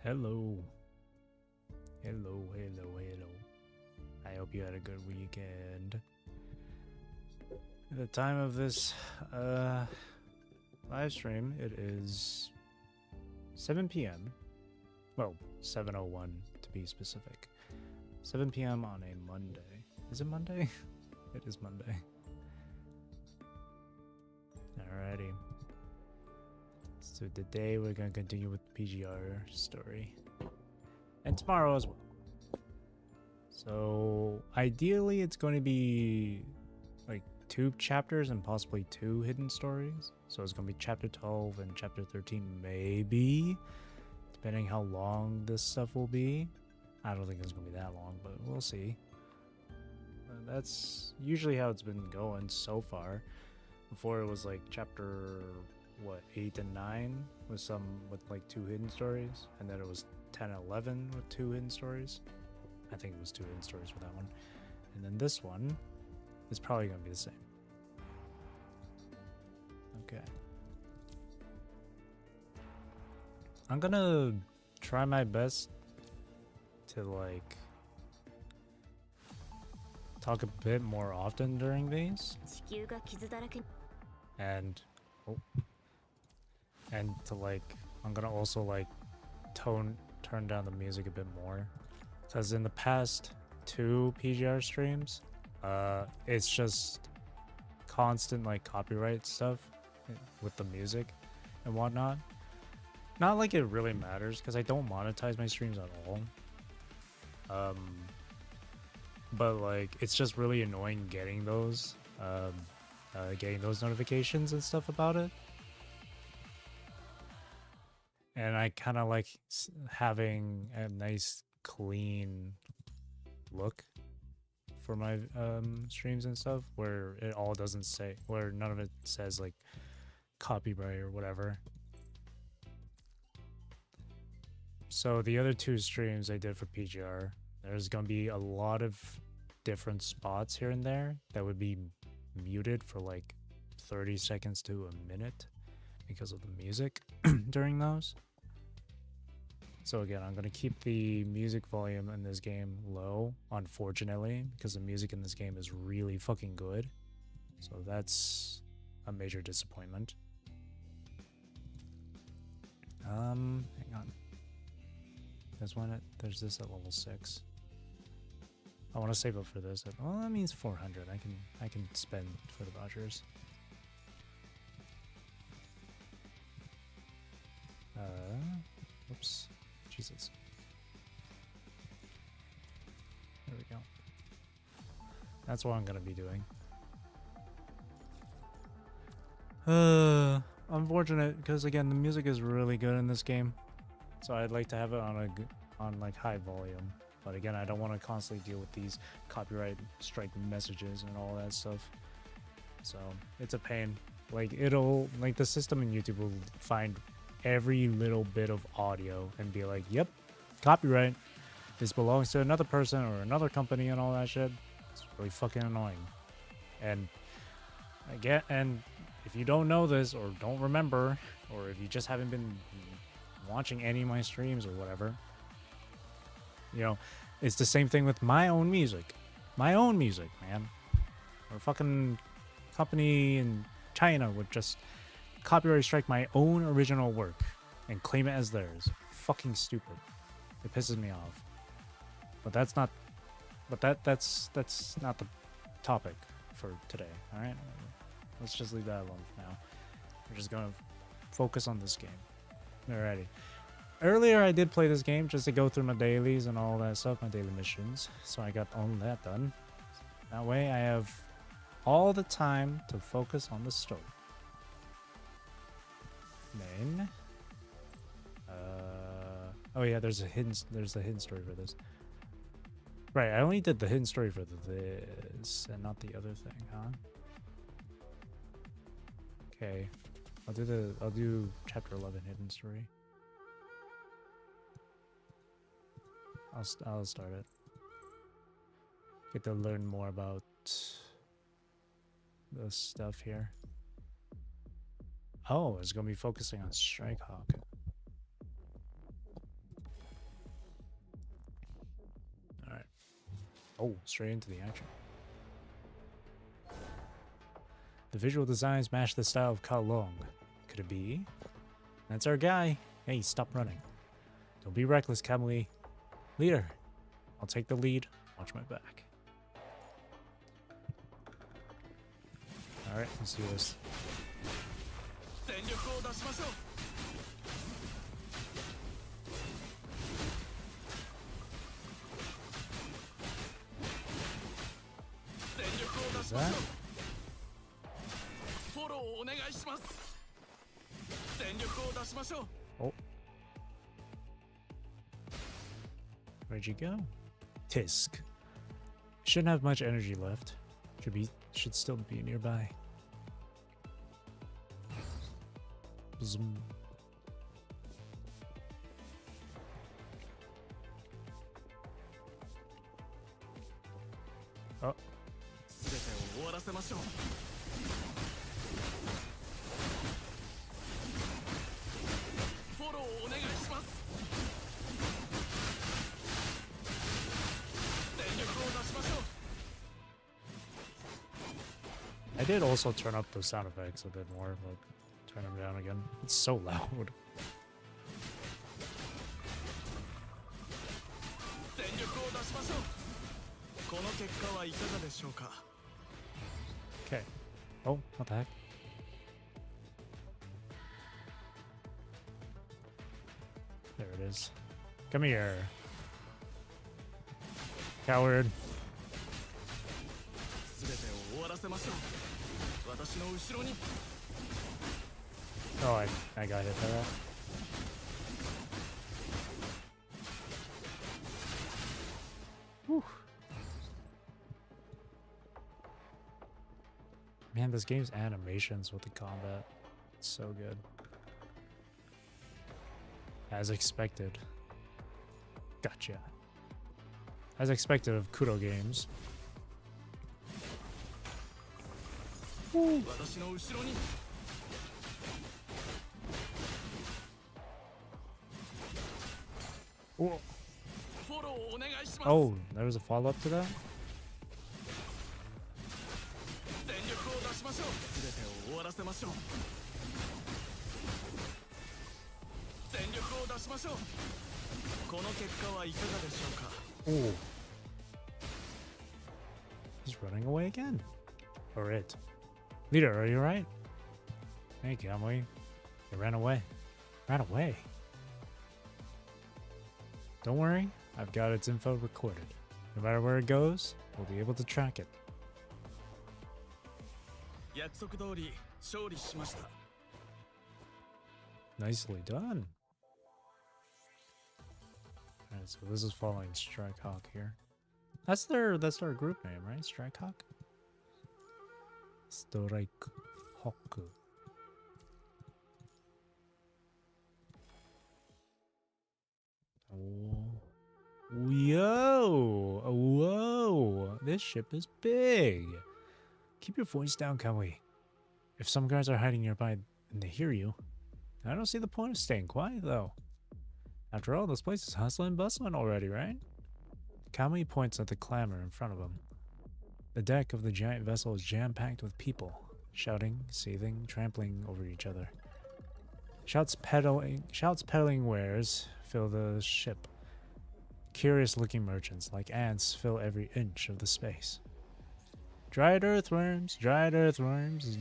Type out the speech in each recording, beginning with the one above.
Hello. Hello. I hope you had a good weekend. At the time of this live stream, it is 7 p.m. Well, 7:01 to be specific. 7 p.m. on a Monday. Is it Monday? It is Monday. Alrighty. So today we're gonna continue with the PGR story. And tomorrow as well. So ideally it's going to be like 2 chapters and possibly 2 hidden stories. So it's going to be chapter 12 and chapter 13 maybe, depending how long this stuff will be. I don't think it's going to be that long, but we'll see. That's usually how it's been going so far. Before it was like chapter 8 and 9 with like 2 hidden stories, and then it was 10 and 11 with 2 hidden stories. I think it was 2 hidden stories for that one. And then this one is probably going to be the same. Okay. I'm going to try my best to like talk a bit more often during these. And to like I'm going to also like turn down the music a bit more, because in the past 2 PGR streams it's just constant like copyright stuff with the music and whatnot. Not like it really matters because I don't monetize my streams at all, but like it's just really annoying getting those notifications and stuff about it. And I kind of like having a nice clean look for my streams and stuff, where it all doesn't say, where none of it says like copyright or whatever. So the other 2 streams I did for PGR, there's gonna be a lot of different spots here and there that would be muted for like 30 seconds to a minute because of the music during those. So again, I'm going to keep the music volume in this game low, unfortunately, because the music in this game is really fucking good. So that's a major disappointment. Hang on. There's this at level 6. I want to save up for this. Well, that means 400. I can spend for the vouchers. Whoops. Jesus. There we go. That's what I'm gonna be doing. Unfortunate, because again, the music is really good in this game. So I'd like to have it on like high volume. But again, I don't want to constantly deal with these copyright strike messages and all that stuff. So it's a pain. Like the system in YouTube will find every little bit of audio and be like, yep, copyright, this belongs to another person or another company and all that shit. It's really fucking annoying. And if you don't know this or don't remember, or if you just haven't been watching any of my streams or whatever, you know, it's the same thing with my own music, man. Or a fucking company in China would just copyright strike my own original work and claim it as theirs. Fucking stupid. It pisses me off. But that's not the topic for today. All right, let's just leave that alone for now. We're just gonna focus on this game. Alrighty. Earlier I did play this game just to go through my dailies and all that stuff, my daily missions. So I got all that done. That way I have all the time to focus on the story. Then, oh yeah, there's a hidden story for this. Right, I only did the hidden story for this and not the other thing, huh? Okay, I'll do chapter 11 hidden story. I'll start it. Get to learn more about the stuff here. Oh, it's gonna be focusing on Strike Hawk. Oh, straight into the action. The visual designs match the style of Kowloong. Could it be? That's our guy. Hey, stop running. Don't be reckless, Kamui. Leader, I'll take the lead. Watch my back. Alright, let's do this. What is that? Oh. Where'd you go? Tisk. Shouldn't have much energy left. Should still be nearby. Zoom. Oh. I did also turn up the sound effects a bit more, but turn them down again. It's so loud. Okay. Oh, what the heck? There it is. Come here. Coward. Oh, I got hit by that. Whew. Man, this game's animations with the combat, it's so good. As expected. Gotcha. As expected of Kudo games. Woo. Whoa. Oh, there was a follow-up to that? Ooh. He's running away again. Or it. Leader, are you right? Hey, Kamui. He ran away. Ran away? Don't worry, I've got its info recorded. No matter where it goes, we'll be able to track it. Nicely done. Alright, so this is following Strike Hawk here. That's their group name, right? Strike Hawk? Strike Hawk. Whoa! Whoa! This ship is big! Keep your voice down, Kamui. If some guards are hiding nearby and they hear you, I don't see the point of staying quiet, though. After all, this place is hustling and bustling already, right? Kamui points at the clamor in front of him. The deck of the giant vessel is jam-packed with people, shouting, seething, trampling over each other. Shouts peddling wares fill the ship. Curious-looking merchants, like ants, fill every inch of the space. Dried earthworms,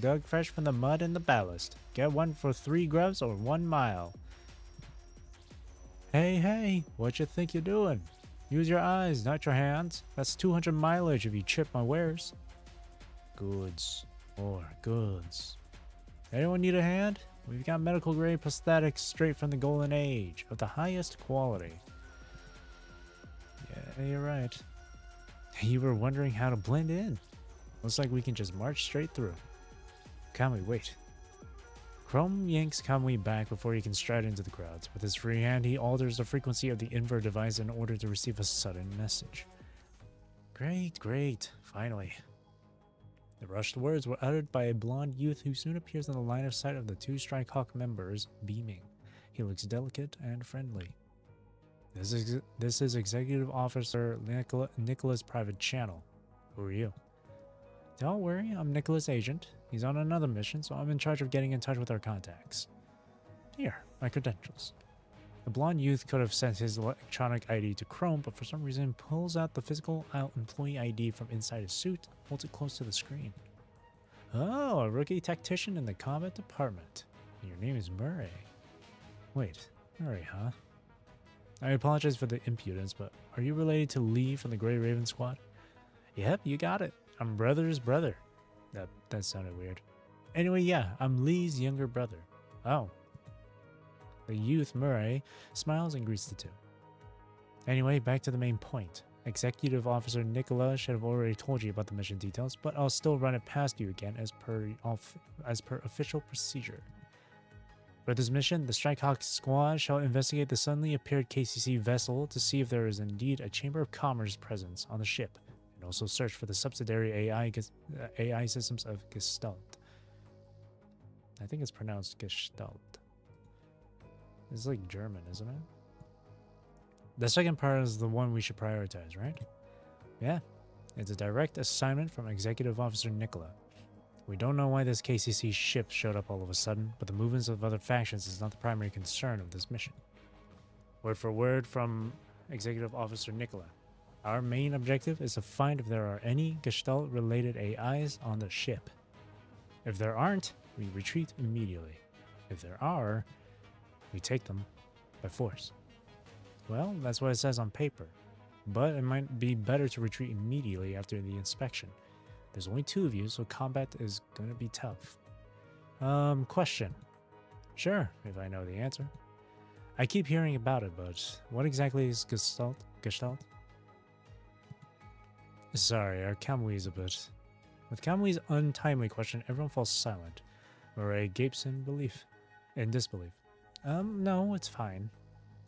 dug fresh from the mud and the ballast. Get one for 3 grubs or 1 mile. Hey, what you think you're doing? Use your eyes, not your hands. That's 200 mileage if you chip my wares. Goods. More goods. Anyone need a hand? We've got medical grade prosthetics straight from the golden age, of the highest quality. Yeah, you're right. You were wondering how to blend in. Looks like we can just march straight through. Kamui, wait. Chrome yanks Kamui back before he can stride into the crowds. With his free hand, he alters the frequency of the invert device in order to receive a sudden message. Great, finally. The rushed words were uttered by a blonde youth who soon appears in the line of sight of the 2 Strike Hawk members, beaming. He looks delicate and friendly. This is Executive Officer Nicholas' private channel. Who are you? Don't worry, I'm Nicholas' agent. He's on another mission, so I'm in charge of getting in touch with our contacts. Here, my credentials. The blonde youth could have sent his electronic ID to Chrome, but for some reason pulls out the physical employee ID from inside his suit, holds it close to the screen. Oh, a rookie tactician in the combat department. And your name is Murray. Wait, Murray, huh? I apologize for the impudence, but are you related to Lee from the Grey Raven squad? Yep, you got it. I'm brother's brother. That sounded weird. Anyway, yeah, I'm Lee's younger brother. Oh. The youth, Murray, smiles and greets the two. Anyway, back to the main point. Executive Officer Nicola should have already told you about the mission details, but I'll still run it past you again as per official procedure. For this mission, the Strikehawk squad shall investigate the suddenly appeared KCC vessel to see if there is indeed a Chamber of Commerce presence on the ship, and also search for the subsidiary AI systems of Gestalt. I think it's pronounced Gestalt. It's like German, isn't it? The second part is the one we should prioritize, right? Yeah, it's a direct assignment from Executive Officer Nicola. We don't know why this KCC ship showed up all of a sudden, but the movements of other factions is not the primary concern of this mission. Word for word from Executive Officer Nicola. Our main objective is to find if there are any Gestalt-related AIs on the ship. If there aren't, we retreat immediately. If there are, we take them by force. Well, that's what it says on paper, but it might be better to retreat immediately after the inspection. There's only 2 of you, so combat is going to be tough. Question. Sure, if I know the answer. I keep hearing about it, but what exactly is Gestalt? Sorry, our Kamui is a bit... With Kamui's untimely question, everyone falls silent. Murray gapes in disbelief. No, it's fine.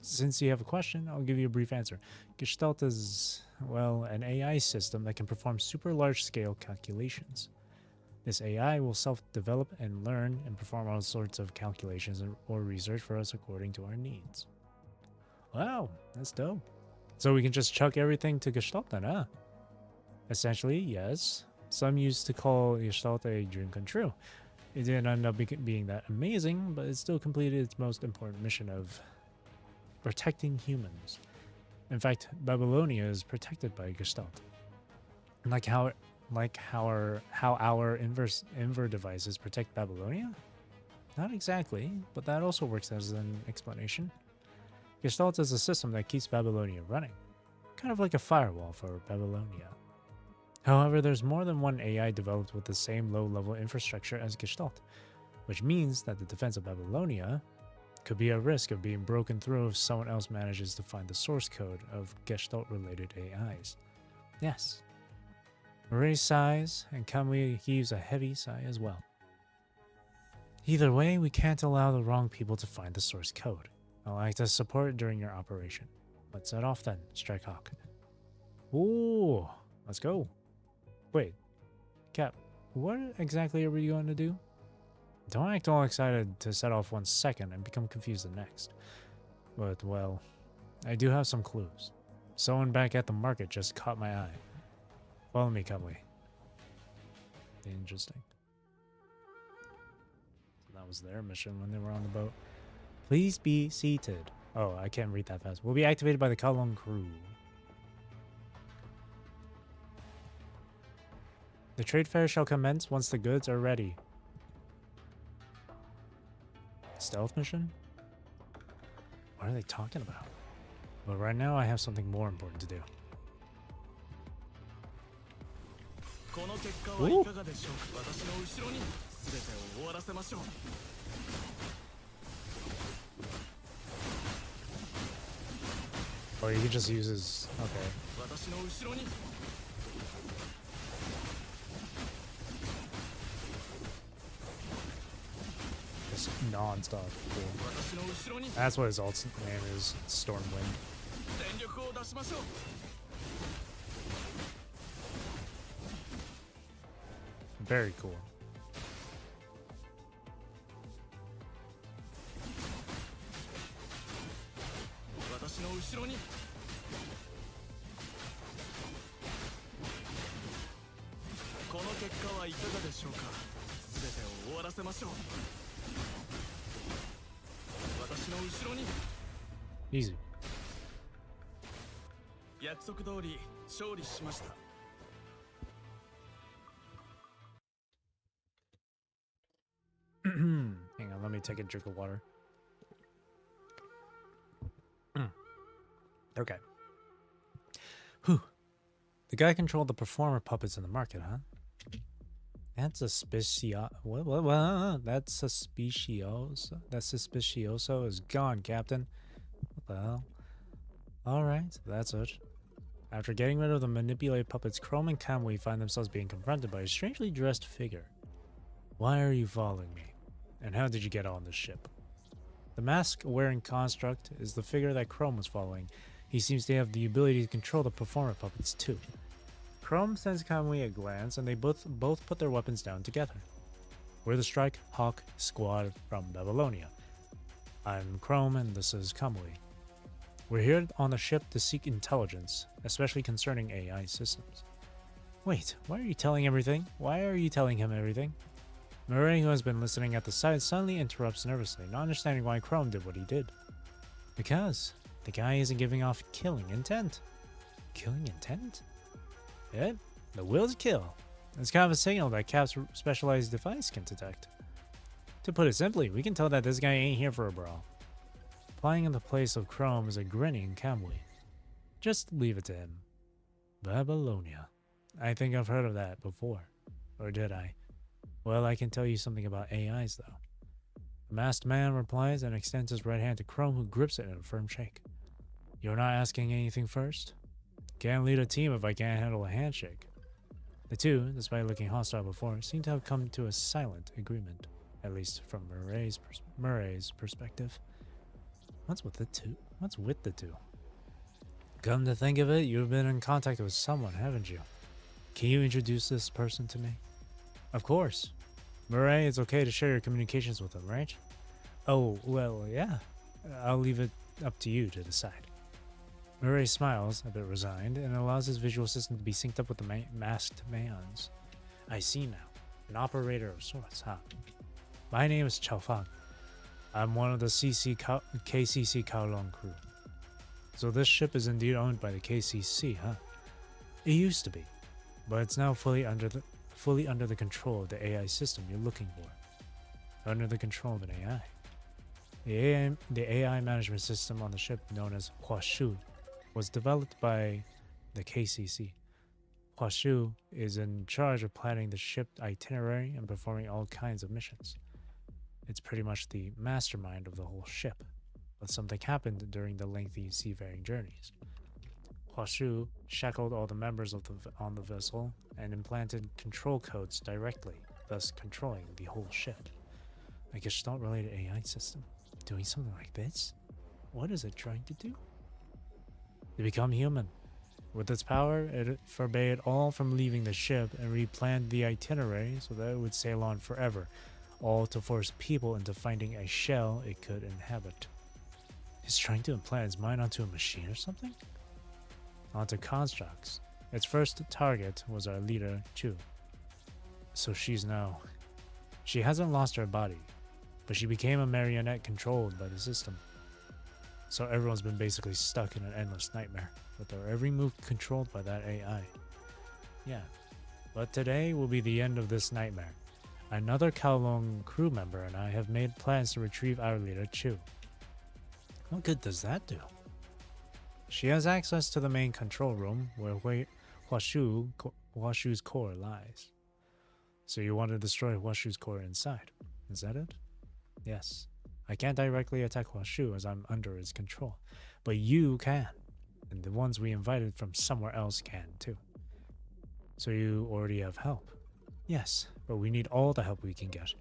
Since you have a question, I'll give you a brief answer. Gestalt is, well, an AI system that can perform super large-scale calculations. This AI will self-develop and learn and perform all sorts of calculations or research for us according to our needs. Wow, that's dope. So we can just chuck everything to Gestalt then, huh? Essentially, yes. Some used to call Gestalt a dream come true. It didn't end up being that amazing, but it still completed its most important mission of protecting humans. In fact, Babylonia is protected by Gestalt. Like how our inver devices protect Babylonia? Not exactly, but that also works as an explanation. Gestalt is a system that keeps Babylonia running, kind of like a firewall for Babylonia. However, there's more than one AI developed with the same low-level infrastructure as Gestalt, which means that the defense of Babylonia could be at risk of being broken through if someone else manages to find the source code of Gestalt-related AIs. Yes. Murray sighs, and Kamui heaves a heavy sigh as well. Either way, we can't allow the wrong people to find the source code. I'll act as support during your operation. Let's set off then, Strikehawk. Ooh, let's go. Wait, Cap, what exactly are we going to do? Don't act all excited to set off 1 second and become confused the next. But, well, I do have some clues. Someone back at the market just caught my eye. Follow me, Kamui. Interesting. That was their mission when they were on the boat. Please be seated. Oh, I can't read that fast. Will be activated by the Kowloong crew. The trade fair shall commence once the goods are ready. Stealth mission? What are they talking about? But right now I have something more important to do. Ooh. Oh, you can just use his... Okay. Just non-stop. Cool. That's what his alt's name is. Stormwind. Very cool. Easy. Hang on, let me take a drink of water. Okay. Whew. The guy controlled the performer puppets in the market, huh? That's a What? That's suspicioso. That suspicioso is gone, Captain. What the hell? Alright, that's it. After getting rid of the manipulated puppets, Chrome and Kamui find themselves being confronted by a strangely dressed figure. Why are you following me? And how did you get on this ship? The mask-wearing construct is the figure that Chrome was following. He seems to have the ability to control the performer puppets too. Chrome sends Kamui a glance, and they both put their weapons down together. We're the Strike Hawk Squad from Babylonia. I'm Chrome, and this is Kamui. We're here on the ship to seek intelligence, especially concerning AI systems. Wait, why are you telling everything? Why are you telling him everything? Murray, who has been listening at the side, suddenly interrupts nervously, not understanding why Chrome did what he did. Because the guy isn't giving off killing intent. Killing intent? Yeah, the will to kill. It's kind of a signal that Cap's specialized device can detect. To put it simply, we can tell that this guy ain't here for a brawl. Flying in the place of Chrome is a grinning Kamui. Just leave it to him. Babylonia. I think I've heard of that before. Or did I? Well, I can tell you something about AIs, though. The masked man replies and extends his right hand to Chrome, who grips it in a firm shake. You're not asking anything first? Can't lead a team if I can't handle a handshake. The two, despite looking hostile before, seem to have come to a silent agreement, at least from Murray's perspective. What's with the two? Come to think of it, you've been in contact with someone, haven't you? Can you introduce this person to me? Of course. Murray, it's okay to share your communications with him, right? Oh, well, yeah. I'll leave it up to you to decide. Murray smiles, a bit resigned, and allows his visual system to be synced up with the masked man's. I see now. An operator of sorts, huh? My name is Chao Fang. I'm one of the KCC Kowloong crew. So this ship is indeed owned by the KCC, huh? It used to be, but it's now fully under the control of the AI system you're looking for. Under the control of an AI. The AI management system on the ship, known as Huashu, was developed by the KCC. Huashu is in charge of planning the ship itinerary and performing all kinds of missions. It's pretty much the mastermind of the whole ship, but something happened during the lengthy seafaring journeys. Huashu shackled all the members on the vessel and implanted control codes directly, thus controlling the whole ship. A Gestalt-related AI system doing something like this? What is it trying to do? To become human. With its power, it forbade all from leaving the ship and replanned the itinerary so that it would sail on forever, all to force people into finding a shell it could inhabit. It's trying to implant its mind onto a machine or something? Onto constructs. Its first target was our leader, Chu. So she hasn't lost her body, but she became a marionette controlled by the system. So everyone's been basically stuck in an endless nightmare, with their every move controlled by that AI. Yeah, but today will be the end of this nightmare. Another Kowloong crew member and I have made plans to retrieve our leader, Chu. What good does that do? She has access to the main control room where Huashu's core lies. So you want to destroy Huashu's core inside, is that it? Yes. I can't directly attack Huashu as I'm under his control, but you can, and the ones we invited from somewhere else can too. So you already have help? Yes, but we need all the help we can get.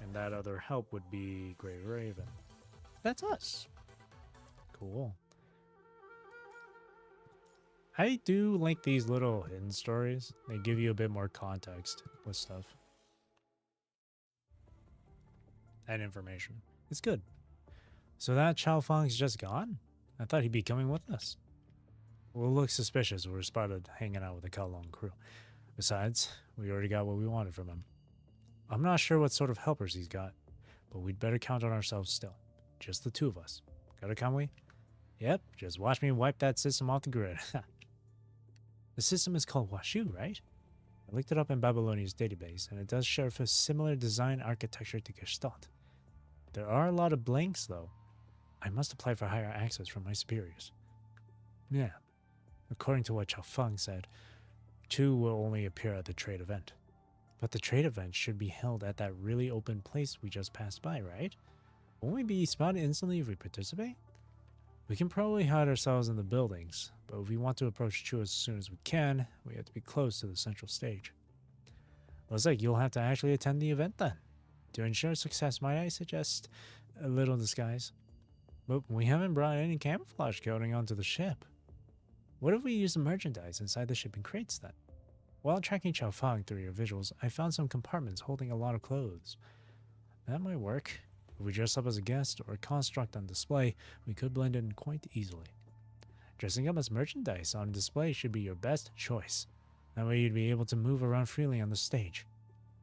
And that other help would be Grey Raven. That's us. Cool. I do like these little hidden stories. They give you a bit more context with stuff. And information. It's good. So that Chao Fang's just gone? I thought he'd be coming with us. We'll look suspicious if we're spotted hanging out with the Kowloong crew. Besides, we already got what we wanted from him. I'm not sure what sort of helpers he's got, but we'd better count on ourselves still. Just the two of us. Got it, can we? Yep, just watch me wipe that system off the grid. The system is called Washu, right? I looked it up in Babylonia's database, and it does share a similar design architecture to Gestalt. There are a lot of blanks, though. I must apply for higher access from my superiors. Yeah. According to what Chao Feng said, 2 will only appear at the trade event. But the trade event should be held at that really open place we just passed by, right? Won't we be spotted instantly if we participate? We can probably hide ourselves in the buildings, but if we want to approach Chu as soon as we can, we have to be close to the central stage. Looks like you'll have to actually attend the event then. To ensure success, might I suggest a little disguise? But we haven't brought any camouflage coating onto the ship. What if we use the merchandise inside the shipping crates then? While tracking Chao Feng through your visuals, I found some compartments holding a lot of clothes. That might work. If we dress up as a guest or a construct on display, we could blend in quite easily. Dressing up as merchandise on display should be your best choice. That way you'd be able to move around freely on the stage.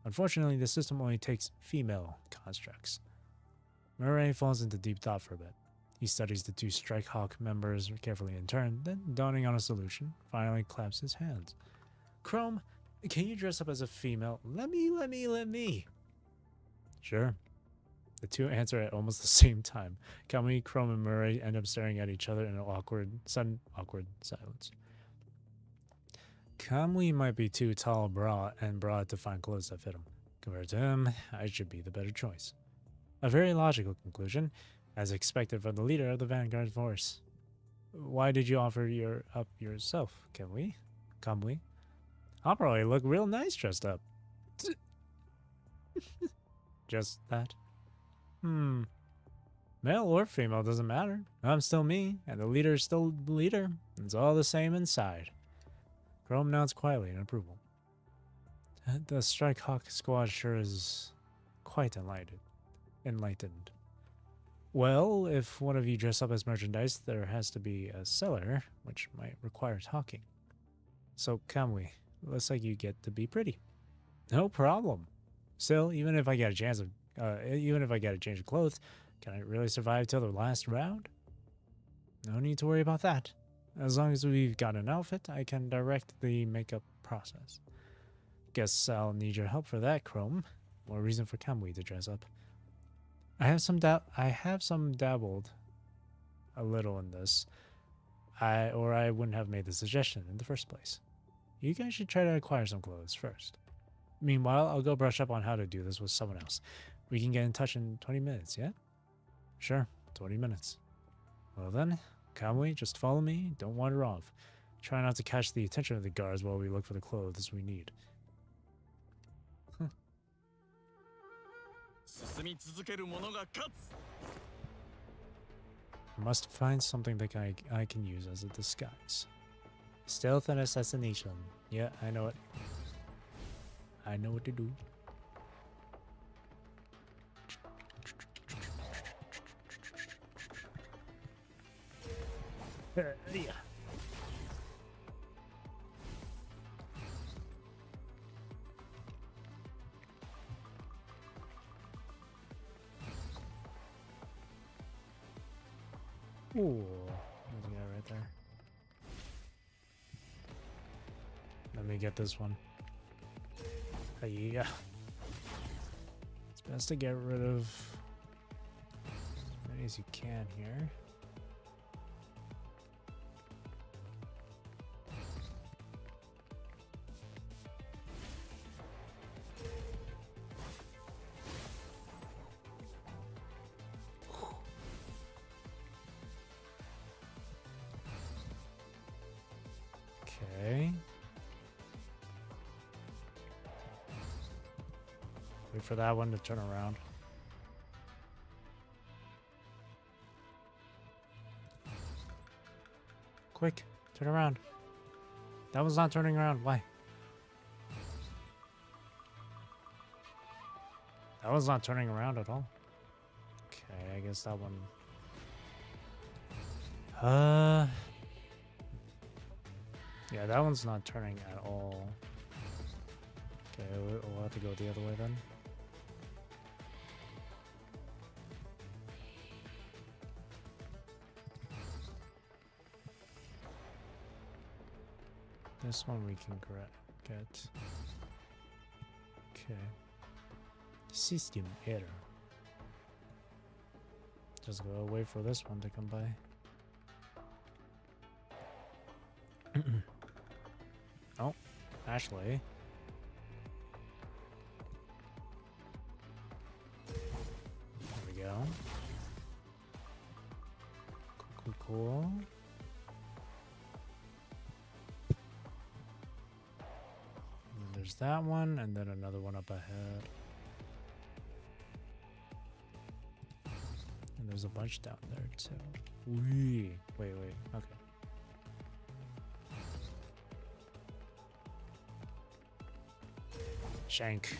Unfortunately, the system only takes female constructs. Murray falls into deep thought for a bit. He studies the 2 Strike Hawk members carefully in turn, then, dawning on a solution, finally claps his hands. Chrome, can you dress up as a female? Let me. Sure. The 2 answer at almost the same time. Kamui, Chrome, and Murray end up staring at each other in an sudden awkward silence. Kamui might be too tall and broad to find clothes that fit him. Compared to him, I should be the better choice. A very logical conclusion, as expected from the leader of the Vanguard force. Why did you offer up yourself, Kamui? I'll probably look real nice dressed up. Just that. Male or female doesn't matter. I'm still me, and the leader is still the leader. It's all the same inside. Chrome nods quietly in approval. The Strike Hawk squad sure is quite enlightened. Well, if one of you dress up as merchandise, there has to be a seller, which might require talking. So, Kamui, looks like you get to be pretty. No problem. Still, even if I get a change of clothes, can I really survive till the last round? No need to worry about that. As long as we've got an outfit, I can direct the makeup process. Guess I'll need your help for that, Chrome. More reason for Kamui to dress up. I have some dabbled a little in this. I wouldn't have made the suggestion in the first place. You guys should try to acquire some clothes first. Meanwhile, I'll go brush up on how to do this with someone else. We can get in touch in 20 minutes, yeah? Sure, 20 minutes. Well then, Kamui, just follow me, don't wander off. Try not to catch the attention of the guards while we look for the clothes we need. I must find something that I can use as a disguise. Stealth and assassination. Yeah, I know it. I know what to do. Yeah. Ooh, there's a guy right there. Let me get this one. Yeah. It's best to get rid of as many as you can here. Okay. Wait for that one to turn around. Quick, turn around. That one's not turning around. Why? That one's not turning around at all. Okay, I guess that one... Yeah, that one's not turning at all. Okay, we'll have to go the other way then. This one we can get. Okay. System error. Just go wait for this one to come by. Oh, Ashley. There we go. Cool. And then there's that one, and then another one up ahead. And there's a bunch down there too. Wee. Wait. Okay. Shank.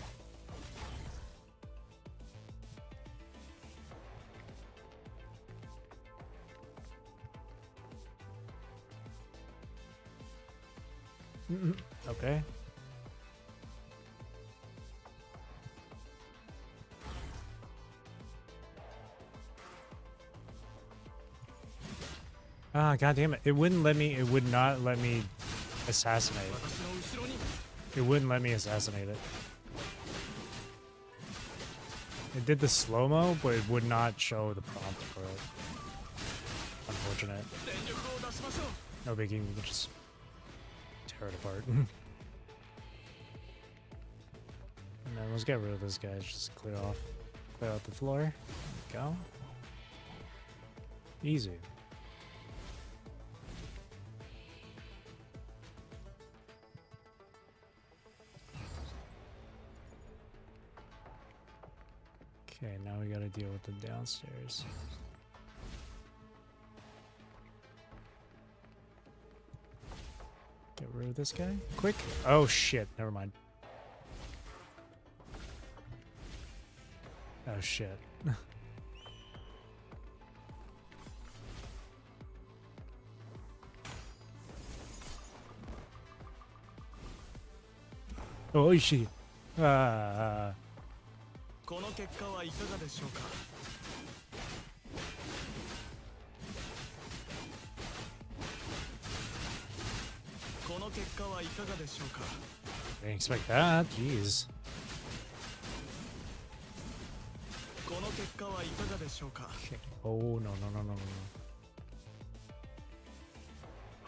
Okay. Ah, god damn it. It wouldn't let me, it would not let me assassinate. It wouldn't let me assassinate it. It did the slow-mo, but it would not show the prompt for it. Unfortunate. No biggie, we can just tear it apart. And then let's get rid of this guy, just clear out the floor. There we go. Easy. Okay, now we gotta deal with the downstairs. Get rid of this guy. Quick. Oh shit, never mind. Oh shit. Oh shit. この結果はいかがでしょうか。この結果はいかがでしょうか。 Didn't expect that. Jeez. この結果はいかがでしょうか。 Okay. Oh no.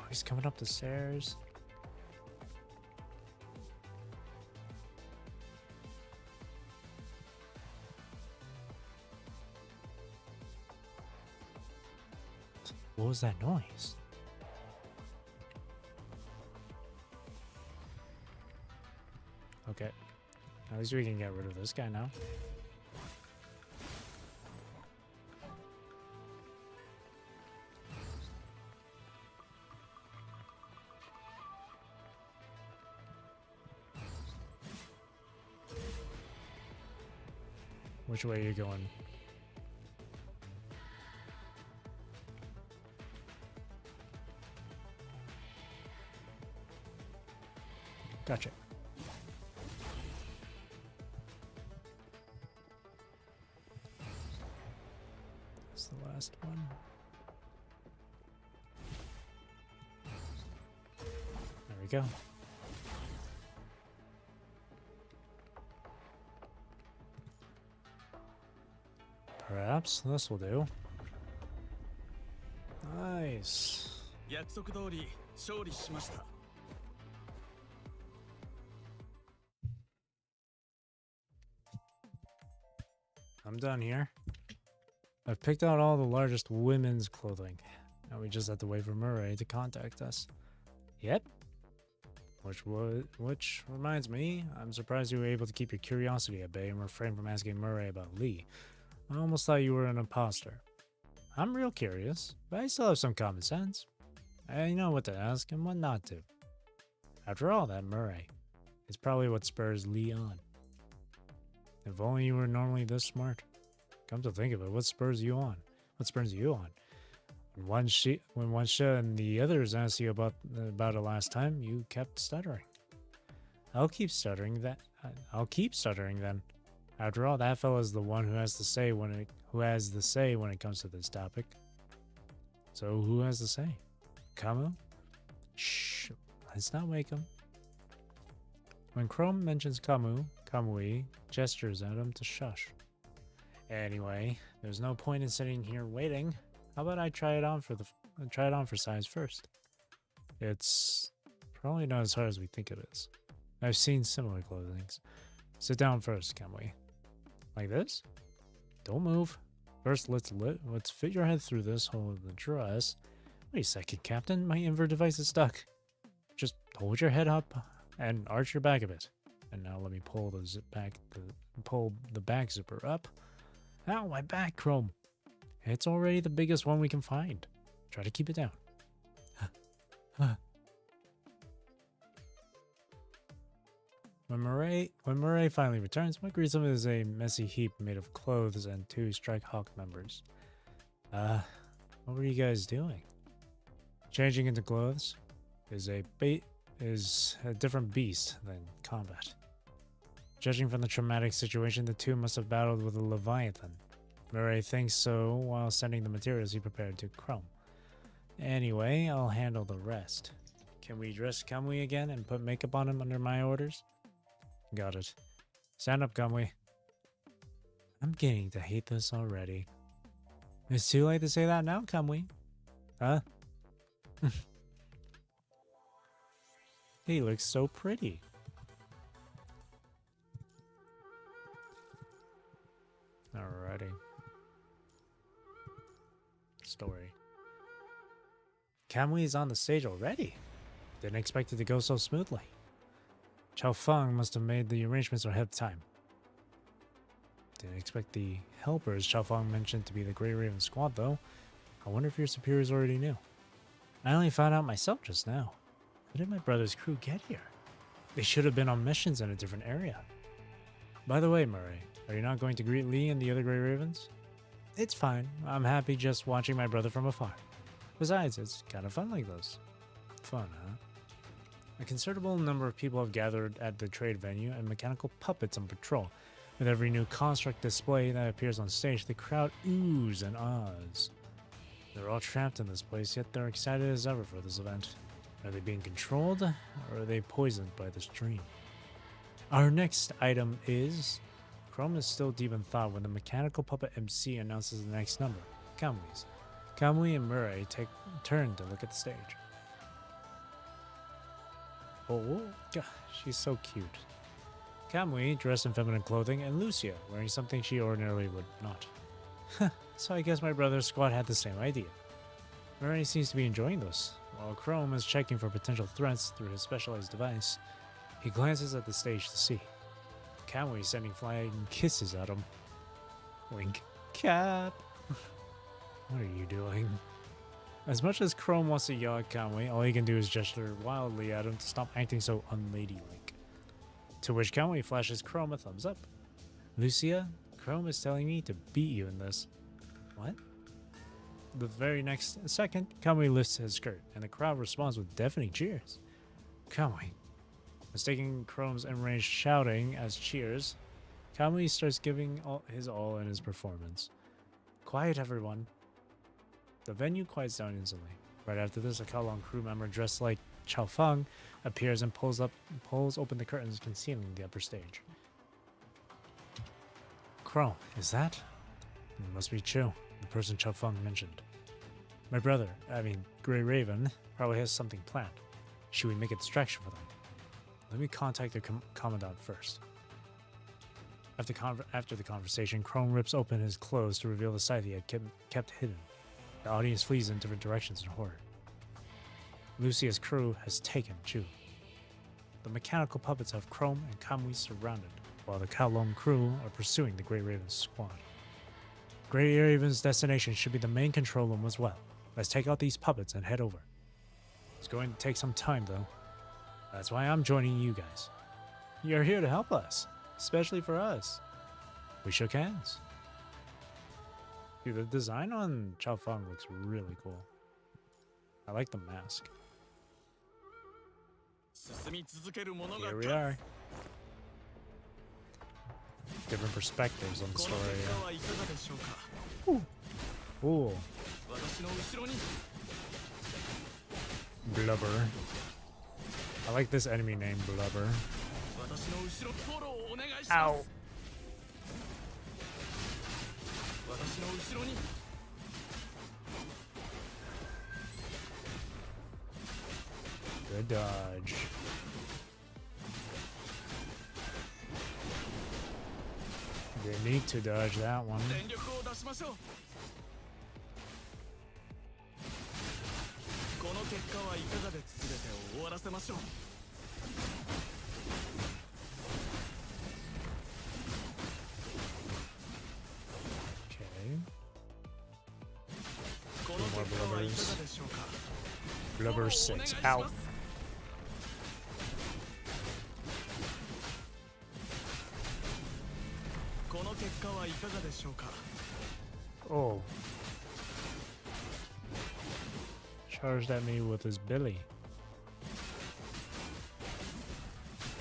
Oh, he's coming up the stairs. What was that noise? Okay. At least we can get rid of this guy now. Which way are you going? Gotcha. That's the last one. There we go. Perhaps this will do. Nice. 約束通り勝利しました。 I'm done here. I've picked out all the largest women's clothing. Now we just have to wait for Murray to contact us. Yep. Which reminds me, I'm surprised you were able to keep your curiosity at bay and refrain from asking Murray about Lee. I almost thought you were an imposter. I'm real curious, but I still have some common sense. I know what to ask and what not to. After all, that Murray is probably what spurs Lee on. If only you were normally this smart. Come to think of it, what spurs you on? What spurs you on? When Wansha and the others asked you about it last time, you kept stuttering. I'll keep stuttering then. After all, that fella's the one who has the say when it comes to this topic. So who has the say? Kamu? Shh. Let's not wake him. When Chrome mentions Kamui gestures at him to shush. Anyway, there's no point in sitting here waiting. How about I try it on for size first? It's probably not as hard as we think it is. I've seen similar clothings. Sit down first, Kamui. Like this? Don't move. First, let's fit your head through this hole of the dress. Wait a second, Captain. My invert device is stuck. Just hold your head up and arch your back a bit. And now let me pull the back zipper up. Ow, my back, Chrome. It's already the biggest one we can find. Try to keep it down. When Murray finally returns, what greets him is a messy heap made of clothes and 2 Strike Hawk members. What were you guys doing? Changing into clothes is a different beast than combat. Judging from the traumatic situation, the 2 must have battled with a Leviathan. Murray thinks so while sending the materials he prepared to Chrome. Anyway, I'll handle the rest. Can we dress Kamui again and put makeup on him under my orders? Got it. Stand up, Kamui. I'm getting to hate this already. It's too late to say that now, Kamui. Huh? He looks so pretty. Alrighty. Story. Kamui is on the stage already. Didn't expect it to go so smoothly. Chao Feng must have made the arrangements ahead of time. Didn't expect the helpers Chao Feng mentioned to be the Grey Raven squad, though. I wonder if your superiors already knew. I only found out myself just now. How did my brother's crew get here? They should have been on missions in a different area. By the way, Murray, are you not going to greet Lee and the other Grey Ravens? It's fine. I'm happy just watching my brother from afar. Besides, it's kind of fun like this. Fun, huh? A considerable number of people have gathered at the trade venue and mechanical puppets on patrol. With every new construct display that appears on stage, the crowd oohs and ahs. They're all trapped in this place, yet they're excited as ever for this event. Are they being controlled, or are they poisoned by this dream? Our next item is... Chrome is still deep in thought when the mechanical puppet MC announces the next number, Kamui's. Kamui and Murray take turn to look at the stage. Oh, gosh, she's so cute. Kamui, dressed in feminine clothing, and Lucia, wearing something she ordinarily would not. So I guess my brother's squad had the same idea. Murray seems to be enjoying this, while Chrome is checking for potential threats through his specialized device. He glances at the stage to see. Kamui sending flying kisses at him. Wink. Cap! What are you doing? As much as Chrome wants to yell at Kamui, all he can do is gesture wildly at him to stop acting so unladylike. To which Kamui flashes Chrome a thumbs up. Lucia, Chrome is telling me to beat you in this. What? The very next second, Kamui lifts his skirt, and the crowd responds with deafening cheers. Kamui. Mistaking Chrome's enraged shouting as cheers, Kamui starts giving his all in his performance. Quiet, everyone. The venue quiets down instantly. Right after this, a Kowloong crew member dressed like Chao Feng appears and pulls open the curtains concealing the upper stage. Chrome, is that? It must be Chu, the person Chao Feng mentioned. My brother, Grey Raven, probably has something planned. Should we make a distraction for them? Let me contact the commandant first. After the conversation, Chrome rips open his clothes to reveal the scythe he had kept hidden. The audience flees in different directions in horror. Lucia's crew has taken Chu. The mechanical puppets have Chrome and Kamui surrounded, while the Kowloong crew are pursuing the Grey Raven's squad. Grey Raven's destination should be the main control room as well. Let's take out these puppets and head over. It's going to take some time, though. That's why I'm joining you guys. You're here to help us, especially for us. We shook hands. Dude, the design on Chow Fung looks really cool. I like the mask. 進み続ける者が Here 勝 we つ are. Different perspectives on the この story. 結果はいかがでしょうか Ooh, 私の後ろに Blubber. I like this enemy name, Blubber. 私の後ろフォローをお願いし Ow. ます私の後ろに Good dodge. Didn't need to dodge that one. 全力を出しましょうこの結果はいかがで全てを終わらせましょう Okay. この結果はいかがでしょうか Blubber 6. お願いし Ow. ますこの結果はいかがでしょうか Oh. Charged at me with his billy.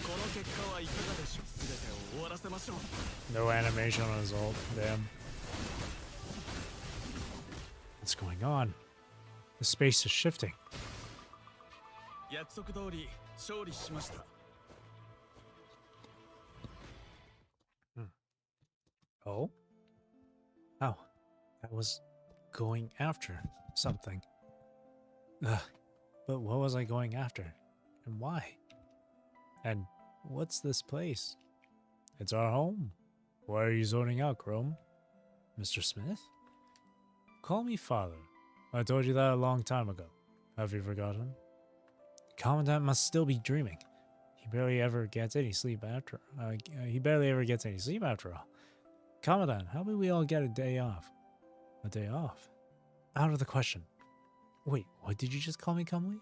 この結果はいかがでしょう全てを終わらせましょう No animation on his ult. Damn. What's going on? The space is shifting. 約束通り勝利しました Oh? Oh. I was going after something. Ugh. But what was I going after? And why? And what's this place? It's our home. Why are you zoning out, Chrome? Mr. Smith? Call me father. I told you that a long time ago. Have you forgotten? The Commandant must still be dreaming. He barely ever gets any sleep after all. Commandant, how about we all get a day off? A day off? Out of the question. Wait, what did you just call me, Cumley?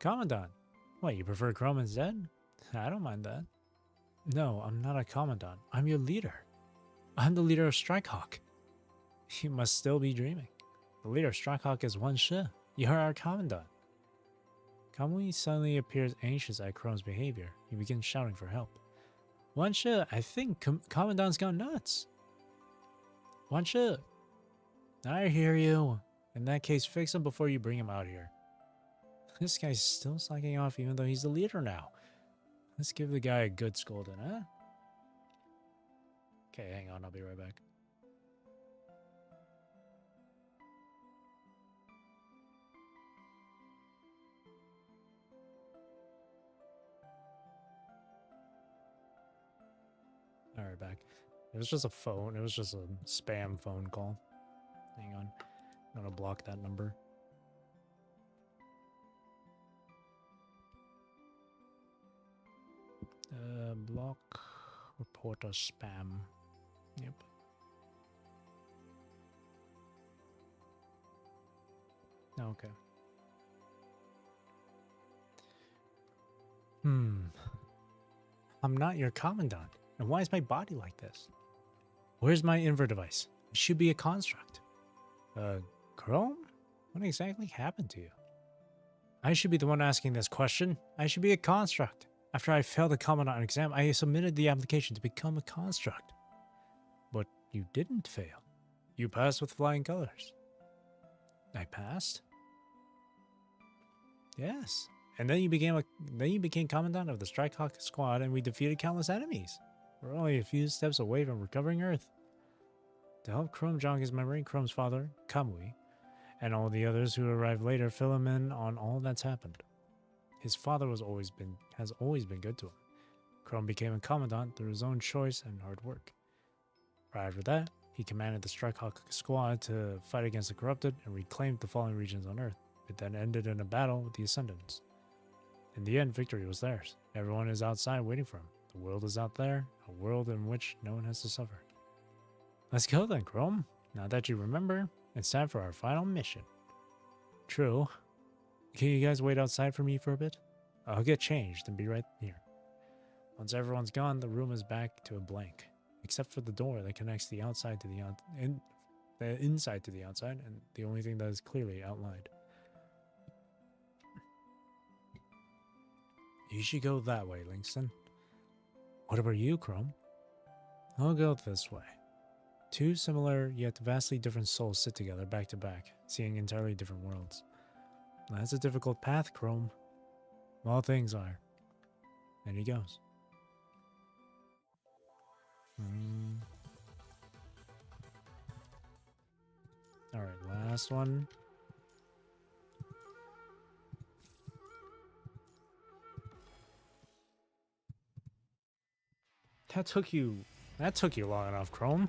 Commandant. What, you prefer Chrome instead? I don't mind that. No, I'm not a Commandant. I'm your leader. I'm the leader of Strikehawk. You must still be dreaming. The leader of Strikehawk is Wan Shi. You're our Commandant. Kamui suddenly appears anxious at Chrome's behavior. He begins shouting for help. Wan Shi, I think Commandant's gone nuts. Wan Shi. I hear you. In that case, fix him before you bring him out here. This guy's still slacking off even though he's the leader now. Let's give the guy a good scolding, huh? Okay, hang on, I'll be right back. Alright, back. It was just a phone. It was just a spam phone call. Hang on. I'm gonna block that number. Block reporter spam. Yep. Okay. I'm not your commandant. And why is my body like this? Where's my invert device? It should be a construct. Chrome? What exactly happened to you? I should be the one asking this question. I should be a construct. After I failed the commandant exam, I submitted the application to become a construct. But you didn't fail. You passed with flying colors. I passed? Yes. And then you became commandant of the Strikehawk squad and we defeated countless enemies. We're only a few steps away from recovering Earth. To help Chrome jog his memory, Chrome's father, Kamui, and all the others who arrived later fill him in on all that's happened. His father has always been good to him. Chrome became a commandant through his own choice and hard work. Right after that, he commanded the Strikehawk squad to fight against the corrupted and reclaimed the fallen regions on Earth. It then ended in a battle with the Ascendants. In the end, victory was theirs. Everyone is outside waiting for him. The world is out there, a world in which no one has to suffer. Let's go then, Chrome. Now that you remember, it's time for our final mission. True. Can you guys wait outside for me for a bit? I'll get changed and be right here. Once everyone's gone, the room is back to a blank, except for the door that connects the outside to the inside to the outside, and the only thing that is clearly outlined. You should go that way, Lingston. What about you, Chrome? I'll go this way. Two similar yet vastly different souls sit together back to back, seeing entirely different worlds. That's a difficult path, Chrome. All things are. And he goes. Alright, last one. That took you long enough, Chrome.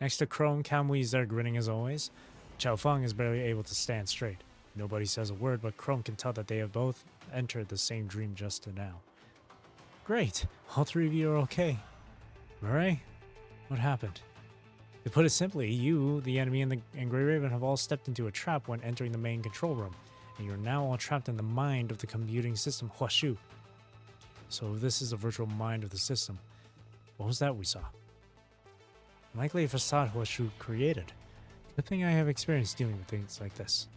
Next to Chrome, Kamui is there grinning as always. Chaofeng is barely able to stand straight. Nobody says a word, but Chrome can tell that they have both entered the same dream just now. Great! All three of you are okay. Murray? What happened? To put it simply, you, the enemy, and Grey Raven have all stepped into a trap when entering the main control room, and you're now all trapped in the mind of the computing system Huashu. So if this is the virtual mind of the system, what was that we saw? Likely a facade Huashu created. Good thing I have experience dealing with things like this.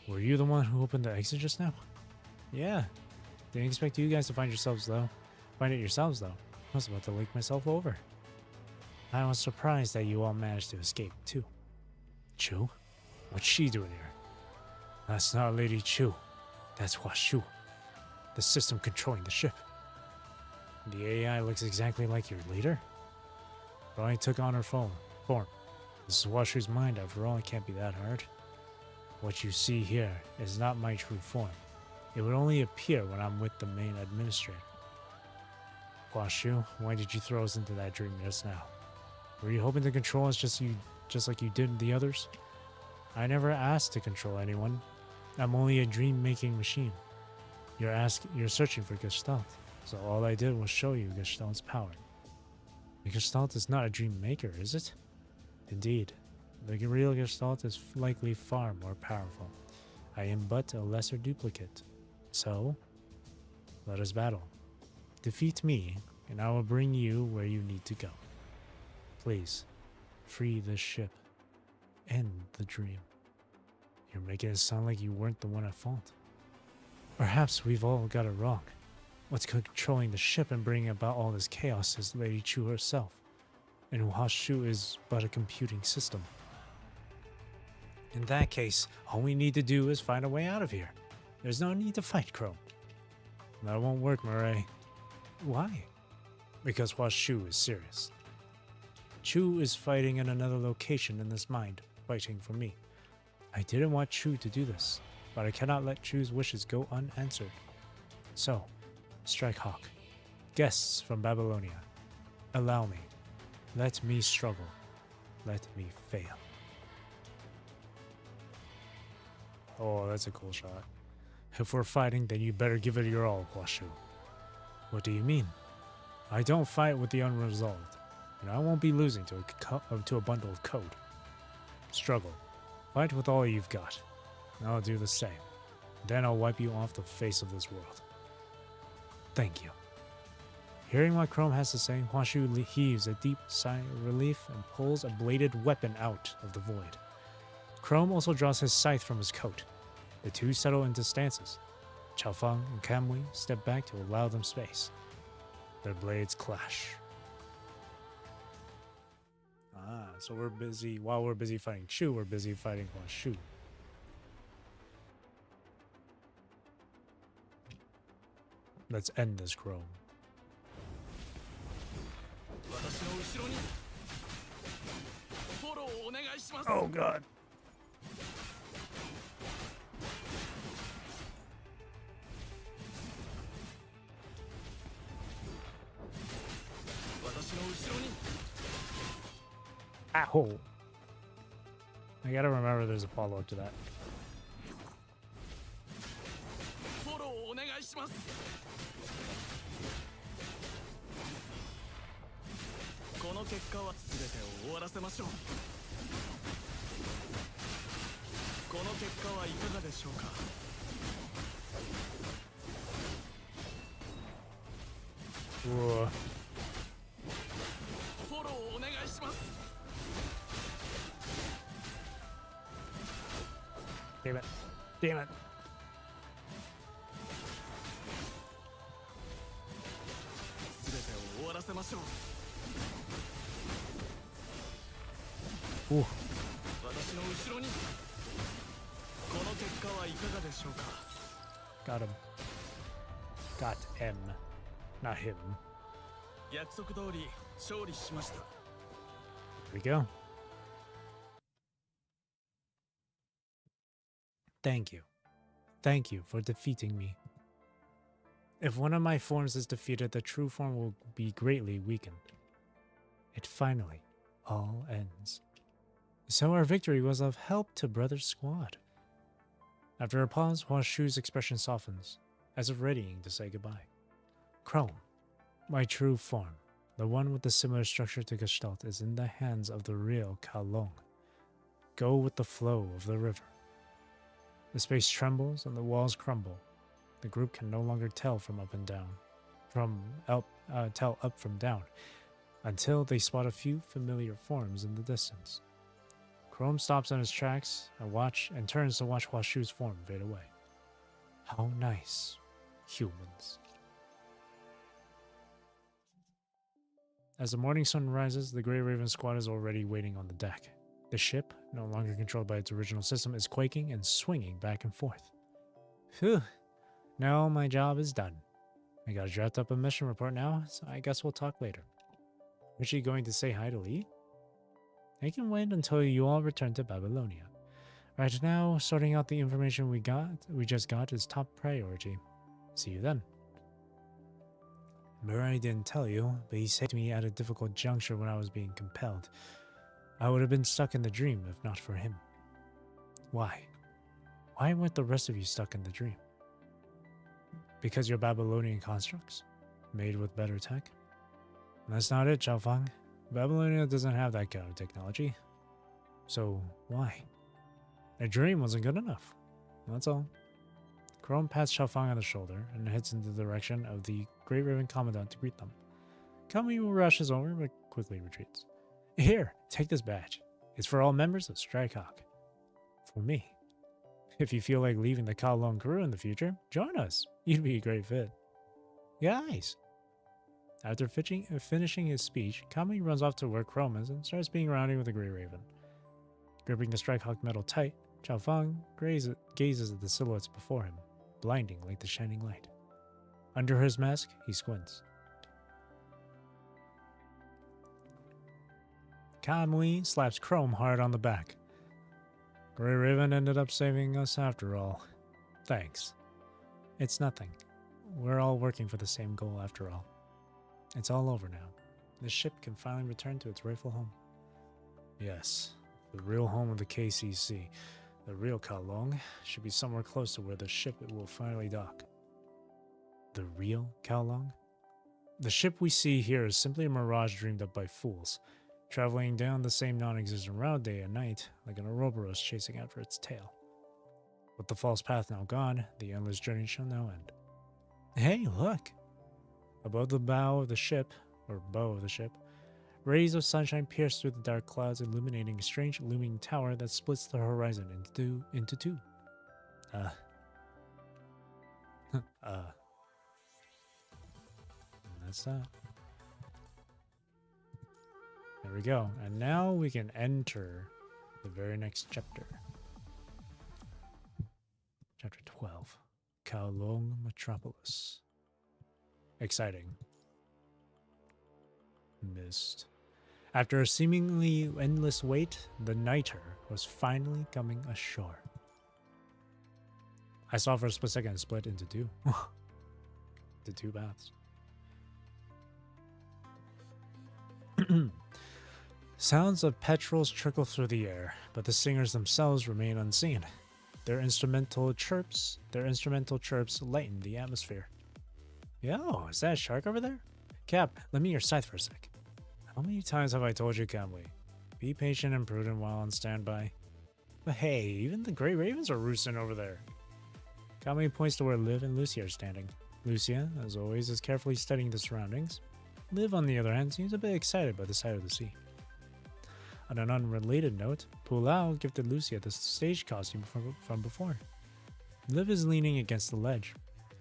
Were you the one who opened the exit just now? Yeah. Didn't expect you guys to find it yourselves though. I was about to leak myself over. I was surprised that you all managed to escape too. Chu? What's she doing here? That's not Lady Chu. That's Huashu. The system controlling the ship. The AI looks exactly like your leader? Probably took on her form. This is Huashu's mind, after all. It can't be that hard. What you see here is not my true form. It would only appear when I'm with the main administrator. Huashu, why did you throw us into that dream just now? Were you hoping to control us just like you did the others? I never asked to control anyone. I'm only a dream-making machine. You're searching for Gestalt, so all I did was show you Gestalt's power. The Gestalt is not a dream maker, is it? Indeed. The real Gestalt is likely far more powerful. I am but a lesser duplicate. So, let us battle. Defeat me, and I will bring you where you need to go. Please, free this ship. End the dream. You're making it sound like you weren't the one at fault. Perhaps we've all got it wrong. What's controlling the ship and bringing about all this chaos is Lady Chu herself, and Huashu is but a computing system. In that case, all we need to do is find a way out of here. There's no need to fight, Chrome. That won't work, Murray. Why? Because Huashu is serious. Chu is fighting in another location in this mind, fighting for me. I didn't want Chu to do this, but I cannot let Chu's wishes go unanswered. So, Strike Hawk, guests from Babylonia, allow me. Let me struggle. Let me fail. Oh, that's a cool shot. If we're fighting, then you better give it your all, Huashu. What do you mean? I don't fight with the unresolved, and I won't be losing to a bundle of code. Struggle. Fight with all you've got. I'll do the same. Then I'll wipe you off the face of this world. Thank you. Hearing what Chrome has to say, Huashu heaves a deep sigh of relief and pulls a bladed weapon out of the void. Chrome also draws his scythe from his coat. The two settle into stances. Chaofeng and Kamui step back to allow them space. Their blades clash. So while we're busy fighting Chu, we're busy fighting Huashu. Let's end this, Chrome. Oh god. Ow. I gotta remember there's a follow-up to that. Whoa. します Damn it. Damn it. 全てを終わらせましょう Ooh. 私の後ろにこの結果はいかがでしょうか Got him. Got him. Not him. 約束通り勝利しました Here we go. Thank you. Thank you for defeating me. If one of my forms is defeated, the true form will be greatly weakened. It finally all ends. So our victory was of help to Brother's squad. After a pause, Huashu's expression softens, as if readying to say goodbye. Chrome, my true form, the one with the similar structure to Gestalt, is in the hands of the real Kowloong. Go with the flow of the river. The space trembles and the walls crumble. The group can no longer tell from up and down, tell up from down, until they spot a few familiar forms in the distance. Chrome stops in his tracks and turns to watch Huashu's form fade away. How nice, humans. As the morning sun rises, the Grey Raven squad is already waiting on the deck. The ship, no longer controlled by its original system, is quaking and swinging back and forth. Phew. Now my job is done. I gotta draft up a mission report now, so I guess we'll talk later. Is she going to say hi to Lee? I can wait until you all return to Babylonia. Right now, sorting out the information we just got is top priority. See you then. Mirai didn't tell you, but he saved me at a difficult juncture when I was being compelled. I would have been stuck in the dream if not for him. Why? Why weren't the rest of you stuck in the dream? Because you're Babylonian constructs? Made with better tech? That's not it, Xiaofang. Babylonia doesn't have that kind of technology. So, why? A dream wasn't good enough. That's all. Chrome pats Xiaofang on the shoulder and heads in the direction of the Great Raven Commandant to greet them. Kami rushes over but quickly retreats. Here, take this badge. It's for all members of Strikehawk. For me. If you feel like leaving the Kowloong crew in the future, join us. You'd be a great fit. Guys! After finishing his speech, Kami runs off to where Chrome is and starts being rowdy with the Grey Raven. Gripping the Strikehawk medal tight, Xiaofang gazes at the silhouettes before him, blinding like the shining light. Under his mask, he squints. Kamui slaps Chrome hard on the back. Grey Raven ended up saving us after all. Thanks. It's nothing. We're all working for the same goal after all. It's all over now. The ship can finally return to its rightful home. Yes, the real home of the KCC, the real Kowloong, should be somewhere close to where the ship will finally dock. The real Kowloong? The ship we see here is simply a mirage dreamed up by fools, traveling down the same non-existent route day and night, like an Ouroboros chasing after its tail. With the false path now gone, the endless journey shall now end. Hey, look! Above the bow of the ship, rays of sunshine pierce through the dark clouds, illuminating a strange looming tower that splits the horizon into two. And that's that. There we go. And now we can enter the very next chapter. Chapter 12. Kowloong Metropolis. Exciting. Mist. After a seemingly endless wait, the nighter was finally coming ashore. I saw for a split second split into two. The two baths. Sounds of petrels trickle through the air, but the singers themselves remain unseen. Their instrumental chirps lighten the atmosphere. Yo, is that a shark over there? Cap, lend me your scythe for a sec. How many times have I told you, Kamui? Be patient and prudent while on standby. But hey, even the Grey Ravens are roosting over there. Kamui points to where Liv and Lucia are standing. Lucia, as always, is carefully studying the surroundings. Liv, on the other hand, seems a bit excited by the sight of the sea. On an unrelated note, Pulao gifted Lucia the stage costume from before. Liv is leaning against the ledge,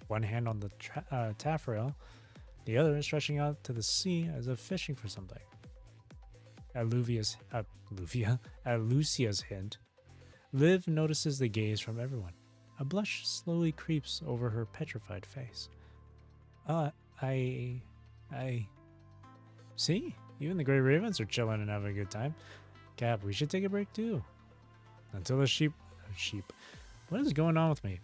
one hand on the taffrail, the other stretching out to the sea as if fishing for something. At Lucia's hint, Liv notices the gaze from everyone. A blush slowly creeps over her petrified face. See? Even the Grey Ravens are chilling and having a good time. Cap, we should take a break too. Until the sheep... What is going on with me?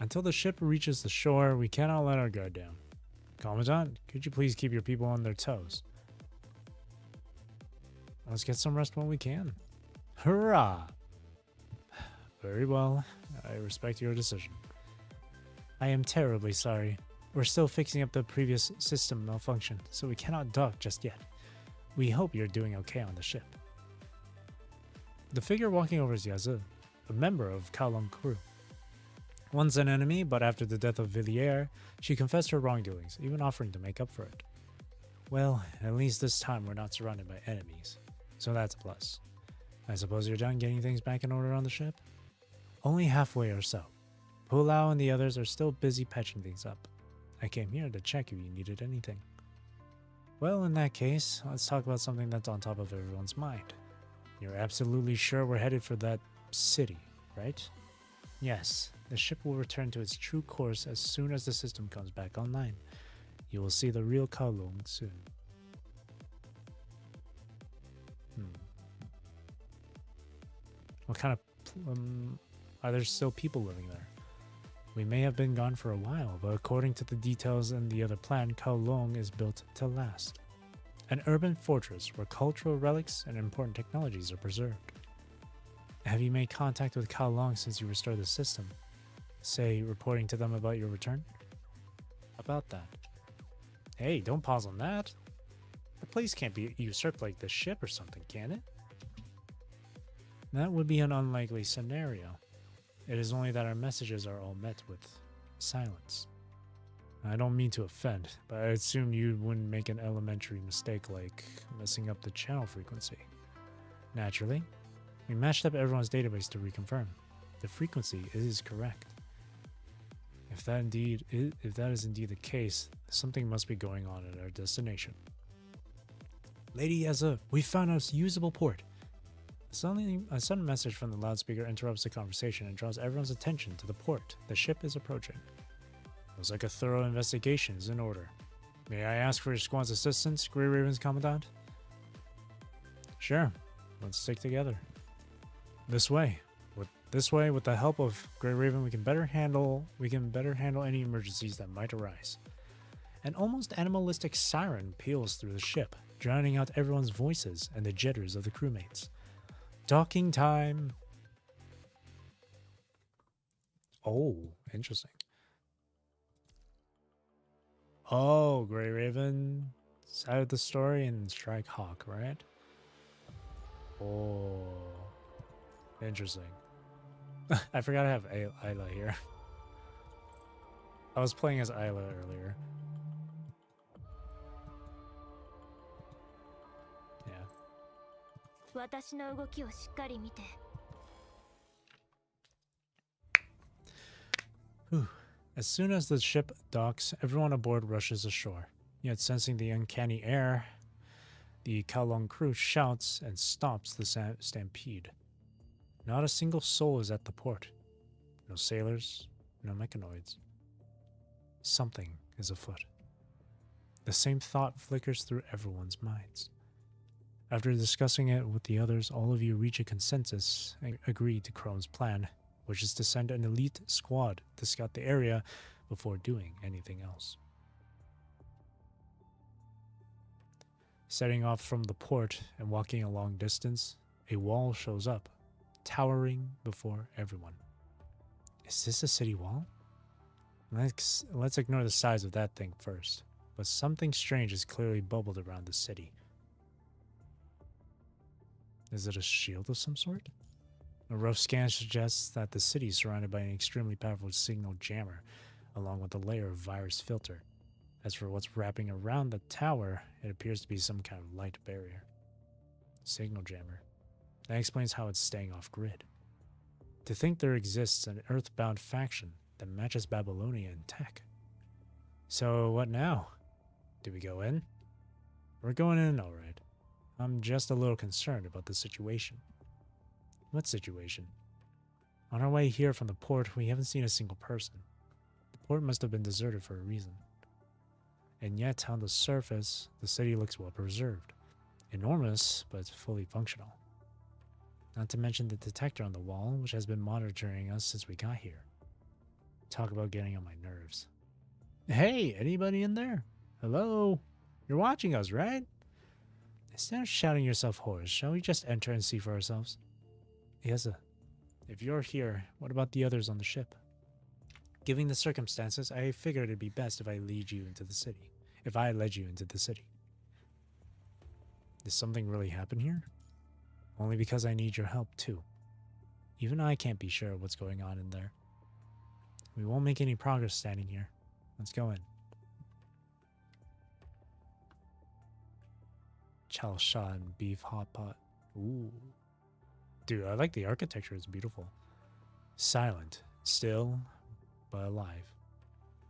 Until the ship reaches the shore, we cannot let our guard down. Commandant, could you please keep your people on their toes? Let's get some rest when we can. Hurrah! Very well. I respect your decision. I am terribly sorry. We're still fixing up the previous system malfunction, so we cannot dock just yet. We hope you're doing okay on the ship. The figure walking over is Yazoo, a member of Kowloong crew. Once an enemy, but after the death of Villiers, she confessed her wrongdoings, even offering to make up for it. Well, at least this time we're not surrounded by enemies, so that's a plus. I suppose you're done getting things back in order on the ship? Only halfway or so. Pulao and the others are still busy patching things up. I came here to check if you needed anything. Well, in that case, let's talk about something that's on top of everyone's mind. You're absolutely sure we're headed for that city, right? Yes, the ship will return to its true course as soon as the system comes back online. You will see the real Kowloong soon. What kind of... are there still people living there? We may have been gone for a while, but according to the details in the other plan, Kowloong is built to last. An urban fortress where cultural relics and important technologies are preserved. Have you made contact with Kowloong since you restored the system? Say, reporting to them about your return? About that. Hey, don't pause on that. The place can't be usurped like the ship or something, can it? That would be an unlikely scenario. It is only that our messages are all met with silence. I don't mean to offend, but I assume you wouldn't make an elementary mistake like messing up the channel frequency. Naturally, we matched up everyone's database to reconfirm. The frequency is correct. If that is indeed the case, something must be going on at our destination. Lady Yeza, we found a usable port. Suddenly, a sudden message from the loudspeaker interrupts the conversation and draws everyone's attention to the port the ship is approaching. Looks like a thorough investigation is in order. May I ask for your squad's assistance, Grey Raven's Commandant? Sure. Let's stick together. This way, with the help of Grey Raven, we can better handle any emergencies that might arise. An almost animalistic siren peals through the ship, drowning out everyone's voices and the jitters of the crewmates. Docking time. Oh, interesting. Oh, Grey Raven side of the story and Strike Hawk, right? Oh, interesting. I forgot to have Isla here. I was playing as Isla earlier. Whew. As soon as the ship docks, everyone aboard rushes ashore. Yet sensing the uncanny air, the Kowloong crew shouts and stops the stampede. Not a single soul is at the port. No sailors, no mechanoids. Something is afoot. The same thought flickers through everyone's minds. After discussing it with the others, all of you reach a consensus and agree to Chrome's plan, which is to send an elite squad to scout the area before doing anything else. Setting off from the port and walking a long distance, a wall shows up, towering before everyone. Is this a city wall? Let's ignore the size of that thing first, but something strange is clearly bubbled around the city. Is it a shield of some sort? A rough scan suggests that the city is surrounded by an extremely powerful signal jammer, along with a layer of virus filter. As for what's wrapping around the tower, it appears to be some kind of light barrier. Signal jammer. That explains how it's staying off-grid. To think there exists an earthbound faction that matches Babylonia in tech. So what now? Do we go in? We're going in, alright. I'm just a little concerned about the situation. What situation? On our way here from the port, we haven't seen a single person. The port must have been deserted for a reason. And yet, on the surface, the city looks well preserved. Enormous, but fully functional. Not to mention the detector on the wall, which has been monitoring us since we got here. Talk about getting on my nerves. Hey, anybody in there? Hello? You're watching us, right? Instead of shouting yourself hoarse, shall we just enter and see for ourselves? Yes, if you're here, what about the others on the ship? Given the circumstances, I figured it'd be best if I lead you into the city. If I led you into the city. Did something really happen here? Only because I need your help, too. Even I can't be sure of what's going on in there. We won't make any progress standing here. Let's go in. Chow sha and beef hot pot. Ooh. Dude, I like the architecture. It's beautiful. Silent, still, but alive.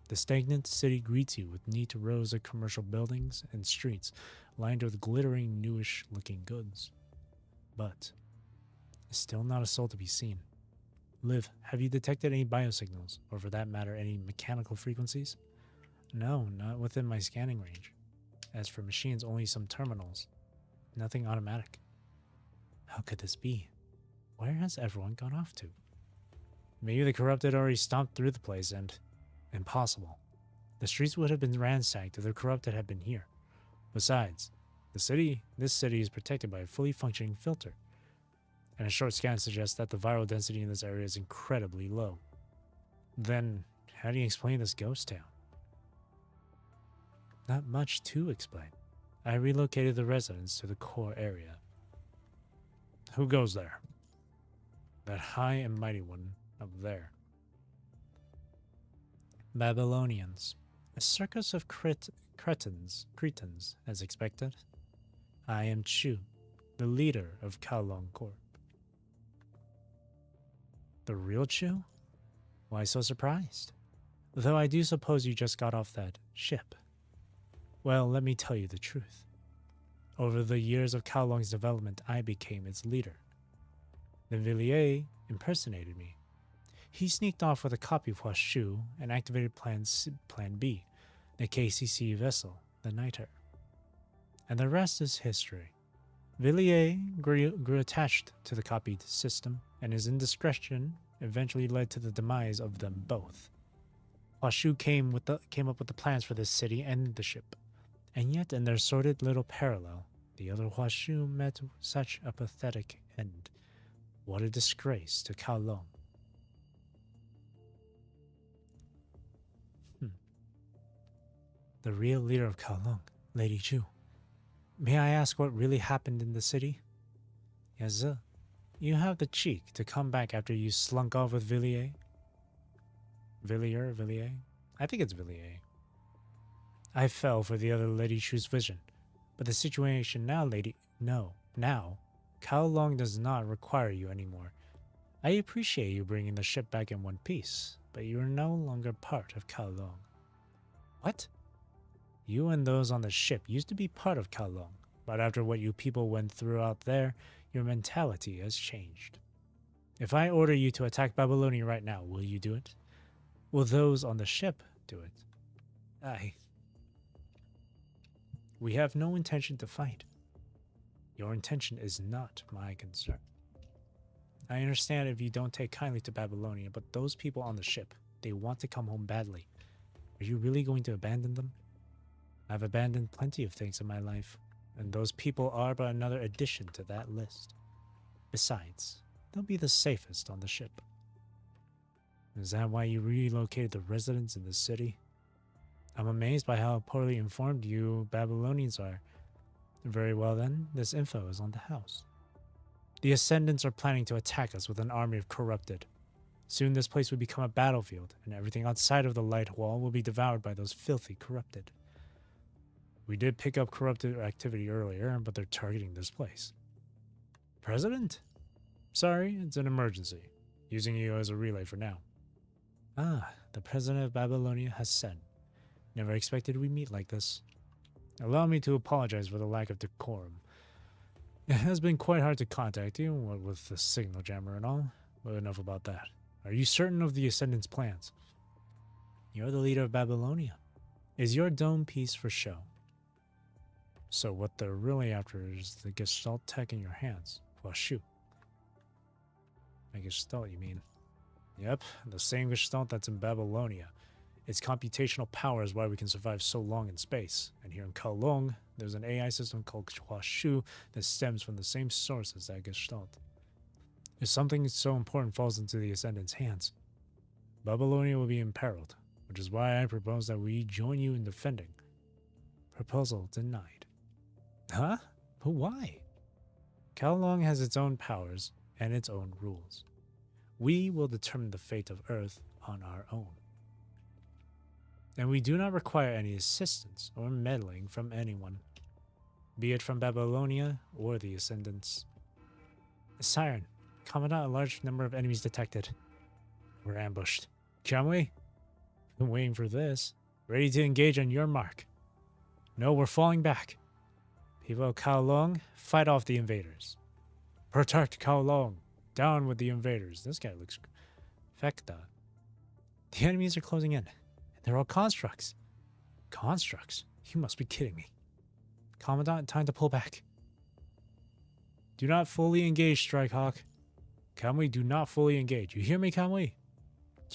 The stagnant city greets you with neat rows of commercial buildings and streets lined with glittering, newish-looking goods. But still not a soul to be seen. Liv, have you detected any biosignals, or for that matter, any mechanical frequencies? No, not within my scanning range. As for machines, only some terminals. Nothing automatic. How could this be? Where has everyone gone off to? Maybe the corrupted already stomped through the place and... Impossible. The streets would have been ransacked if the corrupted had been here. Besides, this city is protected by a fully functioning filter. And a short scan suggests that the viral density in this area is incredibly low. Then, how do you explain this ghost town? Not much to explain. I relocated the residents to the core area. Who goes there? That high and mighty one up there. Babylonians. A circus of cretins, as expected. I am Chu, the leader of Kowloong Corp. The real Chu? Why so surprised? Though I do suppose you just got off that ship. Well, let me tell you the truth. Over the years of Kowloong's development, I became its leader. Then Villiers impersonated me. He sneaked off with a copy of Huashu and activated Plan B, the KCC vessel, the Niter. And the rest is history. Villiers grew attached to the copied system, and his indiscretion eventually led to the demise of them both. Huashu came up with the plans for this city and the ship. And yet, in their sordid little parallel, the other Huashu met such a pathetic end. What a disgrace to Kowloong. The real leader of Kowloong, Lady Chu. May I ask what really happened in the city? Yes, sir. You have the cheek to come back after you slunk off with Villiers? Villiers? I think it's Villiers. I fell for the other Lady Chu's vision. But the situation now, now, Kowloong does not require you anymore. I appreciate you bringing the ship back in one piece, but you are no longer part of Kowloong. What? You and those on the ship used to be part of Kowloong, but after what you people went through out there, your mentality has changed. If I order you to attack Babylonia right now, will you do it? Will those on the ship do it? We have no intention to fight. Your intention is not my concern. I understand if you don't take kindly to Babylonia, but those people on the ship, they want to come home badly. Are you really going to abandon them? I've abandoned plenty of things in my life, and those people are but another addition to that list. Besides, they'll be the safest on the ship. Is that why you relocated the residents in the city? I'm amazed by how poorly informed you Babylonians are. Very well then, this info is on the house. The Ascendants are planning to attack us with an army of corrupted. Soon this place will become a battlefield, and everything outside of the light wall will be devoured by those filthy corrupted. We did pick up corrupted activity earlier, but they're targeting this place. President? Sorry, it's an emergency. Using you as a relay for now. Ah, the president of Babylonia has said. Never expected we'd meet like this. Allow me to apologize for the lack of decorum. It has been quite hard to contact you, what with the signal jammer and all, but enough about that. Are you certain of the Ascendant's plans? You're the leader of Babylonia. Is your dome piece for show? So what they're really after is the Gestalt tech in your hands. Well, shoot. A Gestalt, you mean? Yep, the same Gestalt that's in Babylonia. Its computational power is why we can survive so long in space. And here in Kowloong, there's an AI system called Hua-Shu that stems from the same source as that Gestalt. If something so important falls into the Ascendant's hands, Babylonia will be imperiled, which is why I propose that we join you in defending. Proposal denied. Huh? But why? Kowloong has its own powers and its own rules. We will determine the fate of Earth on our own. And we do not require any assistance or meddling from anyone, be it from Babylonia or the Ascendants. Siren, Commandant, a large number of enemies detected. We're ambushed. Can we? Been waiting for this. Ready to engage on your mark. No, we're falling back. People of Kowloong, fight off the invaders. Protect Kowloong. Down with the invaders. This guy looks fecta. The enemies are closing in. They're all constructs. Constructs? You must be kidding me. Commandant, time to pull back. Do not fully engage, Strikehawk. Kamui, do not fully engage. You hear me, Kamui?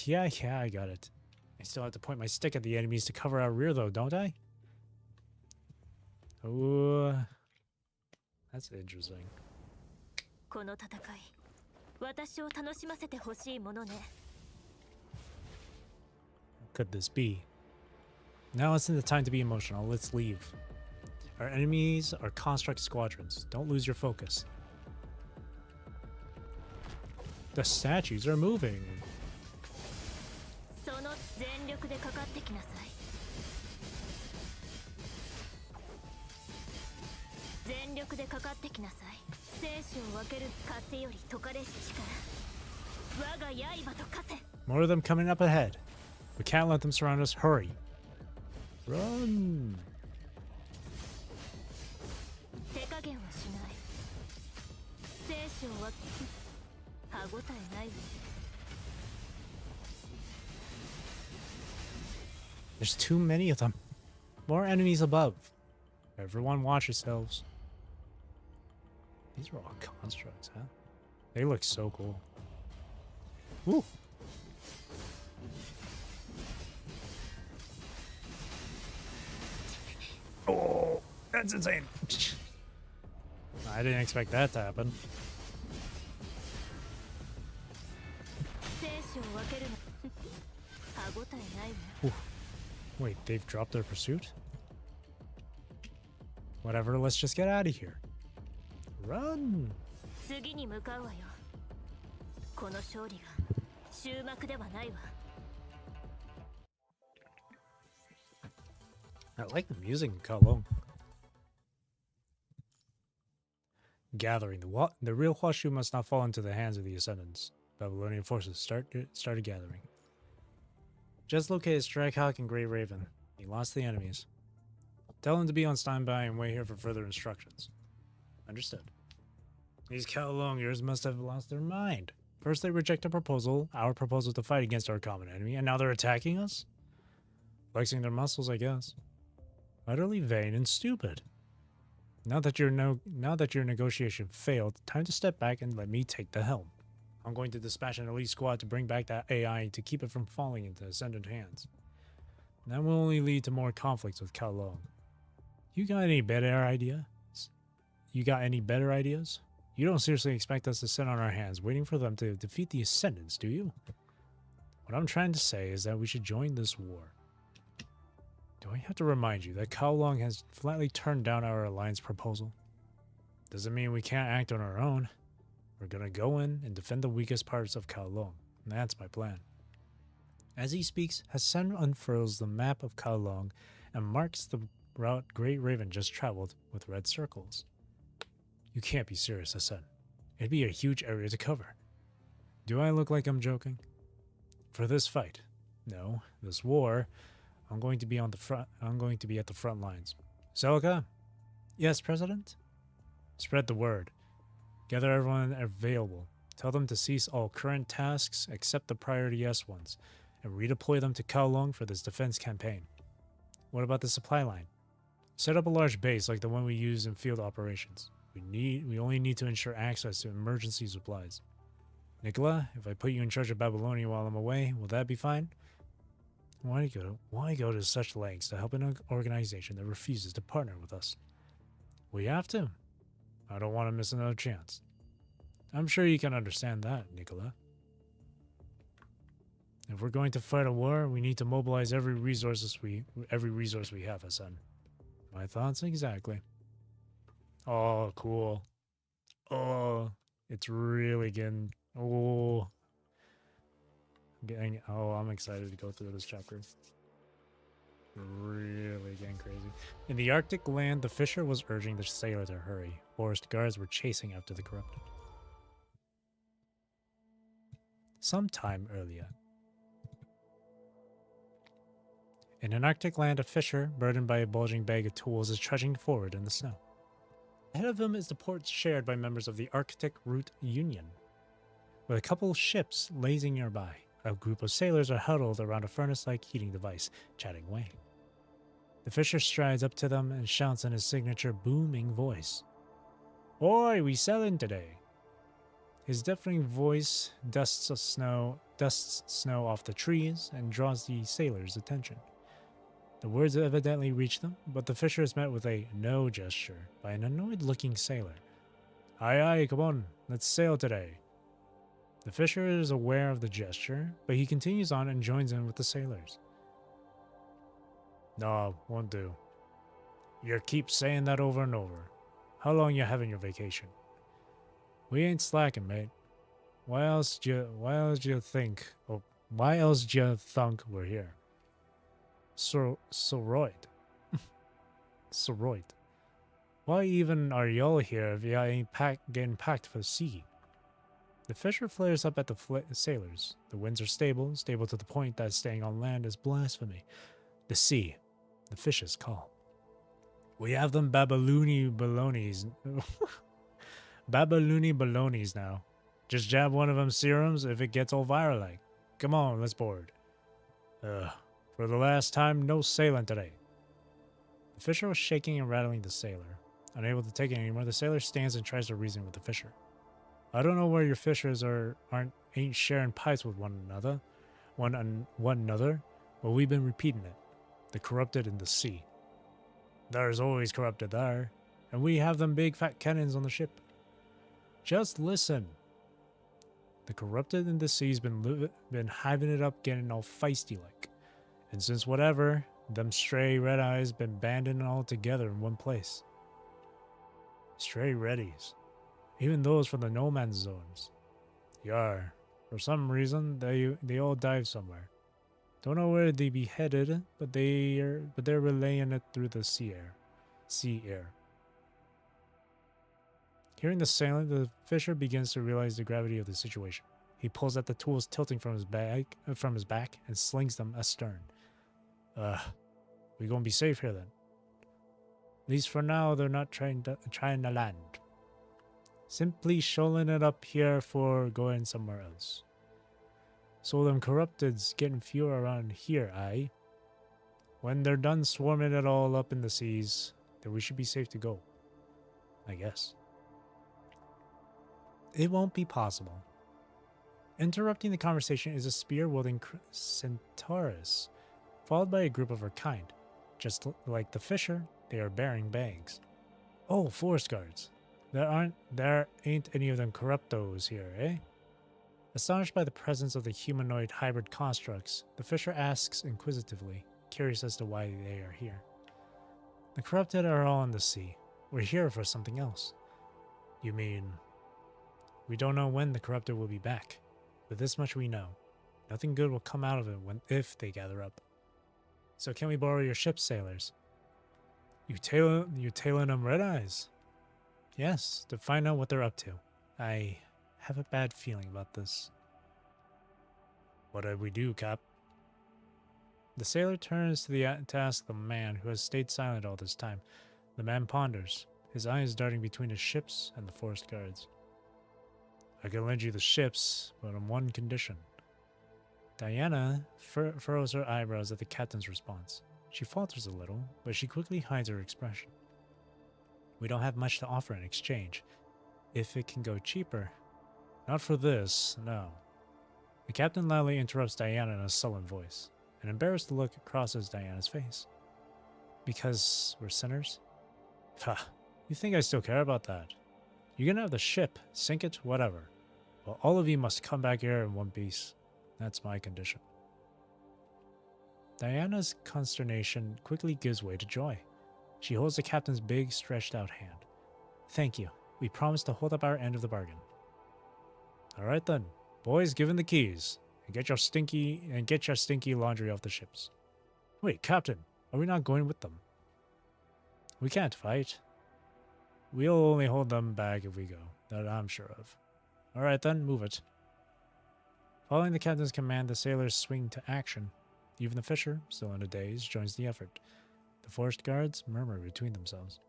Yeah, I got it. I still have to point my stick at the enemies to cover our rear, though, don't I? Oh, that's interesting. Could this be? Now isn't the time to be emotional. Let's leave. Our enemies are construct squadrons. Don't lose your focus. The statues are moving. More of them coming up ahead. We can't let them surround us. Hurry. Run. There's too many of them. More enemies above. Everyone watch yourselves. These are all constructs, huh? They look so cool. Woo! Oh, that's insane. I didn't expect that to happen. Ooh. Wait, they've dropped their pursuit? Whatever, let's just get out of here. Run! I like the music in Kowloong. Gathering. The real Hua-Shu must not fall into the hands of the Ascendants. Babylonian forces started gathering. Just located Strikehawk and Great Raven. He lost the enemies. Tell them to be on standby and wait here for further instructions. Understood. These Kowloongers must have lost their mind. First they reject our proposal to fight against our common enemy, and now they're attacking us? Flexing their muscles, I guess. Utterly vain and stupid. Now that your negotiation failed, time to step back and let me take the helm. I'm going to dispatch an elite squad to bring back that AI to keep it from falling into Ascendant hands. That will only lead to more conflicts with Kowloong. You got any better ideas? You don't seriously expect us to sit on our hands waiting for them to defeat the Ascendants, do you? What I'm trying to say is that we should join this war. Do I have to remind you that Kowloong has flatly turned down our alliance proposal? Doesn't mean we can't act on our own. We're gonna go in and defend the weakest parts of Kowloong. That's my plan. As he speaks, Hassan unfurls the map of Kowloong and marks the route Great Raven just traveled with red circles. You can't be serious, Hassan. It'd be a huge area to cover. Do I look like I'm joking? For this fight, no, this war, I'm going to be on the front. I'm going to be at the front lines. Celica? Yes, President? Spread the word. Gather everyone available. Tell them to cease all current tasks except the priority S ones, and redeploy them to Kowloong for this defense campaign. What about the supply line? Set up a large base like the one we use in field operations. We only need to ensure access to emergency supplies. Nicola, if I put you in charge of Babylonia while I'm away, will that be fine? Why go to such lengths to help an organization that refuses to partner with us? We have to. I don't want to miss another chance. I'm sure you can understand that, Nicola. If we're going to fight a war, we need to mobilize every resource we have, Hassan. My thoughts exactly. Oh, cool. Oh, it's really getting... Oh. I'm excited to go through this chapter. Really getting crazy. In the Arctic land, the fisher was urging the sailor to hurry. Forest guards were chasing after the corrupted. Sometime earlier. In an Arctic land, a fisher, burdened by a bulging bag of tools, is trudging forward in the snow. Ahead of him is the port shared by members of the Arctic Route Union. With a couple ships lazing nearby, a group of sailors are huddled around a furnace-like heating device, chatting away. The fisher strides up to them and shouts in his signature booming voice. "Oi, we sellin' today!" His deafening voice dusts snow off the trees and draws the sailors' attention. The words evidently reach them, but the fisher is met with a no gesture by an annoyed-looking sailor. "Aye, aye, come on, let's sail today." The fisher is aware of the gesture, but he continues on and joins in with the sailors. "No, won't do. You keep saying that over and over. How long you having your vacation?" "We ain't slacking, mate. Why else d'you think we're here?" Soroid. Soroid. "Why even are y'all here if y'all ain't getting packed for the sea?" The fisher flares up at the sailors. The winds are stable to the point that staying on land is blasphemy. The sea. The fish's call. "We have them Babylooni balonies." Babylooni balonies now. Just jab one of them serums if it gets all viral like. Come on, let's board. For the last time, no sailing today. The fisher was shaking and rattling the sailor. Unable to take it anymore, the sailor stands and tries to reason with the fisher. "I don't know where your fishers ain't sharing pipes with one another, but we've been repeating it. The corrupted in the sea. There's always corrupted there, and we have them big fat cannons on the ship. Just listen. The corrupted in the sea's been hiving it up, getting all feisty like. And since whatever, them stray red eyes been banding all together in one place. Stray reddies. Even those from the no man's zones. Yar. For some reason, they all dive somewhere. Don't know where they be headed, but they're relaying it through the sea air. Hearing the silence, the fisher begins to realize the gravity of the situation. He pulls at the tools tilting from his back and slings them astern. We gonna be safe here then. At least for now, they're not trying to land. Simply shoaling it up here for going somewhere else. So them corrupted's getting fewer around here, aye? When they're done swarming it all up in the seas, then we should be safe to go. I guess. It won't be possible. Interrupting the conversation is a spear-wielding centaurus, followed by a group of her kind. Just like the fisher, they are bearing bags. Oh, forest guards. There ain't any of them corruptos here, eh? Astonished by the presence of the humanoid hybrid constructs, the fisher asks inquisitively, curious as to why they are here. The corrupted are all in the sea. We're here for something else. You mean... We don't know when the corrupted will be back, but this much we know. Nothing good will come out of it if they gather up. So can we borrow your ship, sailors? You tailing them red eyes? Yes, to find out what they're up to. I have a bad feeling about this. What did we do, Cap? The sailor turns to ask the man who has stayed silent all this time. The man ponders, his eyes darting between the ships and the forest guards. I can lend you the ships, but on one condition. Diana furrows her eyebrows at the captain's response. She falters a little, but she quickly hides her expression. We don't have much to offer in exchange. If it can go cheaper. Not for this, no. The captain loudly interrupts Diana in a sullen voice. An embarrassed look crosses Diana's face. Because we're sinners? Ha, you think I still care about that? You can have the ship, sink it, whatever. Well, all of you must come back here in one piece. That's my condition. Diana's consternation quickly gives way to joy. She holds the captain's big, stretched out hand. Thank you. We promise to hold up our end of the bargain. All right then, boys, give in the keys and get your stinky laundry off the ships. Wait, Captain, are we not going with them? We can't fight. We'll only hold them back if we go. That I'm sure of. All right then, move it. Following the captain's command, the sailors swing to action. Even the fisher, still in a daze, joins the effort. The forest guards murmur between themselves.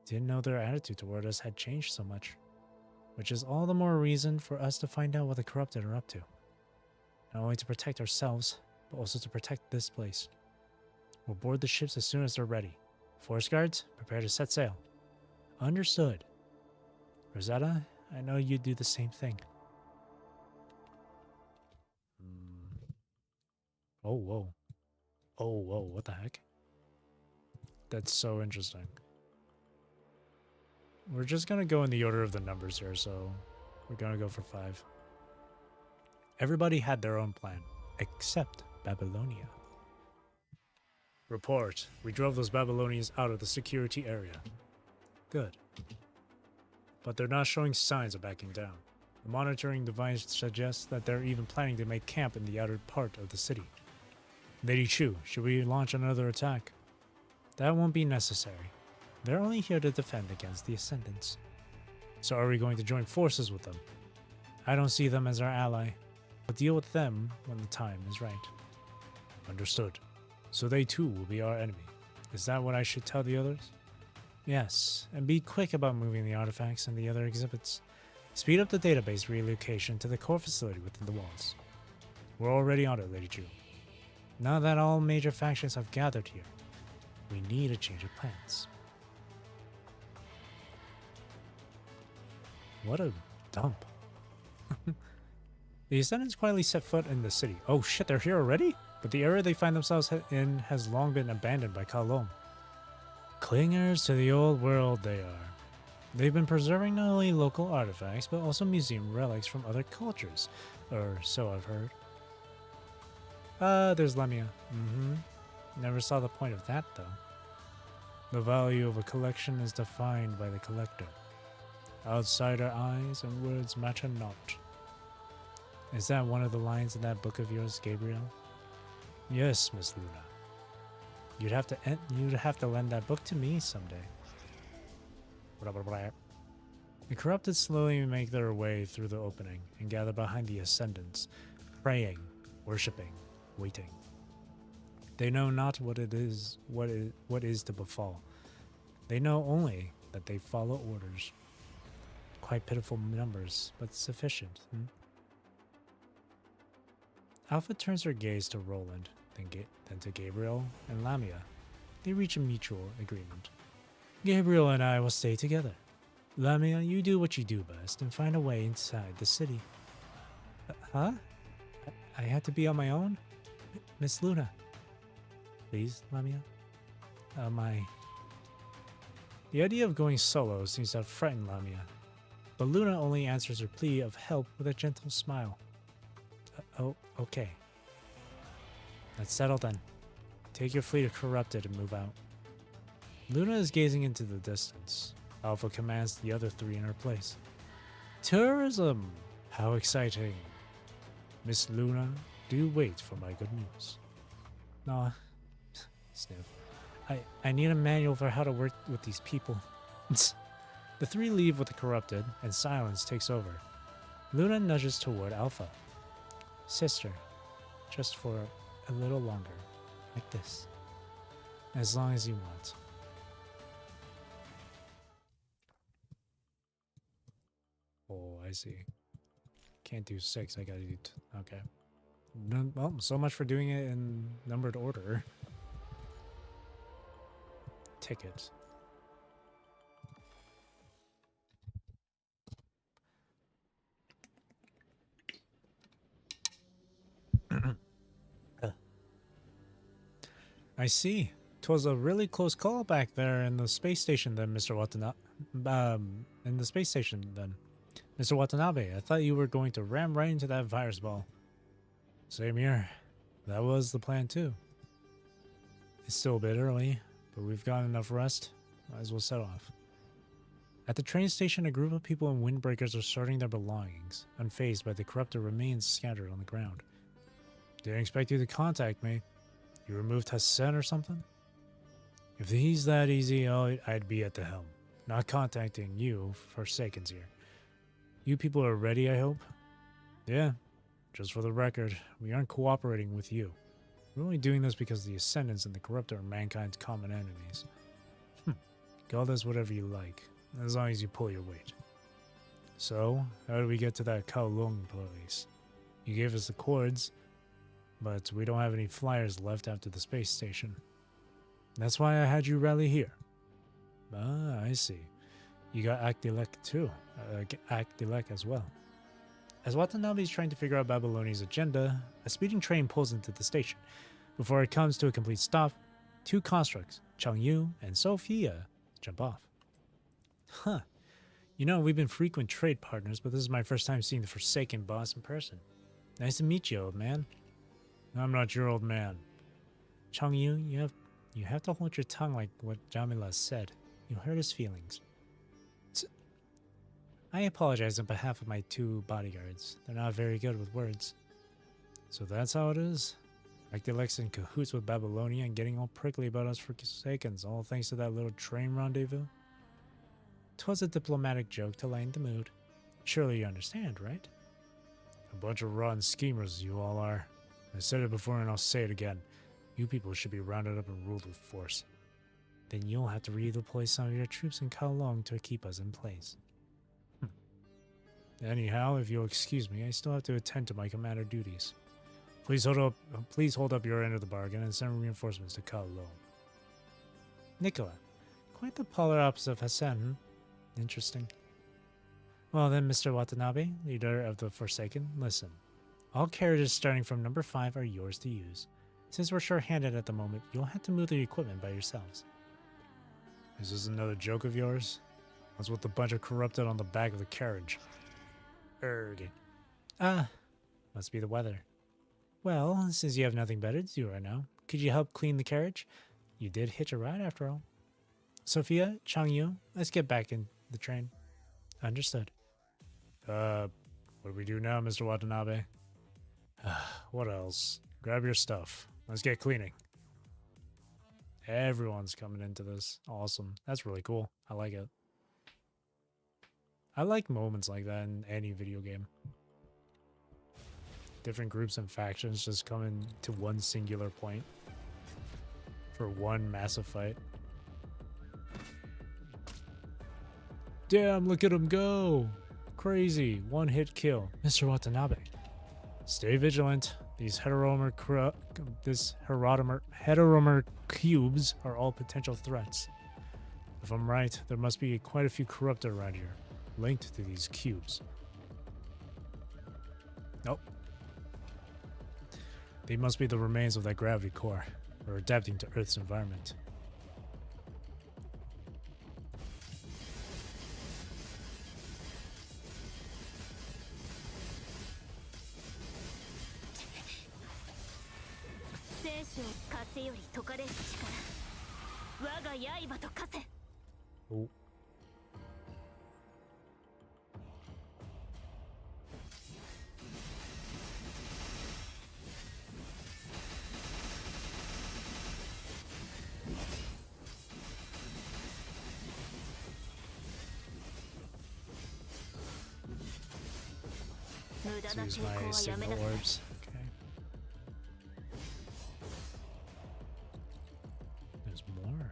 Didn't know their attitude toward us had changed so much. Which is all the more reason for us to find out what the corrupted are up to. Not only to protect ourselves, but also to protect this place. We'll board the ships as soon as they're ready. Forest guards, prepare to set sail. Understood. Rosetta, I know you'd do the same thing. Oh, whoa. Oh, whoa, what the heck? That's so interesting. We're just gonna go in the order of the numbers here, so we're gonna go for 5. Everybody had their own plan, except Babylonia. Report. We drove those Babylonians out of the security area. Good. But they're not showing signs of backing down. The monitoring device suggests that they're even planning to make camp in the outer part of the city. Lady Chu, should we launch another attack? That won't be necessary. They're only here to defend against the Ascendants. So are we going to join forces with them? I don't see them as our ally. We'll deal with them when the time is right. Understood. So they too will be our enemy. Is that what I should tell the others? Yes, and be quick about moving the artifacts and the other exhibits. Speed up the database relocation to the core facility within the walls. We're already on it, Lady Chu. Now that all major factions have gathered here, we need a change of plans. What a dump. The Ascendants quietly set foot in the city. Oh shit, they're here already? But the area they find themselves in has long been abandoned by Kowloong. Clingers to the old world they are. They've been preserving not only local artifacts, but also museum relics from other cultures. Or so I've heard. There's Lamia. Never saw the point of that, though. The value of a collection is defined by the collector. Outsider eyes and words matter not. Is that one of the lines in that book of yours, Gabriel? Yes, Miss Luna. You'd have to lend that book to me someday. The corrupted slowly make their way through the opening and gather behind the Ascendants, praying, worshipping, waiting. They know not what is to befall. They know only that they follow orders. Quite pitiful numbers, but sufficient. Alpha turns her gaze to Roland, then to Gabriel and Lamia. They reach a mutual agreement. Gabriel and I will stay together. Lamia, you do what you do best and find a way inside the city. Huh? I have to be on my own? Miss Luna. Please, Lamia? The idea of going solo seems to have frightened Lamia, but Luna only answers her plea of help with a gentle smile. Oh, okay. Let's settle then. Take your fleet of corrupted and move out. Luna is gazing into the distance. Alpha commands the other 3 in her place. Tourism! How exciting. Miss Luna, do wait for my good news. Nah. Sniff. I need a manual for how to work with these people. The three leave with the corrupted, and silence takes over. Luna nudges toward Alpha. Sister, just for a little longer, like this. As long as you want. Oh, I see. Can't do 6, I gotta do okay. Well, so much for doing it in numbered order. Ticket. I see. 'Twas a really close call back there in the space station then, Mr. Watanabe. In the space station then. Mr. Watanabe, I thought you were going to ram right into that virus ball. Same here. That was the plan too. It's still a bit early, but we've got enough rest. Might as well set off. At the train station, a group of people in windbreakers are sorting their belongings, unfazed by the corrupted remains scattered on the ground. Didn't expect you to contact me. You removed Hassan or something? If he's that easy, I'd be at the helm. Not contacting you, Forsakens here. You people are ready, I hope? Yeah. Just for the record, we aren't cooperating with you. We're only doing this because the Ascendants and the Corrupted are mankind's common enemies. Call this whatever you like, as long as you pull your weight. So, how did we get to that Kowloong place? You gave us the cords, but we don't have any flyers left after the space station. That's why I had you rally here. Ah, I see. You got Akdilek too. Akdilek as well. As Watanabe is trying to figure out Babylonia's agenda, a speeding train pulls into the station. Before it comes to a complete stop, two constructs, Changyu and Sophia, jump off. Huh. You know, we've been frequent trade partners, but this is my first time seeing the Forsaken boss in person. Nice to meet you, old man. I'm not your old man. Changyu, you have to hold your tongue like what Jamila said. You'll hurt his feelings. I apologize on behalf of my two bodyguards. They're not very good with words. So that's how it is? Akdilek's in cahoots with Babylonia and getting all prickly about us Forsakens, all thanks to that little train rendezvous? 'Twas a diplomatic joke to lighten the mood. Surely you understand, right? A bunch of rotten schemers you all are. I said it before and I'll say it again. You people should be rounded up and ruled with force. Then you'll have to redeploy some of your troops in Kowloong to keep us in place. Anyhow, if you'll excuse me, I still have to attend to my commander duties. Please hold up your end of the bargain and send reinforcements to Kowloong. Nicola, quite the polar opposite of Hassan. Interesting. Well then, Mr. Watanabe, leader of the Forsaken, listen. All carriages starting from number 5 are yours to use. Since we're short-handed at the moment, you'll have to move the equipment by yourselves. Is this another joke of yours? What's with the bunch of corrupted on the back of the carriage? Erg. Must be the weather. Well, since you have nothing better to do right now, could you help clean the carriage? You did hitch a ride after all. Sophia, Changyu, let's get back in the train. Understood. What do we do now, Mr. Watanabe? What else? Grab your stuff. Let's get cleaning. Everyone's coming into this. Awesome. That's really cool. I like it. I like moments like that in any video game. Different groups and factions just coming to one singular point for one massive fight. Damn, look at him go! Crazy, one-hit kill. Mr. Watanabe, stay vigilant. These heteromer cubes are all potential threats. If I'm right, there must be quite a few corrupted around here, linked to these cubes. Nope. They must be the remains of that gravity core, or adapting to Earth's environment. Oh. Let's use my signal orbs. Okay. There's more.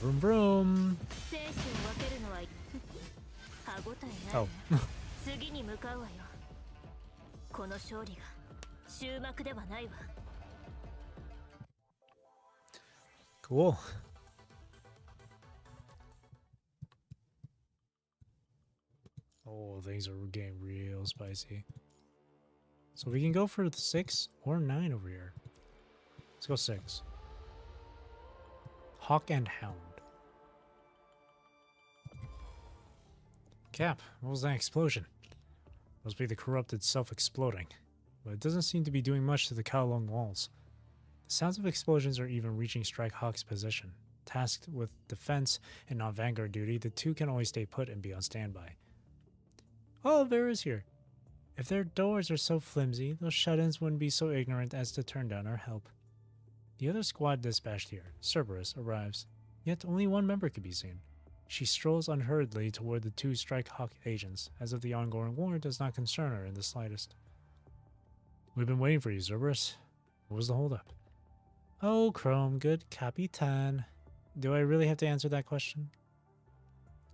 Vroom vroom. Oh. Cool. Oh, things are getting real spicy. So we can go for the 6 or 9 over here. Let's go 6. Hawk and Hound. Cap, what was that explosion? Must be the corrupted self-exploding. But it doesn't seem to be doing much to the Kowloong walls. The sounds of explosions are even reaching Strike Hawk's position. Tasked with defense and not vanguard duty, the two can always stay put and be on standby. Oh, Vera's here. If their doors are so flimsy, those shut-ins wouldn't be so ignorant as to turn down our help. The other squad dispatched here, Cerberus, arrives. Yet only one member could be seen. She strolls unhurriedly toward the two Strike Hawk agents, as if the ongoing war does not concern her in the slightest. We've been waiting for you, Cerberus. What was the holdup? Oh, Chrome, good Capitan. Do I really have to answer that question?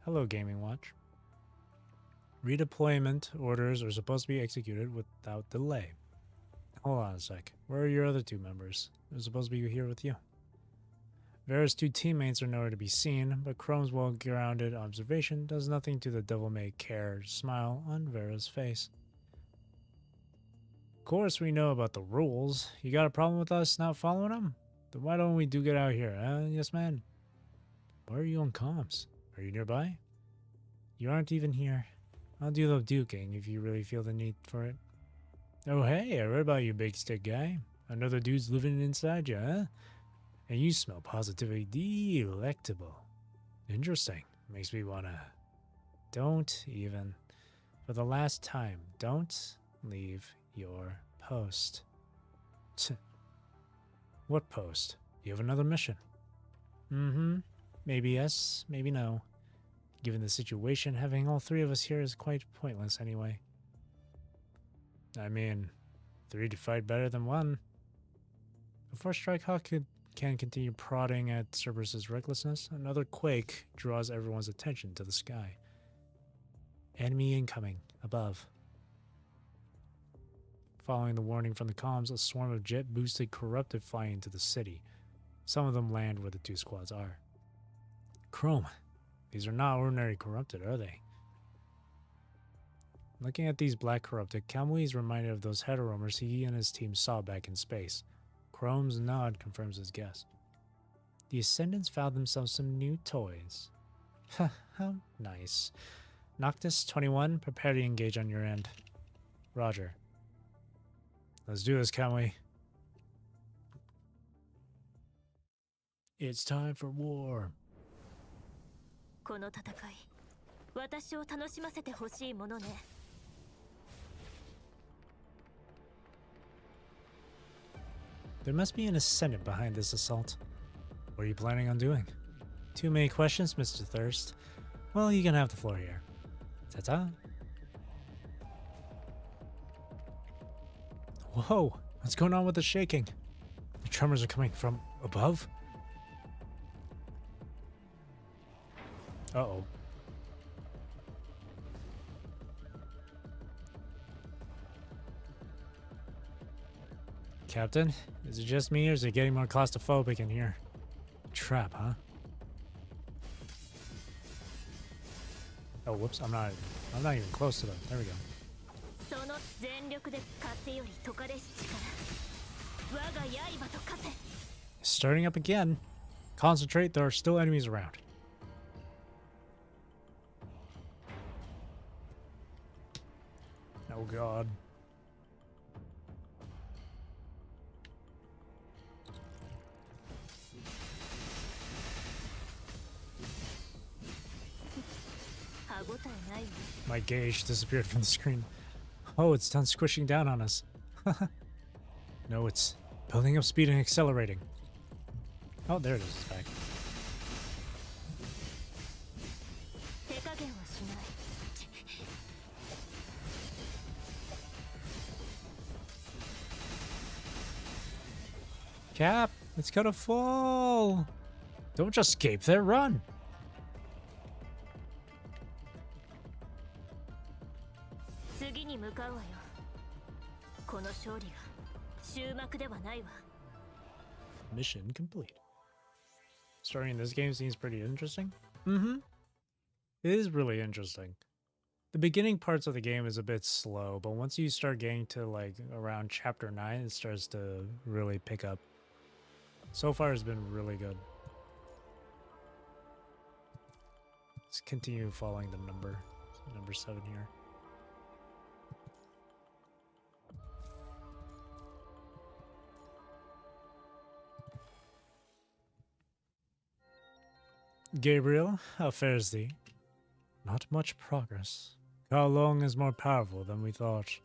Hello, Gaming Watch. Redeployment orders are supposed to be executed without delay. Hold on a sec. Where are your other two members? They're supposed to be here with you. Vera's two teammates are nowhere to be seen, but Chrome's well-grounded observation does nothing to the devil-may-care smile on Vera's face. Of course we know about the rules. You got a problem with us not following them? Then why don't we duke it out here, huh? Yes, man. Why are you on comms? Are you nearby? You aren't even here. I'll do the duking if you really feel the need for it. Oh, hey, I read about you, big stick guy. Another dude's living inside you, huh? And you smell positively delectable. Interesting. Makes me wanna... Don't even... For the last time, don't leave your post. What post? You have another mission. Mm-hmm. Maybe yes, maybe no. Given the situation, having all three of us here is quite pointless anyway. I mean, 3 to fight better than 1. Before Strike Hawk can continue prodding at Cerberus's recklessness, another quake draws everyone's attention to the sky. Enemy incoming, above. Following the warning from the comms, a swarm of jet-boosted corrupted fly into the city. Some of them land where the two squads are. Chrome, these are not ordinary corrupted, are they? Looking at these black corrupted, Kamui is reminded of those heteromers he and his team saw back in space. Chrome's nod confirms his guess. The Ascendants found themselves some new toys. How nice. Noctis 21, prepare to engage on your end. Roger. Let's do this, Kamui. It's time for war. この戦い、私を楽しませてほしいものね。There must be an ascendant behind this assault. What are you planning on doing? Too many questions, Mr. Thirst. Well, you can have the floor here. Ta-ta. Whoa, what's going on with the shaking? The tremors are coming from above? Uh-oh. Captain, is it just me or is it getting more claustrophobic in here? Trap, huh? Oh, whoops, I'm not even close to them. There we go. Starting up again. Concentrate, there are still enemies around. Oh god. My gauge disappeared from the screen. Oh, it's done squishing down on us. No, it's building up speed and accelerating. Oh, there it is. It's back. Cap, it's gonna fall. Don't just escape there, run. 次に向かうわよ。この勝利が終幕ではないわ。 Mission complete. Starting this game seems pretty interesting. Mm-hmm. It is really interesting. The beginning parts of the game is a bit slow, but once you start getting to like around chapter 9, it starts to really pick up. So far it's been really good. Let's continue following the number 7 here. Gabriel, how fares thee? Not much progress. Kowloong is more powerful than we thought.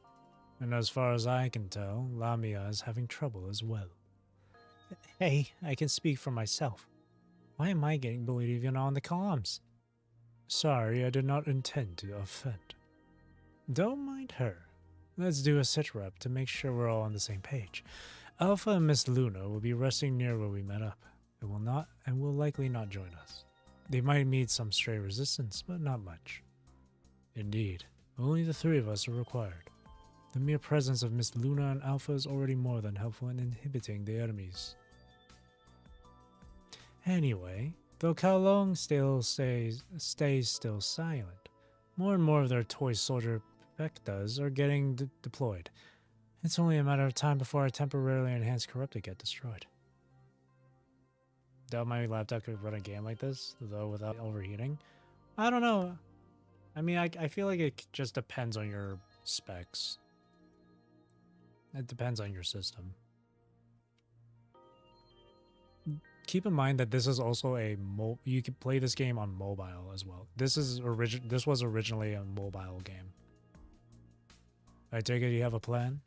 And as far as I can tell, Lamia is having trouble as well. Hey, I can speak for myself. Why am I getting bullied even on the comms? Sorry, I did not intend to offend. Don't mind her. Let's do a sit-rep to make sure we're all on the same page. Alpha and Miss Luna will be resting near where we met up, and will likely not join us. They might meet some stray resistance, but not much. Indeed, only the 3 of us are required. The mere presence of Miss Luna and Alpha is already more than helpful in inhibiting the enemies. Anyway, though Kowloong still stays still silent, more and more of their toy soldier Pektas are getting deployed. It's only a matter of time before our temporarily enhanced corrupted get destroyed. Doubt my laptop could run a game like this, though, without overheating. I don't know. I mean, I feel like it just depends on your specs. It depends on your system. Keep in mind that this is also you can play this game on mobile as well. This was originally a mobile game. I take it you have a plan?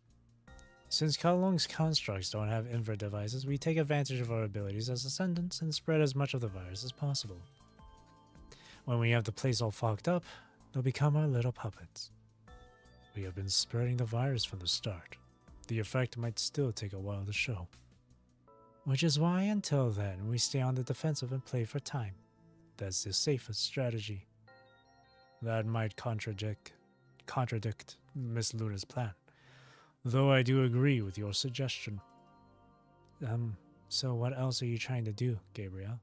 Since Kowloong's constructs don't have infra devices, we take advantage of our abilities as ascendants and spread as much of the virus as possible. When we have the place all fogged up, they'll become our little puppets. We have been spreading the virus from the start. The effect might still take a while to show. Which is why, until then, we stay on the defensive and play for time. That's the safest strategy. That might contradict Miss Luna's plan. Though I do agree with your suggestion. So what else are you trying to do, Gabriel?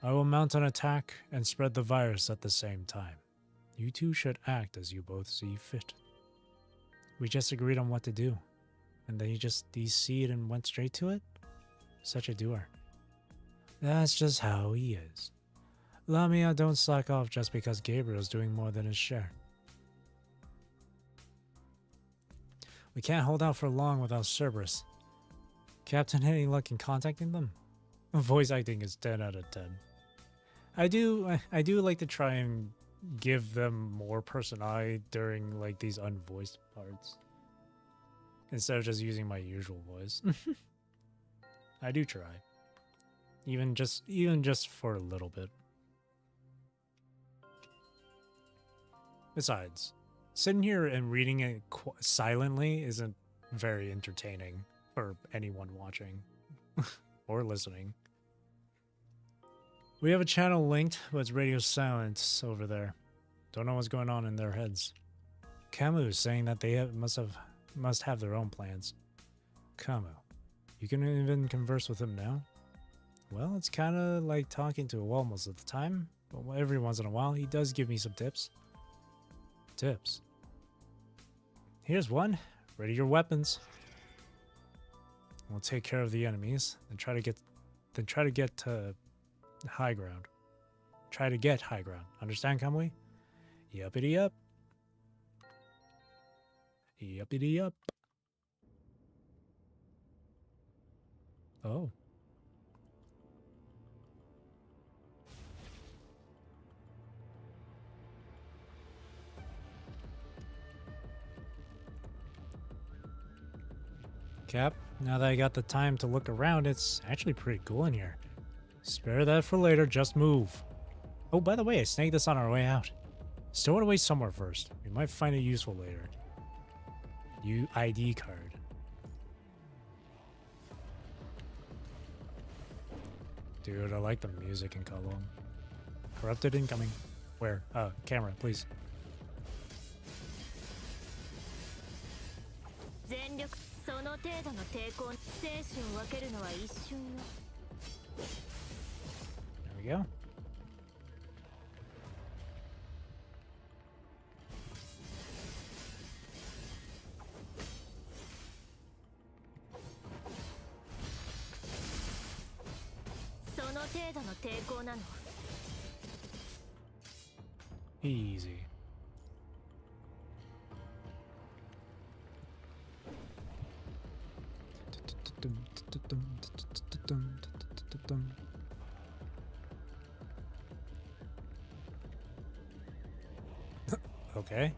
I will mount an attack and spread the virus at the same time. You two should act as you both see fit. We just agreed on what to do, and then you see it and went straight to it? Such a doer. That's just how he is. Lamia don't slack off just because Gabriel's doing more than his share. We can't hold out for long without Cerberus. Captain, any luck in contacting them? Voice acting is 10 out of 10. I do like to try and give them more personality during like these unvoiced parts, instead of just using my usual voice. I do try, even just for a little bit. Besides, sitting here and reading it silently isn't very entertaining for anyone watching or listening. We have a channel linked, but it's radio silence over there. Don't know what's going on in their heads. Camus is saying that they must have their own plans. Camus, you can even converse with him now? Well, it's kind of like talking to a wall most of the time, but every once in a while he does give me some tips. Tips. Here's one. Ready your weapons. We'll take care of the enemies, and try to get to high ground. Try to get high ground. Understand, Kamui? Yuppity up. Yuppity up. Oh. Cap, now that I got the time to look around, it's actually pretty cool in here. Spare that for later, just move. Oh, by the way, I snagged this on our way out. Stow it away somewhere first. We might find it useful later. ID card. Dude, I like the music in Kowloong. Corrupted incoming. Where? Camera, please. 全力その程度の抵抗生死を分けるのは一瞬よ There we go. Easy. Okay.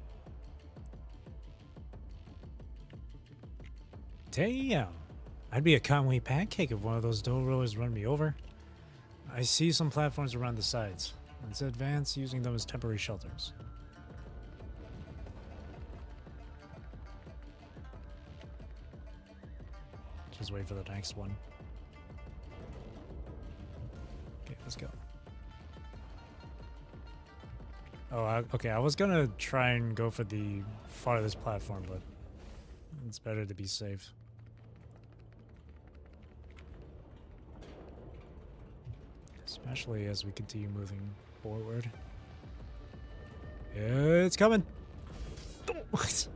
Damn. I'd be a Conway pancake if one of those dough rollers run me over. I see some platforms around the sides. Let's advance using them as temporary shelters. Just wait for the next one. Okay, let's go. Oh, okay, I was gonna try and go for the farthest platform, but it's better to be safe. Especially as we continue moving forward. It's coming! What?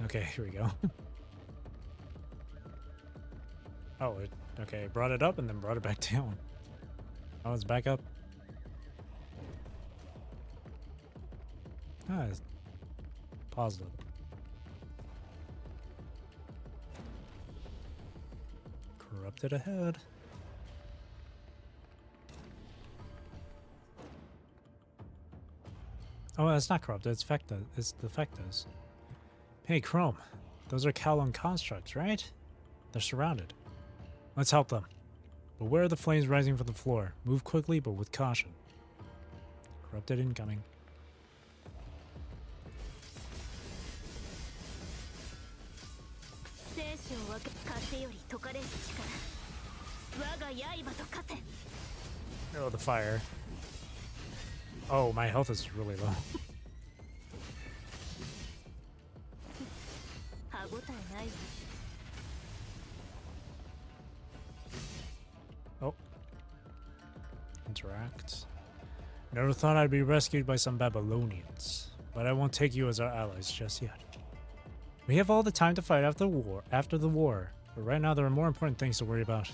Okay, here we go. Oh, okay, brought it up and then brought it back down. Oh, it's back up. Ah, it's positive. Corrupted ahead. Oh, it's not corrupted, it's Fecta. It's the Fectas. Hey, Chrome. Those are Kowloong constructs, right? They're surrounded. Let's help them. Beware of the flames rising from the floor. Move quickly, but with caution. Corrupted incoming. Oh, the fire. Oh, my health is really low. Oh. Interact. Never thought I'd be rescued by some Babylonians, but I won't take you as our allies just yet. We have all the time to fight after the war, but right now there are more important things to worry about.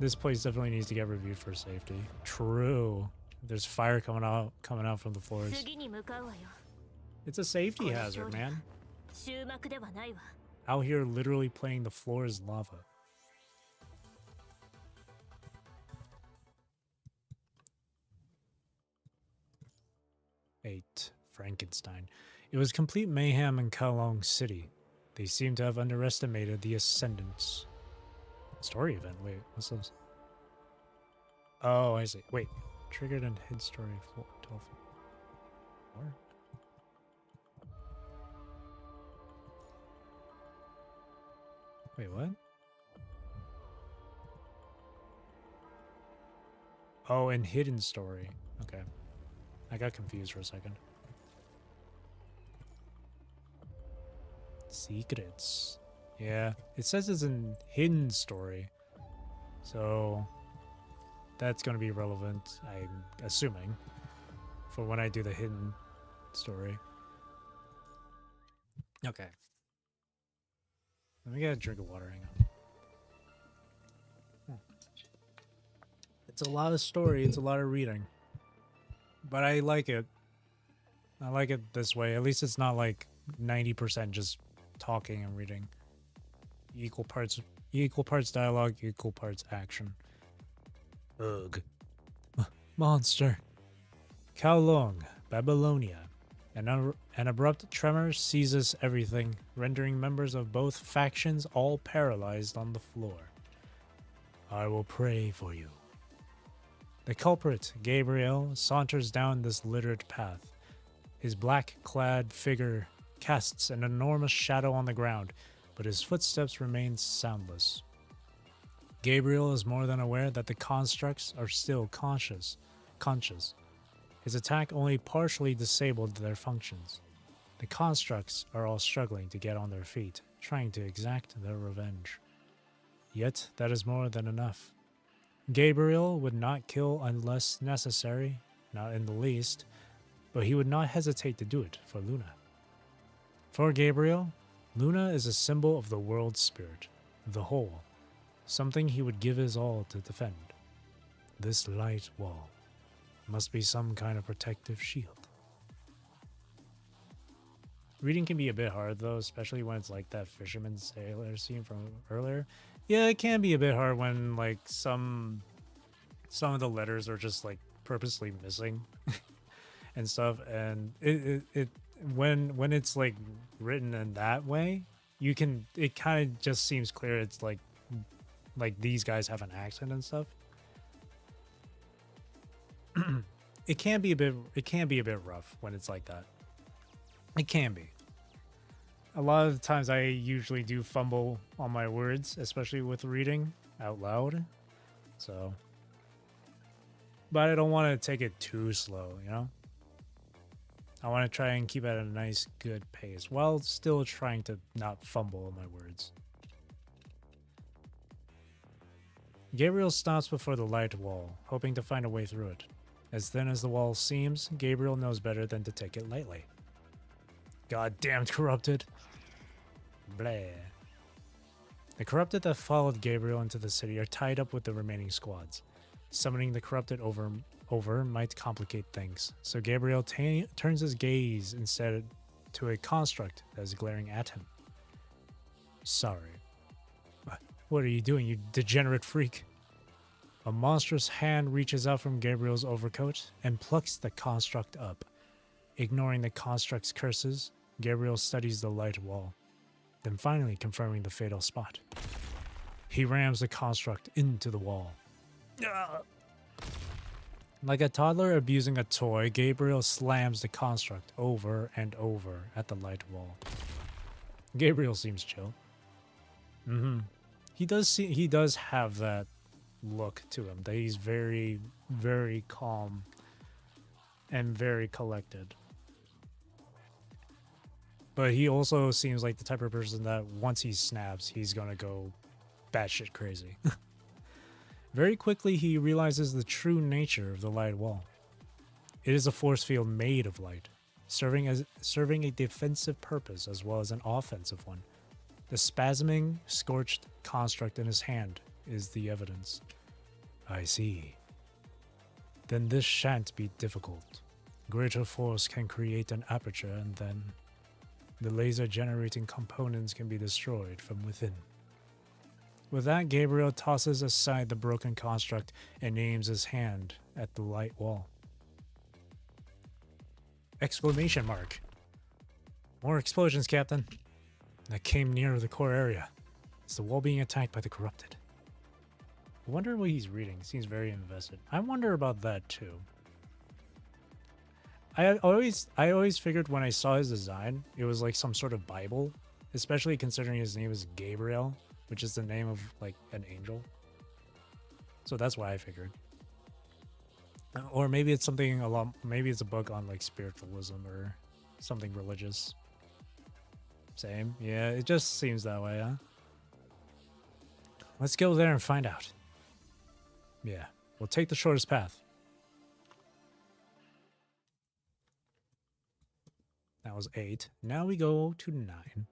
This place definitely needs to get reviewed for safety. True. There's fire coming out from the floors. It's a safety hazard, man. Out here literally playing the floor is lava. Frankenstein. It was complete mayhem in Kowloong City. They seem to have underestimated the Ascendants. Story event? Wait, what's this? Oh, I see. Wait. Triggered and hid story 12. What? Wait, what? Oh, and hidden story. Okay. I got confused for a second. Secrets. Yeah, it says it's a hidden story. So that's going to be relevant, I'm assuming, for when I do the hidden story. Okay. Let me get a drink of water, hang on. It's a lot of story, it's a lot of reading. But I like it. I like it this way. At least it's not like 90% just talking and reading. Equal parts dialogue, equal parts action. Ugh. Monster. Kowloong, Babylonia. An abrupt tremor seizes everything, rendering members of both factions all paralyzed on the floor. I will pray for you. The culprit, Gabriel, saunters down this littered path. His black-clad figure casts an enormous shadow on the ground, but his footsteps remain soundless. Gabriel is more than aware that the constructs are still conscious. His attack only partially disabled their functions. The constructs are all struggling to get on their feet, trying to exact their revenge. Yet, that is more than enough. Gabriel would not kill unless necessary, not in the least, but he would not hesitate to do it for Luna. For Gabriel, Luna is a symbol of the world spirit, the whole, something he would give his all to defend. This light wall must be some kind of protective shield. Reading can be a bit hard though, especially when it's like that fisherman sailor scene from earlier. Yeah, it can be a bit hard when like some of the letters are just like purposely missing and stuff, and it when it's like written in that way, it kind of just seems clear it's like these guys have an accent and stuff. It can be a bit rough when it's like that. It can be. A lot of the times I usually do fumble on my words, especially with reading out loud. So, but I don't want to take it too slow, you know? I want to try and keep at a nice, good pace while still trying to not fumble on my words. Gabriel stops before the light wall, hoping to find a way through it. As thin as the wall seems, Gabriel knows better than to take it lightly. Goddamned corrupted. Bleh. The corrupted that followed Gabriel into the city are tied up with the remaining squads. Summoning the corrupted over might complicate things, so Gabriel turns his gaze instead to a construct that is glaring at him. Sorry. What are you doing, you degenerate freak? A monstrous hand reaches out from Gabriel's overcoat and plucks the construct up. Ignoring the construct's curses, Gabriel studies the light wall, then finally confirming the fatal spot. He rams the construct into the wall. Like a toddler abusing a toy, Gabriel slams the construct over and over at the light wall. Gabriel seems chill. He does have that look to him, that he's very, very calm and very collected. But he also seems like the type of person that once he snaps, he's gonna go batshit crazy. Very quickly, he realizes the true nature of the light wall. It is a force field made of light, serving a defensive purpose as well as an offensive one. The spasming, scorched construct in his hand is the evidence. I see. Then this shan't be difficult. Greater force can create an aperture, and then the laser generating components can be destroyed from within. With that, Gabriel tosses aside the broken construct and aims his hand at the light wall. Exclamation mark. More explosions, Captain. That came near the core area. It's the wall being attacked by the corrupted. I wonder what he's reading. Seems very invested. I wonder about that too. I always figured when I saw his design, it was like some sort of Bible, especially considering his name is Gabriel, which is the name of like an angel. So that's why I figured. Or maybe it's something maybe it's a book on like spiritualism or something religious. Same. Yeah, it just seems that way, huh? Let's go there and find out. Yeah, we'll take the shortest path. That was 8. Now we go to 9.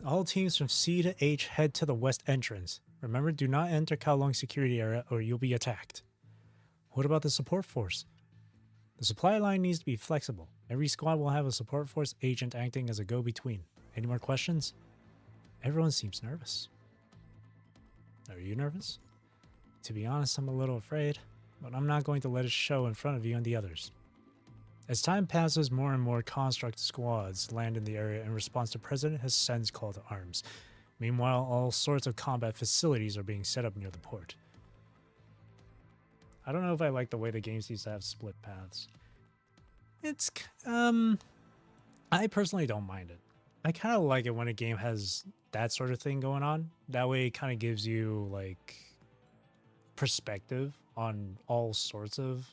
All teams from C to H head to the west entrance. Remember, do not enter Kowloong security area or you'll be attacked. What about the support force? The supply line needs to be flexible. Every squad will have a support force agent acting as a go-between. Any more questions? Everyone seems nervous. Are you nervous? To be honest, I'm a little afraid. but I'm not going to let it show in front of you and the others. As time passes, more and more construct squads land in the area in response to President Hassan's call to arms. Meanwhile, all sorts of combat facilities are being set up near the port. I don't know if I like the way the game seems to have split paths. It's, I personally don't mind it. I kind of like it when a game has that sort of thing going on. That way it kind of gives you, like, perspective on all sorts of,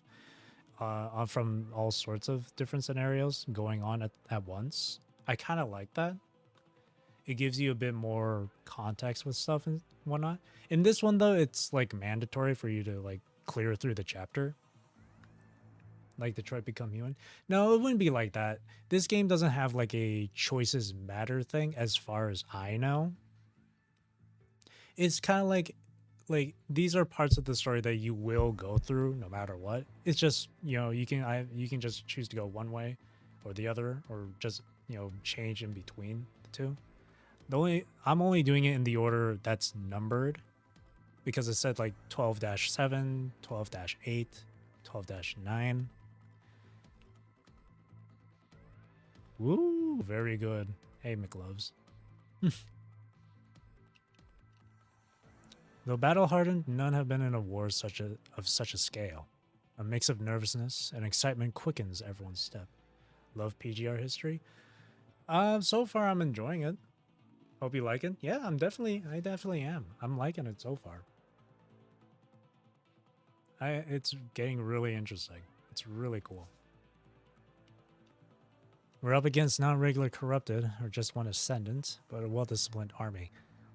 from all sorts of different scenarios going on at once. I kind of like that. It gives you a bit more context with stuff and whatnot. In this one, though, it's, like, mandatory for you to, like, clear through the chapter. Like Detroit Become Human. No, it wouldn't be like that. This game doesn't have like a choices matter thing as far as I know. It's kind of like these are parts of the story that you will go through no matter what. It's just, you know, you can just choose to go one way or the other, or just, you know, change in between the two. I'm only doing it in the order that's numbered because it said like 12-7, 12-8, 12-9. Woo, very good. Hey, McLoves. Though battle-hardened, none have been in a war of such a scale. A mix of nervousness and excitement quickens everyone's step. Love PGR history? So far I'm enjoying it. Hope you like it. Yeah, I definitely am. I'm liking it so far. It's getting really interesting. It's really cool. We're up against non-regular corrupted, or just one ascendant, but a well-disciplined army.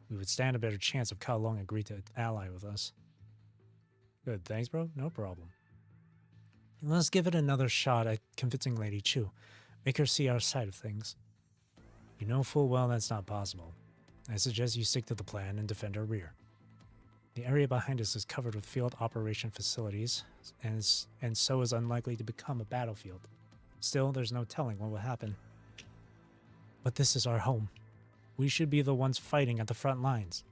We would stand a better chance if Kowloong agreed to ally with us. Good, thanks, bro. No problem. Let's give it another shot at convincing Lady Chu. Make her see our side of things. You know full well that's not possible. I suggest you stick to the plan and defend our rear. The area behind us is covered with field operation facilities, and so is unlikely to become a battlefield. Still, there's no telling what will happen. But this is our home. We should be the ones fighting at the front lines.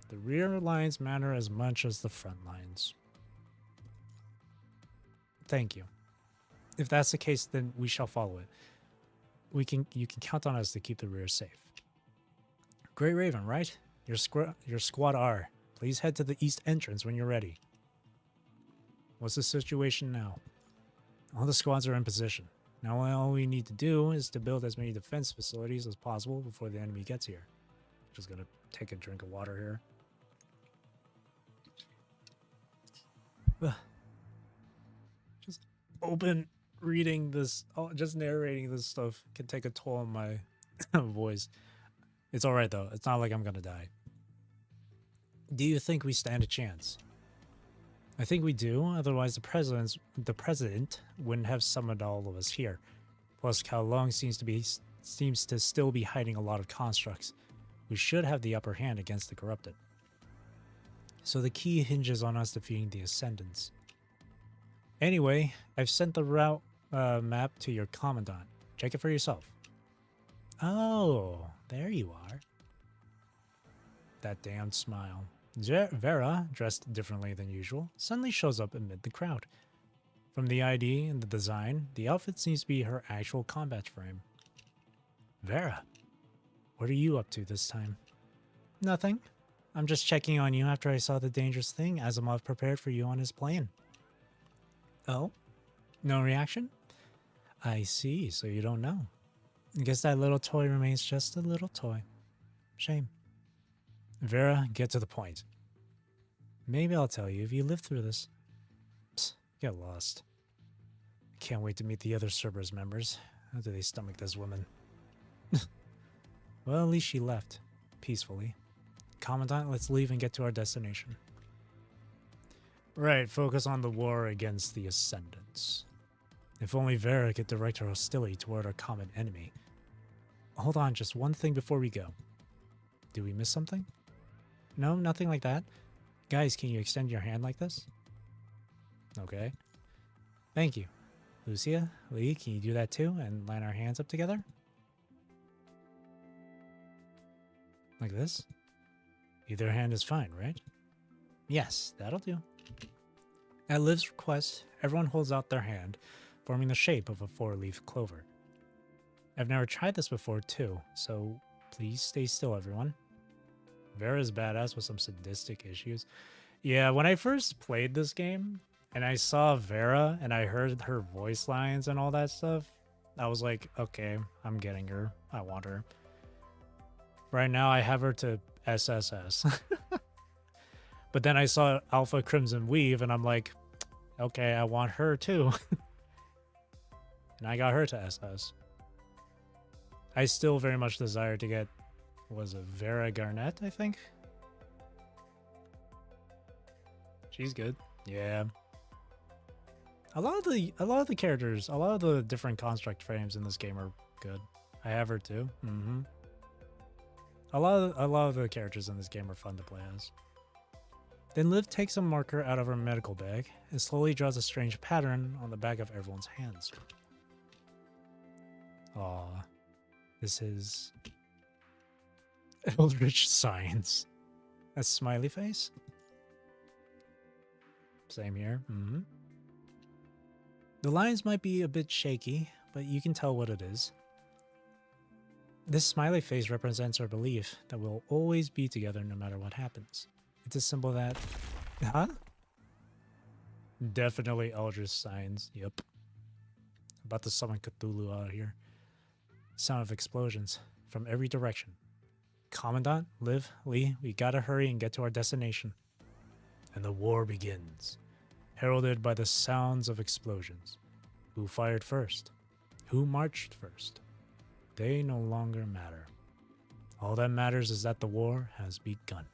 The rear lines matter as much as the front lines. Thank you. If that's the case, then we shall follow it. You can count on us to keep the rear safe. Great Raven, right? Your squad R. Please head to the east entrance when you're ready. What's the situation now? All the squads are in position. Now all we need to do is to build as many defense facilities as possible before the enemy gets here. Just gonna take a drink of water here. Just reading this, just narrating this stuff can take a toll on my voice. It's alright though, it's not like I'm gonna die. Do you think we stand a chance? I think we do, otherwise the president wouldn't have summoned all of us here. Plus Kowloong seems to still be hiding a lot of constructs. We should have the upper hand against the corrupted. So the key hinges on us defeating the Ascendants. Anyway, I've sent the route map to your commandant. Check it for yourself. Oh, there you are. That damned smile. Vera, dressed differently than usual, suddenly shows up amid the crowd. From the ID and the design, the outfit seems to be her actual combat frame. Vera, what are you up to this time? Nothing. I'm just checking on you after I saw the dangerous thing Asimov prepared for you on his plane. Oh? No reaction? I see, so you don't know. I guess that little toy remains just a little toy. Shame. Vera, get to the point. Maybe I'll tell you if you live through this. Psst, get lost. Can't wait to meet the other Cerberus members. How do they stomach this woman? Well, at least she left. Peacefully. Commandant, let's leave and get to our destination. Right, focus on the war against the Ascendants. If only Vera could direct her hostility toward our common enemy. Hold on, just one thing before we go. Did we miss something? No, nothing like that. Guys, can you extend your hand like this? Okay. Thank you. Lucia, Lee, can you do that too and line our hands up together? Like this? Either hand is fine, right? Yes, that'll do. At Liv's request, everyone holds out their hand, forming the shape of a 4-leaf clover. I've never tried this before too, so please stay still, everyone. Vera's badass with some sadistic issues. Yeah, when I first played this game and I saw Vera and I heard her voice lines and all that stuff, I was like, okay, I'm getting her. I want her. Right now I have her to SSS. But then I saw Alpha Crimson Weave and I'm like, okay, I want her too. And I got her to SS. I still very much desire to get, was it Vera Garnet, I think? She's good. Yeah. A lot of the characters, a lot of the different construct frames in this game are good. I have her too. A lot of the characters in this game are fun to play as. Then Liv takes a marker out of her medical bag and slowly draws a strange pattern on the back of everyone's hands. Aw. This is Eldritch Science. A smiley face? Same here. The lines might be a bit shaky, but you can tell what it is. This smiley face represents our belief that we'll always be together no matter what happens. It's a symbol that... Huh? Definitely Eldritch Signs. Yep. About to summon Cthulhu out here. Sound of explosions from every direction. Commandant, Liv, Lee, we gotta hurry and get to our destination. And the war begins, heralded by the sounds of explosions. Who fired first? Who marched first? They no longer matter. All that matters is that the war has begun.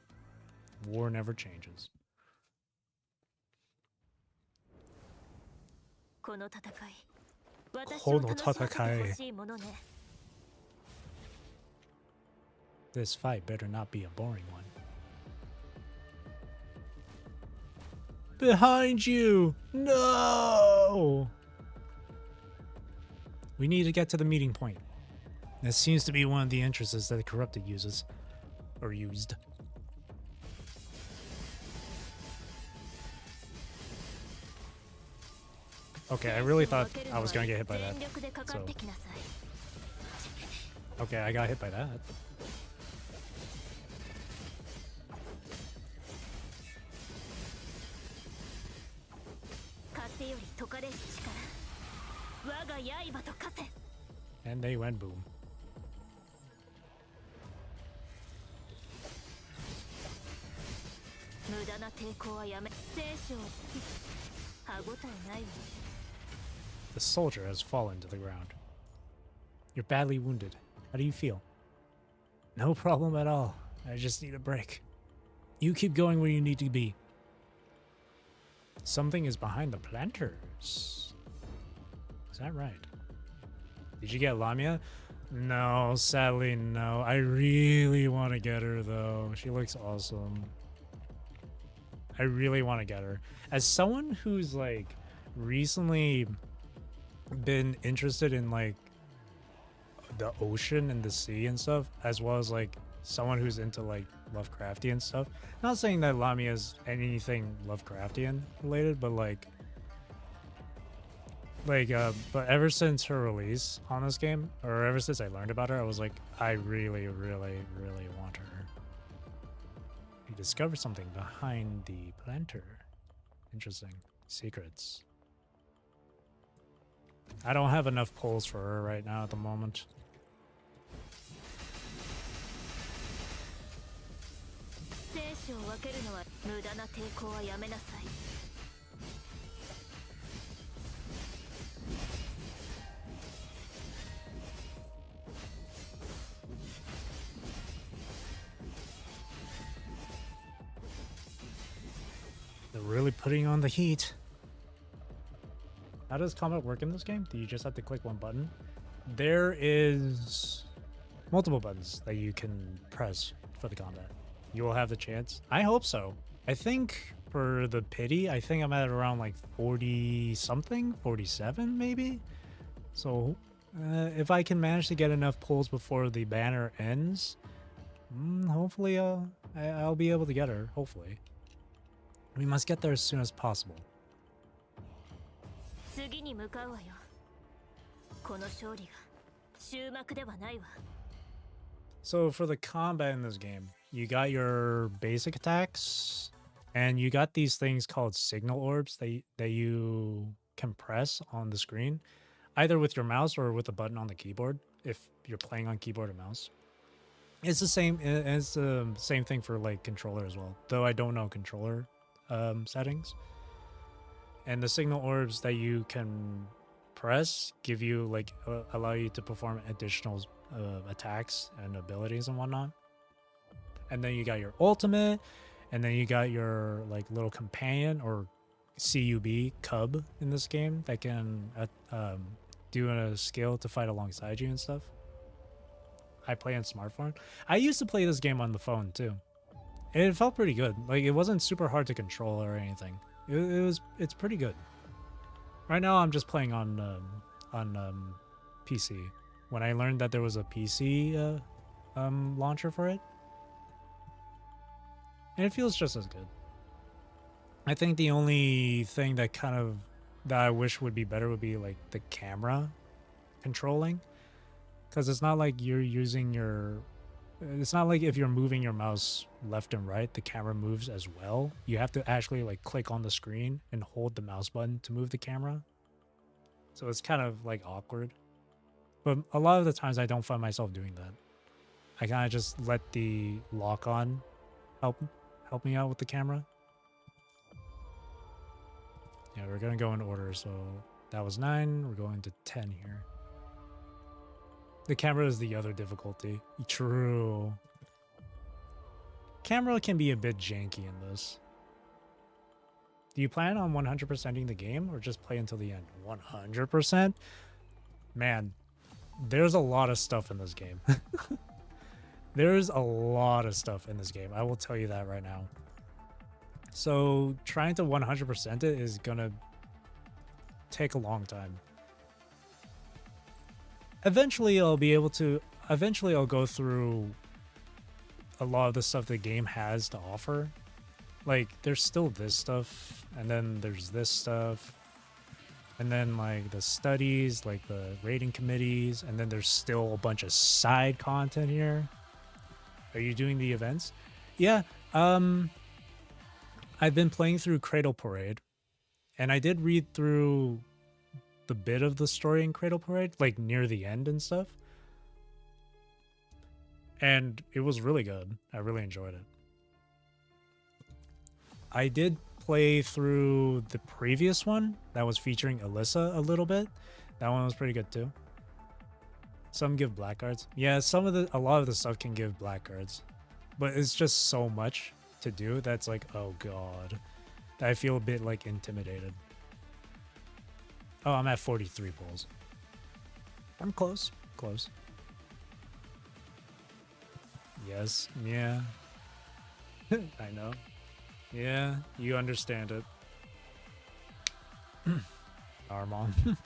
War never changes. この戦い、私このを楽しませて戦い。ほしいものね。 This fight better not be a boring one. Behind you! No! We need to get to the meeting point. This seems to be one of the entrances that the corrupted uses. Or used. Okay, I really thought I was gonna get hit by that. So. Okay, I got hit by that. And they went boom. The soldier has fallen to the ground. You're badly wounded. How do you feel? No problem at all. I just need a break. You keep going where you need to be. Something is behind the planters. Is that right? Did you get Lamia? No, sadly no. I really want to get her though. She looks awesome. I really want to get her. As someone who's like recently been interested in like the ocean and the sea and stuff, as well as like someone who's into like Lovecraftian stuff. Not saying that Lamia is anything Lovecraftian related, but but ever since her release on this game, or ever since I learned about her, I was like, I really, really, really want her. You discover something behind the planter. Interesting. Secrets. I don't have enough pulls for her right now at the moment. They're really putting on the heat. How does combat work in this game? Do you just have to click one button? There is multiple buttons that you can press for the combat. You will have the chance. I hope so. I think for the pity, I think I'm at around like 40 something, 47 maybe. So if I can manage to get enough pulls before the banner ends, hopefully I'll be able to get her. Hopefully. We must get there as soon as possible. 次に向かうわよ。この勝利が終幕ではないわ。 So for the combat in this game, you got your basic attacks, and you got these things called signal orbs that you can press on the screen, either with your mouse or with a button on the keyboard if you're playing on keyboard or mouse. It's the same. It's the same thing for like controller as well, though I don't know controller settings. And the signal orbs that you can press give you like allow you to perform additional attacks and abilities and whatnot. And then you got your ultimate, and then you got your like little companion or CUB cub in this game that can do a skill to fight alongside you and stuff. I play on smartphone. I used to play this game on the phone too. It felt pretty good. Like it wasn't super hard to control or anything. It's pretty good. Right now I'm just playing on PC. When I learned that there was a PC launcher for it, and it feels just as good. I think the only thing that I wish would be better would be like the camera controlling, because it's not like you're using your. It's not like if you're moving your mouse left and right, the camera moves as well. You have to actually like click on the screen and hold the mouse button to move the camera. So it's kind of like awkward. But a lot of the times I don't find myself doing that. I kind of just let the lock on help me out with the camera. Yeah, we're going to go in order. So that was 9. We're going to 10 here. The camera is the other difficulty. True. Camera can be a bit janky in this. Do you plan on 100%ing the game or just play until the end? 100%? Man, there's a lot of stuff in this game. There's a lot of stuff in this game. I will tell you that right now. So trying to 100% it is gonna take a long time. Eventually I'll go through a lot of the stuff the game has to offer. Like there's still this stuff, and then there's this stuff, and then like the studies, like the rating committees, and then there's still a bunch of side content here. Are you doing the events? Yeah, I've been playing through Cradle Parade, and I did read through the bit of the story in Cradle Parade, like near the end and stuff. And it was really good. I really enjoyed it. I did play through the previous one that was featuring Alyssa a little bit. That one was pretty good too. Some give black cards. Yeah, a lot of the stuff can give black cards. But it's just so much to do that's like, oh god. I feel a bit like intimidated. Oh, I'm at 43 pulls. I'm close. Close. Yes. Yeah. I know. Yeah, you understand it. Armon.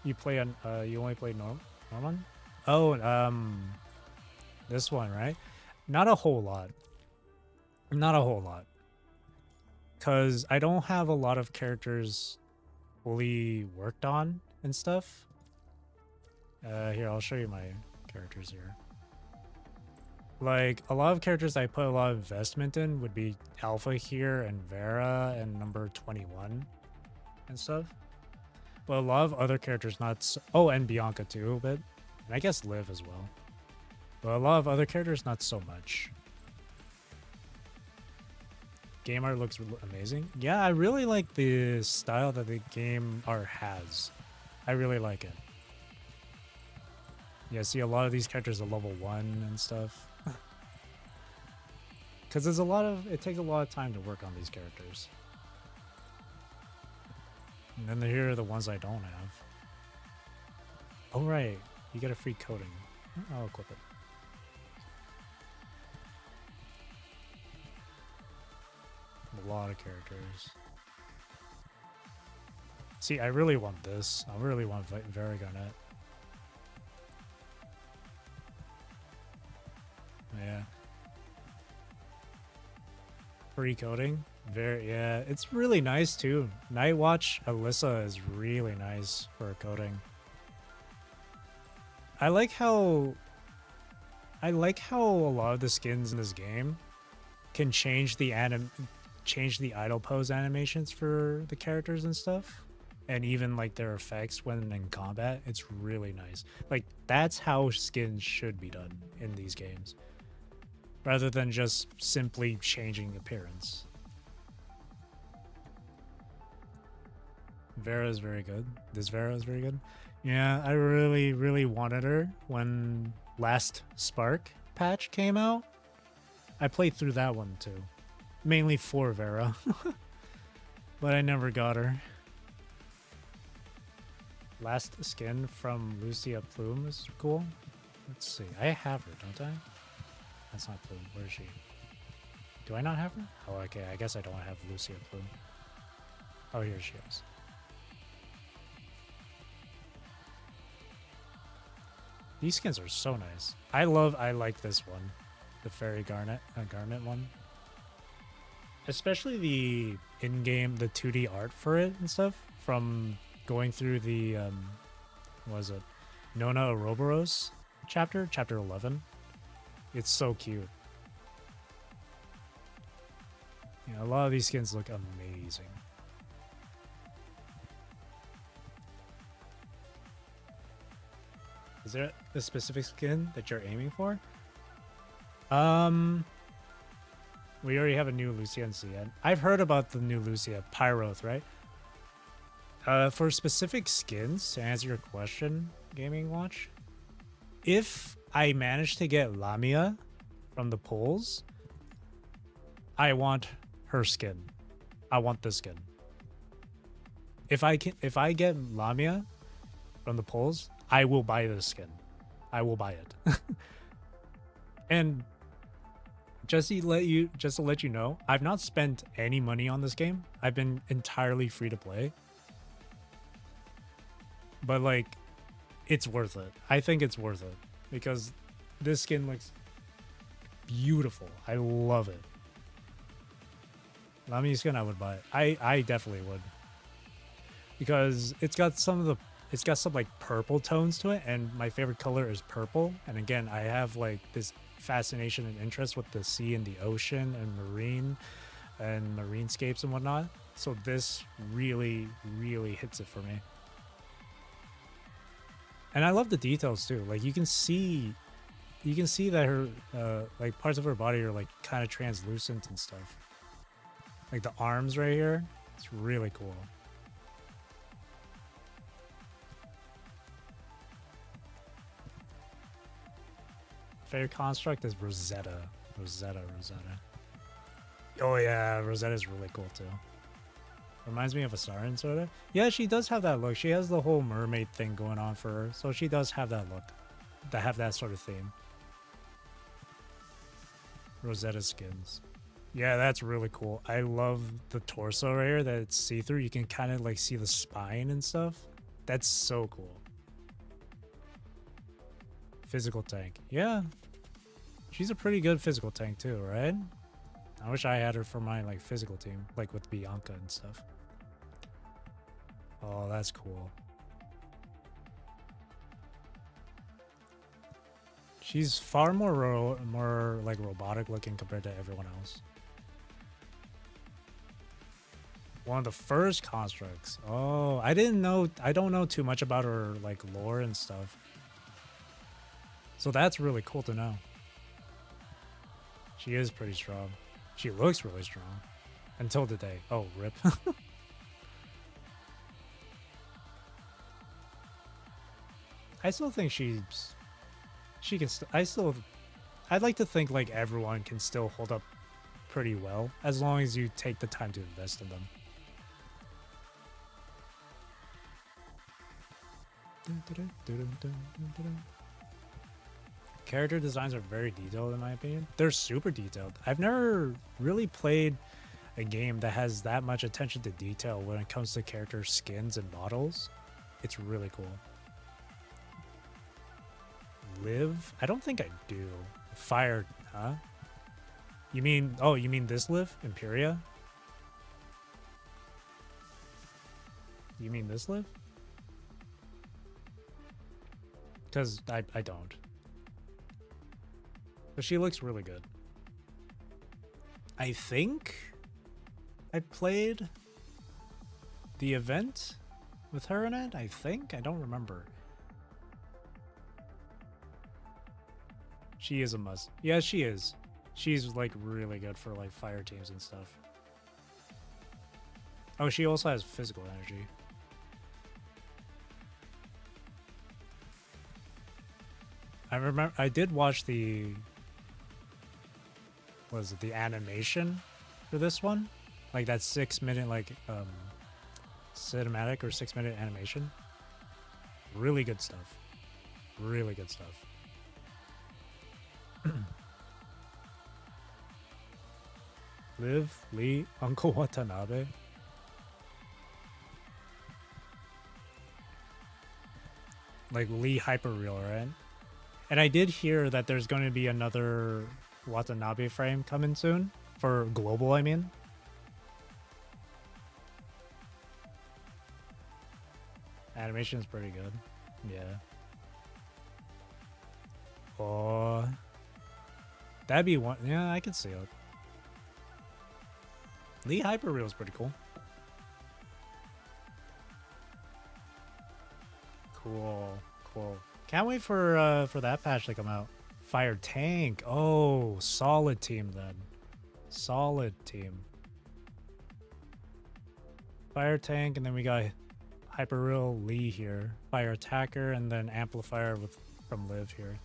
You play on you only play Norman? Oh, this one, right? Not a whole lot. Not a whole lot. Cause I don't have a lot of characters fully worked on and stuff. Here, I'll show you my characters here. Like, a lot of characters I put a lot of investment in would be Alpha here and Vera and number 21 and stuff. But a lot of other characters not so, oh, and Bianca too, but and I guess Liv as well. But a lot of other characters not so much. Game art looks amazing. Yeah, I really like the style that the game art has. I really like it. Yeah, see a lot of these characters are level 1 and stuff. Because it takes a lot of time to work on these characters. And then here are the ones I don't have. Oh right, you get a free coating. I'll equip it. A lot of characters. See, I really want this. I really want Vera Garnet. Yeah. Free coding. Very, yeah, it's really nice too. Nightwatch Alyssa is really nice for coding. I like how a lot of the skins in this game can change the idle pose animations for the characters and stuff, and even like their effects when in combat. It's really nice. Like that's how skins should be done in these games, rather than just simply changing appearance. Vera is very good. This Vera is very good. Yeah, I really wanted her when last Spark patch came out. I played through that one too. Mainly for Vera. But I never got her. Last skin from Lucia Plume is cool. Let's see. I have her, don't I? That's not Plume. Where is she? Do I not have her? Oh, okay. I guess I don't have Lucia Plume. Oh, here she is. These skins are so nice. I like this one. The Fairy Garnet one. Especially the in-game, the 2D art for it and stuff. From going through the, what was it? Nona Ouroboros chapter 11. It's so cute. Yeah, a lot of these skins look amazing. Is there a specific skin that you're aiming for? We already have a new Lucia in CN. I've heard about the new Lucia, Pyroth, right? For specific skins, to answer your question, Gaming Watch, if I manage to get Lamia from the polls, I want her skin. I want this skin. If I get Lamia from the polls, I will buy this skin. I will buy it. And just to let you know, I've not spent any money on this game. I've been entirely free to play. But like, it's worth it. I think it's worth it because this skin looks beautiful. I love it. Lamia skin, I would buy it. I definitely would, because it's got some like purple tones to it, and my favorite color is purple. And again, I have like this fascination and interest with the sea and the ocean and marinescapes and whatnot. So this really hits it for me. And I love the details too. Like you can see that her like parts of her body are like kind of translucent and stuff. Like the arms right here, it's really cool. Favorite construct is Rosetta. Rosetta. Oh yeah, Rosetta's really cool too. Reminds me of a Sarin sort of. Yeah, she does have that look. She has the whole mermaid thing going on for her, so she does have that look. To have that sort of theme. Rosetta skins. Yeah, that's really cool. I love the torso right here that it's see-through. You can kind of like see the spine and stuff. That's so cool. Physical tank. Yeah. She's a pretty good physical tank too, right? I wish I had her for my like physical team, like with Bianca and stuff. Oh, that's cool. She's far more like robotic looking compared to everyone else. One of the first constructs. Oh, I don't know too much about her like lore and stuff. So that's really cool to know. She is pretty strong. She looks really strong. Until today. Oh, rip. I still think she can I'd like to think like everyone can still hold up pretty well as long as you take the time to invest in them. Character designs are very detailed in my opinion. They're super detailed. I've never really played a game that has that much attention to detail when it comes to character skins and models. It's really cool. Live? I don't think I do. Fire, huh? You mean, oh, you mean this live? Imperia? You mean this live? Because I don't. But she looks really good. I think I played the event with her in it, I think? I don't remember. She is a must. Yeah, she is. She's like really good for like fire teams and stuff. Oh, she also has physical energy. I remember I did watch the, what is it, the animation for this one? Like that 6-minute like cinematic or 6-minute animation. Really good stuff. Really good stuff. Liv, Lee, Uncle Watanabe. Like Lee Hyperreal, right? And I did hear that there's going to be another Watanabe frame coming soon. For global, I mean. Animation is pretty good. Yeah. Oh. That'd be one. Yeah, I could see it. Lee Hyperreal is pretty cool. Cool. Cool. Can't wait for that patch to come out. Fire Tank. Oh, solid team then. Solid team. Fire Tank, and then we got Hyperreal Lee here. Fire Attacker, and then Amplifier with from Liv here.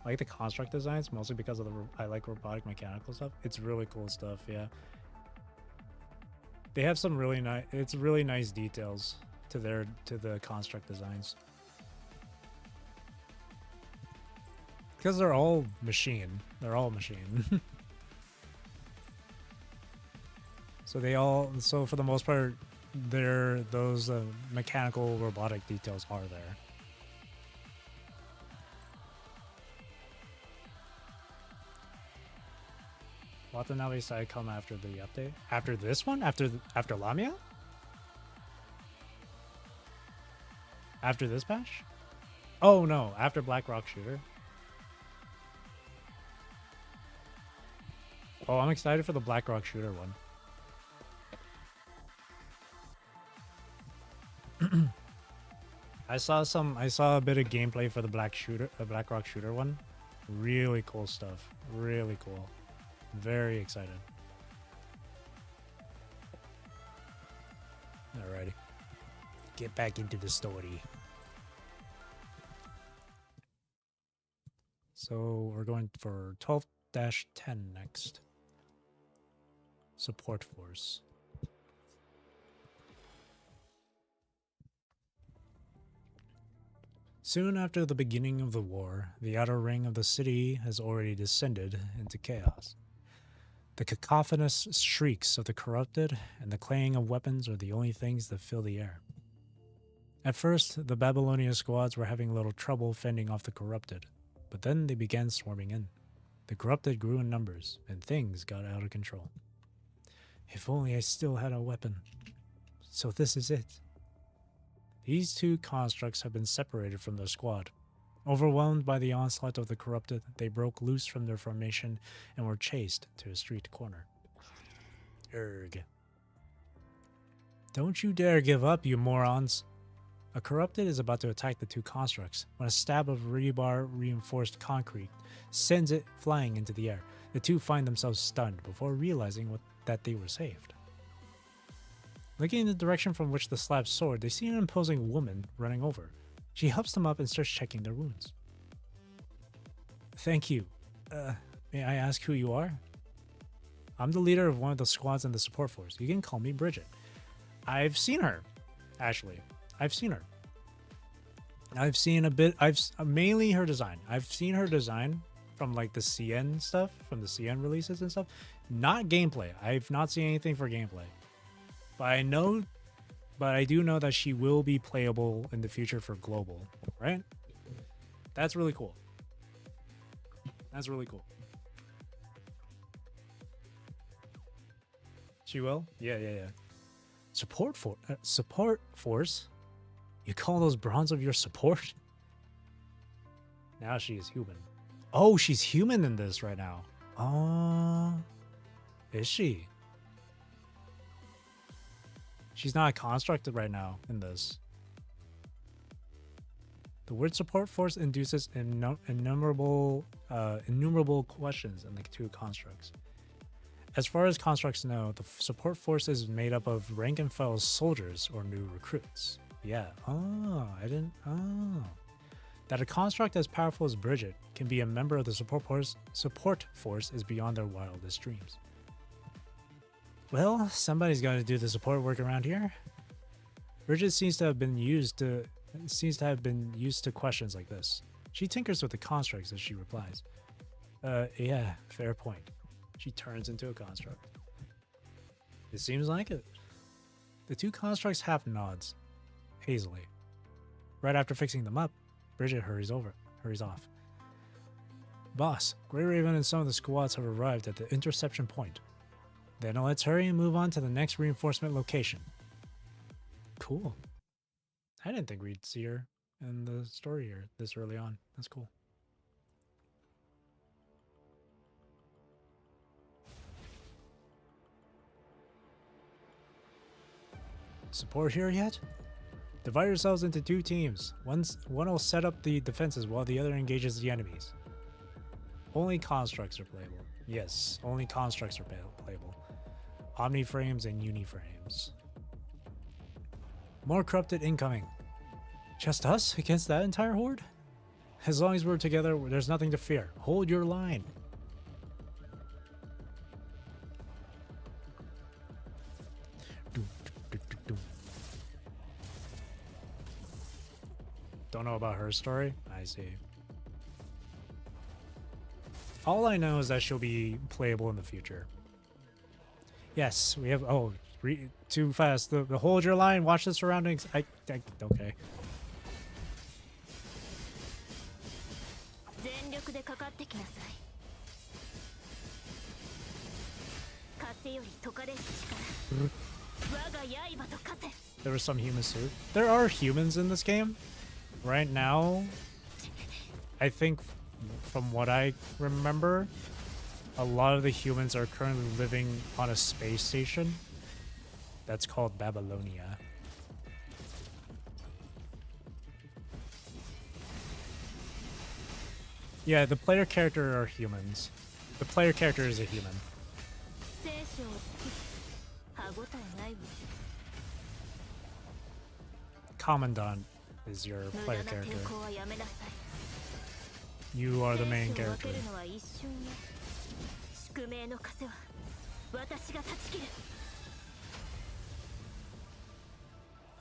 I like the construct designs, mostly because of I like robotic mechanical stuff. It's really cool stuff, yeah. They have some really nice, it's really nice details to the construct designs. Because they're all machine. They're all machine. So for the most part, those mechanical robotic details are there. Watanabe side come after the update? After this one? After Lamia? After this patch? Oh no, after Black Rock Shooter. Oh, I'm excited for the Black Rock Shooter one. I saw a bit of gameplay for the Black Rock Shooter one. Really cool stuff. Really cool. Very excited. Alrighty. Get back into the story. So we're going for 12-10 next. Support force. Soon after the beginning of the war, the outer ring of the city has already descended into chaos. The cacophonous shrieks of the corrupted and the clang of weapons are the only things that fill the air. At first, the Babylonian squads were having little trouble fending off the corrupted, but then they began swarming in. The corrupted grew in numbers, and things got out of control. If only I still had a weapon. So this is it. These two constructs have been separated from their squad. Overwhelmed by the onslaught of the corrupted, they broke loose from their formation and were chased to a street corner. Erg. Don't you dare give up, you morons! A corrupted is about to attack the two constructs when a stab of rebar reinforced concrete sends it flying into the air. The two find themselves stunned before realizing that they were saved. Looking in the direction from which the slab soared, they see an imposing woman running over. She helps them up and starts checking their wounds. Thank you. May I ask who you are? I'm the leader of one of the squads in the support force. You can call me Bridget. I've seen her, Ashley. I've seen her. I've seen a bit. Mainly her design. I've seen her design from like the CN stuff, from the CN releases and stuff. Not gameplay. I've not seen anything for gameplay. But I do know that she will be playable in the future for global, right? That's really cool. That's really cool. She will? Yeah. Support force? You call those bronze of your support? Now she is human. Oh, she's human in this right now. Is she? She's not constructed right now in this. The word support force induces innumerable questions in the two constructs. As far as constructs know, the support force is made up of rank and file soldiers or new recruits. Yeah. That a construct as powerful as Bridget can be a member of the support force is beyond their wildest dreams. Well, somebody's got to do the support work around here. Bridget seems to have been used to questions like this. She tinkers with the constructs as she replies. Yeah, fair point. She turns into a construct. It seems like it. The two constructs half nods, hazily. Right after fixing them up, Bridget hurries off. Boss, Grey Raven and some of the squads have arrived at the interception point. Then let's hurry and move on to the next reinforcement location. Cool. I didn't think we'd see her in the story here this early on. That's cool. Support here yet? Divide yourselves into two teams. One will set up the defenses while the other engages the enemies. Only constructs are playable. Yes, only constructs are playable. Omniframes and uniframes. More corrupted incoming. Just us against that entire horde? As long as we're together, there's nothing to fear. Hold your line. Don't know about her story? I see. All I know is that she'll be playable in the future. Yes, we have... Oh, too fast. The hold your line, watch the surroundings. Okay. There were some humans too. There are humans in this game. Right now, I think from what I remember, a lot of the humans are currently living on a space station that's called Babylonia. Yeah, the player character are humans. The player character is a human. Commandant is your player character. You are the main character.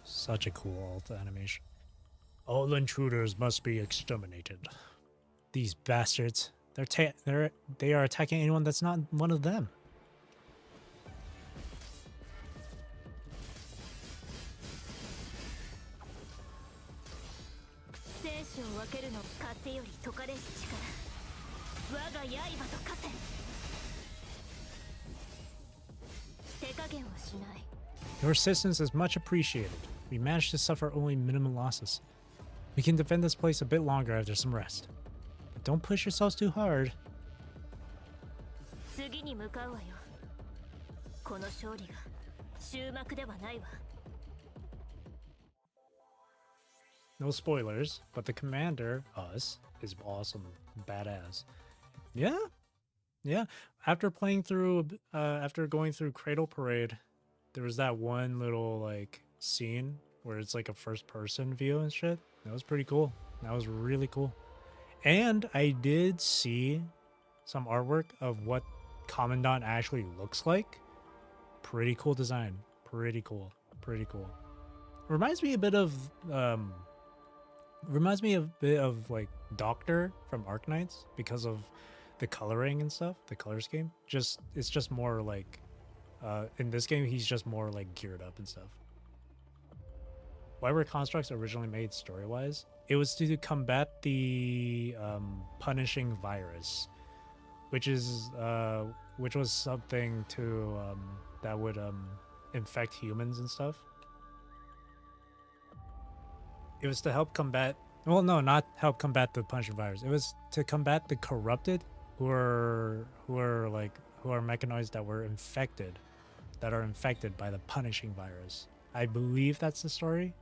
Such a cool alt animation. All intruders must be exterminated. These bastards. They are attacking anyone that's not one of them. Your assistance is much appreciated. We managed to suffer only minimum losses. We can defend this place a bit longer after some rest. But don't push yourselves too hard. No spoilers, but the commander, us, is awesome, badass. Yeah. After going through Cradle Parade, there was that one little like scene where it's like a first-person view and shit. That was pretty cool. That was really cool. And I did see some artwork of what Commandant actually looks like. Pretty cool design. Pretty cool. Reminds me a bit of like Doctor from Arknights because of the coloring and stuff, the color scheme. It's just more like in this game he's just more like geared up and stuff. Why were constructs originally made story-wise? It was to combat the punishing virus, which is which was something to that would infect humans and stuff. It was to help combat. Well, no, not help combat the punishing virus. It was to combat the corrupted, who are mechanoids that were infected, that are infected by the punishing virus. I believe that's the story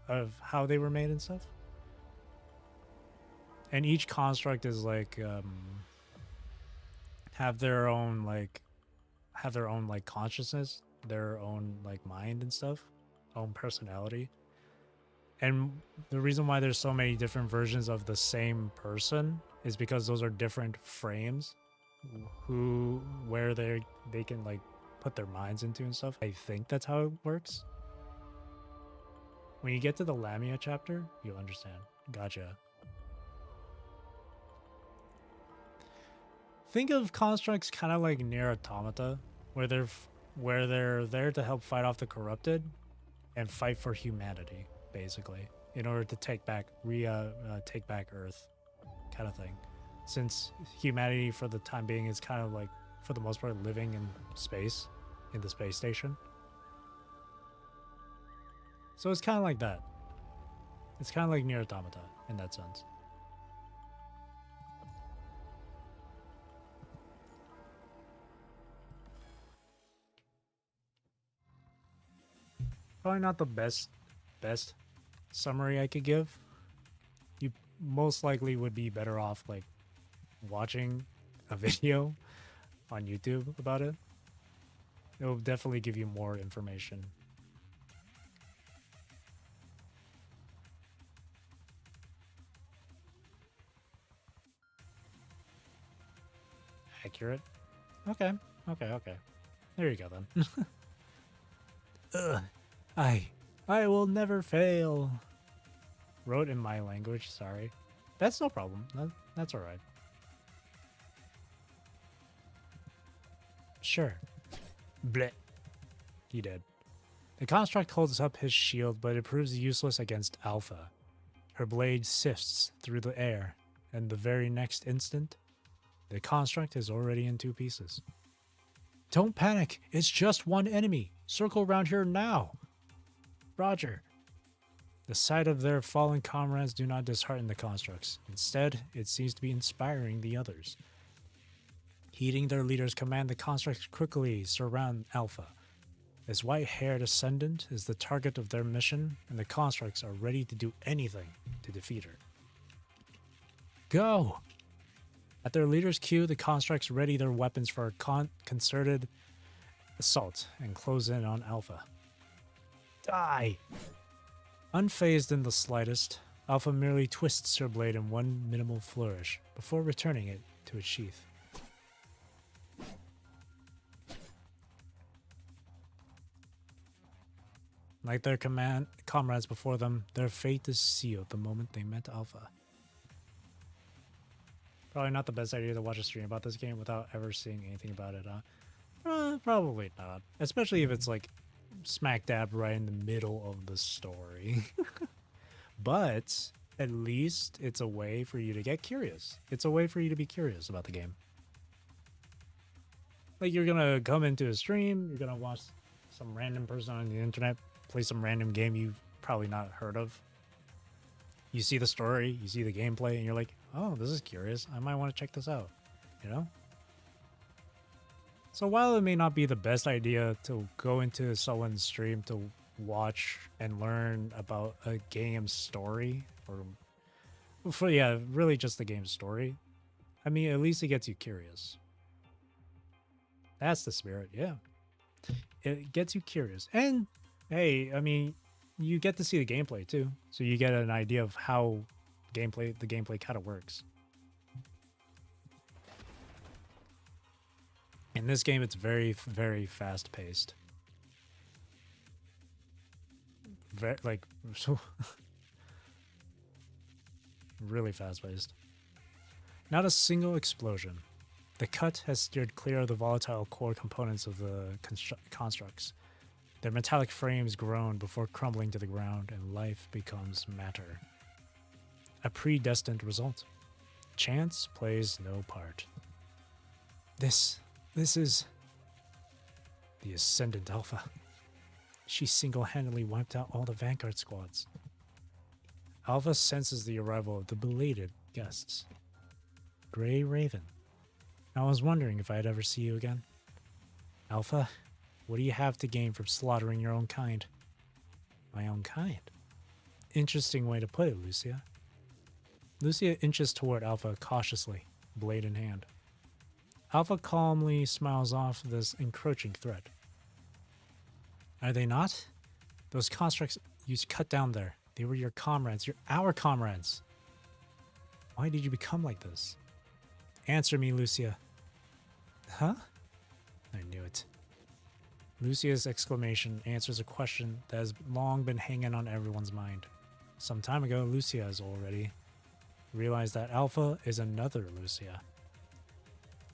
of how they were made and stuff. And each construct is like have their own consciousness, their own like mind and stuff, own personality. And the reason why there's so many different versions of the same person is because those are different frames where they can like put their minds into and stuff. I think that's how it works. When you get to the Lamia chapter, you'll understand. Gotcha. Think of constructs kind of like Nier Automata, where they're there to help fight off the corrupted and fight for humanity, basically, in order to take back Earth, kind of thing. Since humanity, for the time being, is kind of like, for the most part, living in space, in the space station. So it's kind of like that. It's kind of like Nier Automata in that sense. Probably not the best summary I could give. You most likely would be better off like watching a video on YouTube about it. It will definitely give you more information. Accurate? Okay. There you go then. Ugh. I will never fail. Wrote in my language, sorry. That's no problem. That's alright. Sure. Bleh. He did. The construct holds up his shield, but it proves useless against Alpha. Her blade sifts through the air, and the very next instant, the construct is already in 2 pieces. Don't panic. It's just one enemy. Circle around here now. Roger. The sight of their fallen comrades do not dishearten the constructs. Instead, it seems to be inspiring the others. Heeding their leader's command, the constructs quickly surround Alpha. This white-haired ascendant is the target of their mission, and the constructs are ready to do anything to defeat her. Go! At their leader's cue, the constructs ready their weapons for a concerted assault and close in on Alpha. Die! Unfazed in the slightest, Alpha merely twists her blade in one minimal flourish before returning it to its sheath. Like their comrades before them, their fate is sealed the moment they met Alpha. Probably not the best idea to watch a stream about this game without ever seeing anything about it, huh? Probably not. Especially if it's like smack dab right in the middle of the story. But at least it's a way for you to get curious. It's a way for you to be curious about the game. Like, you're gonna come into a stream, you're gonna watch some random person on the internet play some random game you've probably not heard of. You see the story, you see the gameplay, and you're like, oh, this is curious. I might want to check this out, you know? So while it may not be the best idea to go into someone's stream to watch and learn about a game's story, really just the game's story, I mean, at least it gets you curious. That's the spirit, yeah. It gets you curious. And, hey, I mean, you get to see the gameplay too, so you get an idea of how the gameplay kind of works. In this game, it's very, very fast paced. Really fast paced. Not a single explosion. The cut has steered clear of the volatile core components of the constructs. Their metallic frames groan before crumbling to the ground, and life becomes matter. A predestined result. Chance plays no part. This This is the Ascendant Alpha. She single-handedly wiped out all the Vanguard squads. Alpha senses the arrival of the belated guests. Grey Raven. I was wondering if I'd ever see you again. Alpha, what do you have to gain from slaughtering your own kind? My own kind? Interesting way to put it, Lucia. Lucia inches toward Alpha cautiously, blade in hand. Alpha calmly smiles off this encroaching threat. Are they not? Those constructs you cut down there, they were your comrades, our comrades. Why did you become like this? Answer me, Lucia. Huh? I knew it. Lucia's exclamation answers a question that has long been hanging on everyone's mind. Some time ago, Lucia has already realized that Alpha is another Lucia.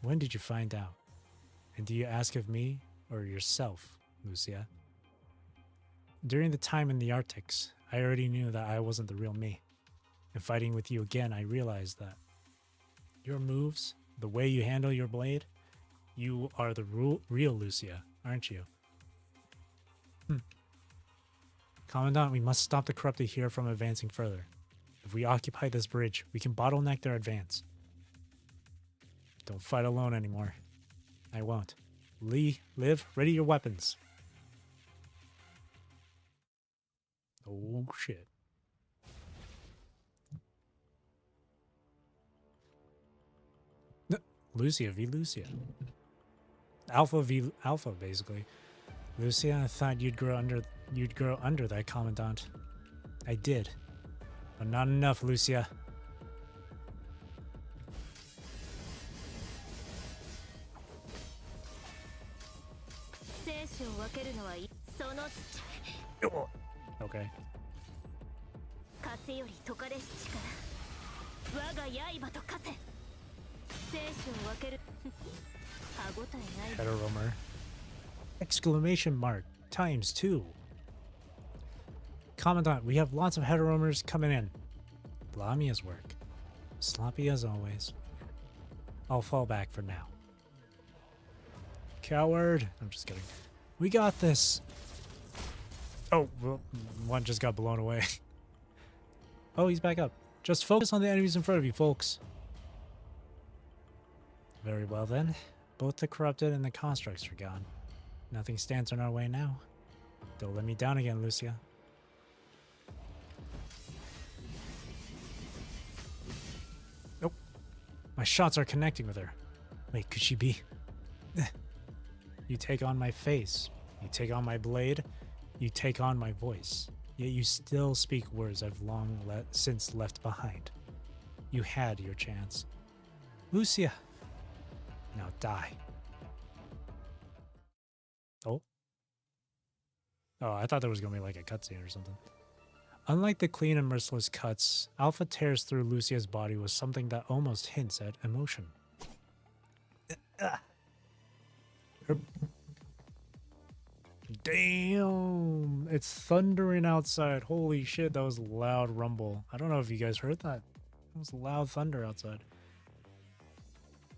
When did you find out? And do you ask of me or yourself, Lucia? During the time in the Arctics, I already knew that I wasn't the real me. And fighting with you again, I realized that your moves, the way you handle your blade, you are the real Lucia, aren't you? Commandant, we must stop the corrupted here from advancing further. If we occupy this bridge, we can bottleneck their advance. Don't fight alone anymore. I won't. Lee, Liv, ready your weapons. Oh, shit. Lucia v. Lucia. Alpha v. Alpha, basically. Lucia, I thought you'd grow under that commandant. I did. But not enough, Lucia. Okay. Heteromer. Exclamation mark. Times 2. Commandant, we have lots of heteromers coming in. Lamia's work. Sloppy as always. I'll fall back for now. Coward. I'm just kidding. We got this. Oh, well, one just got blown away. Oh, he's back up. Just focus on the enemies in front of you, folks. Very well then. Both the corrupted and the constructs are gone. Nothing stands in our way now. Don't let me down again, Lucia. Nope. My shots are connecting with her. Wait, could she be? You take on my face. You take on my blade. You take on my voice. Yet you still speak words I've long since left behind. You had your chance. Lucia. Now die. Oh. Oh, I thought there was going to be like a cutscene or something. Unlike the clean and merciless cuts, Alpha tears through Lucia's body with something that almost hints at emotion. Damn! It's thundering outside. Holy shit, that was a loud rumble. I don't know if you guys heard that. It was loud thunder outside.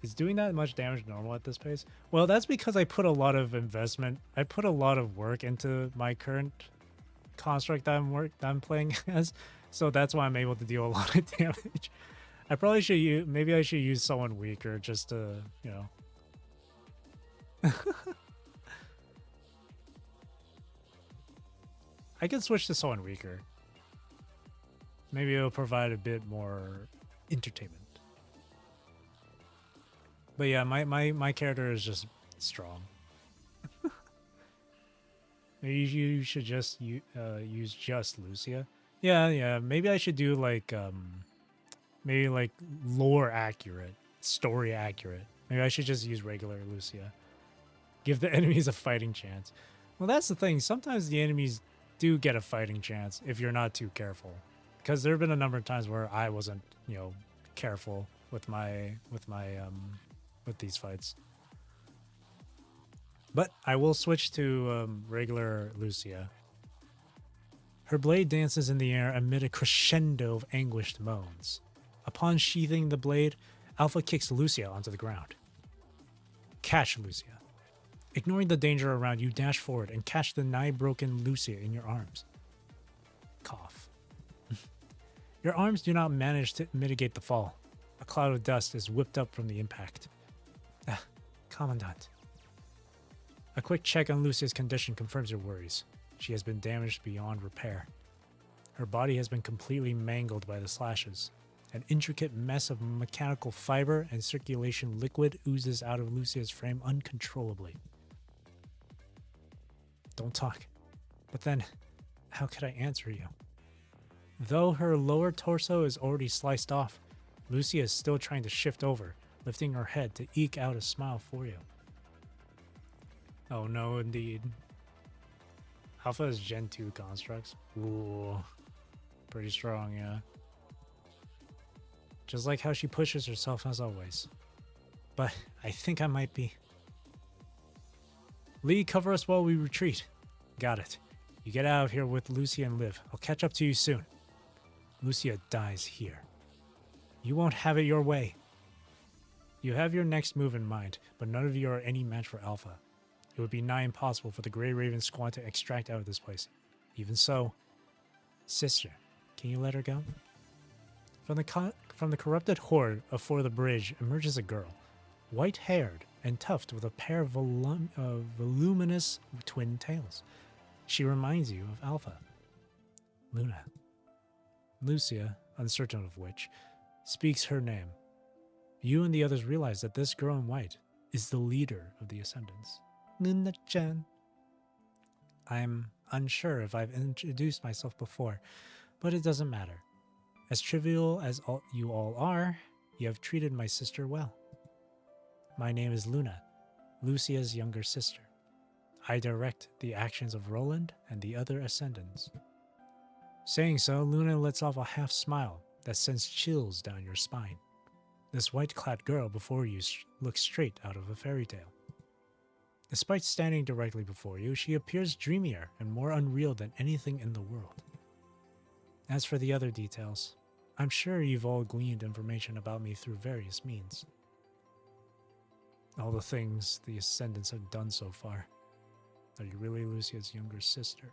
Is doing that much damage normal at this pace? Well, that's because I put a lot of investment. I put a lot of work into my current construct that I'm playing as. So that's why I'm able to deal a lot of damage. I probably should use, maybe I should use someone weaker just to, you know. I can switch to someone weaker. Maybe it'll provide a bit more entertainment. But yeah, my character is just strong. Maybe you should just use just Lucia. Yeah. Maybe I should do like maybe like lore accurate, story accurate. Maybe I should just use regular Lucia. Give the enemies a fighting chance. Well, that's the thing. Sometimes the enemies do get a fighting chance if you're not too careful. Because there have been a number of times where I wasn't, you know, careful with these fights. But I will switch to regular Lucia. Her blade dances in the air amid a crescendo of anguished moans. Upon sheathing the blade, Alpha kicks Lucia onto the ground. Catch Lucia. Ignoring the danger around you, dash forward and catch the nigh-broken Lucia in your arms. Cough. Your arms do not manage to mitigate the fall. A cloud of dust is whipped up from the impact. Commandant. A quick check on Lucia's condition confirms your worries. She has been damaged beyond repair. Her body has been completely mangled by the slashes. An intricate mess of mechanical fiber and circulation liquid oozes out of Lucia's frame uncontrollably. Don't talk. But then, how could I answer you? Though her lower torso is already sliced off, Lucia is still trying to shift over, lifting her head to eke out a smile for you. Oh no, indeed. Alpha is Gen 2 constructs. Ooh. Pretty strong, yeah. Just like how she pushes herself as always. But I think I might be. Lee, cover us while we retreat. Got it. You get out of here with Lucia and Liv. I'll catch up to you soon. Lucia dies here. You won't have it your way. You have your next move in mind, but none of you are any match for Alpha. It would be nigh impossible for the Grey Raven squad to extract out of this place. Even so, sister, can you let her go? From the corrupted horde afore the bridge emerges a girl, white-haired and tufted with a pair of voluminous twin tails. She reminds you of Alpha. Luna. Lucia, uncertain of which, speaks her name. You and the others realize that this girl in white is the leader of the Ascendants. Luna-chan. I'm unsure if I've introduced myself before, but it doesn't matter. As trivial as you all are, you have treated my sister well. My name is Luna, Lucia's younger sister. I direct the actions of Roland and the other Ascendants. Saying so, Luna lets off a half smile that sends chills down your spine. This white-clad girl before you looks straight out of a fairy tale. Despite standing directly before you, she appears dreamier and more unreal than anything in the world. As for the other details, I'm sure you've all gleaned information about me through various means. All the things the Ascendants have done so far. Are you really Lucia's younger sister?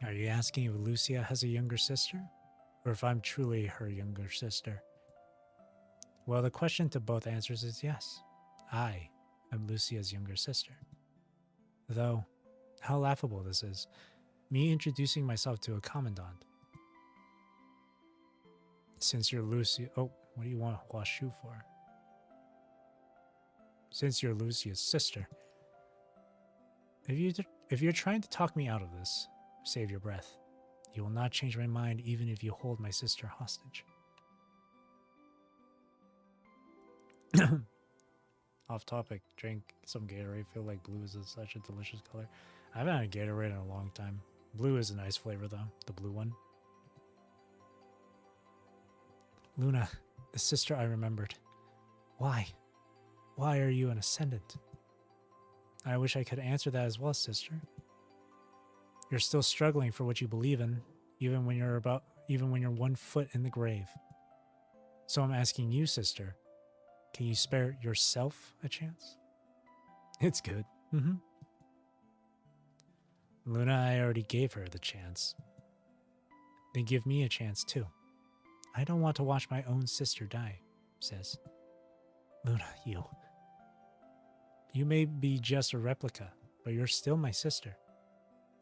Are you asking if Lucia has a younger sister? Or if I'm truly her younger sister? Well, the question to both answers is yes. I am Lucia's younger sister. Though, how laughable this is. Me introducing myself to a commandant. Since you're Lucia... Oh, what do you want Huashu for? Since you're Lucia's sister. If you're trying to talk me out of this, save your breath. You will not change my mind even if you hold my sister hostage. Off topic, drink some Gatorade. Feel like blue is such a delicious color. I haven't had a Gatorade in a long time. Blue is a nice flavor though, the blue one. Luna, the sister I remembered. Why? Why are you an Ascendant? I wish I could answer that as well, sister. You're still struggling for what you believe in, even when you're 1 foot in the grave. So I'm asking you, sister, can you spare yourself a chance? It's good. Luna, I already gave her the chance. Then give me a chance too. I don't want to watch my own sister die, sis. Luna, you may be just a replica, but you're still my sister.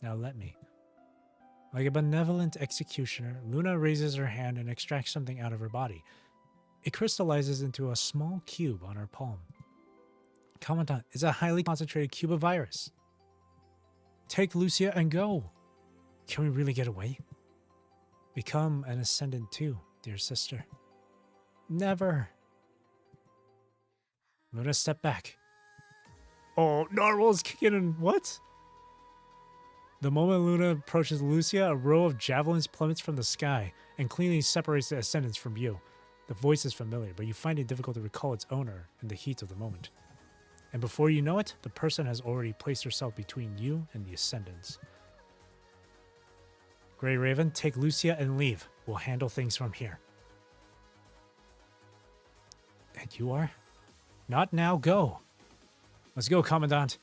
Now let me. Like a benevolent executioner, Luna raises her hand and extracts something out of her body. It crystallizes into a small cube on her palm. Commandant, it's a highly concentrated cube of virus. Take Lucia and go. Can we really get away? Become an Ascendant too, dear sister. Never. Luna, step back. Oh, Narwhal's kicking in. What? The moment Luna approaches Lucia, a row of javelins plummets from the sky and cleanly separates the Ascendants from you. The voice is familiar, but you find it difficult to recall its owner in the heat of the moment. And before you know it, the person has already placed herself between you and the Ascendants. Grey Raven, take Lucia and leave. We'll handle things from here. You are? Not now, go. Let's go, Commandant.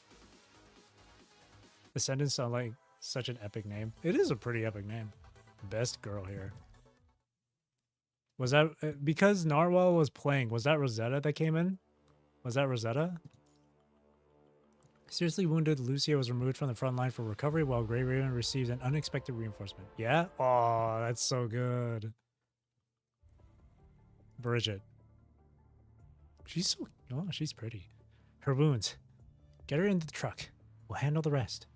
Descendants sound like such an epic name. It is a pretty epic name. Best girl here. Was that because Narwhal was playing? Was that Rosetta that came in? Was that Rosetta? Seriously wounded, Lucia was removed from the front line for recovery while Grey Raven receives an unexpected reinforcement. Yeah? Oh, that's so good. Bridget. She's so... Oh, she's pretty. Her wounds. Get her in the truck. We'll handle the rest.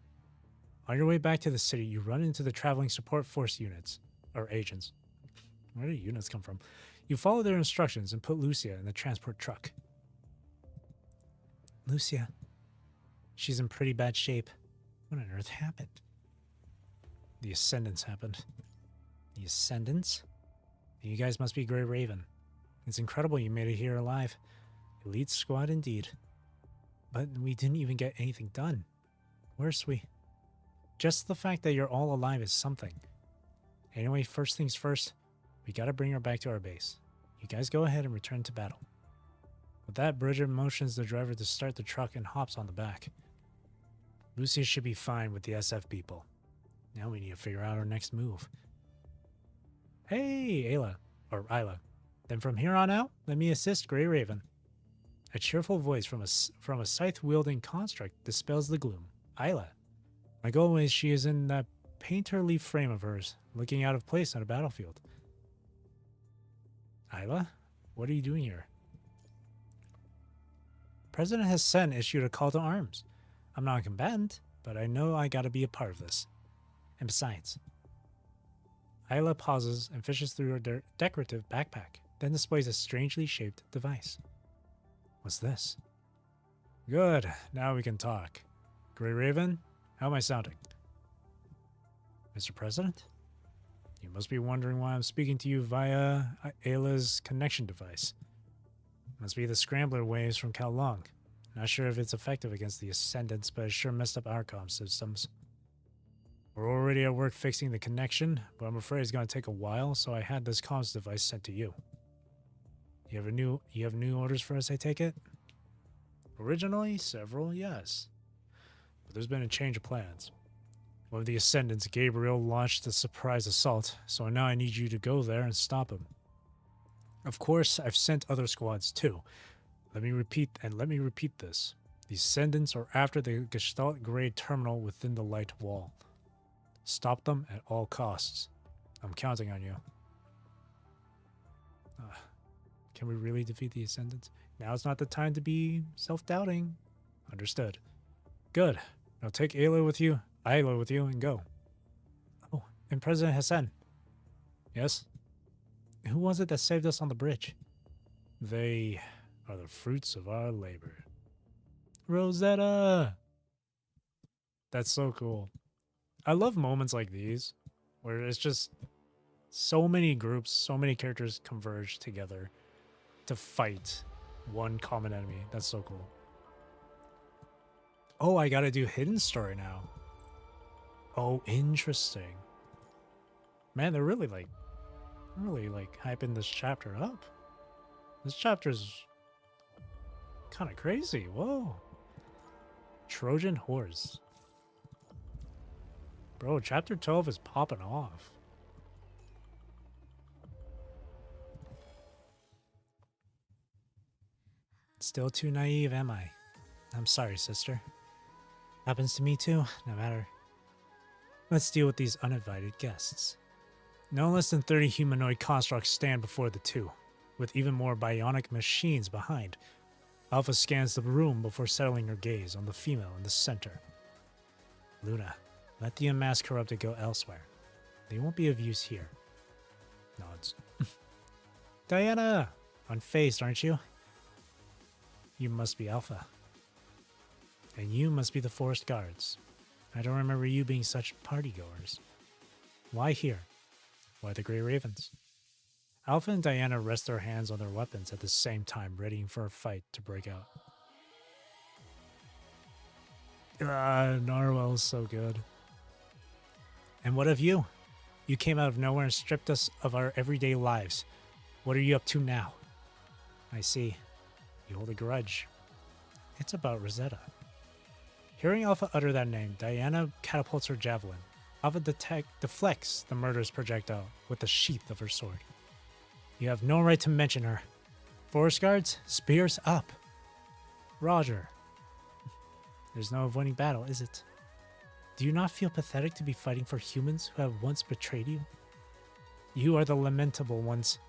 On your way back to the city, you run into the traveling support force units. Or agents. Where do units come from? You follow their instructions and put Lucia in the transport truck. Lucia. She's in pretty bad shape. What on earth happened? The Ascendants happened. The Ascendants? You guys must be Grey Raven. It's incredible you made it here alive. Elite squad indeed. But we didn't even get anything done. Where's we? Just the fact that you're all alive is something. Anyway, first things first, we gotta bring her back to our base. You guys go ahead and return to battle. With that, Bridget motions the driver to start the truck and hops on the back. Lucia should be fine with the SF people. Now we need to figure out our next move. Hey, Ayla. Or Isla. Then from here on out, let me assist Grey Raven. A cheerful voice from a scythe-wielding construct dispels the gloom. Isla. Like always, she is in that painterly frame of hers, looking out of place on a battlefield. Isla? What are you doing here? President Hassan issued a call to arms. I'm not a combatant, but I know I gotta be a part of this. And besides... Isla pauses and fishes through her decorative backpack, then displays a strangely shaped device. What's this? Good, now we can talk. Grey Raven, how am I sounding? Mr. President? You must be wondering why I'm speaking to you via Ayla's connection device. Must be the scrambler waves from Kowloong. Not sure if it's effective against the Ascendants, but it sure messed up our comm systems. We're already at work fixing the connection, but I'm afraid it's going to take a while, so I had this comms device sent to you. You have new orders for us, I take it? Originally, several, yes. But there's been a change of plans. One of the Ascendants, Gabriel, launched a surprise assault, so now I need you to go there and stop him. Of course, I've sent other squads too. Let me repeat this. The Ascendants are after the Gestalt Grade terminal within the light wall. Stop them at all costs. I'm counting on you. Can we really defeat the Ascendants? Now's not the time to be self-doubting. Understood. Good. Now take Ayla with you, and go. Oh, and President Hassan. Yes? Who was it that saved us on the bridge? They are the fruits of our labor. Rosetta! That's so cool. I love moments like these, where it's just so many groups, so many characters converge together to fight one common enemy. That's so cool. Oh, I gotta do hidden story now. Oh, interesting. Man, they're really hyping this chapter up. This chapter's kind of crazy. Whoa. Trojan Horse. Bro, chapter 12 is popping off. Still too naive, am I? I'm sorry, sister. Happens to me too, no matter. Let's deal with these uninvited guests. No less than 30 humanoid constructs stand before the two, with even more bionic machines behind. Alpha scans the room before settling her gaze on the female in the center. Luna, let the unmasked corrupted go elsewhere. They won't be of use here. Nods. Diana! Unfazed, aren't you? You must be Alpha. And you must be the Forest Guards. I don't remember you being such partygoers. Why here? Why the Grey Ravens? Alpha and Diana rest their hands on their weapons at the same time, readying for a fight to break out. Narwhal's so good. And what of you? You came out of nowhere and stripped us of our everyday lives. What are you up to now? I see. You hold a grudge. It's about Rosetta. Hearing Alpha utter that name, Diana catapults her javelin. Alpha deflects the murderous projectile with the sheath of her sword. You have no right to mention her. Forest guards, spears up. Roger. There's no avoiding battle, is it? Do you not feel pathetic to be fighting for humans who have once betrayed you? You are the lamentable ones.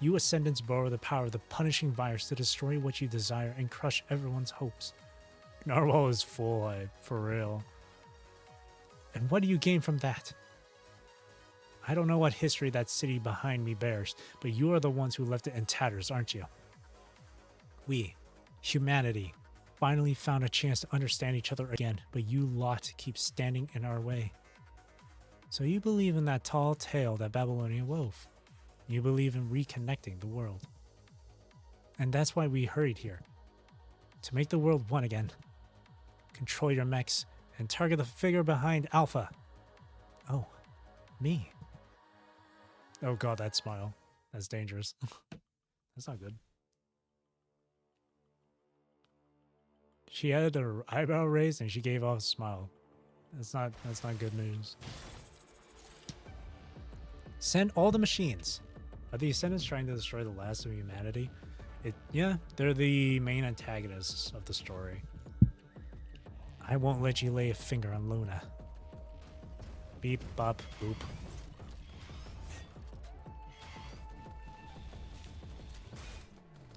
You Ascendants borrow the power of the punishing virus to destroy what you desire and crush everyone's hopes. Narwhal is full, for real. And what do you gain from that? I don't know what history that city behind me bears, but you are the ones who left it in tatters, aren't you? We, humanity, finally found a chance to understand each other again, but you lot keep standing in our way. So you believe in that tall tale that Babylonia wove. You believe in reconnecting the world. And that's why we hurried here. To make the world one again. Control your mechs and target the figure behind Alpha. Oh, me. Oh god, that smile. That's dangerous. That's not good. She had her eyebrow raised and she gave off a smile. That's not good news. Send all the machines. Are the Ascendants trying to destroy the last of humanity? Yeah, they're the main antagonists of the story. I won't let you lay a finger on Luna. Beep, bop, boop.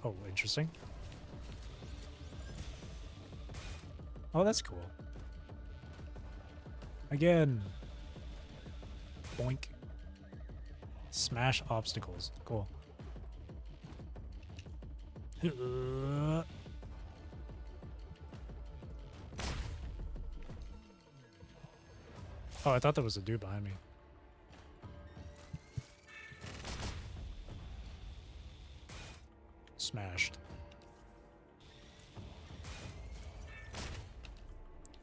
Oh, interesting. Oh, that's cool. Again. Boink. Smash obstacles. Cool. Oh, I thought there was a dude behind me. Smashed.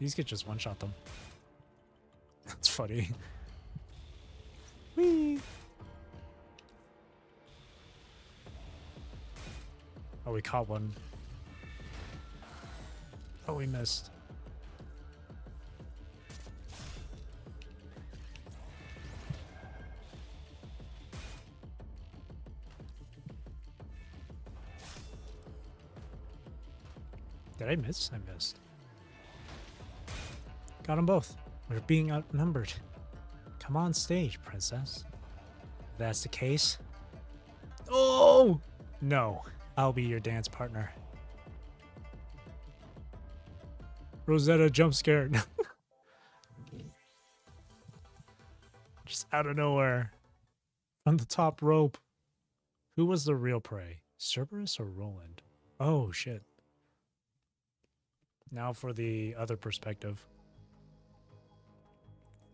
These could just one-shot them. That's funny. Whee! Oh, we caught one. Oh, we missed. Did I miss? I missed. Got them both. We're being outnumbered. Come on stage, princess. If that's the case. Oh! No. I'll be your dance partner. Rosetta jump scared. Just out of nowhere. On the top rope. Who was the real prey? Cerberus or Roland? Oh, shit. Now for the other perspective.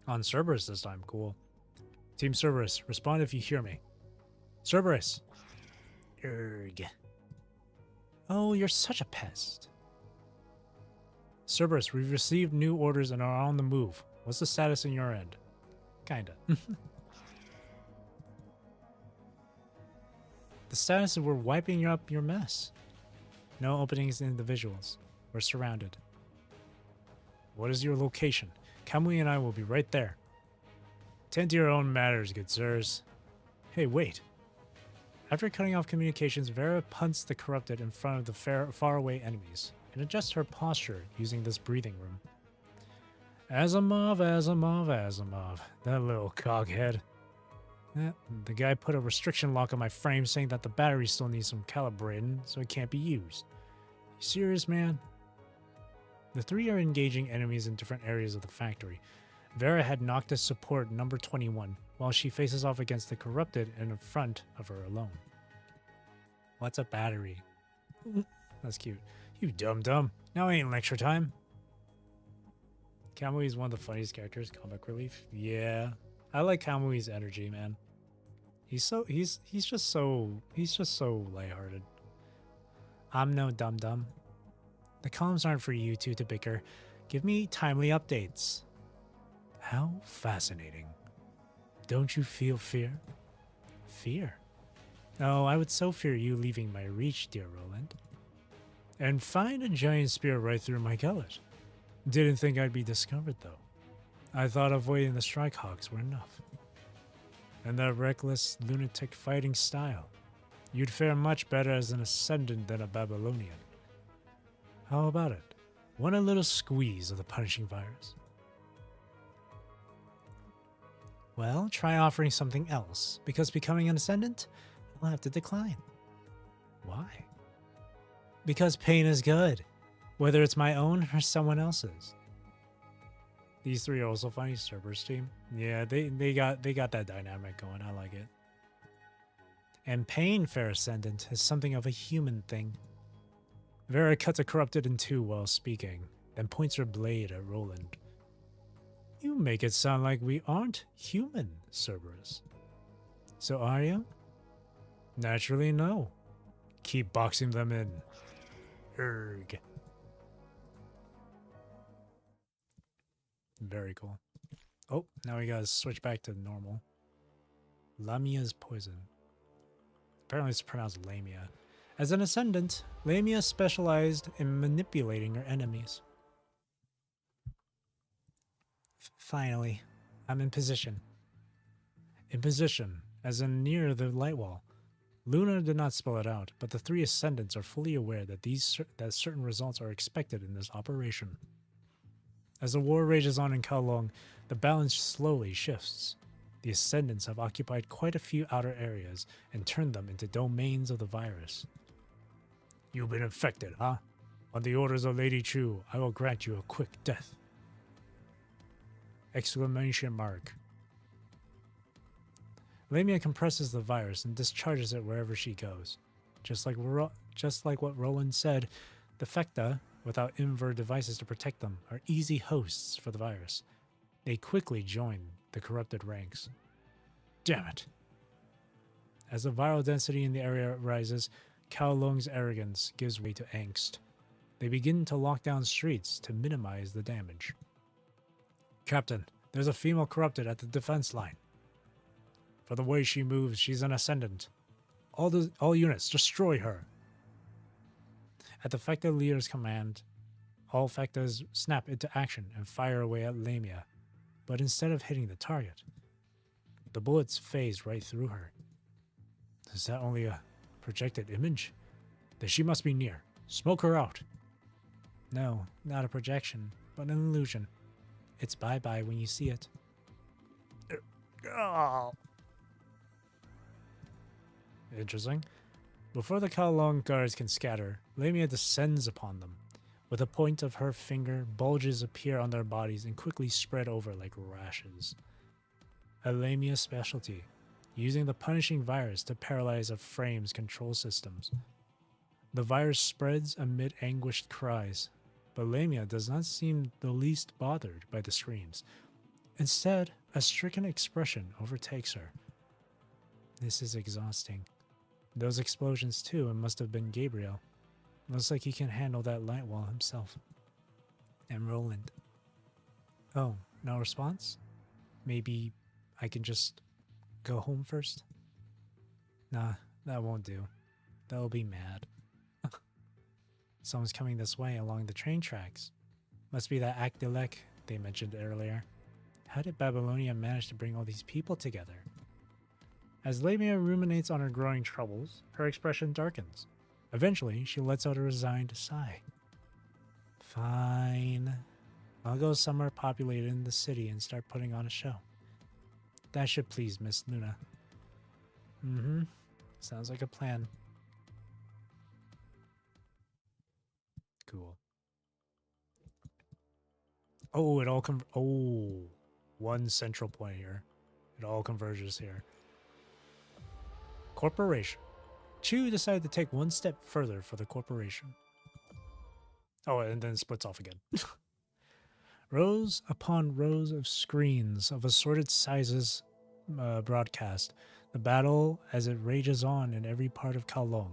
On Cerberus this time. Cool. Team Cerberus, respond if you hear me. Cerberus. Erg. Oh, you're such a pest. Cerberus, we've received new orders and are on the move. What's the status in your end? Kinda. The status is we're wiping up your mess. No openings in the visuals. We're surrounded. What is your location? Kamui and I will be right there. Tend to your own matters, good sirs. Hey, wait. After cutting off communications, Vera punts the corrupted in front of the faraway enemies and adjusts her posture using this breathing room. Asimov, Asimov, Asimov. That little coghead. The guy put a restriction lock on my frame saying that the battery still needs some calibrating, so it can't be used. You serious, man? The three are engaging enemies in different areas of the factory. Vera had Noctis support number 21, while she faces off against the corrupted in front of her alone. What's a battery? That's cute. You dum-dum. Now ain't lecture time. Kamui is one of the funniest characters, comic relief. Yeah. I like Kamui's energy, man. He's just so lighthearted. I'm no dum-dum. The columns aren't for you two to bicker. Give me timely updates. How fascinating. Don't you feel fear? Fear? Oh, I would so fear you leaving my reach, dear Roland. And find a giant spear right through my gullet. Didn't think I'd be discovered, though. I thought avoiding the strike hawks were enough. And that reckless, lunatic fighting style. You'd fare much better as an ascendant than a Babylonian. How about it? Want a little squeeze of the punishing virus? Well, try offering something else, because becoming an ascendant will have to decline. Why? Because pain is good, whether it's my own or someone else's. These three are also funny. Cerberus team. Yeah, they got that dynamic going. I like it. And pain, fair ascendant, is something of a human thing. Vera cuts a corrupted in two while speaking, then points her blade at Roland. You make it sound like we aren't human, Cerberus. So are you? Naturally, no. Keep boxing them in. Erg. Very cool. Oh, now we gotta switch back to normal. Lamia's poison. Apparently it's pronounced Lamia. As an ascendant, Lamia specialized in manipulating her enemies. Finally, I'm in position. In position, as in near the light wall. Luna did not spell it out, but the three ascendants are fully aware that that certain results are expected in this operation. As the war rages on in Kowloong, the balance slowly shifts. The ascendants have occupied quite a few outer areas and turned them into domains of the virus. You've been infected, huh? On the orders of Lady Chu, I will grant you a quick death. Exclamation mark. Lamia compresses the virus and discharges it wherever she goes. Just like what Roland said, the Fecta, without invert devices to protect them, are easy hosts for the virus. They quickly join the corrupted ranks. Damn it! As the viral density in the area rises, Kowloong's arrogance gives way to angst. They begin to lock down streets to minimize the damage. Captain, there's a female corrupted at the defense line. For the way she moves, she's an ascendant. All units, destroy her. At the Fecta leader's command, all Fectas snap into action and fire away at Lamia. But instead of hitting the target, the bullets phase right through her. Is that only a projected image? Then she must be near. Smoke her out. No, not a projection, but an illusion. It's bye-bye when you see it. Interesting. Before the Kowloong guards can scatter, Lamia descends upon them. With the point of her finger, bulges appear on their bodies and quickly spread over like rashes. A Lamia specialty, using the punishing virus to paralyze a frame's control systems. The virus spreads amid anguished cries, but Lamia does not seem the least bothered by the screams. Instead, a stricken expression overtakes her. This is exhausting. Those explosions too, it must have been Gabriel. Looks like he can handle that light wall himself. And Roland. Oh, no response? Maybe I can just go home first? Nah, that won't do. They'll be mad. Someone's coming this way along the train tracks. Must be that Akdilek they mentioned earlier. How did Babylonia manage to bring all these people together? As Lamia ruminates on her growing troubles, her expression darkens. Eventually, she lets out a resigned sigh. Fine. I'll go somewhere populated in the city and start putting on a show. That should please Miss Luna. Mm-hmm. Sounds like a plan. Cool. Oh, it all one central point here. It all converges here. Corporation. Chu decided to take one step further for the corporation. Oh, and then splits off again. Rows upon rows of screens of assorted sizes broadcast the battle as it rages on in every part of Kowloong.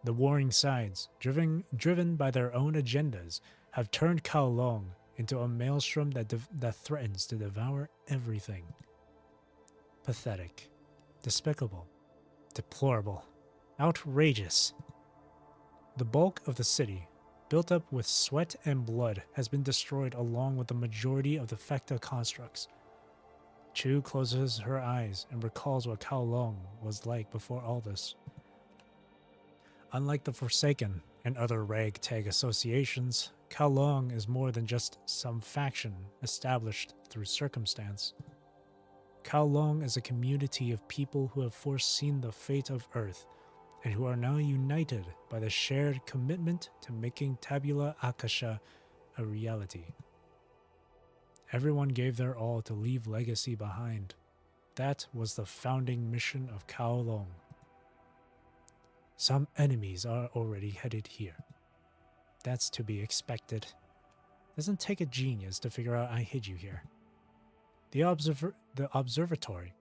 The warring sides, driven by their own agendas, have turned Kowloong into a maelstrom that threatens to devour everything. Pathetic. Despicable. Deplorable. Outrageous. The bulk of the city, built up with sweat and blood, has been destroyed along with the majority of the Fecta constructs. Chu closes her eyes and recalls what Kowloong was like before all this. Unlike the Forsaken and other ragtag associations, Kowloong is more than just some faction established through circumstance. Kowloong is a community of people who have foreseen the fate of Earth and who are now united by the shared commitment to making Tabula Akasha a reality. Everyone gave their all to leave legacy behind. That was the founding mission of Kowloong. Some enemies are already headed here. That's to be expected. Doesn't take a genius to figure out I hid you here. The observatory,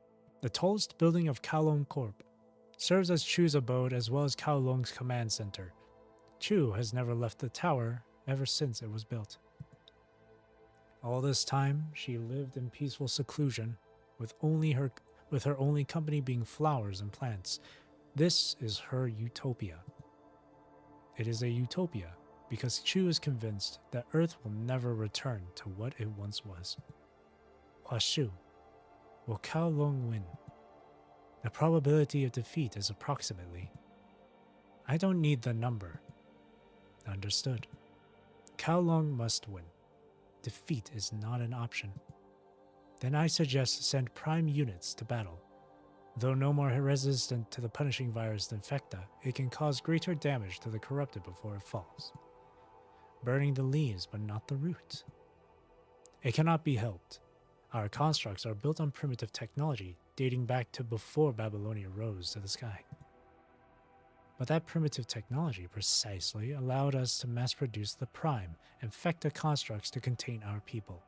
the tallest building of Kowloong Corp, serves as Chu's abode as well as Kowloong's command center. Chu has never left the tower ever since it was built. All this time, she lived in peaceful seclusion, with her only company being flowers and plants. This is her utopia. It is a utopia because Chu is convinced that Earth will never return to what it once was. Huashu, will Kowloong win? The probability of defeat is approximately. I don't need the number. Understood. Kowloong must win. Defeat is not an option. Then I suggest send prime units to battle. Though no more resistant to the punishing virus than Fecta, it can cause greater damage to the corrupted before it falls. Burning the leaves but not the root. It cannot be helped. Our constructs are built on primitive technology dating back to before Babylonia rose to the sky. But that primitive technology precisely allowed us to mass produce the prime and Fecta constructs to contain our people.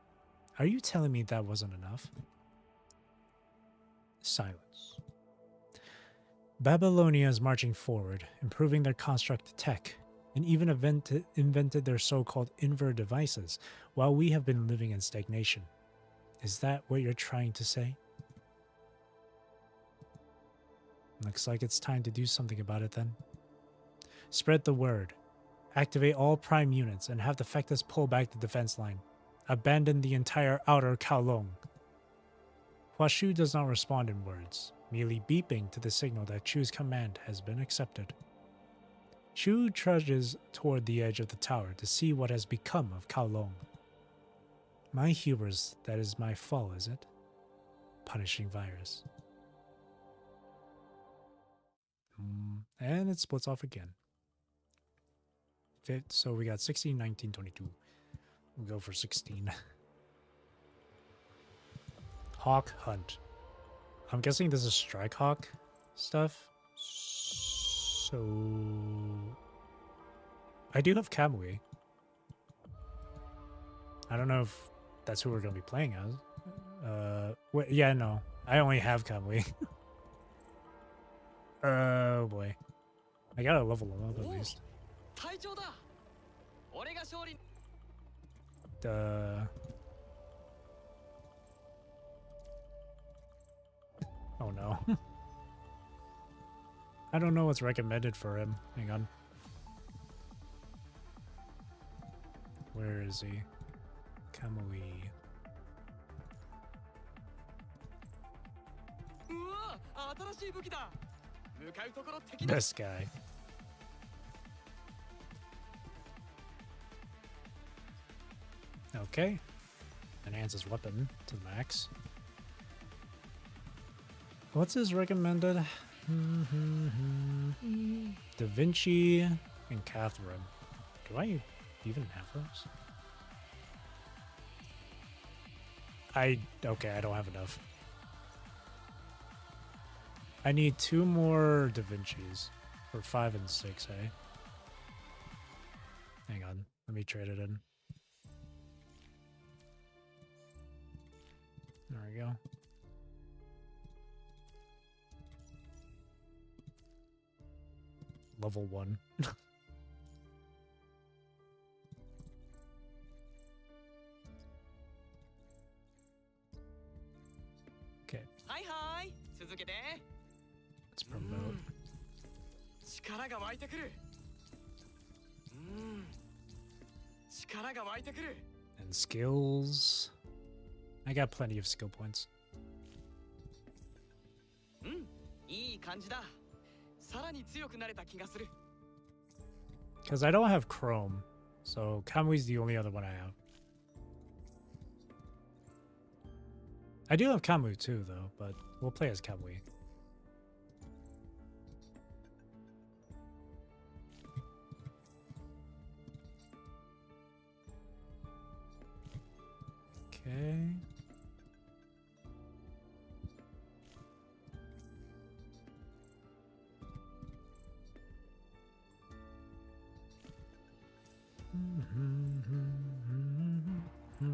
Are you telling me that wasn't enough? Silence. Babylonia is marching forward, improving their construct tech, and even invented their so-called Inver devices, while we have been living in stagnation. Is that what you're trying to say? Looks like it's time to do something about it then. Spread the word. Activate all prime units and have the Fectas pull back the defense line. Abandon the entire outer Kowloong. Huashu does not respond in words, merely beeping to the signal that Chu's command has been accepted. Chu trudges toward the edge of the tower to see what has become of Kowloong. My hubris, that is my fall, is it? Punishing virus. And it splits off again. So we got 16, 19, 22. We'll go for 16. Hawk Hunt. I'm guessing this is Strike Hawk stuff. So I do have Kamui. I don't know if that's who we're going to be playing as. Wait, yeah, no. I only have Kamui. Oh boy. I gotta level him up at least. Oh no. I don't know what's recommended for him. Hang on. Where is he? Kamui. Best guy. Okay. Enhance his weapon to the max. What's his recommended? Da Vinci and Catherine. Do I even have those? Okay, I don't have enough. I need 2 more Da Vinci's for 5 and 6, eh? Hang on, let me trade it in. There we go. Level 1. Okay. Let's promote. 力が湧いてくる。 And skills. I got plenty of skill points. うん、いい感じだ。さらに強くなれた気がする。 Because I don't have Chrome, so Kamui's the only other one I have. I do have Kamui too, though, but we'll play as Kamui. Okay. Gonna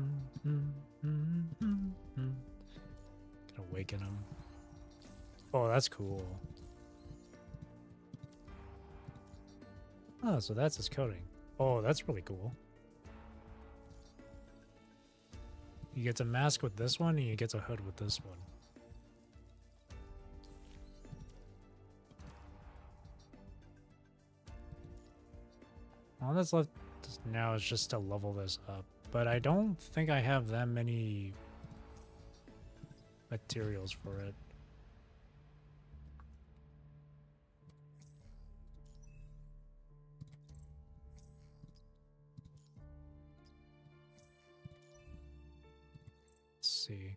awaken him. Oh, that's cool. Oh, so that's his coding. Oh, that's really cool. He gets a mask with this one, and he gets a hood with this one. All that's left now is just to level this up. But I don't think I have that many materials for it. Let's see.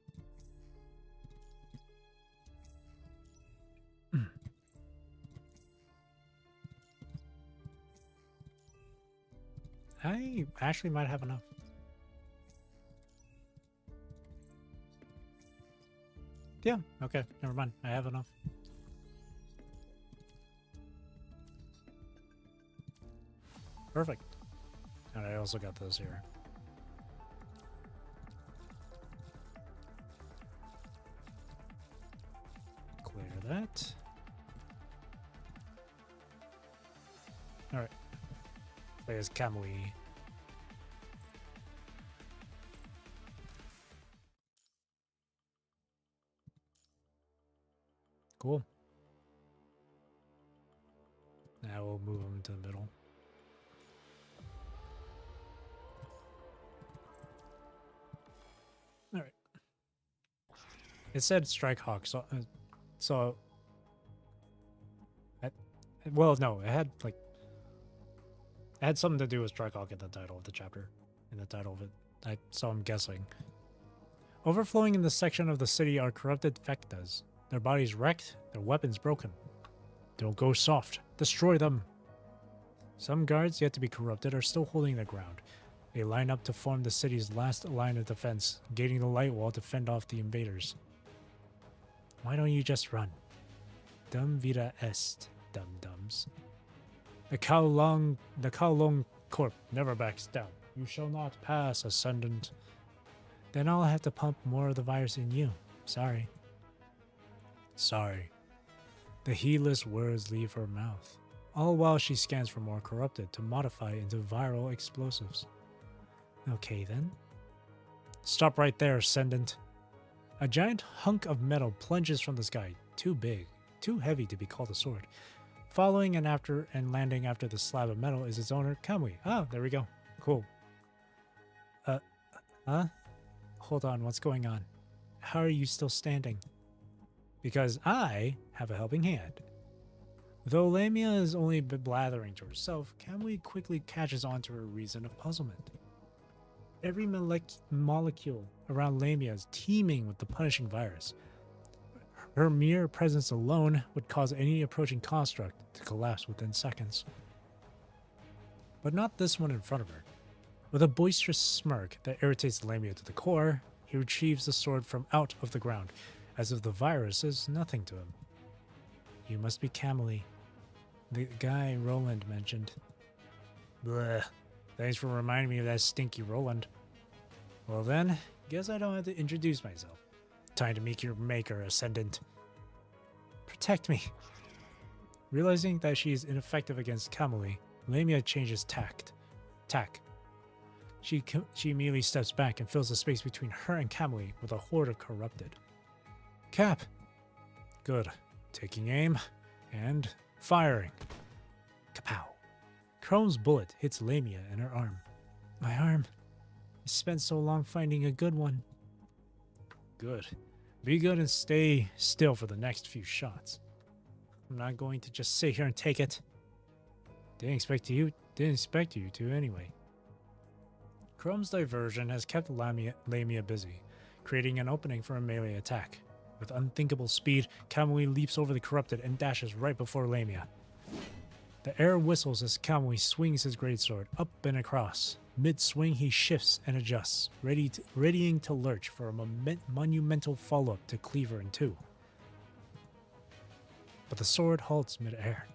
I actually might have enough. Yeah, okay, never mind. I have enough. Perfect. And I also got this here. Clear that. Alright. Play as Kamui. Cool. Now we'll move him to the middle. All right. It said Strike Hawk, so well, no, it had like it had something to do with Strike Hawk in the title of the chapter, in the title of it. So I'm guessing. Overflowing in this section of the city are corrupted Fektas. Their bodies wrecked, their weapons broken. Don't go soft. Destroy them. Some guards yet to be corrupted are still holding their ground. They line up to form the city's last line of defense, gating the light wall to fend off the invaders. Why don't you just run? Dum vita est, dum-dums. The Kowloong Corp never backs down. You shall not pass, Ascendant. Then I'll have to pump more of the virus in you. Sorry. Sorry. The heedless words leave her mouth, all while she scans for more corrupted to modify into viral explosives. Okay then. Stop right there, Ascendant. A giant hunk of metal plunges from the sky, too big, too heavy to be called a sword. Following and landing after the slab of metal is its owner, Kamui. Oh, there we go. Cool. Huh? Hold on, what's going on? How are you still standing? Because I have a helping hand. Though Lamia is only blathering to herself, Kamui quickly catches on to her reason of puzzlement. Every molecule around Lamia is teeming with the punishing virus. Her mere presence alone would cause any approaching construct to collapse within seconds. But not this one in front of her. With a boisterous smirk that irritates Lamia to the core, he retrieves the sword from out of the ground, as if the virus is nothing to him. You must be Kamui, the guy Roland mentioned. Bleh. Thanks for reminding me of that stinky Roland. Well then, guess I don't have to introduce myself. Time to meet your maker, Ascendant. Protect me. Realizing that she is ineffective against Kamui, Lamia changes tack. She immediately steps back and fills the space between her and Kamui with a horde of corrupted. Cap! Good. Taking aim, and firing. Kapow! Chrome's bullet hits Lamia in her arm. My arm. I spent so long finding a good one. Good. Be good and stay still for the next few shots. I'm not going to just sit here and take it. Didn't expect you to anyway. Chrome's diversion has kept Lamia busy, creating an opening for a melee attack. With unthinkable speed, Kamui leaps over the corrupted and dashes right before Lamia. The air whistles as Kamui swings his greatsword up and across. Mid-swing, he shifts and adjusts, readying to lurch for a monumental follow-up to cleaver in two. But the sword halts mid-air.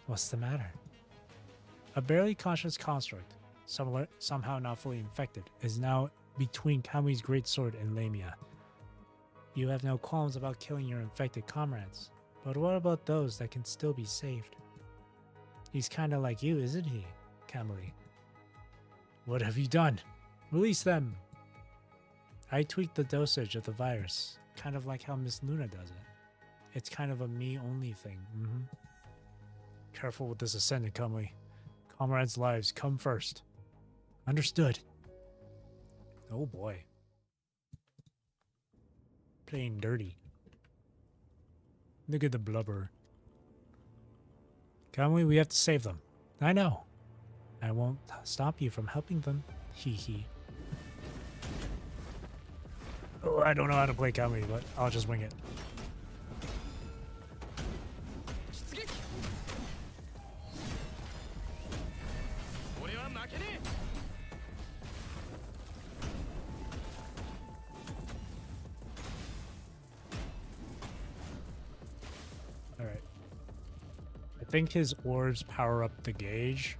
What's the matter? A barely conscious construct, somehow not fully infected, is now between Kamui's greatsword and Lamia. You have no qualms about killing your infected comrades, but what about those that can still be saved? He's kinda like you, isn't he, Kamui? What have you done? Release them! I tweaked the dosage of the virus, kind of like how Miss Luna does it. It's kind of a me-only thing, Careful with this ascendant, Kamui. Comrades' lives come first. Understood. Oh boy. Playing dirty. Look at the blubber. Kamui, we have to save them. I know. I won't stop you from helping them. Hee hee. Oh, I don't know how to play Kamui, but I'll just wing it. Alright. I think his orbs power up the gauge.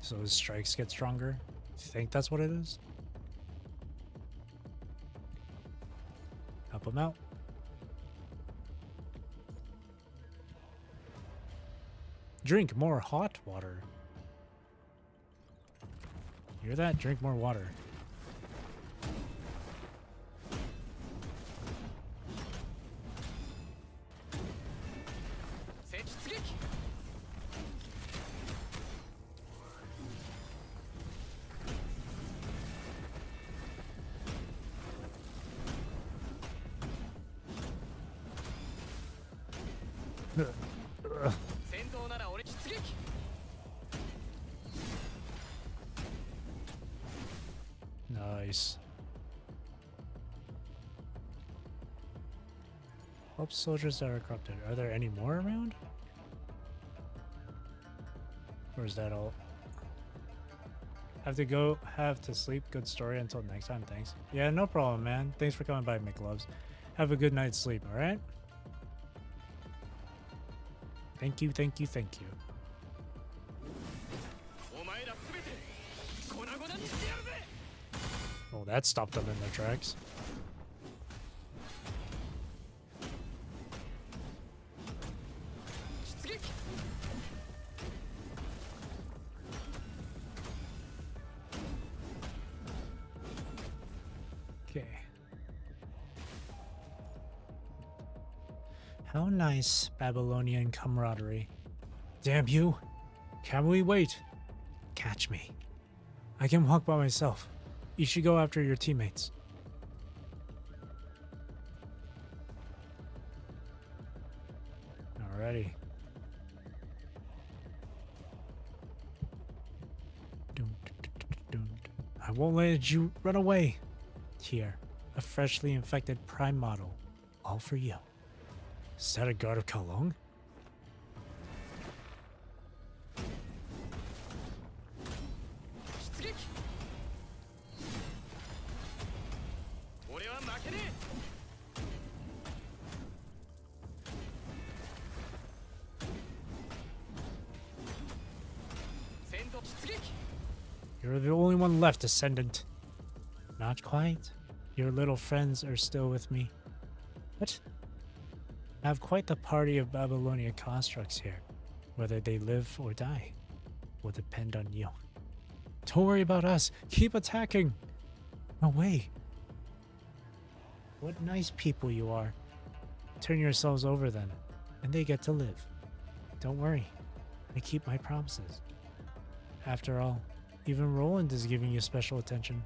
So his strikes get stronger. I think that's what it is. Help him out. Drink more hot water. Hear that? Drink more water. Nice. Hope soldiers that are corrupted. Are there any more around? Or is that all? Have to sleep. Good story. Until next time. Thanks. Yeah, no problem, man. Thanks for coming by, McLoves. Have a good night's sleep, alright? Thank you, thank you, thank you. Oh, that stopped them in their tracks. Okay. How nice, Babylonian camaraderie. Damn you! Can we wait? Catch me. I can walk by myself. You should go after your teammates. Alrighty. I won't let you run away. Here, a freshly infected prime model. All for you. Is that a guard of Kowloong? You're the only one left, Ascendant. Not quite. Your little friends are still with me. What? I have quite the party of Babylonia constructs here. Whether they live or die will depend on you. Don't worry about us. Keep attacking. No way. What nice people you are. Turn yourselves over then, and they get to live. Don't worry. I keep my promises. After all, even Roland is giving you special attention.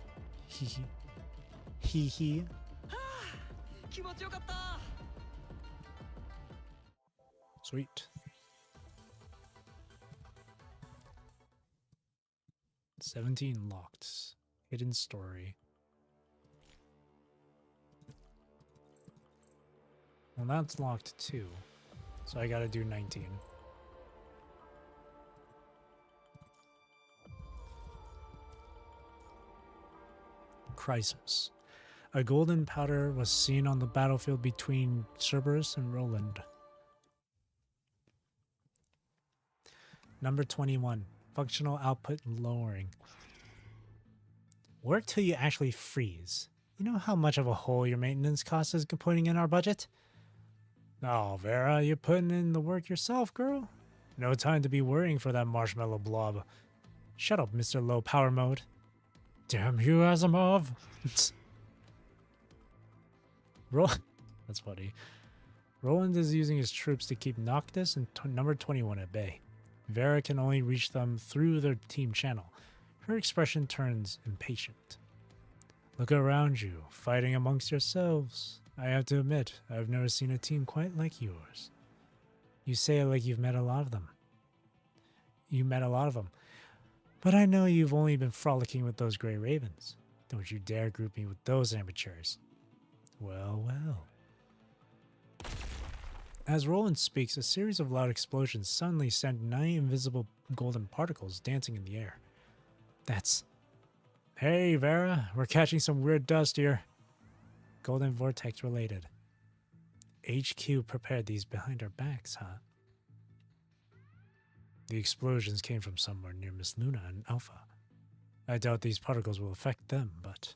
Hee hee. Hee hee. 気持ちよかった。 Sweet. 17 locked. Hidden story. Well, that's locked too. So I gotta do 19. Crisis. A golden powder was seen on the battlefield between Cerberus and Roland. Number 21. Functional output lowering. Work till you actually freeze. You know how much of a hole your maintenance cost is putting in our budget? Oh, Vera, you're putting in the work yourself, girl. No time to be worrying for that marshmallow blob. Shut up, Mr. Low Power Mode. Damn you, Asimov. That's funny. Roland is using his troops to keep Noctis and number 21 at bay. Vera can only reach them through their team channel. Her expression turns impatient. Look around you, fighting amongst yourselves. I have to admit, I've never seen a team quite like yours. You say it like you've met a lot of them. You met a lot of them. But I know you've only been frolicking with those gray ravens. Don't you dare group me with those amateurs. Well, well. As Roland speaks, a series of loud explosions suddenly send 9 invisible golden particles dancing in the air. That's... Hey, Vera, we're catching some weird dust here. Golden Vortex related. HQ prepared these behind our backs, huh? The explosions came from somewhere near Miss Luna and Alpha. I doubt these particles will affect them, but...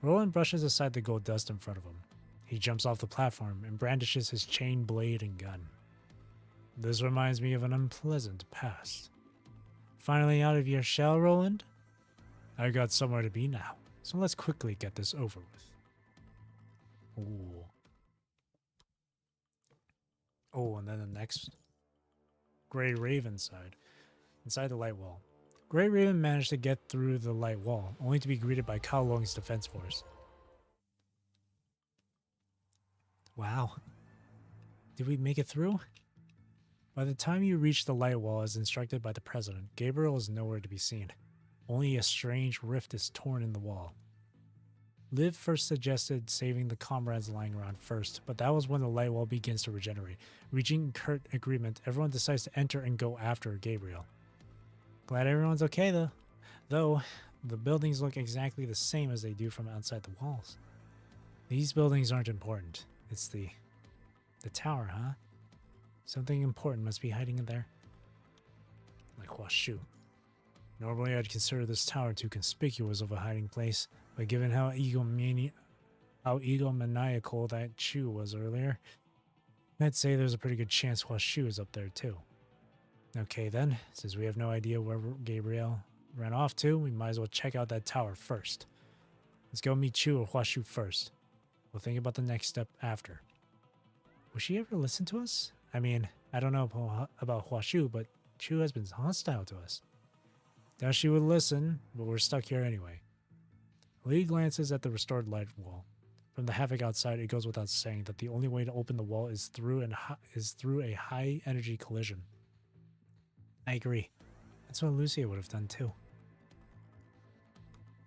Roland brushes aside the gold dust in front of him. He jumps off the platform and brandishes his chain blade and gun. This reminds me of an unpleasant past. Finally out of your shell, Roland? I've got somewhere to be now, so let's quickly get this over with. Ooh. Oh, and then the next... Grey Raven side. Inside the light wall. Grey Raven managed to get through the light wall, only to be greeted by Kowloong's defense force. Wow. Did we make it through? By the time you reach the light wall as instructed by the president, Gabriel is nowhere to be seen. Only a strange rift is torn in the wall. Liv first suggested saving the comrades lying around first, but that was when the light wall begins to regenerate. Reaching curt agreement, everyone decides to enter and go after Gabriel. Glad everyone's okay though the buildings look exactly the same as they do from outside the walls. These buildings aren't important. It's the tower, huh? Something important must be hiding in there. Like Huashu. Normally I'd consider this tower too conspicuous of a hiding place, but given how egomaniacal that Chu was earlier, I'd say there's a pretty good chance Huashu is up there too. Okay then, since we have no idea where Gabriel ran off to, we might as well check out that tower first. Let's go meet Chu or Huashu first. We'll think about the next step after. Will she ever listen to us? I mean, I don't know about Huashu, but Chu has been hostile to us. Doubt she would listen, but we're stuck here anyway. Lee glances at the restored light wall. From the havoc outside, it goes without saying that the only way to open the wall is through a high-energy collision. I agree. That's what Lucia would have done too.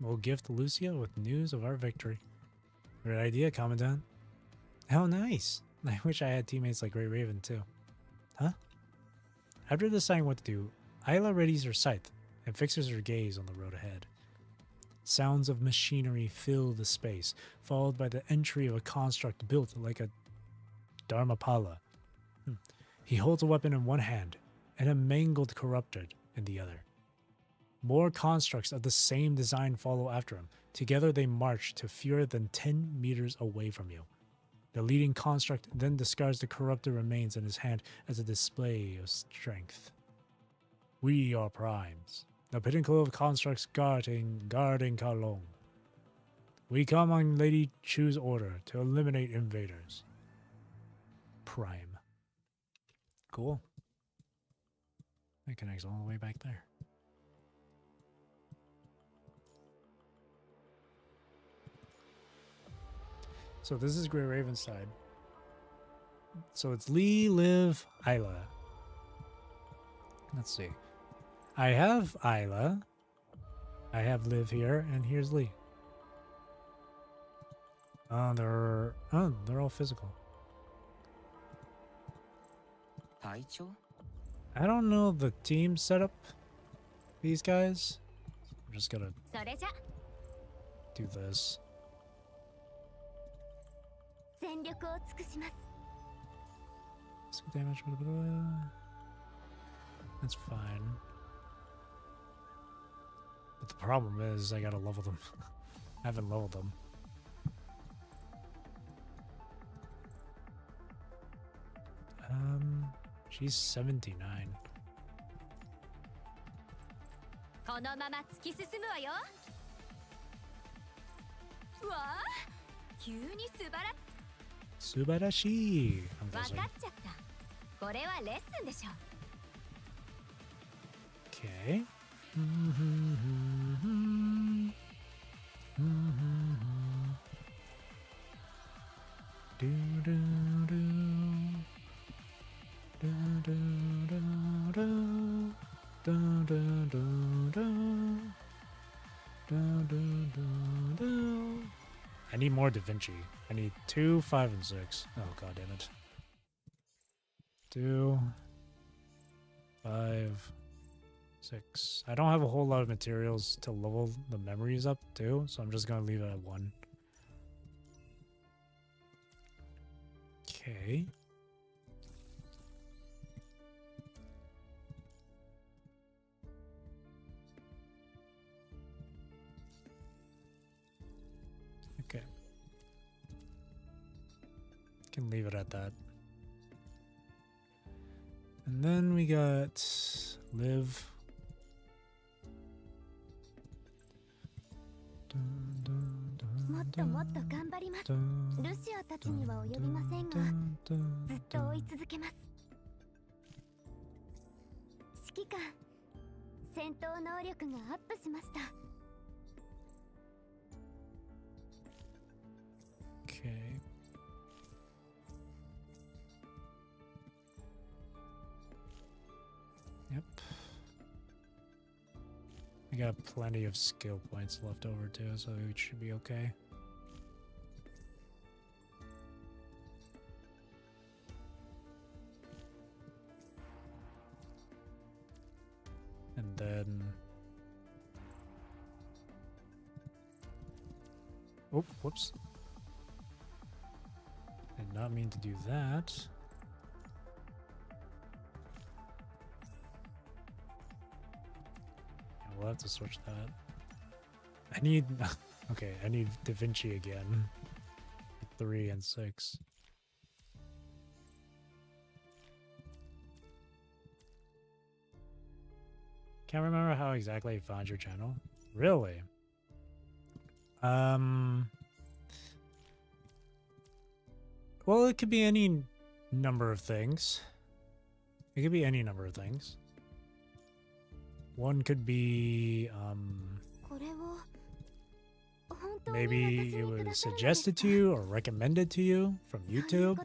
We'll gift Lucia with news of our victory. Great idea, Commandant. How nice. I wish I had teammates like Grey Raven too. Huh? After deciding what to do, Ayla readies her scythe and fixes her gaze on the road ahead. Sounds of machinery fill the space, followed by the entry of a construct built like a Dharmapala. He holds a weapon in one hand and a mangled corruptor in the other. More constructs of the same design follow after him. Together they march to fewer than 10 meters away from you. The leading construct then discards the corruptor remains in his hand as a display of strength. We are primes, the pinnacle of constructs guarding Kowloong. We come on Lady Chu's order to eliminate invaders. Prime. Cool. It connects all the way back there. So this is Grey Raven's side. So it's Lee, Liv, Isla. Let's see. I have Isla. I have Liv here, and here's Lee. They're all physical. I don't know the team setup. These guys. I'm just gonna do this. Damage. That's fine. But the problem is I gotta level them. I haven't leveled them. She's 79. Subarashi. I'm guessing. Okay. Do do do. Do do do do. Do do do do. Do do do do. I need more Da Vinci. I need 2, 5, and 6. Oh god damn it. 2, 5, 6. I don't have a whole lot of materials to level the memories up too, so I'm just gonna leave it at 1. Okay. Okay. Can leave it at that. And then we got Liv. Okay. Yep. I got plenty of skill points left over too, so it should be okay. And then... Oh, whoops. Did not mean to do that. We'll have to switch that. I need... Okay, I need Da Vinci again. 3 and 6. Can't remember how exactly I found your channel. Really? Well, it could be any number of things. It could be any number of things. One could be, maybe it was suggested to you or recommended to you from YouTube.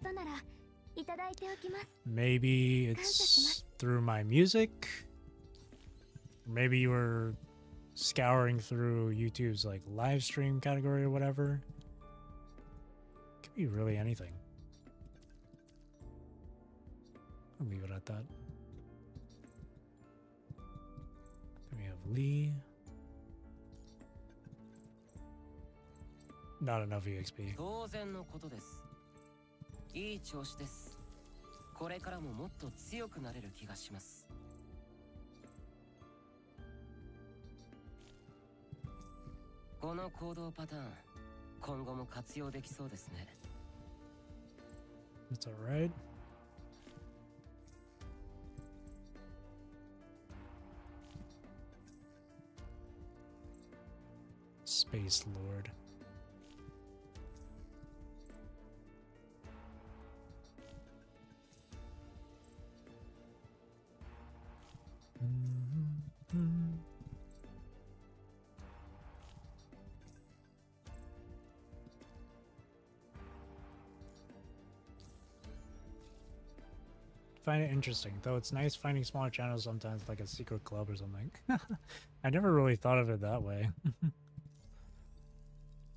Maybe it's through my music. Maybe you were scouring through YouTube's like live stream category or whatever. It could be really anything. I'll leave it at that. Then we have Lee. Not enough EXP. 当然のことです。いい調子です。これからももっと強くなれる気がします。この行動パターン、今後も活用できそうですね。That's alright. Space Lord. find it interesting, though it's nice finding smaller channels sometimes, like a secret club or something. I never really thought of it that way.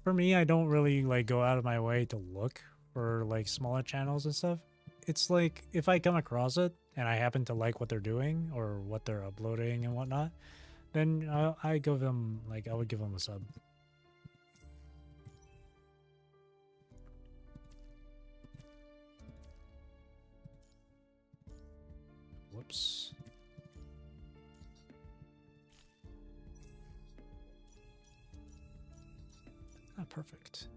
For me, I don't really like go out of my way to look for like smaller channels and stuff. It's like if I come across it and I happen to like what they're doing or what they're uploading and whatnot, then I give them like I would give them a sub. Whoops. Ah, perfect.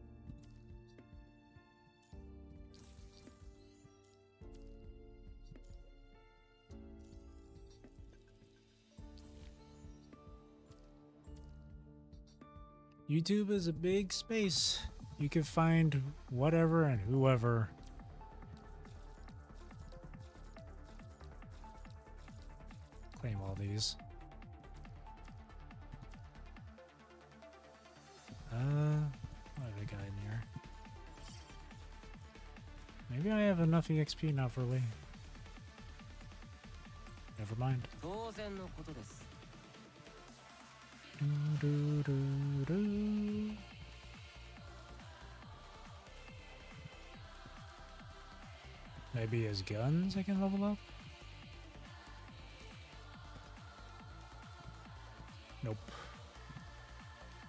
YouTube is a big space. You can find whatever and whoever. Claim all these. What have I got in here? Maybe I have enough EXP now for Lee. Never mind. Do, do, do, do. Maybe his guns I can level up? Nope.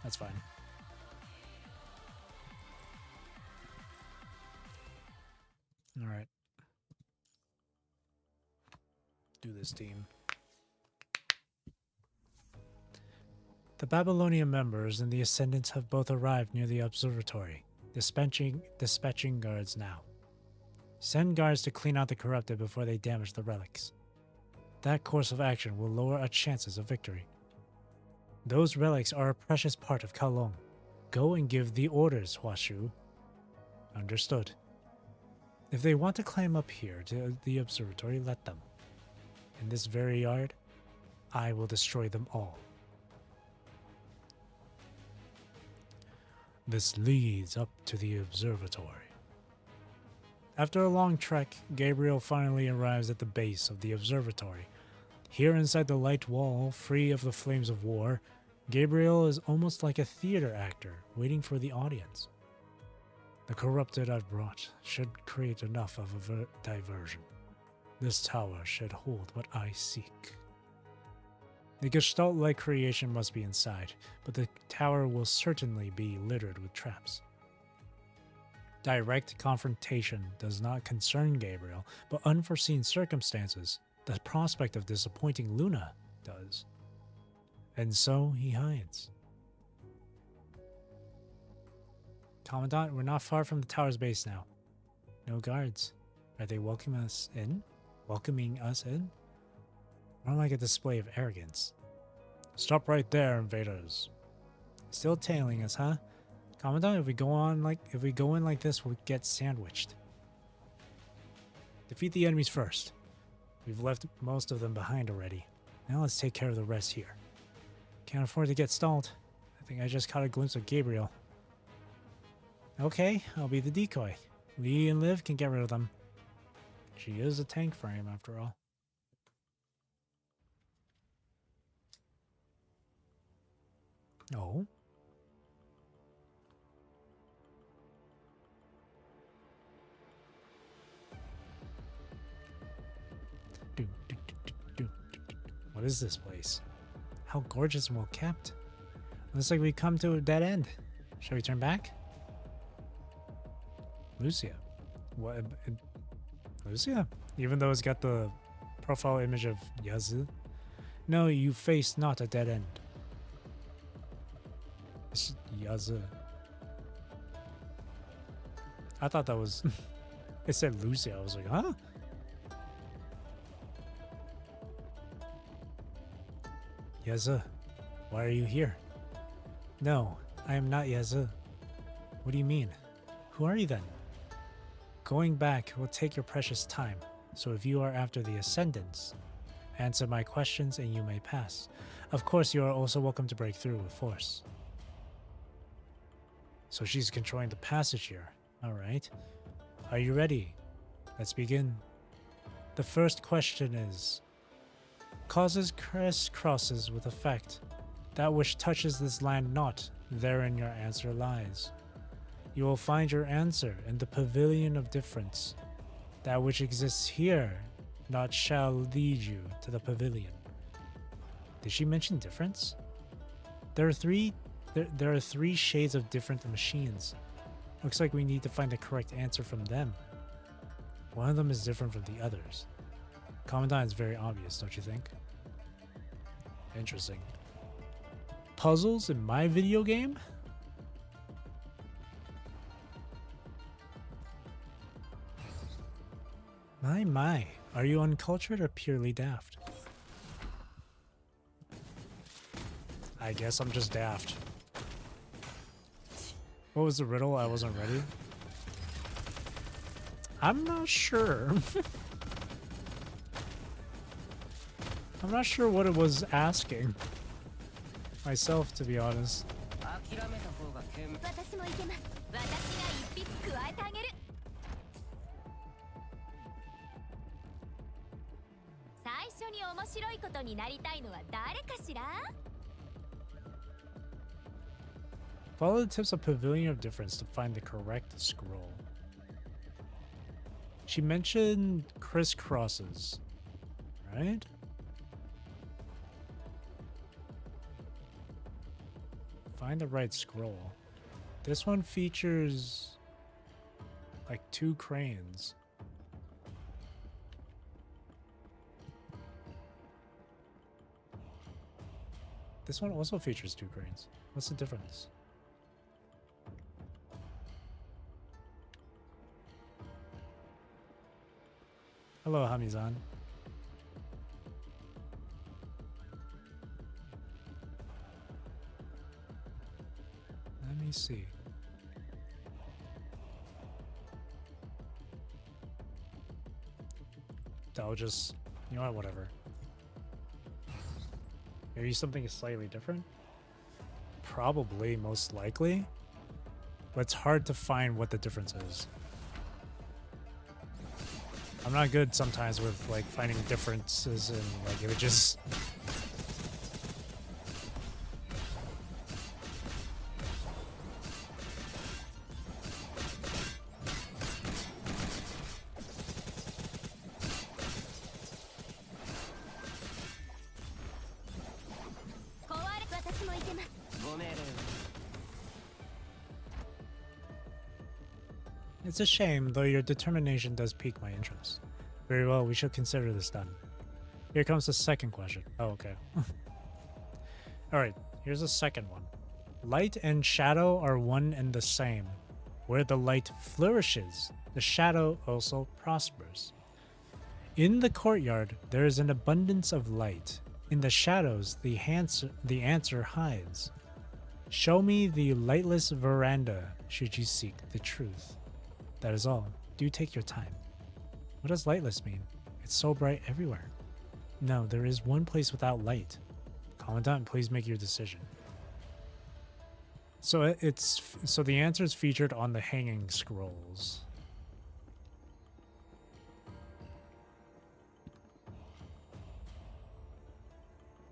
That's fine. Alright. Do this team. The Babylonian members and the Ascendants have both arrived near the observatory, dispatching guards now. Send guards to clean out the corrupted before they damage the relics. That course of action will lower our chances of victory. Those relics are a precious part of Kowloong. Go and give the orders, Huashu. Understood. If they want to climb up here to the observatory, let them. In this very yard, I will destroy them all. This leads up to the observatory. After a long trek, Gabriel finally arrives at the base of the observatory. Here inside the light wall, free of the flames of war, Gabriel is almost like a theater actor, waiting for the audience. The corrupted I've brought should create enough of a diversion. This tower should hold what I seek. The Gestalt-like creation must be inside, but the tower will certainly be littered with traps. Direct confrontation does not concern Gabriel, but unforeseen circumstances, the prospect of disappointing Luna, does. And so he hides. Commandant, we're not far from the tower's base now. No guards. Are they welcoming us in? More like a display of arrogance. Stop right there, invaders. Still tailing us, huh? Commandant, if we go in like this, we'll get sandwiched. Defeat the enemies first. We've left most of them behind already. Now let's take care of the rest here. Can't afford to get stalled. I think I just caught a glimpse of Gabriel. Okay, I'll be the decoy. Lee and Liv can get rid of them. She is a tank frame after all. Oh. What is this place? How gorgeous and well kept. Looks like we come to a dead end. Shall we turn back? Lucia. What? Lucia? Even though it's got the profile image of Yazu? No, you face not a dead end. It's Yazu. I thought that was... it said Lucia. I was like, huh? Yazu, why are you here? No, I am not Yazu. What do you mean? Who are you then? Going back will take your precious time, so if you are after the Ascendants, answer my questions and you may pass. Of course, you are also welcome to break through with force. So she's controlling the passage here. Alright. Are you ready? Let's begin. The first question is, causes crisscrosses with effect. That which touches this land not, therein your answer lies. You will find your answer in the pavilion of difference. That which exists here not shall lead you to the pavilion. Did she mention difference? There are three shades of different machines. Looks like we need to find the correct answer from them. One of them is different from the others. Commandant is very obvious, don't you think? Interesting. Puzzles in my video game? My. Are you uncultured or purely daft? I guess I'm just daft. What was the riddle? I wasn't ready. I'm not sure. I'm not sure what it was asking. Myself, to be honest. 私もいけます。私が一筆加えてあげる。最初に面白いことになりたいのは誰かしら？ Follow the tips of Pavilion of Difference to find the correct scroll. She mentioned crisscrosses, right? Find the right scroll. This one features like 2 cranes. This one also features 2 cranes. What's the difference? Hello, Hamizan. Let me see. I'll just, you know what, whatever. Maybe something slightly different? Probably, most likely. But it's hard to find what the difference is. I'm not good sometimes with like finding differences in like images. It's a shame, though your determination does pique my interest. Very well, we shall consider this done. Here comes the second question. Oh, okay. Alright, here's the second one. Light and shadow are one and the same. Where the light flourishes, the shadow also prospers. In the courtyard, there is an abundance of light. In the shadows, the answer hides. Show me the lightless veranda, should you seek the truth. That is all. Do take your time. What does lightless mean? It's so bright everywhere. No, there is one place without light. Commandant, please make your decision. So the answer is featured on the hanging scrolls.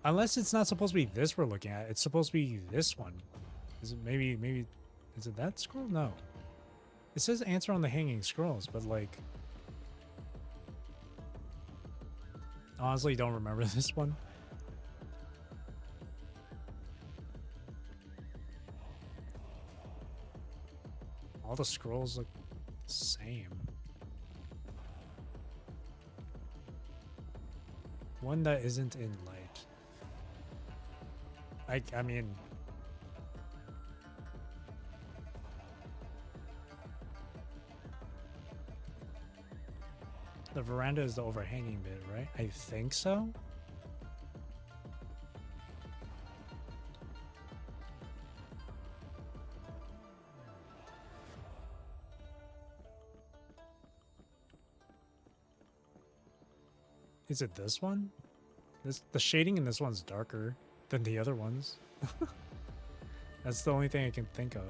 Unless it's not supposed to be this we're looking at. It's supposed to be this one. Is it maybe is it that scroll? No. It says answer on the hanging scrolls, but like honestly don't remember this one. All the scrolls look the same. One that isn't in light. I mean, the veranda is the overhanging bit, right? I think so. Is it this one? The shading in this one's darker than the other ones. That's the only thing I can think of.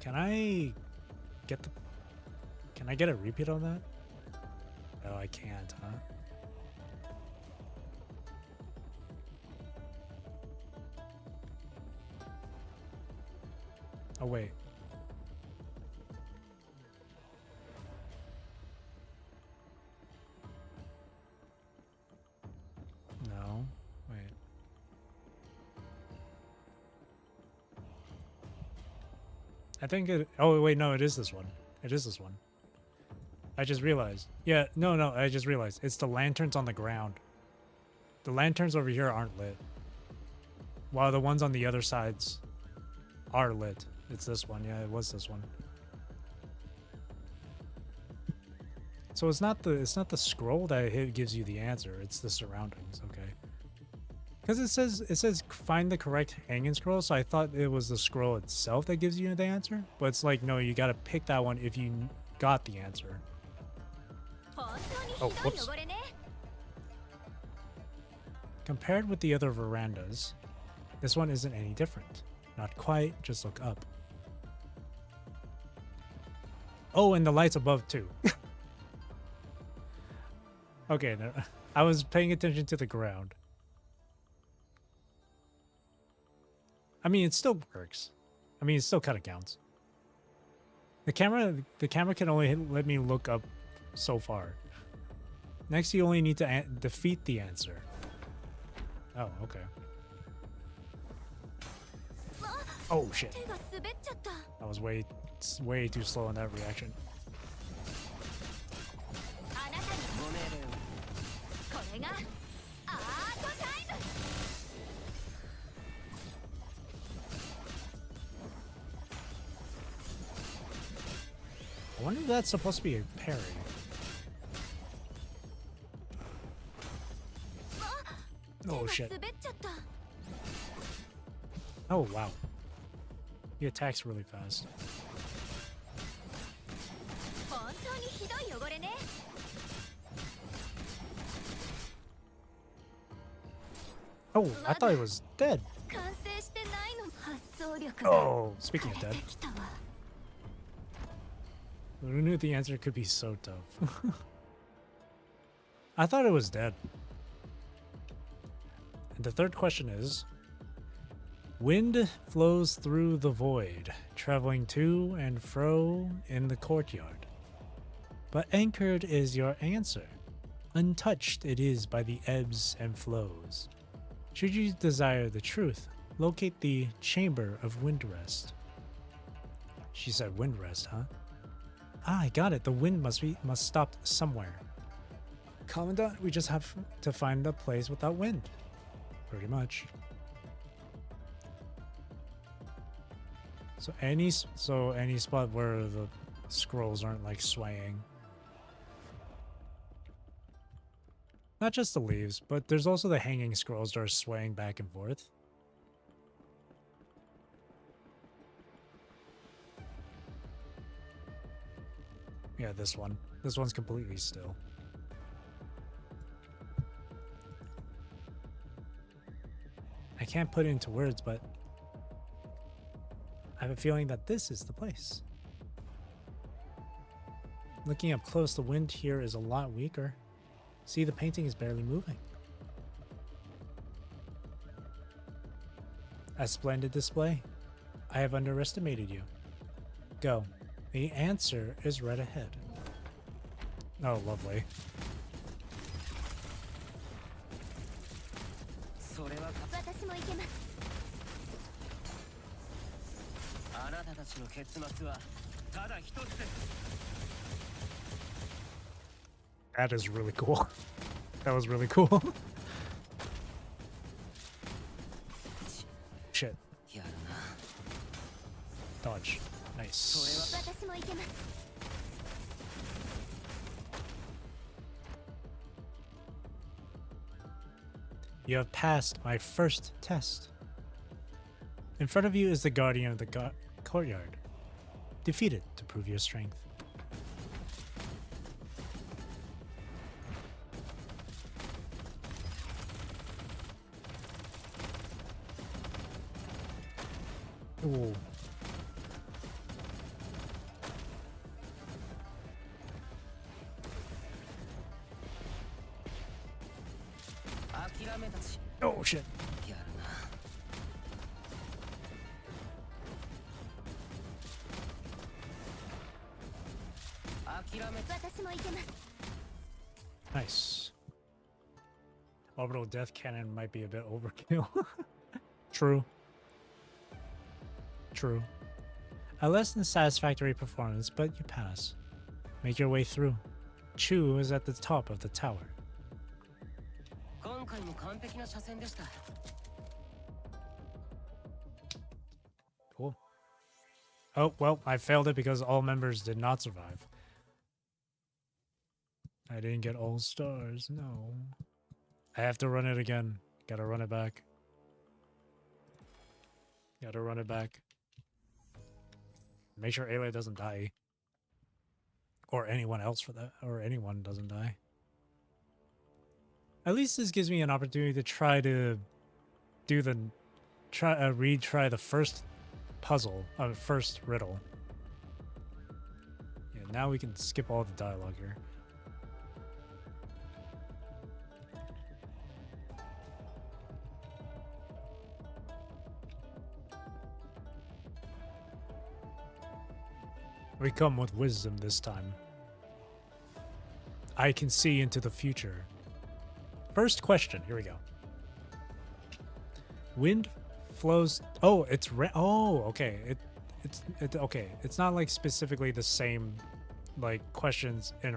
Can I get the... Can I get a repeat on that? No, I can't, huh? Oh, wait. No. Wait. I think it... Oh, wait, no, it is this one. It is this one. I just realized. Yeah, no, I just realized. It's the lanterns on the ground. The lanterns over here aren't lit. While the ones on the other sides are lit. It's this one. Yeah, it was this one. So it's not the scroll that gives you the answer. It's the surroundings. Okay. Because it says find the correct hanging scroll. So I thought it was the scroll itself that gives you the answer. But it's like, no, you got to pick that one if you got the answer. Oh, whoops. Compared with the other verandas, this one isn't any different. Not quite, just look up. Oh, and the lights above too. Okay, no, I was paying attention to the ground. I mean, it still works. I mean, it still kind of counts. The camera can only let me look up so far. Next, you only need to defeat the answer. Oh, okay. Oh shit! I was way too slow in that reaction. I wonder if that's supposed to be a parry. Oh shit. Oh wow. He attacks really fast. Oh, I thought he was dead. Oh, speaking of dead. Who knew the answer could be so tough? I thought it was dead. And the third question is, wind flows through the void, traveling to and fro in the courtyard. But anchored is your answer. Untouched it is by the ebbs and flows. Should you desire the truth, locate the chamber of wind rest. She said wind rest, huh? Ah, I got it. The wind must stop somewhere. Commandant, we just have to find a place without wind. Pretty much. So any spot where the scrolls aren't like swaying. Not just the leaves, but there's also the hanging scrolls that are swaying back and forth. Yeah, this one. This one's completely still. I can't put it into words, but I have a feeling that this is the place. Looking up close, the wind here is a lot weaker. See, the painting is barely moving. A splendid display. I have underestimated you. Go. The answer is right ahead. Oh, lovely. That is really cool. That was really cool. Shit. Dodge. Nice. You have passed my first test. In front of you is the guardian of the courtyard. Defeat it to prove your strength. Ooh. めたち Oh shit. やるな 私もいけます Nice. Orbital death cannon might be a bit overkill. True. True. A less than satisfactory performance, but you pass. Make your way through. Chu is at the top of the tower. 今回も完璧な車線でした Cool. Oh, well, I failed it because all members did not survive. I didn't get all stars, no. I have to run it again. Gotta run it back. Gotta run it back. Make sure Ayla doesn't die. Or anyone else for that. Or anyone doesn't die. At least this gives me an opportunity to try to do the... retry the first puzzle. First riddle. Yeah, now we can skip all the dialogue here. We come with wisdom this time. I can see into the future. First question. Here we go. Wind flows. Oh, it's okay. Okay. It's not like specifically the same, like questions in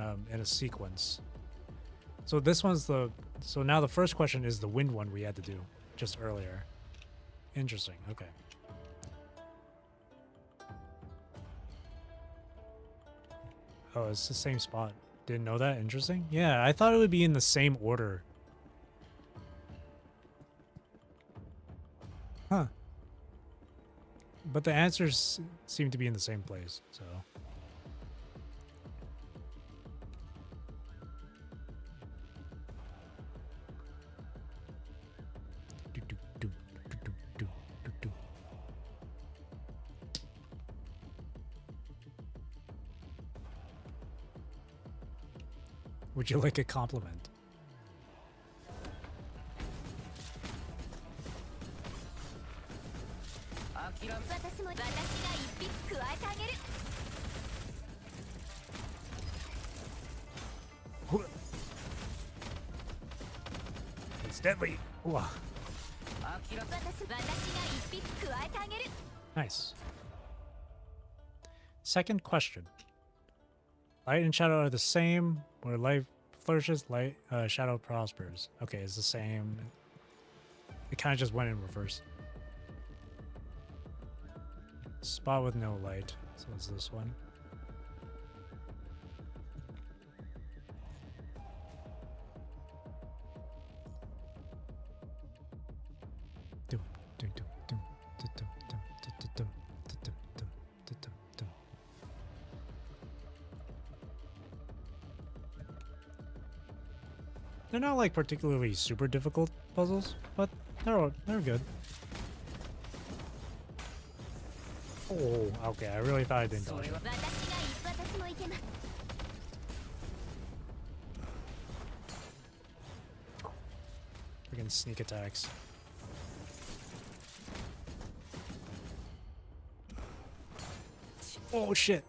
a sequence. So this one's the. So now the first question is the wind one we had to do just earlier. Interesting. Okay. Oh, it's the same spot. Didn't know that. Interesting. Yeah, I thought it would be in the same order. Huh. But the answers seem to be in the same place, so... Would you like a compliment? It's deadly. Ooh. Nice. Second question. Light and shadow are the same. Where light flourishes, shadow prospers. Okay, it's the same. It kind of just went in reverse. Spot with no light. So it's this one. They're not like particularly super difficult puzzles, but they're good. Oh, okay. I really thought I didn't dodge it. Freaking sneak attacks. Oh shit.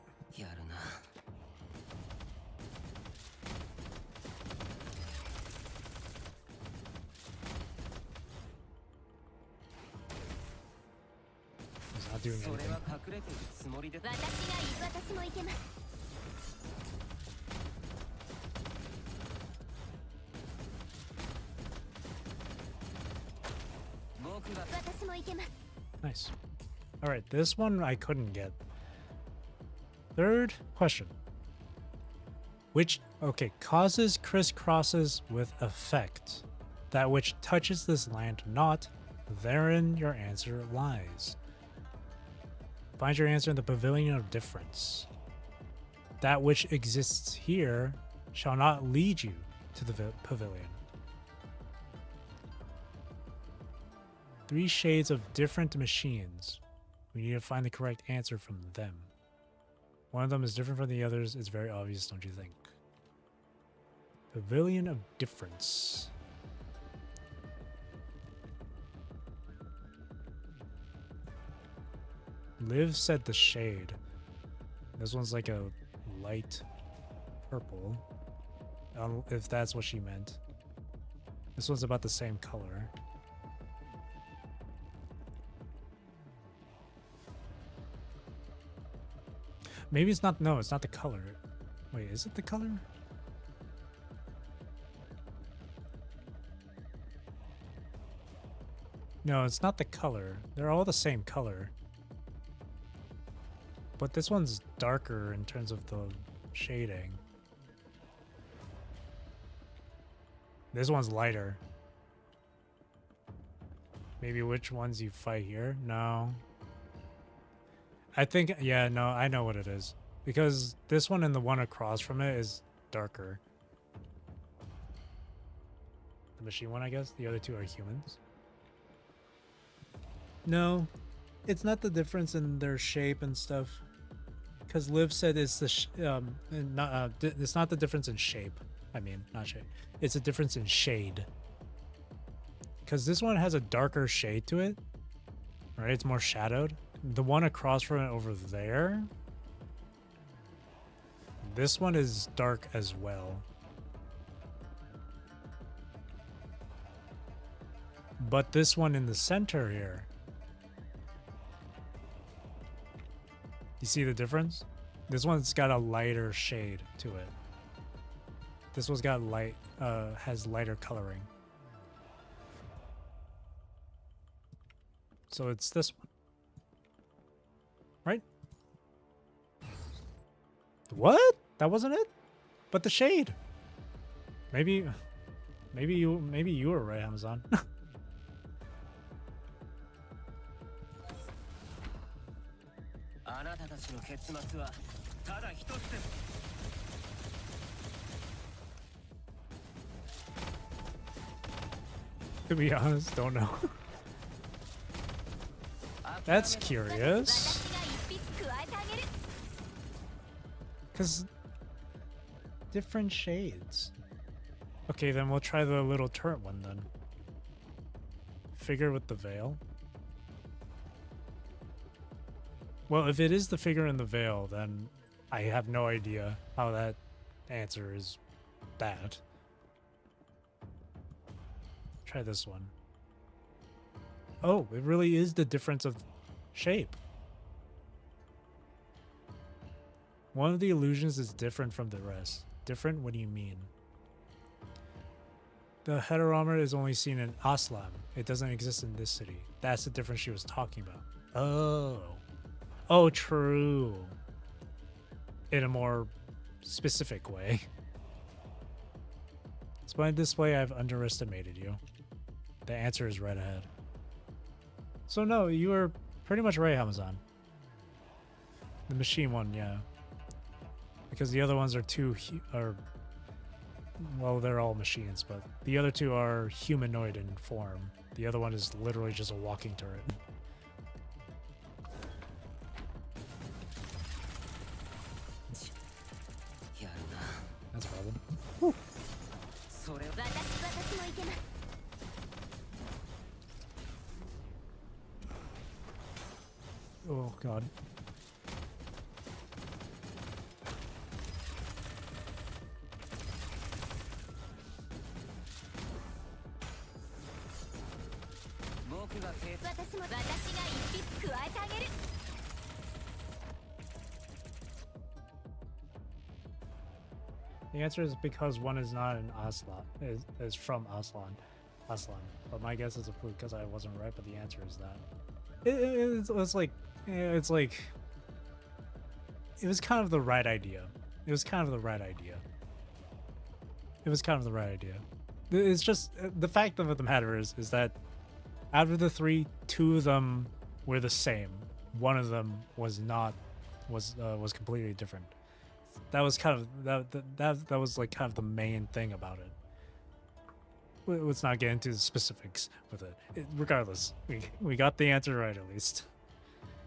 Doing anything. Nice. All right, this one I couldn't get. Third question. Which, okay, causes crisscrosses with effect. That which touches this land not, therein your answer lies. Find your answer in the pavilion of difference. That which exists here shall not lead you to the pavilion. 3 shades of different machines. We need to find the correct answer from them. One of them is different from the others. It's very obvious, don't you think? Pavilion of difference. Liv said the shade. This one's like a light purple. I don't know if that's what she meant. This one's about the same color. Maybe it's not. No, it's not the color. Wait, is it the color? No, it's not the color. They're all the same color. But this one's darker in terms of the shading. This one's lighter. Maybe which ones you fight here? No. I think, yeah, no, I know what it is. Because this one and the one across from it is darker. The machine one, I guess. The other two are humans. No, it's not the difference in their shape and stuff. Because Liv said it's the it's not the difference in shape. I mean, not shape. It's a difference in shade. Because this one has a darker shade to it, right? It's more shadowed. The one across from it over there, this one is dark as well. But this one in the center here, you see the difference? This one's got a lighter shade to it. This one's got light, has lighter coloring. So it's this one. Right? What? That wasn't it? But the shade. Maybe you were right, Amazon. To be honest, don't know. That's curious. Because different shades. Okay, then we'll try the little turret one then. Figure with the veil. Well, if it is the figure in the veil, then I have no idea how that answer is that. Try this one. Oh, it really is the difference of shape. One of the illusions is different from the rest. Different? What do you mean? The heterometer is only seen in Aslan. It doesn't exist in this city. That's the difference she was talking about. Oh. Oh, true. In a more specific way. Despite this way, I've underestimated you. The answer is right ahead. So no, you were pretty much right, Amazon. The machine one, yeah. Because the other ones are well, they're all machines, but the other two are humanoid in form. The other one is literally just a walking turret. That's a problem. Whew. Oh god. The answer is because one is not in Aslan, is from Aslan. But my guess is because I wasn't right, but the answer is that. It was like, it's like, it was kind of the right idea. It's just, the fact of the matter is that out of the three, two of them were the same. One of them was not, was completely different. That was kind of, that was like kind of the main thing about it. Let's not get into the specifics with it. Regardless, we got the answer right at least.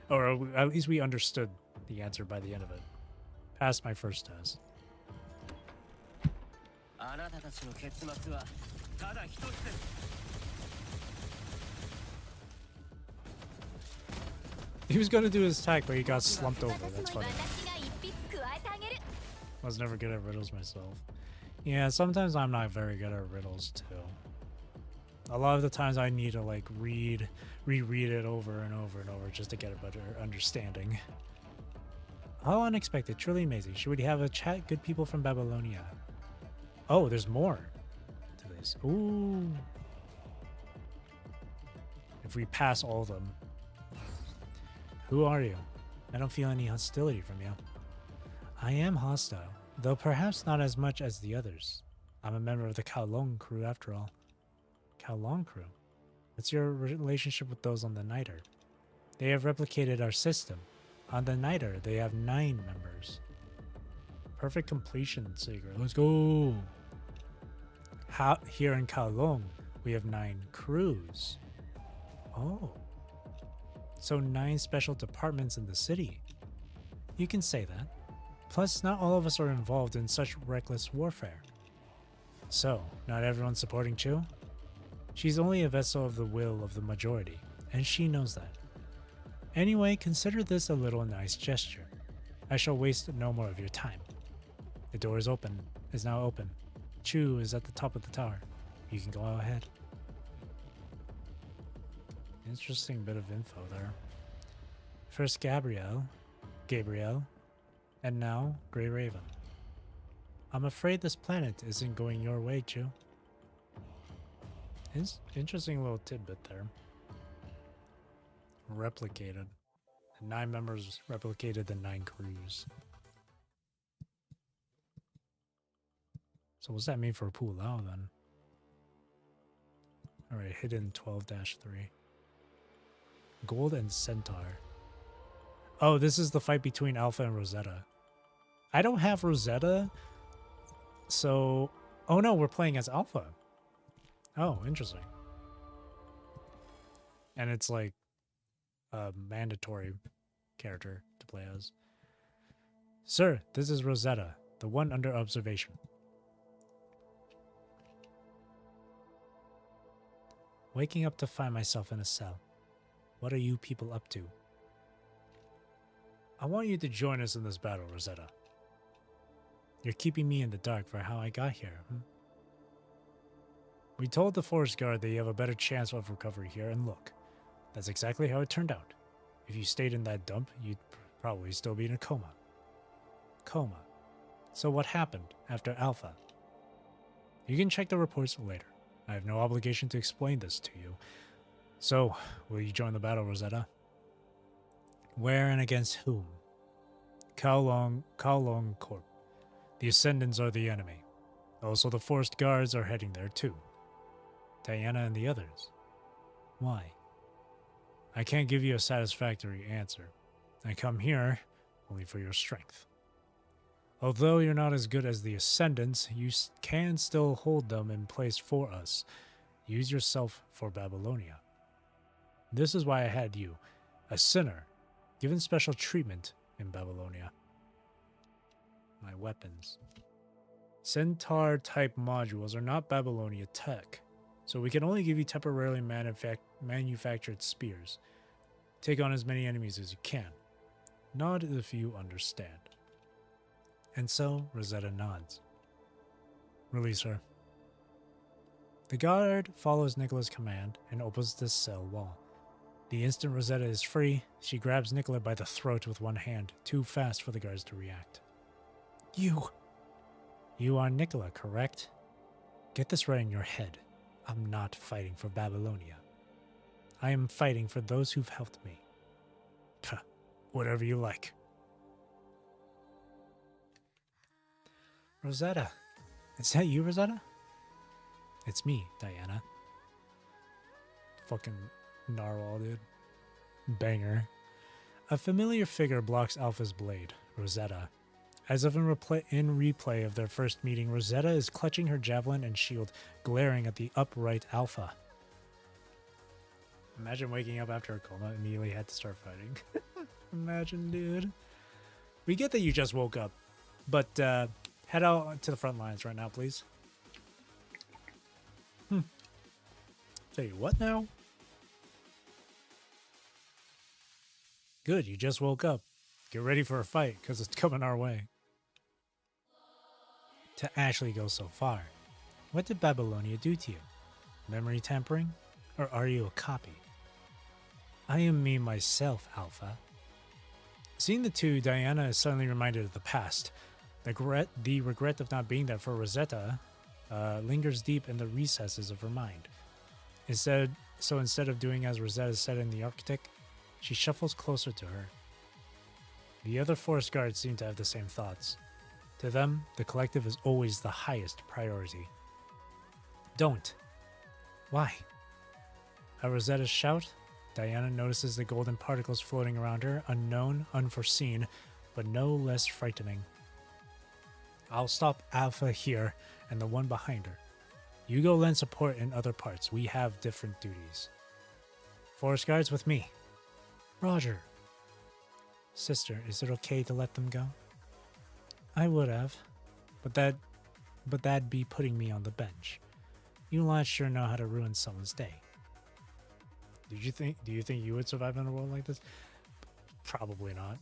Or at least we understood the answer by the end of it. Passed my first test. he was gonna do his attack, but he got slumped over. That's funny. I was never good at riddles myself. Yeah, sometimes I'm not very good at riddles too. A lot of the times I need to like reread it over and over and over just to get a better understanding. How unexpected, truly amazing. Should we have a chat? Good people from Babylonia. Oh, there's more to this. Ooh. If we pass all of them. Who are you? I don't feel any hostility from you. I am hostile, though perhaps not as much as the others. I'm a member of the Kowloong crew after all. Kowloong crew? What's your relationship with those on the Niter? They have replicated our system. On the Niter, they have 9 members. Perfect completion, Sager. Let's go! Here in Kowloong, we have 9 crews. Oh. So 9 special departments in the city. You can say that. Plus, not all of us are involved in such reckless warfare. So, not everyone's supporting Chu? She's only a vessel of the will of the majority, and she knows that. Anyway, consider this a little nice gesture. I shall waste no more of your time. The door is now open. Chu is at the top of the tower. You can go ahead. Interesting bit of info there. First Gabriel, and now Grey Raven. I'm afraid this planet isn't going your way, Chu. Interesting little tidbit there. Replicated. 9 members replicated the 9 crews. So what's that mean for Pulau then? Alright, hidden 12-3. Gold and Centaur. Oh, this is the fight between Alpha and Rosetta. I don't have Rosetta, so... Oh no, we're playing as Alpha. Oh, interesting. And it's like a mandatory character to play as. Sir, this is Rosetta, the one under observation. Waking up to find myself in a cell. What are you people up to? I want you to join us in this battle, Rosetta. You're keeping me in the dark for how I got here, We told the forest guard that you have a better chance of recovery here, and look, that's exactly how it turned out. If you stayed in that dump, you'd probably still be in a coma. Coma. So what happened after Alpha? You can check the reports later. I have no obligation to explain this to you. So, will you join the battle, Rosetta? Where and against whom? Kowloong Corp. The Ascendants are the enemy. Also, the forest guards are heading there too. Diana and the others. Why? I can't give you a satisfactory answer. I come here only for your strength. Although you're not as good as the Ascendants, you can still hold them in place for us. Use yourself for Babylonia. This is why I had you, a sinner, given special treatment in Babylonia. My weapons. Centaur-type modules are not Babylonia tech, so we can only give you temporarily manufactured spears. Take on as many enemies as you can. Nod if you understand. And so, Rosetta nods. Release her. The guard follows Nicola's command and opens the cell wall. The instant Rosetta is free, she grabs Nicola by the throat with one hand, too fast for the guards to react. You are Nicola, correct? Get this right in your head. I'm not fighting for Babylonia. I am fighting for those who've helped me. Whatever you like. Rosetta. Is that you, Rosetta? It's me, Diana. Fucking narwhal, dude. Banger. A familiar figure blocks Alpha's blade, Rosetta. As if in replay of their first meeting, Rosetta is clutching her javelin and shield, glaring at the upright Alpha. Imagine waking up after a coma and immediately had to start fighting. Imagine, dude. We get that you just woke up, but head out to the front lines right now, please. Tell you what now? Good, you just woke up. Get ready for a fight, because it's coming our way. To actually go so far, what did Babylonia do to you? Memory tampering? Or are you a copy? I am me myself, Alpha. Seeing the two, Diana is suddenly reminded of the past. The regret of not being there for Rosetta lingers deep in the recesses of her mind. Instead of doing as Rosetta said in the Arctic, she shuffles closer to her. The other forest guards seem to have the same thoughts. To them, the collective is always the highest priority. Don't. Why? At Rosetta's shout, Diana notices the golden particles floating around her, unknown, unforeseen, but no less frightening. I'll stop Alpha here and the one behind her. You go lend support in other parts. We have different duties. Forest guards with me. Roger. Sister, is it okay to let them go? I would have, but that'd be putting me on the bench. You lot sure know how to ruin someone's day. Do you think you would survive in a world like this? Probably not.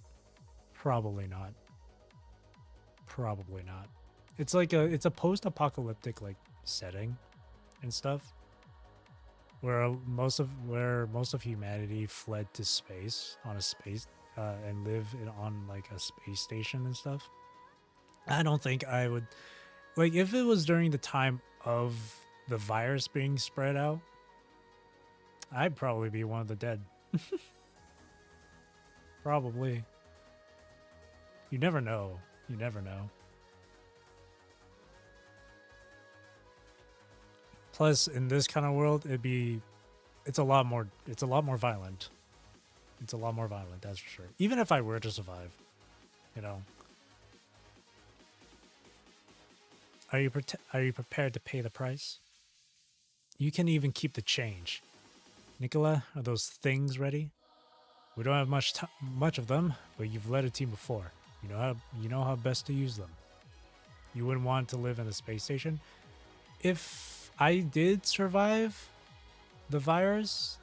Probably not. Probably not. It's like it's a post-apocalyptic like setting and stuff where most of humanity fled to space on a space and live on like a space station and stuff. I don't think I would like if it was during the time of the virus being spread out. I'd probably be one of the dead. Probably. You never know. You never know. Plus, in this kind of world, it's a lot more violent. It's a lot more violent, that's for sure. Even if I were to survive, you know. Are you prepared to pay the price? You can even keep the change. Nicola, are those things ready? We don't have much of them, but you've led a team before. You know how best to use them. You wouldn't want to live in a space station. If I did survive the virus,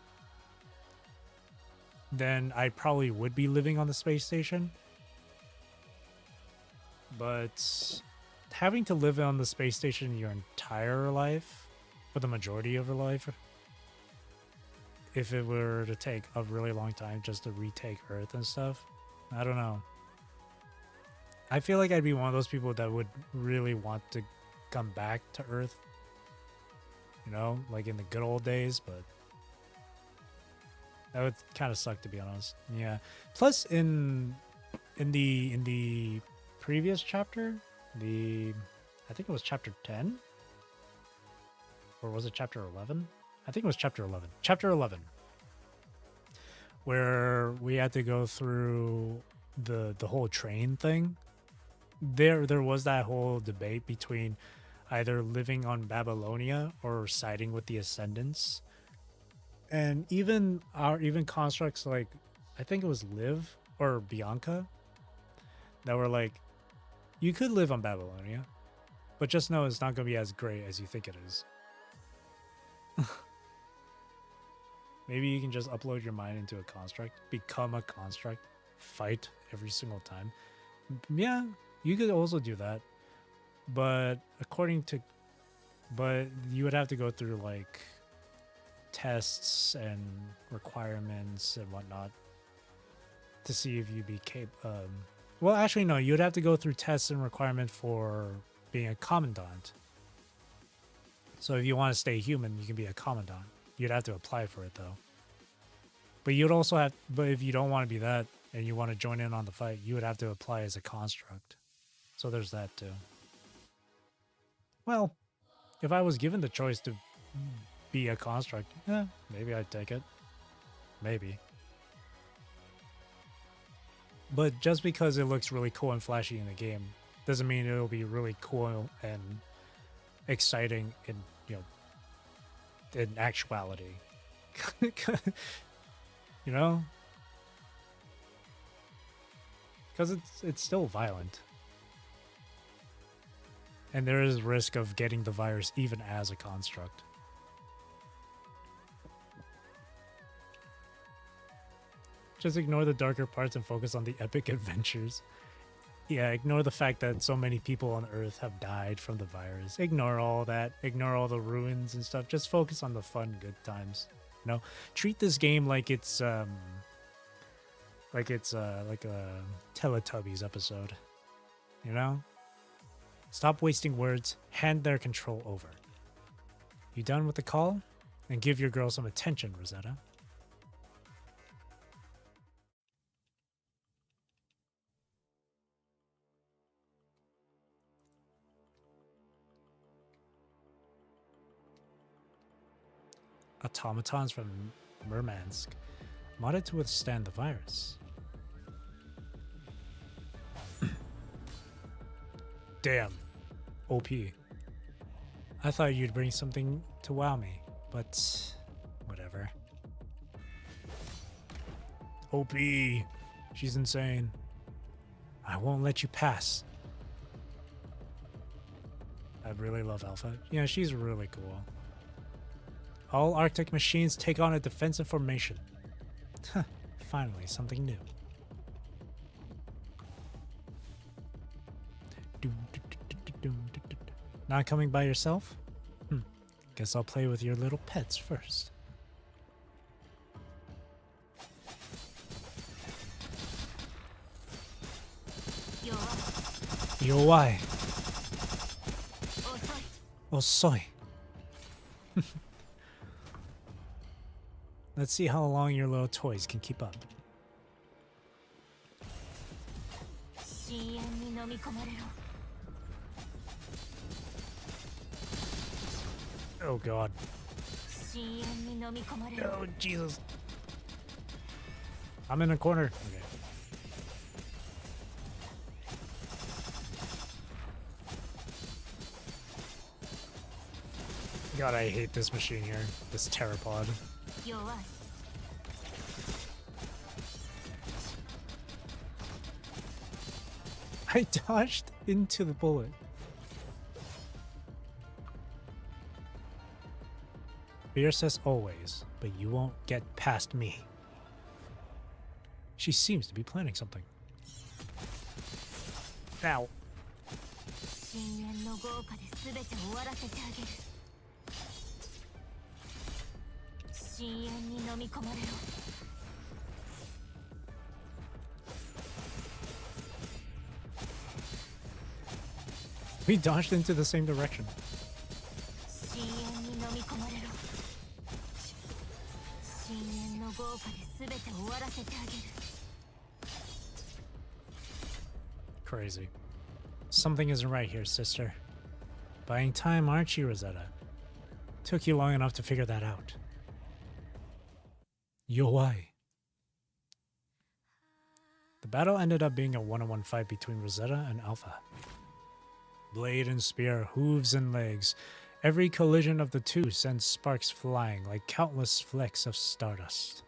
then I probably would be living on the space station. But having to live on the space station your entire life, for the majority of your life, if it were to take a really long time just to retake Earth and stuff, I don't know. I feel like I'd be one of those people that would really want to come back to Earth. You know, like in the good old days, but that would kind of suck, to be honest. Yeah. Plus, in the previous chapter, I think it was chapter 10, or was it chapter 11? I think it was chapter 11. Chapter 11, where we had to go through the whole train thing. There was that whole debate between either living on Babylonia or siding with the Ascendants. And even constructs like, I think it was Liv or Bianca, that were like, you could live on Babylonia, but just know it's not going to be as great as you think it is. Maybe you can just upload your mind into a construct, become a construct, fight every single time. Yeah, you could also do that. But you would have to go through like tests and requirements and whatnot to see if you'd be capable. Well, actually, no, you'd have to go through tests and requirements for being a commandant. So if you want to stay human, you can be a commandant. You'd have to apply for it though. But but if you don't want to be that and you want to join in on the fight, you would have to apply as a construct. So there's that too. Well, if I was given the choice to be a construct, yeah, maybe I'd take it. Maybe. But just because it looks really cool and flashy in the game doesn't mean it'll be really cool and exciting in actuality. You know? Because it's still violent. And there is risk of getting the virus even as a construct. Just ignore the darker parts and focus on the epic adventures. Yeah, ignore the fact that so many people on Earth have died from the virus. Ignore all that. Ignore all the ruins and stuff. Just focus on the fun, good times. You know, treat this game like it's like a Teletubbies episode. You know? Stop wasting words. Hand their control over. You done with the call? And give your girl some attention, Rosetta. Automatons from Murmansk, modded to withstand the virus. Damn. OP. I thought you'd bring something to wow me, but whatever. OP. She's insane. I won't let you pass. I really love Alpha. Yeah, she's really cool. All Arctic machines take on a defensive formation. Finally, something new. Not coming by yourself? Guess I'll play with your little pets first. Yo, why? Oh, soy. Let's see how long your little toys can keep up. Oh god. Oh Jesus. I'm in a corner. Okay. God, I hate this machine here. This pteropod. I dodged into the bullet. Fierce as always, but you won't get past me. She seems to be planning something. Ow. We dodged into the same direction. Crazy. Something isn't right here, sister. Buying time, aren't you, Rosetta? Took you long enough to figure that out. Yo, why? The battle ended up being a one-on-one fight between Rosetta and Alpha. Blade and spear, hooves and legs. Every collision of the two sends sparks flying like countless flecks of stardust.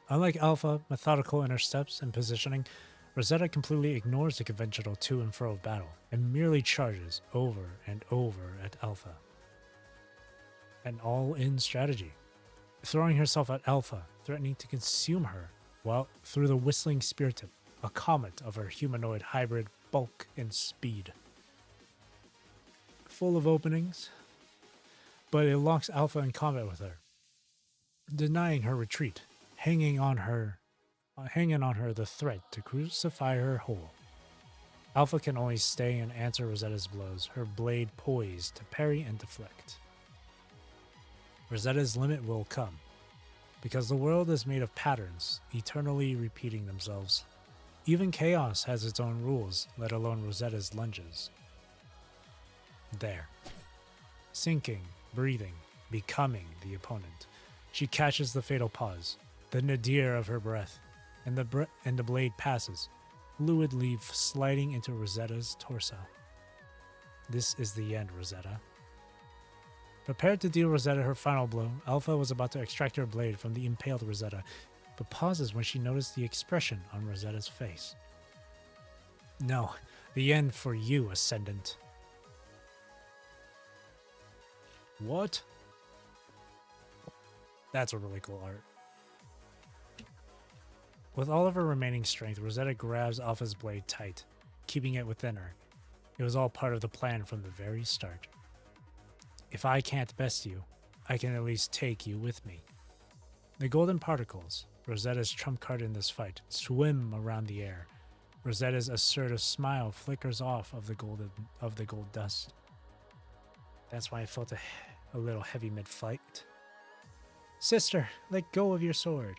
Unlike Alpha, methodical in her steps and positioning, Rosetta completely ignores the conventional to and fro of battle and merely charges over and over at Alpha. An all-in strategy, throwing herself at Alpha, threatening to consume her, while through the whistling spear tip, a comet of her humanoid hybrid bulk and speed. Full of openings, but it locks Alpha in combat with her, denying her retreat, hanging on her the threat to crucify her whole. Alpha can only stay and answer Rosetta's blows, her blade poised to parry and deflect. Rosetta's limit will come, because the world is made of patterns, eternally repeating themselves. Even chaos has its own rules, let alone Rosetta's lunges. There. Sinking, breathing, becoming the opponent. She catches the fatal pause, the nadir of her breath, and the blade passes, fluid leaf sliding into Rosetta's torso. This is the end, Rosetta. Prepared to deal Rosetta her final blow, Alpha was about to extract her blade from the impaled Rosetta, but pauses when she noticed the expression on Rosetta's face. No, the end for you, Ascendant. What? That's a really cool art. With all of her remaining strength, Rosetta grabs Alpha's blade tight, keeping it within her. It was all part of the plan from the very start. If I can't best you, I can at least take you with me. The golden particles, Rosetta's trump card in this fight, swim around the air. Rosetta's assertive smile flickers off of the gold dust. That's why I felt a little heavy mid-fight. Sister, let go of your sword.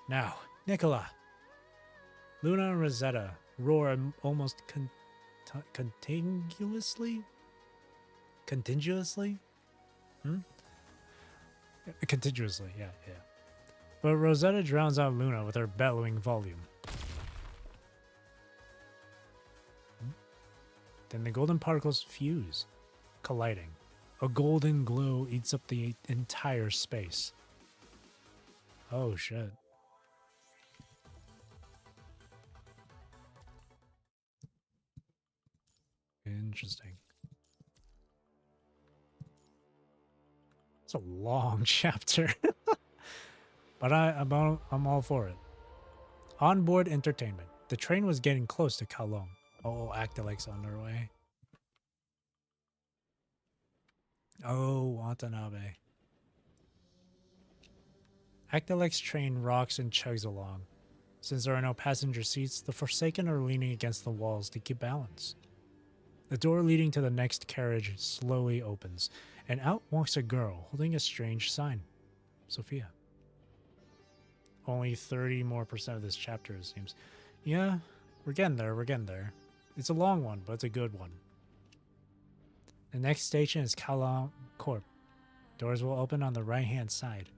Now, Nicola. Luna and Rosetta roar almost contiguously? Contiguously? Contiguously, yeah. But Rosetta drowns out Luna with her bellowing volume. Then the golden particles fuse, colliding. A golden glow eats up the entire space. Oh shit. Interesting. It's a long chapter. But I'm all for it. Onboard entertainment. The train was getting close to Kowloong. Oh, Actilake's on their way. Oh, Watanabe. Actilake's train rocks and chugs along. Since there are no passenger seats, the Forsaken are leaning against the walls to keep balance. The door leading to the next carriage slowly opens, and out walks a girl holding a strange sign. Sophia. Only 30% more of this chapter, it seems. Yeah, we're getting there. It's a long one, but it's a good one. The next station is Kowloong Corp. Doors will open on the right-hand side.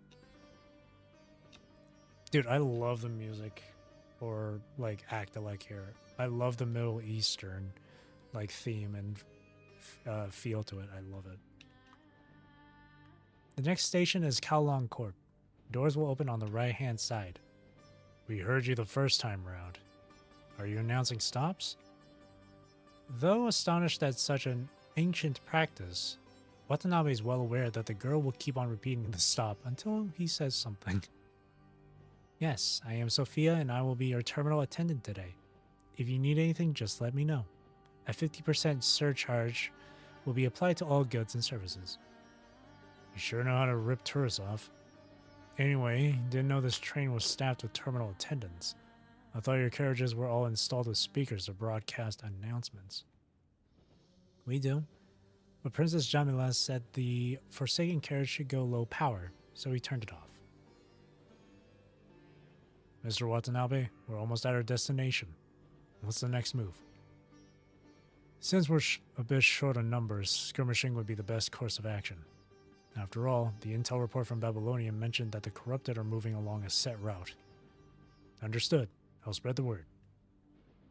Dude, I love the music for, like, Act-alike here. I love the Middle Eastern, like, theme and feel to it. I love it. The next station is Kowloong Corp. Doors will open on the right-hand side. We heard you the first time round. Are you announcing stops? Though astonished at such an ancient practice, Watanabe is well aware that the girl will keep on repeating the stop until he says something. Yes, I am Sophia and I will be your terminal attendant today. If you need anything, just let me know. A 50% surcharge will be applied to all goods and services. You sure know how to rip tourists off. Anyway, didn't know this train was staffed with terminal attendants. I thought your carriages were all installed with speakers to broadcast announcements. We do. But Princess Jamila said the Forsaken carriage should go low power, so he turned it off. Mr. Watanabe, we're almost at our destination. What's the next move? Since we're a bit short on numbers, skirmishing would be the best course of action. After all, the intel report from Babylonia mentioned that the corrupted are moving along a set route. Understood. I'll spread the word.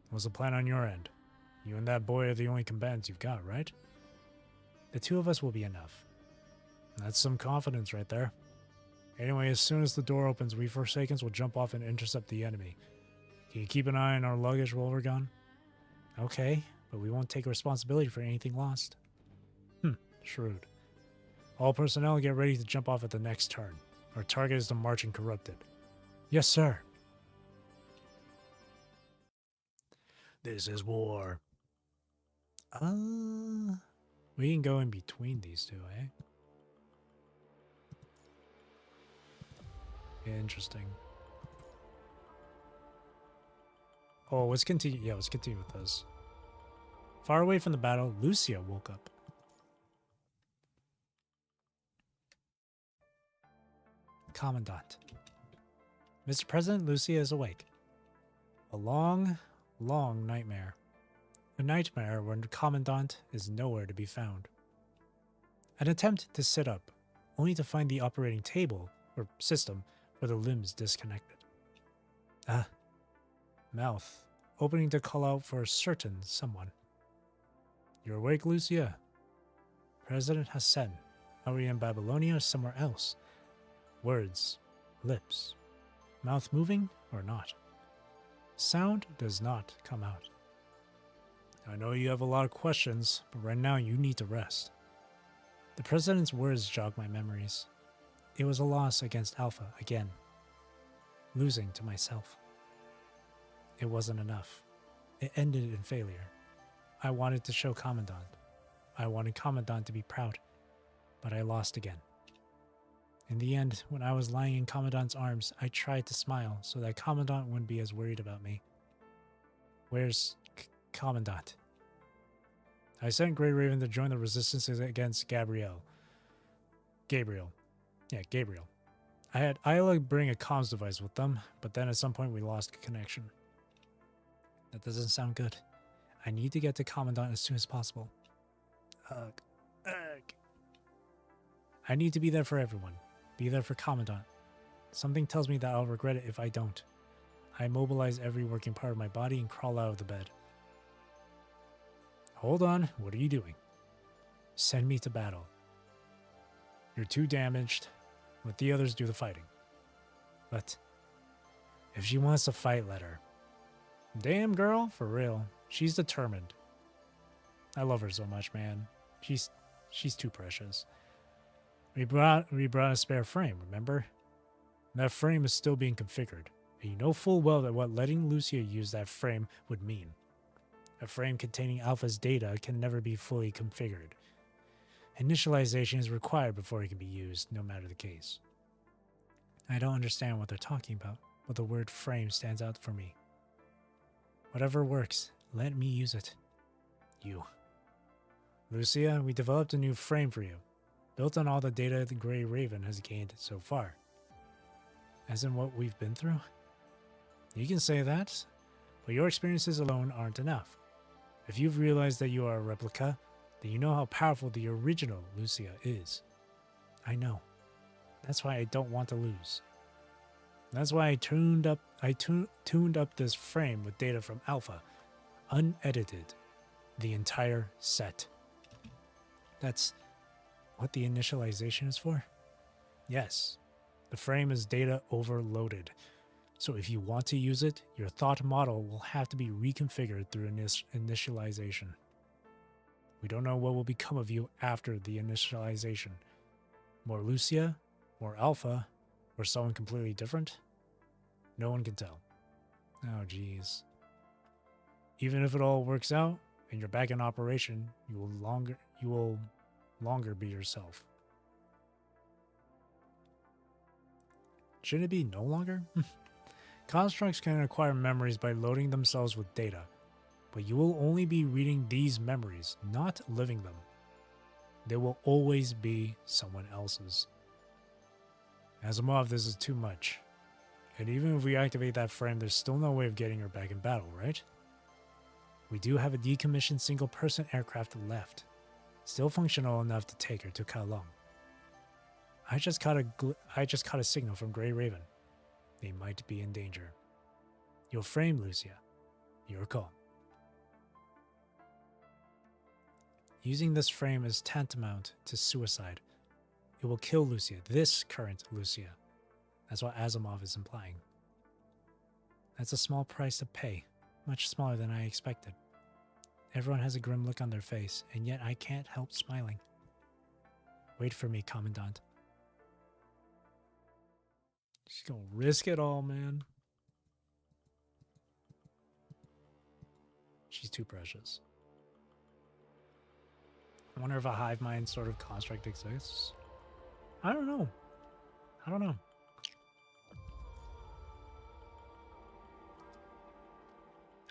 What's the plan on your end? You and that boy are the only combatants you've got, right? The two of us will be enough. That's some confidence right there. Anyway, as soon as the door opens, we Forsakens will jump off and intercept the enemy. Can you keep an eye on our luggage while we're gone? Okay, but we won't take responsibility for anything lost. Shrewd. All personnel get ready to jump off at the next turn. Our target is the marching corrupted. Yes, sir. This is war. We can go in between these two, eh? Interesting. Oh, let's continue. Yeah, let's continue with this. Far away from the battle, Lucia woke up. Commandant. Mr. President, Lucia is awake. A long, long nightmare. A nightmare where the Commandant is nowhere to be found. An attempt to sit up, only to find the operating table, or system, for the limbs disconnected. Mouth, opening to call out for a certain someone. You're awake, Lucia? President Hassan. Are we in Babylonia or somewhere else? Words, lips, mouth moving or not. Sound does not come out. I know you have a lot of questions, but right now you need to rest. The president's words jog my memories. It was a loss against Alpha again. Losing to myself. It wasn't enough. It ended in failure. I wanted to show Commandant. I wanted Commandant to be proud, but I lost again. In the end, when I was lying in Commandant's arms, I tried to smile so that Commandant wouldn't be as worried about me. Where's Commandant? I sent Grey Raven to join the resistance against Gabriel. Yeah, Gabriel. I had Isla bring a comms device with them, but then at some point we lost connection. That doesn't sound good. I need to get to Commandant as soon as possible. Ugh. I need to be there for everyone. Be there for Commandant. Something tells me that I'll regret it if I don't. I mobilize every working part of my body and crawl out of the bed. Hold on, what are you doing? Send me to battle. You're too damaged. Let the others do the fighting. But if she wants to fight, let her. Damn girl, for real. She's determined. I love her so much, man. She's too precious. We brought a spare frame, remember? That frame is still being configured, and you know full well that what letting Lucia use that frame would mean. A frame containing Alpha's data can never be fully configured. Initialization is required before it can be used, no matter the case. I don't understand what they're talking about, but the word frame stands out for me. Whatever works, let me use it. You. Lucia, we developed a new frame for you, built on all the data the Grey Raven has gained so far. As in what we've been through? You can say that, but your experiences alone aren't enough. If you've realized that you are a replica, then you know how powerful the original Lucia is. I know. That's why I don't want to lose. That's why I tuned up this frame with data from Alpha, unedited, the entire set. That's what the initialization is for? Yes. The frame is data overloaded. So if you want to use it, your thought model will have to be reconfigured through initialization. We don't know what will become of you after the initialization. More Lucia, more Alpha, or someone completely different? No one can tell. Oh geez. Even if it all works out and you're back in operation, you will longer be yourself. Should it be no longer? Constructs can acquire memories by loading themselves with data, but you will only be reading these memories, not living them. They will always be someone else's. Asimov, this is too much. And even if we activate that frame, there's still no way of getting her back in battle, right? We do have a decommissioned single-person aircraft left, still functional enough to take her to Kowloong. I just caught a signal from Grey Raven. They might be in danger. Your frame, Lucia. Your call. Using this frame is tantamount to suicide. It will kill Lucia, this current Lucia. That's what Asimov is implying. That's a small price to pay, much smaller than I expected. Everyone has a grim look on their face, and yet I can't help smiling. Wait for me, Commandant. She's gonna risk it all, man. She's too precious. I wonder if a hive mind sort of construct exists. I don't know.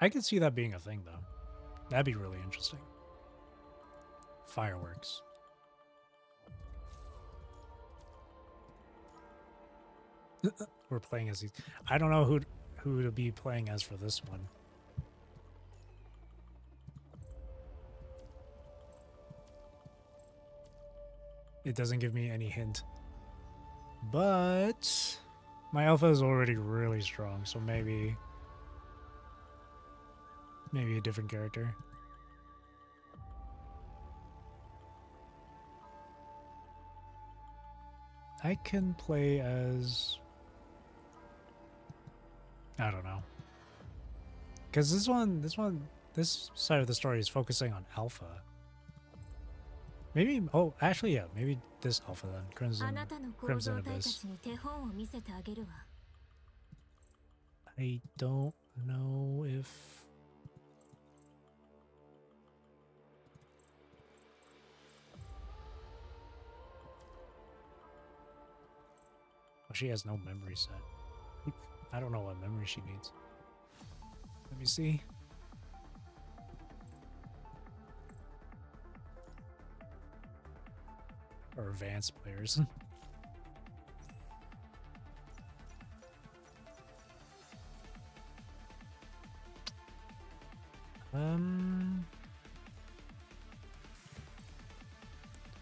I could see that being a thing, though. That'd be really interesting. Fireworks. We're playing as these. I don't know who to be playing as for this one. It doesn't give me any hint. But my alpha is already really strong, so maybe a different character. I can play as... I don't know. Because this side of the story is focusing on Alpha. Maybe, oh, actually, yeah, maybe this Alpha then. Crimson Abyss. I don't know if... Oh, she has no memory set. I don't know what memory she needs. Let me see. Or advanced players.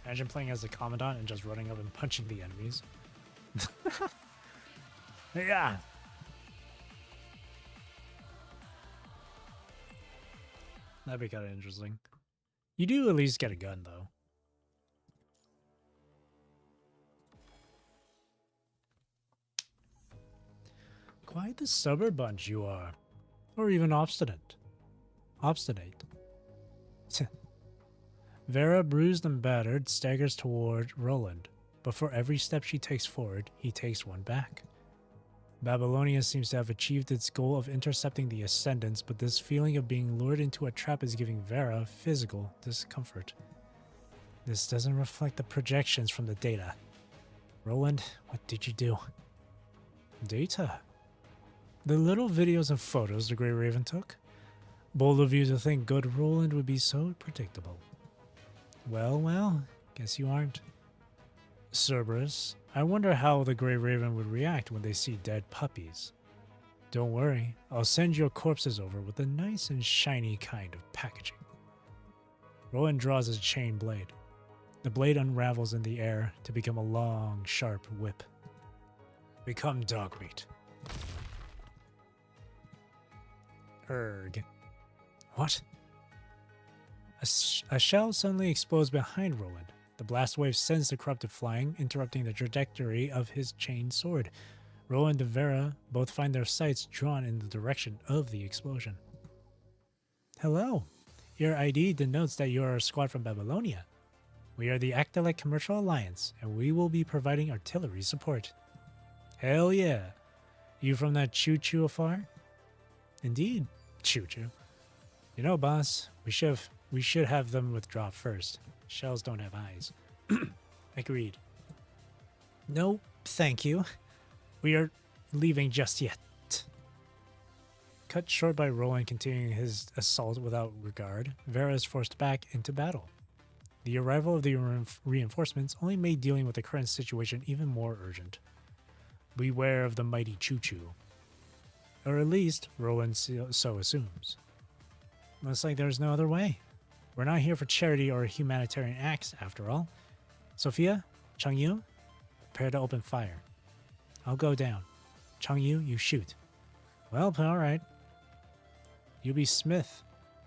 Imagine playing as the Commandant and just running up and punching the enemies. Yeah. That'd be kind of interesting. You do at least get a gun, though. Quite the stubborn bunch you are. Or even obstinate. Obstinate. Vera, bruised and battered, staggers toward Roland, but for every step she takes forward, he takes one back. Babylonia seems to have achieved its goal of intercepting the Ascendants, but this feeling of being lured into a trap is giving Vera physical discomfort. This doesn't reflect the projections from the data. Roland, what did you do? Data? The little videos and photos the Grey Raven took? Bold of you to think good Roland would be so predictable. Well, guess you aren't. Cerberus, I wonder how the Grey Raven would react when they see dead puppies. Don't worry, I'll send your corpses over with a nice and shiny kind of packaging. Roland draws his chain blade. The blade unravels in the air to become a long, sharp whip. Become dog meat. Erg. What? A shell suddenly explodes behind Roland. The blast wave sends the corrupted flying, interrupting the trajectory of his chained sword. Roland and Vera both find their sights drawn in the direction of the explosion. Hello. Your ID denotes that you are a squad from Babylonia. We are the Actylite Commercial Alliance, and we will be providing artillery support. Hell yeah. You from that choo-choo afar? Indeed, choo-choo. You know, boss, we should have them withdraw first. Shells don't have eyes. Agreed. No, thank you. We are leaving just yet. Cut short by Roland continuing his assault without regard, Vera is forced back into battle. The arrival of the reinforcements only made dealing with the current situation even more urgent. Beware of the mighty choo-choo. Or at least, Roland so assumes. Looks like there's no other way. We're not here for charity or humanitarian acts, after all. Sophia, Changyu, prepare to open fire. I'll go down. Changyu, you shoot. Well, all right. You'll be Smith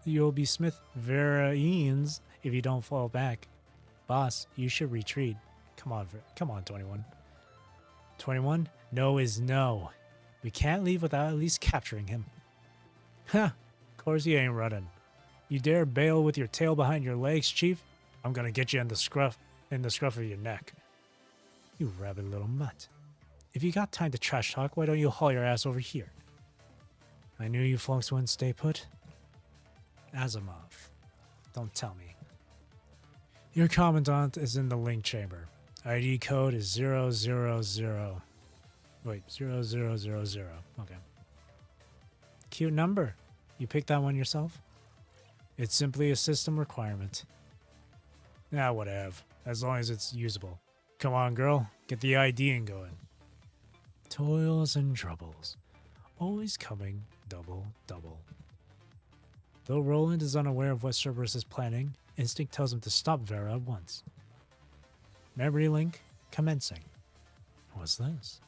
Veraeens if you don't fall back. Boss, you should retreat. Come on, 21. 21? No is no. We can't leave without at least capturing him. Ha! Of course you ain't running. You dare bail with your tail behind your legs, Chief? I'm gonna get you in the scruff of your neck. You rabid little mutt. If you got time to trash talk, why don't you haul your ass over here? I knew you folks wouldn't stay put. Asimov. Don't tell me. Your commandant is in the link chamber. ID code is 000. Wait, 0000. Okay. Cute number. You picked that one yourself? It's simply a system requirement. Nah, whatever. As long as it's usable. Come on, girl. Get the IDing going. Toils and troubles. Always coming double. Though Roland is unaware of what Cerberus is planning, instinct tells him to stop Vera at once. Memory link commencing. What's this?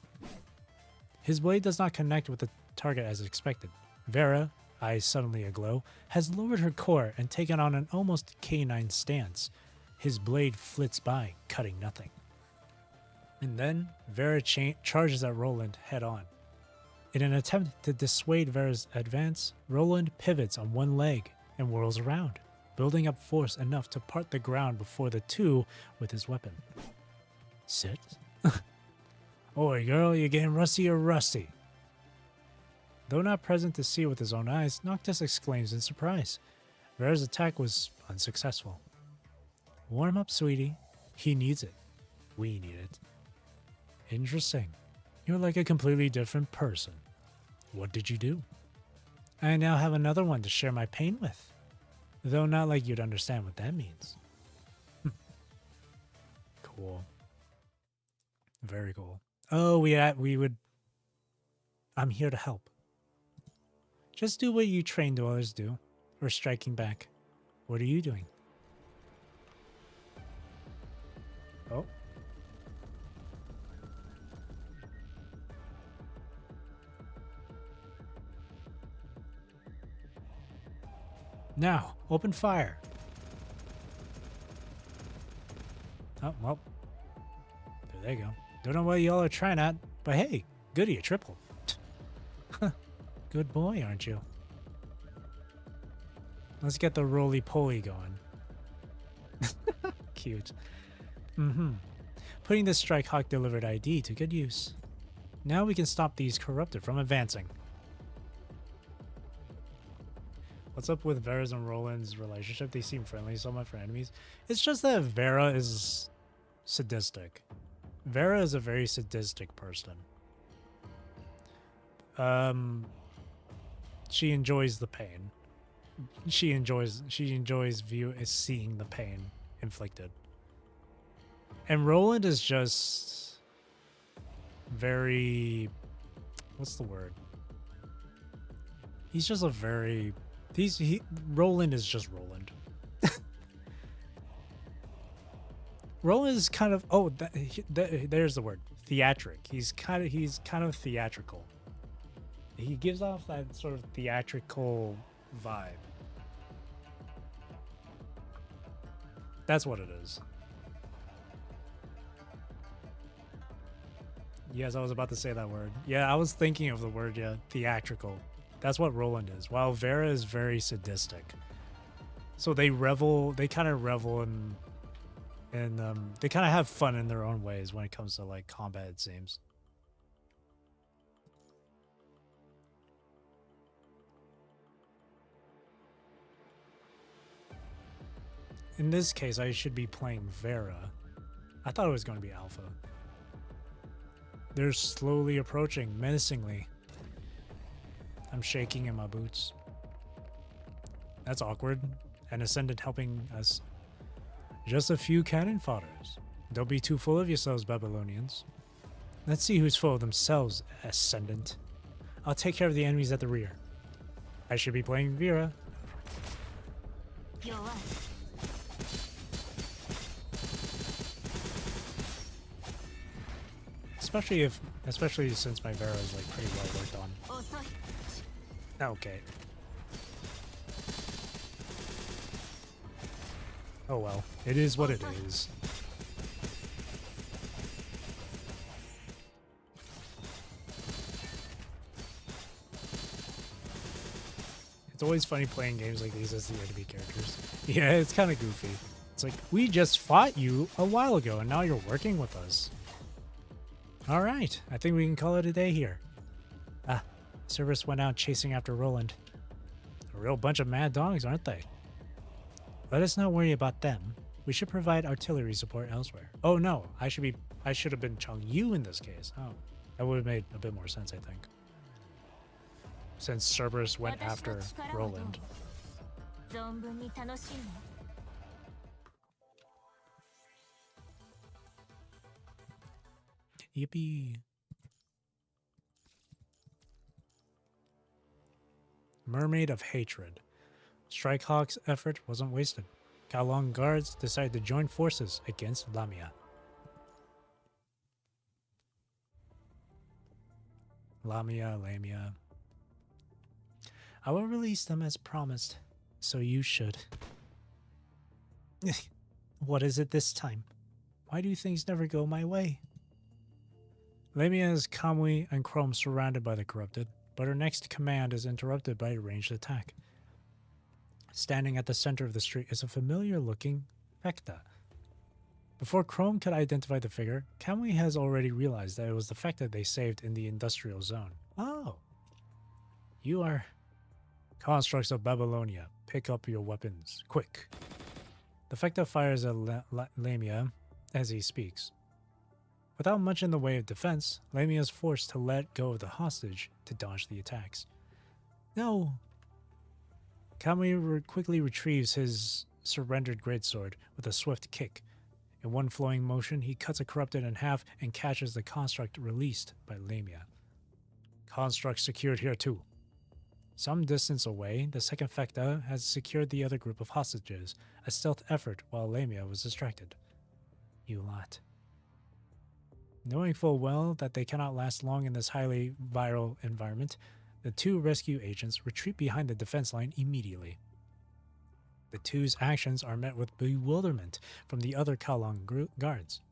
His blade does not connect with the target as expected. Vera, eyes suddenly aglow, has lowered her core and taken on an almost canine stance. His blade flits by, cutting nothing. And then, Vera charges at Roland head-on. In an attempt to dissuade Vera's advance, Roland pivots on one leg and whirls around, building up force enough to part the ground before the two with his weapon. Sit? Oi, girl, you getting rusty or rusty? Though not present to see with his own eyes, Noctis exclaims in surprise. Vera's attack was unsuccessful. Warm up, sweetie. He needs it. We need it. Interesting. You're like a completely different person. What did you do? I now have another one to share my pain with. Though not like you'd understand what that means. Cool. Very cool. Oh, we would... I'm here to help. Just do what you trained others do. Or striking back. What are you doing? Oh. Now, open fire. Oh, well. There they go. Don't know what y'all are trying at, but hey, goody, a triple. Good boy, aren't you? Let's get the roly-poly going. Cute. Putting the Strike Hawk delivered ID to good use. Now we can stop these corrupted from advancing. What's up with Vera's and Roland's relationship? They seem friendly somewhat for enemies. It's just that Vera is sadistic. Vera is a very sadistic person. She enjoys the pain. She enjoys seeing the pain inflicted. And Roland is just very, what's the word? He's just a very, Roland is just Roland. Roland is kind of, there's the word, theatric. He's kind of theatrical. He gives off that sort of theatrical vibe. That's what it is. Yes, I was about to say that word. Yeah, I was thinking of the word, yeah, theatrical. That's what Roland is. While Vera is very sadistic. So they kind of revel in they kind of have fun in their own ways when it comes to like combat, it seems. In this case, I should be playing Vera. I thought it was going to be Alpha. They're slowly approaching, menacingly. I'm shaking in my boots. That's awkward. An Ascendant helping us. Just a few cannon fodders. Don't be too full of yourselves, Babylonians. Let's see who's full of themselves, Ascendant. I'll take care of the enemies at the rear. I should be playing Vera. Especially since my Vera is like pretty well worked on. Okay. Oh well, it is what it is. It's always funny playing games like these as the enemy characters. Yeah, it's kind of goofy. It's like, we just fought you a while ago and now you're working with us. Alright, I think we can call it a day here. Ah, Cerberus went out chasing after Roland. A real bunch of mad dogs, aren't they? Let us not worry about them. We should provide artillery support elsewhere. Oh no, I should have been Chung Yu in this case. Oh, that would have made a bit more sense, I think. Since Cerberus went after Roland. Yippee. Mermaid of Hatred. Strike Hawk's effort wasn't wasted. Kowloong guards decided to join forces against Lamia. Lamia. I will release them as promised, so you should. What is it this time? Why do things never go my way? Lamia is Kamui and Chrome surrounded by the corrupted, but her next command is interrupted by a ranged attack. Standing at the center of the street is a familiar-looking Fekta. Before Chrome could identify the figure, Kamui has already realized that it was the Fekta they saved in the industrial zone. Oh. You are constructs of Babylonia. Pick up your weapons. Quick. The Fecta fires at Lamia as he speaks. Without much in the way of defense, Lamia is forced to let go of the hostage to dodge the attacks. No! Kamui quickly retrieves his surrendered greatsword with a swift kick. In one flowing motion, he cuts a corrupted in half and catches the construct released by Lamia. Construct secured here too. Some distance away, the second Fecta has secured the other group of hostages, a stealth effort while Lamia was distracted. You lot. Knowing full well that they cannot last long in this highly viral environment, the two rescue agents retreat behind the defense line immediately. The two's actions are met with bewilderment from the other Kowloong guards.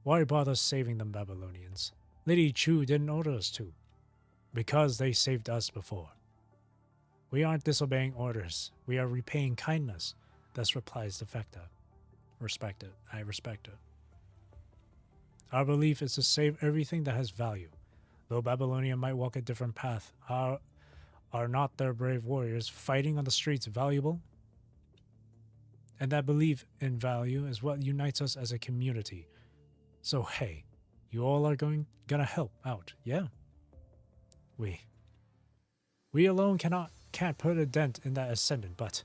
Why bother saving the Babylonians? Lady Chu didn't order us to. Because they saved us before. We aren't disobeying orders. We are repaying kindness. Thus replies the Fecta. Respect it. I respect it. Our belief is to save everything that has value. Though Babylonia might walk a different path, are not their brave warriors fighting on the streets valuable? And that belief in value is what unites us as a community. So hey, you all are gonna help out, yeah? We alone can't put a dent in that ascendant, but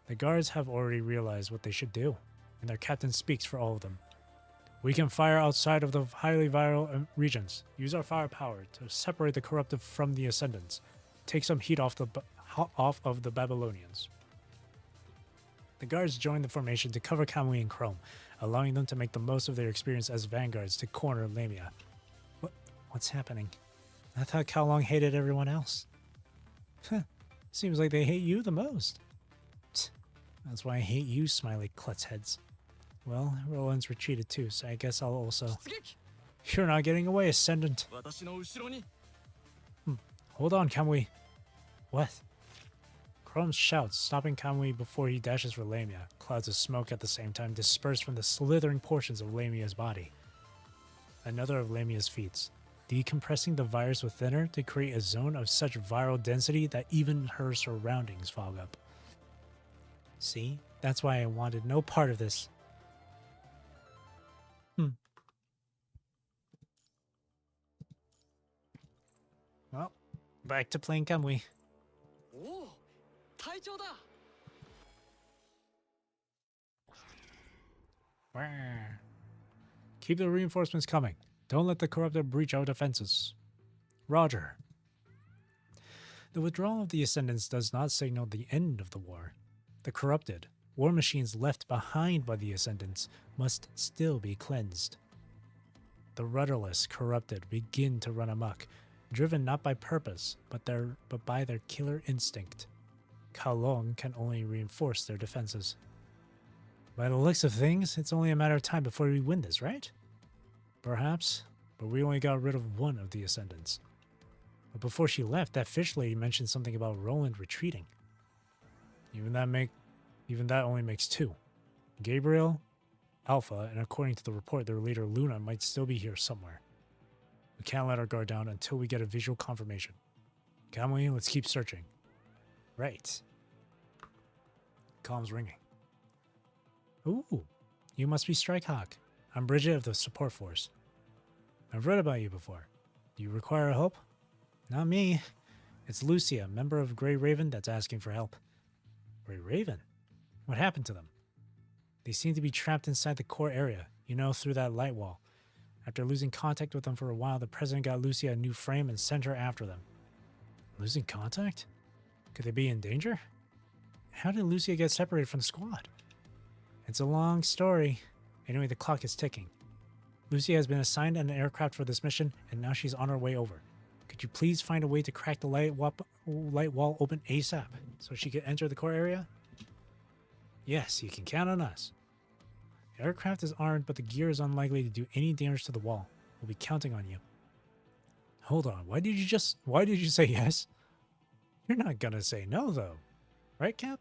the guards have already realized what they should do, and their captain speaks for all of them. We can fire outside of the highly viral regions, use our firepower to separate the corruptive from the ascendants, take some heat off of the Babylonians. The guards join the formation to cover Kamui and Chrome, allowing them to make the most of their experience as vanguards to corner Lamia. What's happening? I thought Kowloong hated everyone else. Seems like they hate you the most. That's why I hate you, smiley klutz heads. Well, Roland's retreated too, so I guess I'll also... You're not getting away, Ascendant. Hold on, Kamui. What? Chrome shouts, stopping Kamui before he dashes for Lamia. Clouds of smoke at the same time disperse from the slithering portions of Lamia's body. Another of Lamia's feats. Decompressing the virus within her to create a zone of such viral density that even her surroundings fog up. See? That's why I wanted no part of this. Well, back to playing Kamui. Keep the reinforcements coming. Don't let the corrupted breach our defenses. Roger. The withdrawal of the Ascendants does not signal the end of the war. The corrupted, war machines left behind by the Ascendants, must still be cleansed. The rudderless corrupted begin to run amok, driven not by purpose, but by their killer instinct. Kowloong can only reinforce their defenses. By the looks of things, it's only a matter of time before we win this, right? Perhaps, but we only got rid of one of the Ascendants. But before she left, that fish lady mentioned something about Roland retreating. Even that only makes two. Gabriel, Alpha, and according to the report, their leader Luna might still be here somewhere. We can't let our guard down until we get a visual confirmation. Kamui, let's keep searching. Right. Comms ringing. Ooh, you must be Strikehawk. I'm Bridget of the support force. I've read about you before. Do you require help? Not me. It's Lucia, member of Grey Raven, that's asking for help. Grey Raven? What happened to them? They seem to be trapped inside the core area, through that light wall. After losing contact with them for a while, the president got Lucia a new frame and sent her after them. Losing contact? Could they be in danger? How did Lucia get separated from the squad? It's a long story. Anyway, the clock is ticking. Lucia has been assigned an aircraft for this mission, and now she's on her way over. Could you please find a way to crack the light wall open ASAP, so she can enter the core area? Yes, you can count on us. The aircraft is armed, but the gear is unlikely to do any damage to the wall. We'll be counting on you. Hold on, why did you say yes? You're not gonna say no, though. Right, Cap?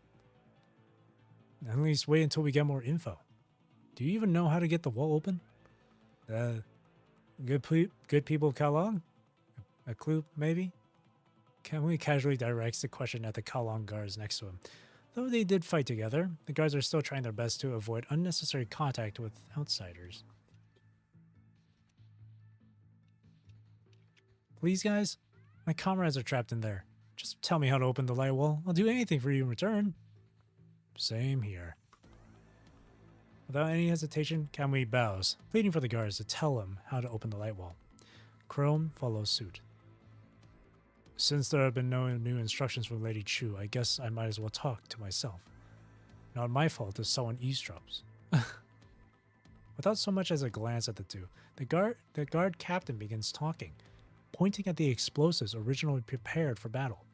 At least wait until we get more info. Do you even know how to get the wall open? Good people of Kowloong? A clue, maybe? Kamui casually directs the question at the Kowloong guards next to him. Though they did fight together, the guards are still trying their best to avoid unnecessary contact with outsiders. Please, guys? My comrades are trapped in there. Just tell me how to open the light wall. I'll do anything for you in return. Same here. Without any hesitation, Kamui bows, pleading for the guards to tell him how to open the light wall. Chrome follows suit. Since there have been no new instructions from Lady Chu, I guess I might as well talk to myself. Not my fault if someone eavesdrops. Without so much as a glance at the two, the guard captain begins talking, pointing at the explosives originally prepared for battle.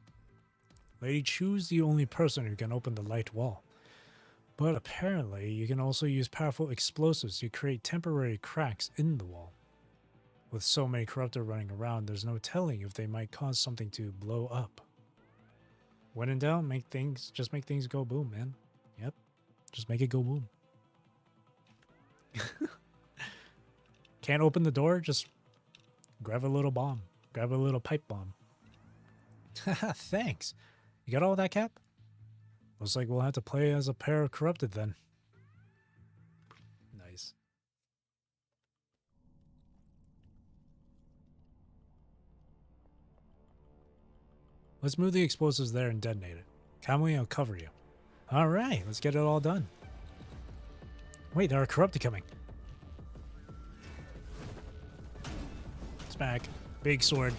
Lady Chu's the only person who can open the light wall. But apparently, you can also use powerful explosives to create temporary cracks in the wall. With so many corrupted running around, there's no telling if they might cause something to blow up. When in doubt, just make things go boom, man. Yep, just make it go boom. Can't open the door? Just grab a little bomb. Grab a little pipe bomb. Thanks. You got all that, Cap? Looks like we'll have to play as a pair of corrupted then. Nice. Let's move the explosives there and detonate it. Kamui, I'll cover you. Alright, let's get it all done. Wait, there are corrupted coming. Smack. Big sword.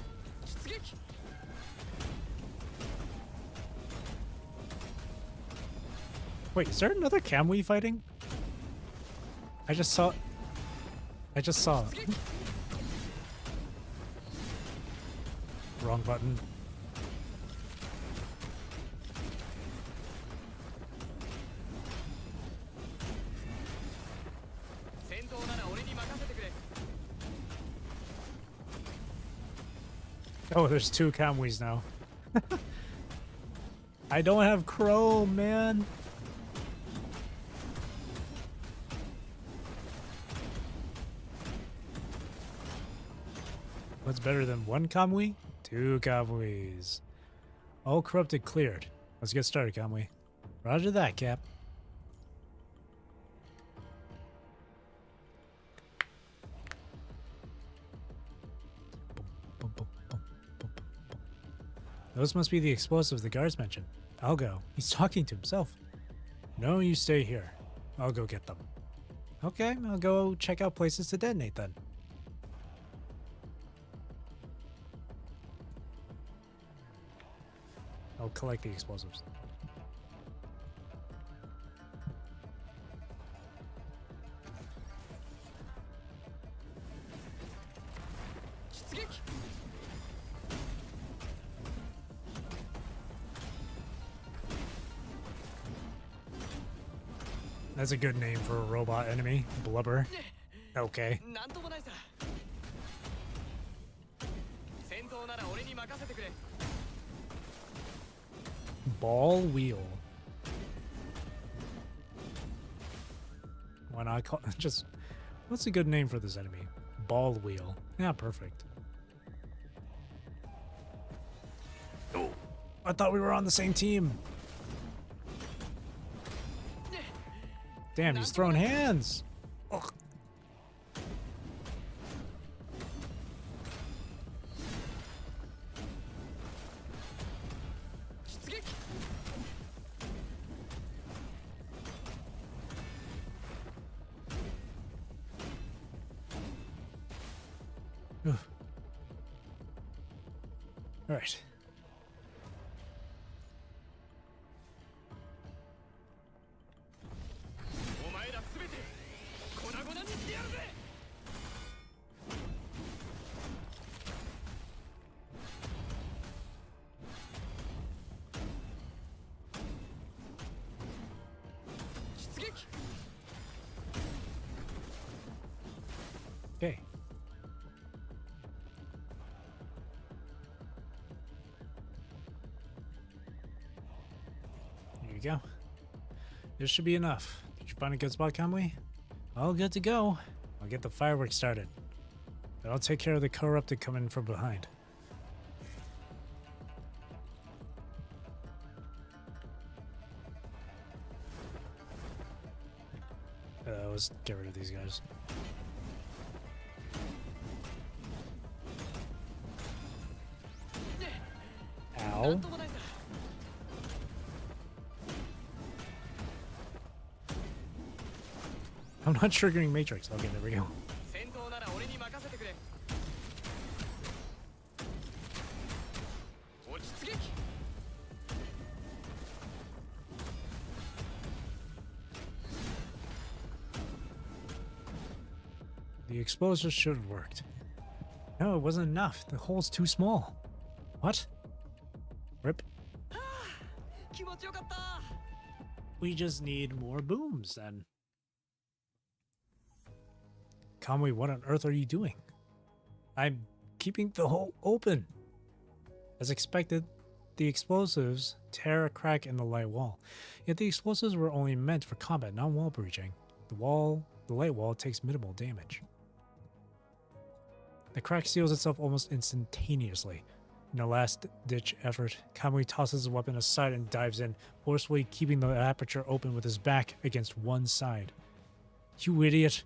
Wait, is there another Kamui fighting? I just saw... Wrong button. Oh, there's two Kamuis now. I don't have Chrome, man. What's better than one Kamui? Two Kamuis. All corrupted cleared. Let's get started, Kamui. Roger that, Cap. Those must be the explosives the guards mentioned. I'll go. He's talking to himself. No, you stay here. I'll go get them. Okay, I'll go check out places to detonate then. I'll collect the explosives. That's a good name for a robot enemy. Blubber. Okay. Ball wheel. Why not call just what's a good name for this enemy? Ball wheel. Yeah, perfect. Oh, I thought we were on the same team. Damn, he's throwing hands. Ugh. All right. Okay. There you go. This should be enough. Did you find a good spot, Kamui? All good to go. I'll get the fireworks started. Then I'll take care of the corrupted coming from behind. let's get rid of these guys. Ow. I'm not triggering Matrix. Okay, there we go. 戦闘なら俺に任せてくれ。落ち着け。 The explosives should have worked. No, it wasn't enough. The hole's too small. What? Rip. 気持ちよかった。 We just need more booms then. Kamui, what on earth are you doing? I'm keeping the hole open. As expected, the explosives tear a crack in the light wall. Yet the explosives were only meant for combat, not wall breaching. The light wall takes minimal damage. The crack seals itself almost instantaneously. In a last-ditch effort, Kamui tosses his weapon aside and dives in, forcefully keeping the aperture open with his back against one side. You idiot!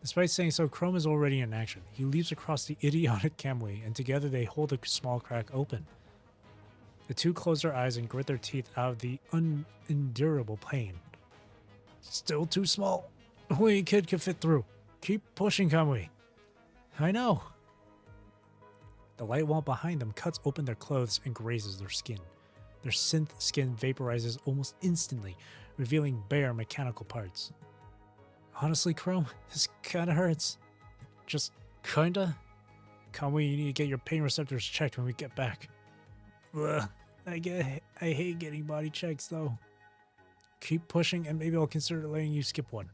Despite saying so, Chrome is already in action. He leaps across the idiotic Kamui, and together they hold the small crack open. The two close their eyes and grit their teeth out of the unendurable pain. Still too small. Only a kid can fit through. Keep pushing, Kamui. I know. The light wall behind them cuts open their clothes and grazes their skin. Their synth skin vaporizes almost instantly, revealing bare mechanical parts. Honestly, Chrome, this kinda hurts. Just kinda? Kamui, you need to get your pain receptors checked when we get back. Ugh, I hate getting body checks, though. Keep pushing and maybe I'll consider letting you skip one.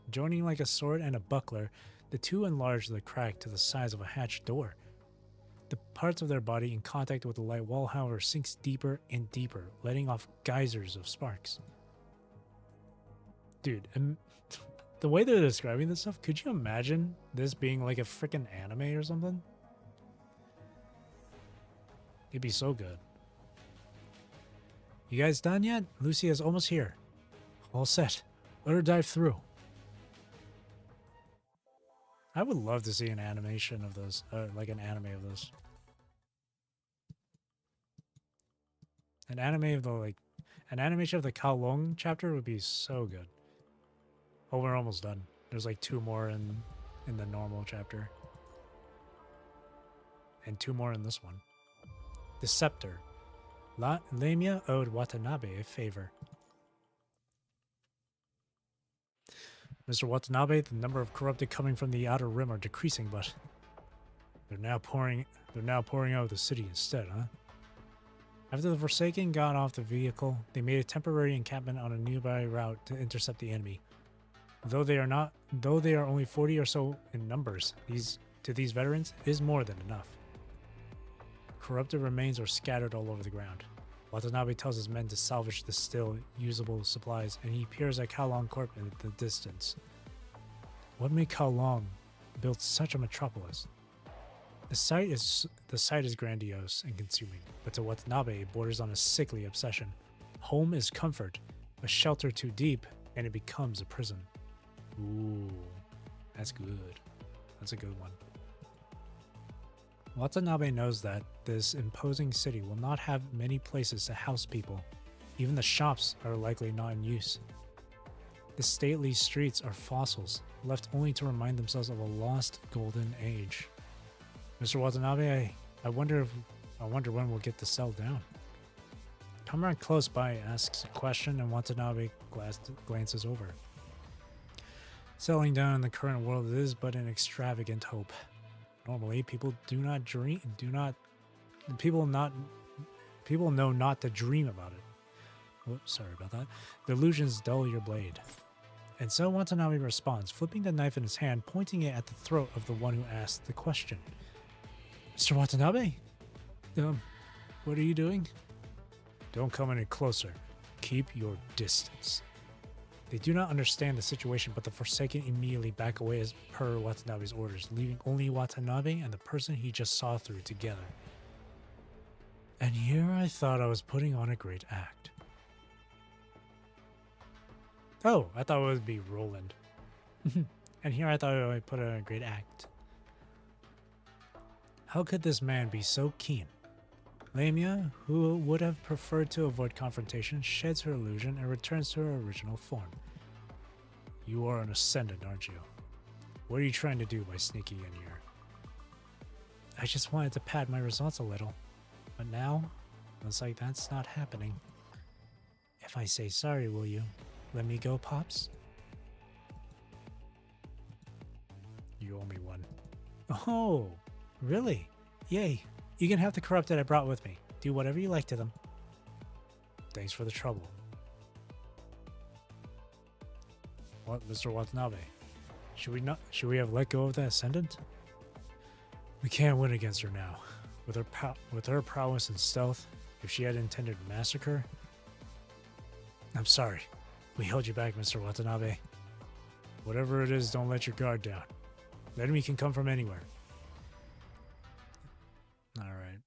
Joining like a sword and a buckler, the two enlarge the crack to the size of a hatched door. The parts of their body in contact with the light wall, however, sinks deeper and deeper, letting off geysers of sparks. Dude, the way they're describing this stuff, could you imagine this being like a freaking anime or something? It'd be so good. You guys done yet? Lucia's almost here. All set. Let her dive through. I would love to see an animation of this, like an anime of this. An animation of the Kowloong chapter would be so good. Oh, we're almost done. There's like 2 more in the normal chapter. And 2 more in this one. The Scepter. Lamia owed Watanabe a favor. Mr. Watanabe, the number of corrupted coming from the Outer Rim are decreasing, but they're now pouring out of the city instead, huh? After the Forsaken got off the vehicle, they made a temporary encampment on a nearby route to intercept the enemy. Though they are only 40 or so in numbers, to these veterans is more than enough. Corrupted remains are scattered all over the ground. Watanabe tells his men to salvage the still usable supplies, and he peers at Kowloong Corp in the distance. What made Kowloong build such a metropolis? The site is grandiose and consuming, but to Watanabe it borders on a sickly obsession. Home is comfort, but shelter too deep, and it becomes a prison. Ooh, that's good. That's a good one. Watanabe knows that this imposing city will not have many places to house people. Even the shops are likely not in use. The stately streets are fossils, left only to remind themselves of a lost golden age. Mr. Watanabe, I wonder when we'll get the cell down. Comrade close by asks a question and Watanabe glances over. Settling down in the current world is but an extravagant hope. Normally, people people know not to dream about it. Oops, sorry about that. The illusions dull your blade. And so Watanabe responds, flipping the knife in his hand, pointing it at the throat of the one who asked the question. Mr. Watanabe? What are you doing? Don't come any closer. Keep your distance. They do not understand the situation, but the Forsaken immediately back away as per Watanabe's orders, leaving only Watanabe and the person he just saw through together. And here I thought I was putting on a great act. Oh, I thought it would be Roland. And here I thought I would put a great act. How could this man be so keen? Lamia, who would have preferred to avoid confrontation, sheds her illusion and returns to her original form. You are an ascendant, aren't you? What are you trying to do by sneaking in here? I just wanted to pad my results a little. But now, looks like that's not happening. If I say sorry, will you let me go, Pops? You owe me one. Oh, really? Yay. You can have the corrupted I brought with me. Do whatever you like to them. Thanks for the trouble. What, Mr. Watanabe? Should we have let go of the Ascendant? We can't win against her now. With her prowess and stealth, if she had intended massacre... I'm sorry. We held you back, Mr. Watanabe. Whatever it is, don't let your guard down. The enemy can come from anywhere. Alright.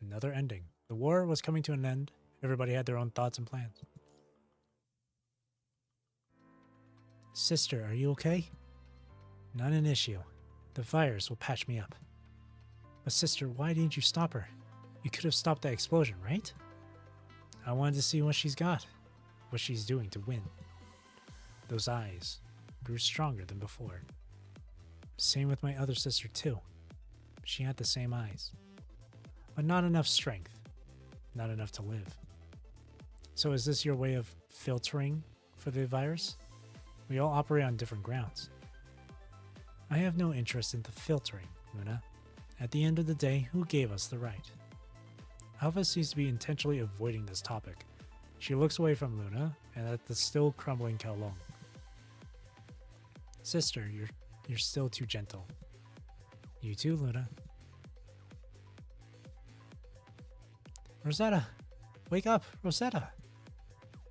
Another ending. The war was coming to an end. Everybody had their own thoughts and plans. Sister, are you okay? Not an issue. The virus will patch me up. But sister, why didn't you stop her? You could have stopped that explosion, right? I wanted to see what she's got. What she's doing to win. Those eyes grew stronger than before. Same with my other sister too. She had the same eyes. But not enough strength. Not enough to live. So is this your way of filtering for the virus? We all operate on different grounds. I have no interest in the filtering, Luna. At the end of the day, who gave us the right? Alpha seems to be intentionally avoiding this topic. She looks away from Luna and at the still crumbling Kowloong. Sister, you're still too gentle. You too, Luna. Rosetta! Wake up, Rosetta!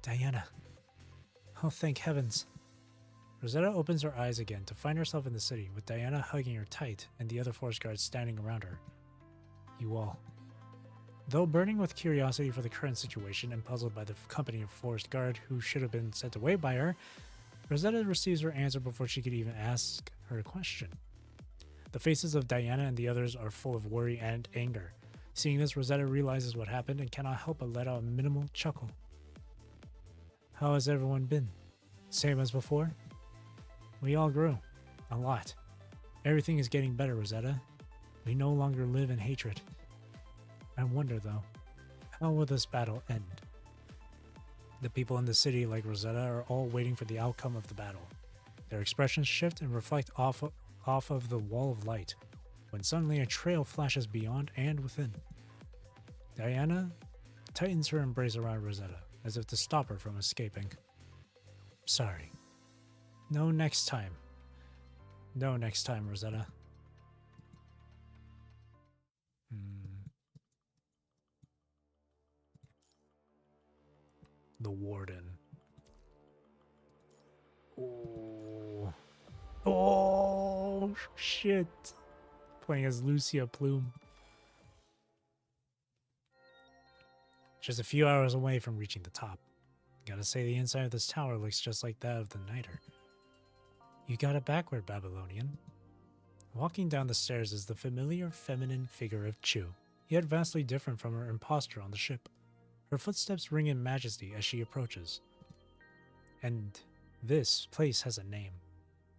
Diana. Oh, thank heavens. Rosetta opens her eyes again to find herself in the city, with Diana hugging her tight and the other forest guards standing around her. You all. Though burning with curiosity for the current situation and puzzled by the company of forest guard who should have been sent away by her, Rosetta receives her answer before she could even ask her question. The faces of Diana and the others are full of worry and anger. Seeing this, Rosetta realizes what happened and cannot help but let out a minimal chuckle. How has everyone been? Same as before? We all grew. A lot. Everything is getting better, Rosetta. We no longer live in hatred. I wonder, though, how will this battle end? The people in the city, like Rosetta, are all waiting for the outcome of the battle. Their expressions shift and reflect off of the wall of light, when suddenly a trail flashes beyond and within. Diana tightens her embrace around Rosetta, as if to stop her from escaping. Sorry. No next time. No next time, Rosetta. The Warden. Oh. Oh, shit. Playing as Lucia Plume. Just a few hours away from reaching the top. Gotta say, the inside of this tower looks just like that of the Niter. You got it backward, Babylonian. Walking down the stairs is the familiar feminine figure of Chu, yet vastly different from her impostor on the ship. Her footsteps ring in majesty as she approaches. And this place has a name.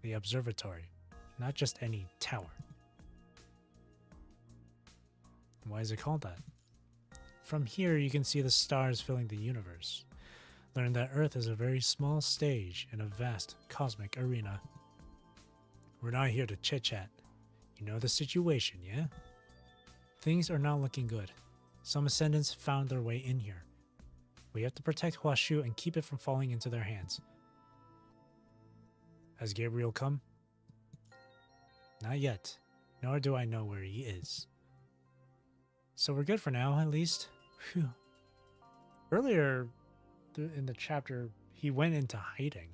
The Observatory, not just any tower. Why is it called that? From here you can see the stars filling the universe. Learn that Earth is a very small stage in a vast cosmic arena. We're not here to chit-chat. You know the situation, yeah? Things are not looking good. Some ascendants found their way in here. We have to protect Huashu and keep it from falling into their hands. Has Gabriel come? Not yet, nor do I know where he is. So we're good for now, at least. Phew. Earlier in the chapter, he went into hiding.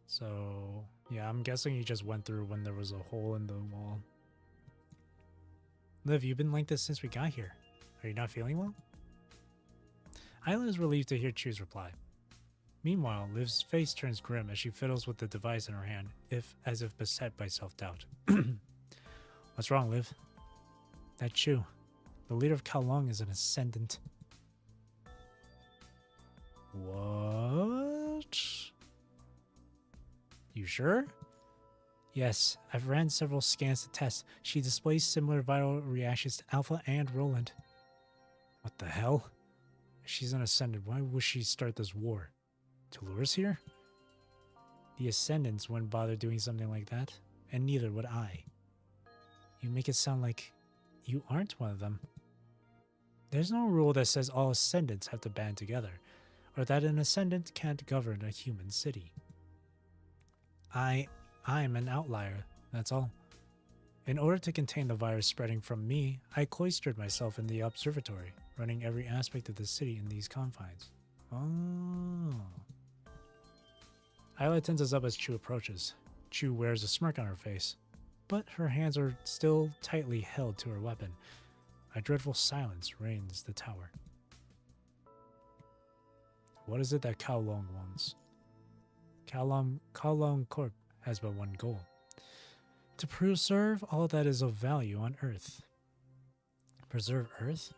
So, yeah, I'm guessing he just went through when there was a hole in the wall. Liv, you've been like this since we got here. Are you not feeling well? Isla is relieved to hear Chu's reply. Meanwhile, Liv's face turns grim as she fiddles with the device in her hand, as if beset by self-doubt. What's wrong, Liv? That Chu, the leader of Kowloong, is an ascendant. What? You sure? Yes, I've ran several scans to test. She displays similar viral reactions to Alpha and Roland. What the hell? If she's an ascendant, why would she start this war? To lure us here? The Ascendants wouldn't bother doing something like that, and neither would I. You make it sound like you aren't one of them. There's no rule that says all Ascendants have to band together, or that an Ascendant can't govern a human city. I'm an outlier, that's all. In order to contain the virus spreading from me, I cloistered myself in the observatory, running every aspect of the city in these confines. Oh. Isla tenses up as Chu approaches. Chu wears a smirk on her face, but her hands are still tightly held to her weapon. A dreadful silence reigns the tower. What is it that Kowloong wants? Kowloong Corp has but one goal: to preserve all that is of value on Earth. Preserve Earth?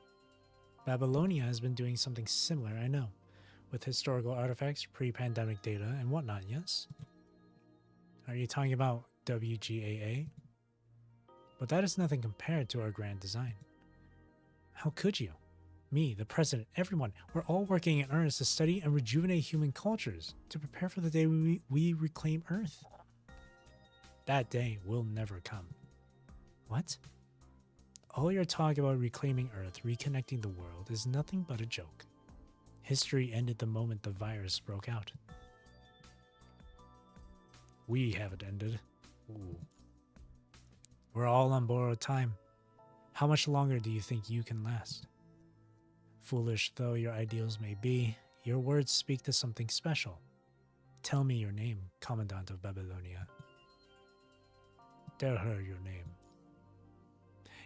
Babylonia has been doing something similar, I know, with historical artifacts, pre-pandemic data, and whatnot, yes? Are you talking about WGAA? But that is nothing compared to our grand design. How could you? Me, the president, everyone, we're all working in earnest to study and rejuvenate human cultures, to prepare for the day we reclaim Earth. That day will never come. What? All your talk about reclaiming Earth, reconnecting the world, is nothing but a joke. History ended the moment the virus broke out. We haven't ended. Ooh. We're all on borrowed time. How much longer do you think you can last? Foolish though your ideals may be, your words speak to something special. Tell me your name, Commandant of Babylonia. Tell her your name.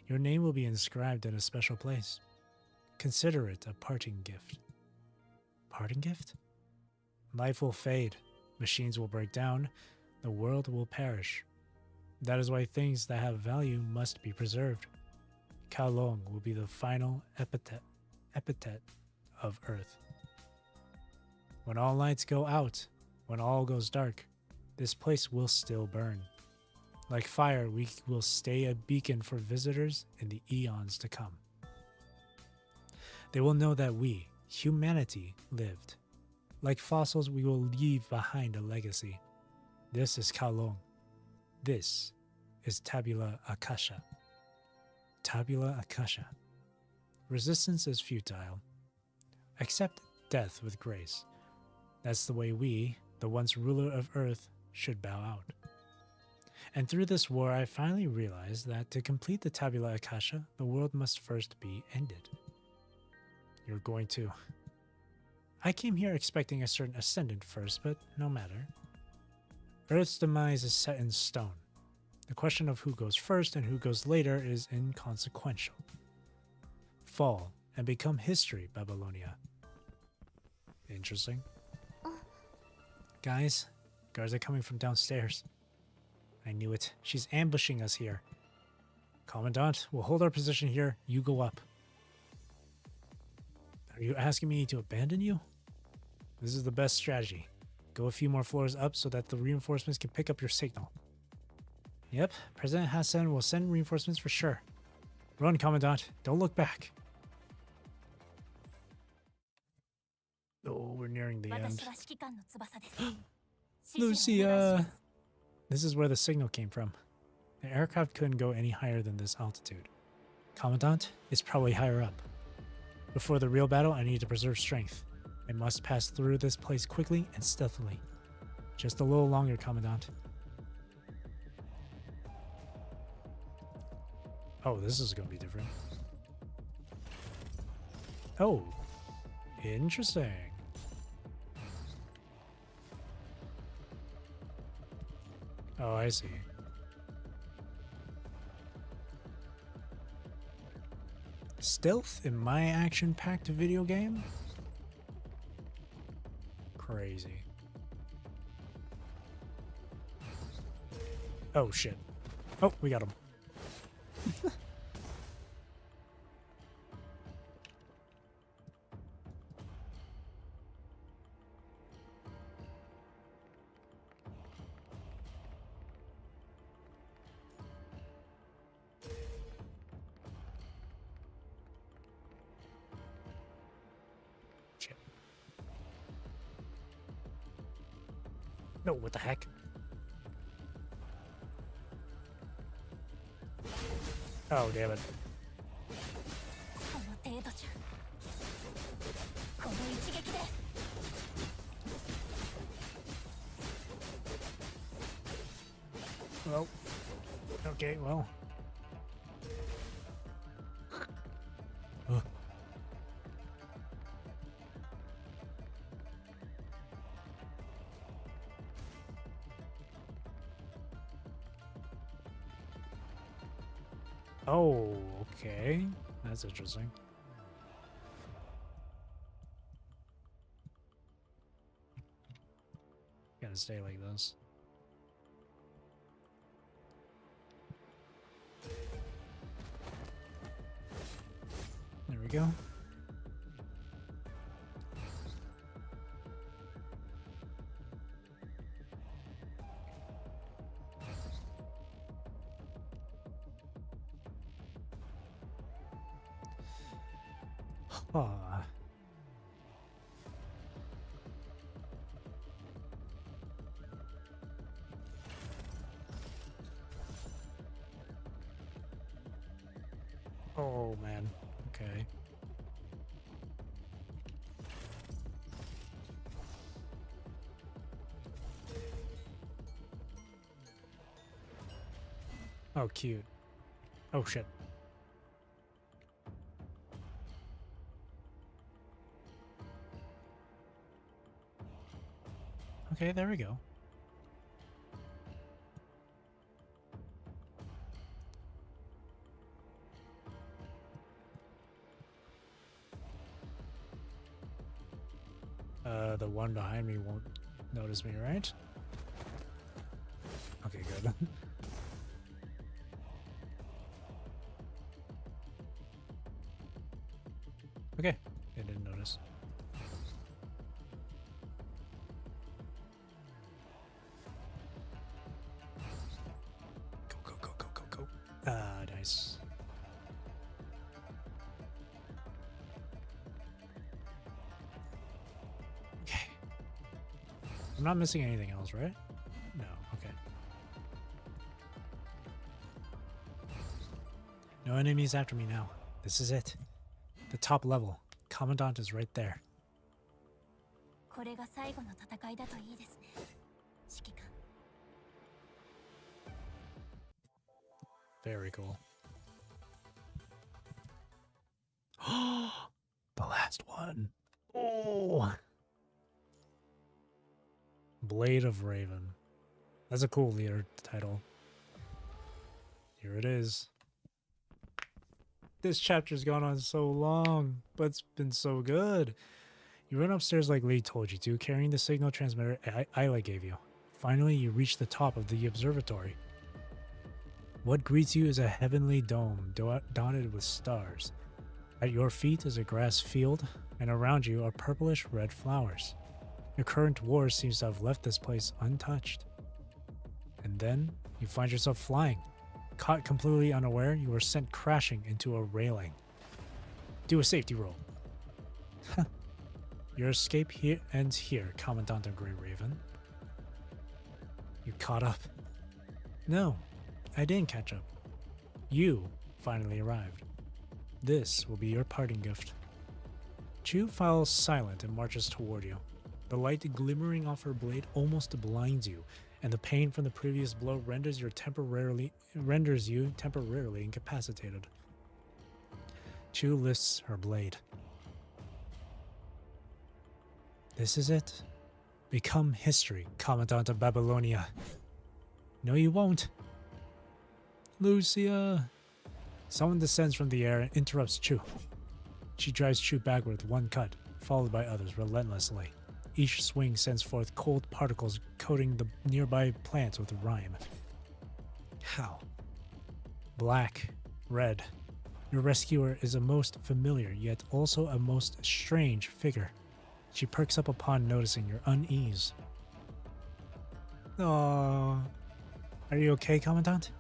Your name will be inscribed in a special place. Consider it a parting gift. Parting gift? Life will fade, machines will break down, the world will perish. That is why things that have value must be preserved. Kowloong will be the final epithet of Earth. When all lights go out, when all goes dark, this place will still burn. Like fire, we will stay a beacon for visitors in the eons to come. They will know that we, humanity, lived. Like fossils, we will leave behind a legacy. This is Kowloong. This is Tabula Akasha. Tabula Akasha. Resistance is futile. Accept death with grace. That's the way we, the once ruler of Earth, should bow out. And through this war, I finally realized that to complete the Tabula Akasha, the world must first be ended. You're going to... I came here expecting a certain ascendant first, but no matter. Earth's demise is set in stone. The question of who goes first and who goes later is inconsequential. Fall and become history, Babylonia. Interesting. Guys, guards are coming from downstairs. I knew it. She's ambushing us here. Commandant, we'll hold our position here. You go up. Are you asking me to abandon you? This is the best strategy. Go a few more floors up so that the reinforcements can pick up your signal. Yep, President Hassan will send reinforcements for sure. Run, Commandant. Don't look back. Oh, we're nearing the end. Lucia! This is where the signal came from. The aircraft couldn't go any higher than this altitude. Commandant, it's probably higher up. Before the real battle, I need to preserve strength. I must pass through this place quickly and stealthily. Just a little longer, Commandant. Oh, this is going to be different. Oh, interesting. Oh, I see. Stealth in my action-packed video game? Crazy. Oh, shit. Oh, we got him. Shit. No, what the heck? Oh, damn it. この程度じゃこの一撃で Well, okay, well. Ugh. Oh, okay. That's interesting. Gotta stay like this. There we go. Ah. Oh man. Okay. Oh, cute. Oh shit. Okay, there we go. The one behind me won't notice me, right? Okay, good. Okay, I didn't notice. Go, go, go, go, go, go. Ah, nice. Okay. I'm not missing anything else, right? No, okay. No enemies after me now. This is it. The top level. Commandant is right there. これが最後の戦いだといいですね指揮官 Very cool. The last one. Oh! Blade of Raven. That's a cool leader title. Here it is. This chapter's gone on so long, but it's been so good. You run upstairs like Lee told you to, carrying the signal transmitter Isla gave you. Finally, you reach the top of the observatory. What greets you is a heavenly dome dotted with stars. At your feet is a grass field, and around you are purplish red flowers. The current war seems to have left this place untouched. And then, you find yourself flying. Caught completely unaware, you are sent crashing into a railing. Do a safety roll. Your escape here ends here, Commandant of Grey Raven. You caught up. No, I didn't catch up. You finally arrived. This will be your parting gift. Chu falls silent and marches toward you. The light glimmering off her blade almost blinds you, and the pain from the previous blow renders you temporarily incapacitated. Chu lifts her blade. This is it. Become history, Commandant of Babylonia. No, you won't. Lucia. Someone descends from the air and interrupts Chu. She drives Chu backward with one cut, followed by others relentlessly. Each swing sends forth cold particles coating the nearby plants with rime. How? Black, red. Your rescuer is a most familiar, yet also a most strange figure. She perks up upon noticing your unease. Oh, are you okay, Commandant?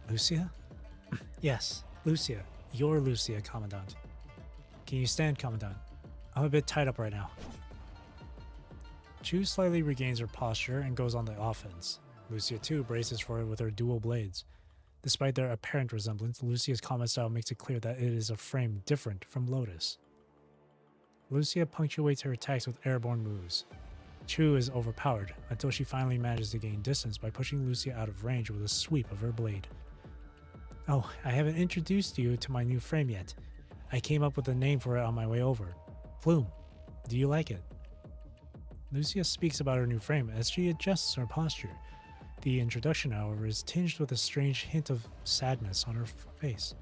Lucia? Yes, Lucia. You're Lucia, Commandant. Can you stand, Commandant? I'm a bit tied up right now. Chu slightly regains her posture and goes on the offense. Lucia too braces for it with her dual blades. Despite their apparent resemblance, Lucia's combat style makes it clear that it is a frame different from Lotus. Lucia punctuates her attacks with airborne moves. Chu is overpowered until she finally manages to gain distance by pushing Lucia out of range with a sweep of her blade. Oh, I haven't introduced you to my new frame yet. I came up with a name for it on my way over. Plume. Do you like it? Lucia speaks about her new frame as she adjusts her posture. The introduction, however, is tinged with a strange hint of sadness on her face.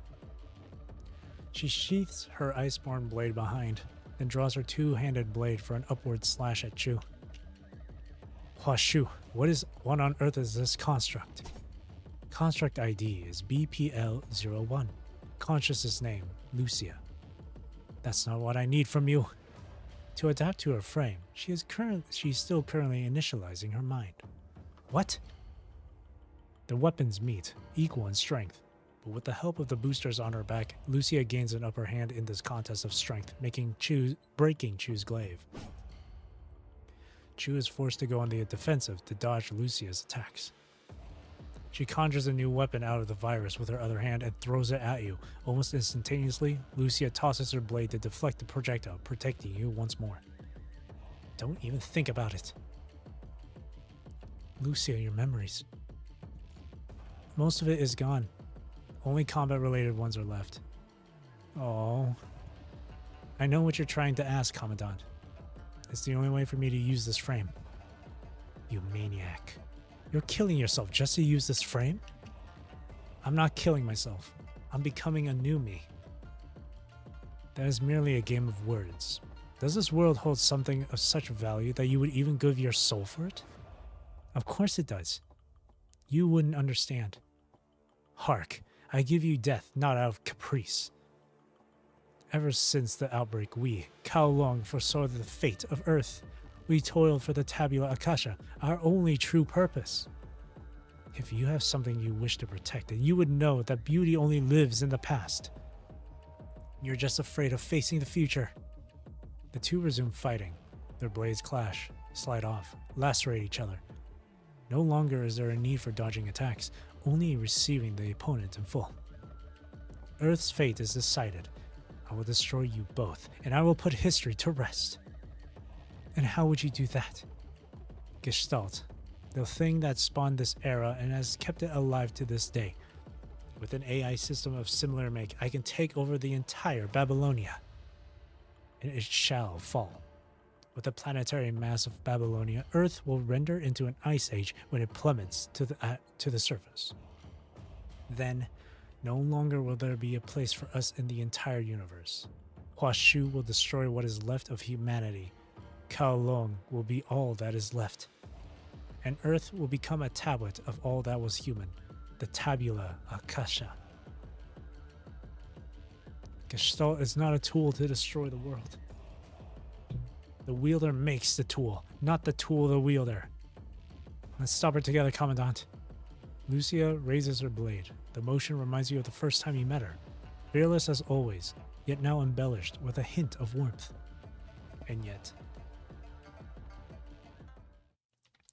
She sheaths her iceborne blade behind, then draws her two-handed blade for an upward slash at Chu. Huashu, what on earth is this construct? Construct ID is BPL-01. Consciousness name, Lucia. That's not what I need from you. To adapt to her frame, she's still currently initializing her mind. What? The weapons meet, equal in strength, but with the help of the boosters on her back, Lucia gains an upper hand in this contest of strength, breaking Chu's glaive. Chu is forced to go on the defensive to dodge Lucia's attacks. She conjures a new weapon out of the virus with her other hand and throws it at you. Almost instantaneously, Lucia tosses her blade to deflect the projectile, protecting you once more. Don't even think about it. Lucia, your memories. Most of it is gone. Only combat-related ones are left. Oh. I know what you're trying to ask, Commandant. It's the only way for me to use this frame. You maniac. You're killing yourself just to use this frame? I'm not killing myself. I'm becoming a new me. That is merely a game of words. Does this world hold something of such value that you would even give your soul for it? Of course it does. You wouldn't understand. Hark, I give you death not out of caprice. Ever since the outbreak, we, Kowloong, foresaw the fate of Earth. We toiled for the Tabula Akasha, our only true purpose. If you have something you wish to protect, then you would know that beauty only lives in the past. You're just afraid of facing the future. The two resume fighting. Their blades clash, slide off, lacerate each other. No longer is there a need for dodging attacks, only receiving the opponent in full. Earth's fate is decided. I will destroy you both, and I will put history to rest. And how would you do that? Gestalt, the thing that spawned this era and has kept it alive to this day. With an AI system of similar make, I can take over the entire Babylonia. And it shall fall. With the planetary mass of Babylonia, Earth will render into an ice age when it plummets to the surface. Then, no longer will there be a place for us in the entire universe. Huashu will destroy what is left of humanity. Kowloong will be all that is left. And Earth will become a tablet of all that was human, the Tabula Akasha. Gestalt is not a tool to destroy the world. The wielder makes the tool, not the tool the wielder. Let's stop her together, Commandant. Lucia raises her blade. The motion reminds you of the first time you met her. Fearless as always, yet now embellished with a hint of warmth. And yet...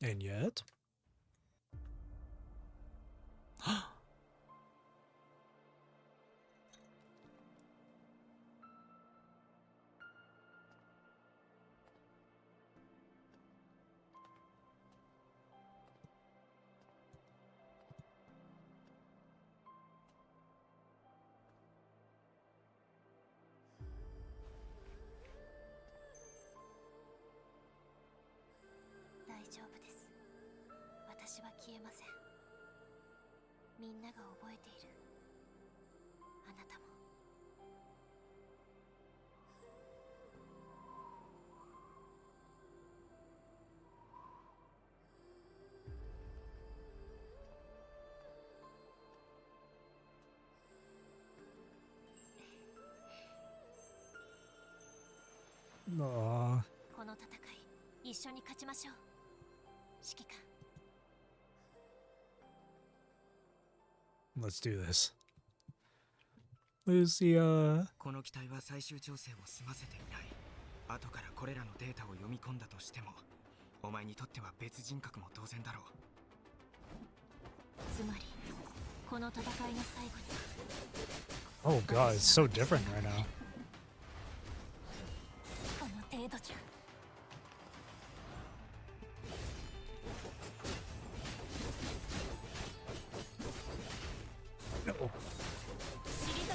And yet... 大丈夫です。私は消えません。みんなが覚えているなたも。Aw. この戦い一緒に勝ちましょう、指揮官。 Let's do this. Lucia. この機体は最終調整を済ませていない。後からこれらのデータを読み込んだとしても、お前にとっては別人格も当然だろう。つまりこの戦いの最後に Oh god, it's so different right now. この程度じゃ。 No. 退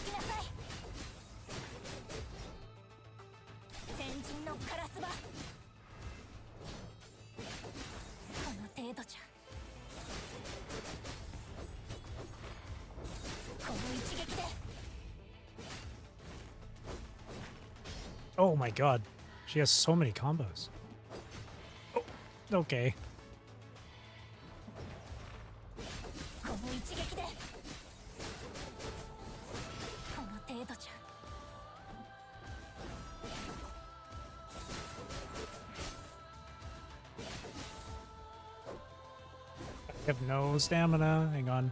きなさい。先人のカラスバ。この程度じゃ。この一撃で。 Oh my god. She has so many combos. Oh, okay. この一撃で。この程度じゃ。 I have no stamina. Hang on.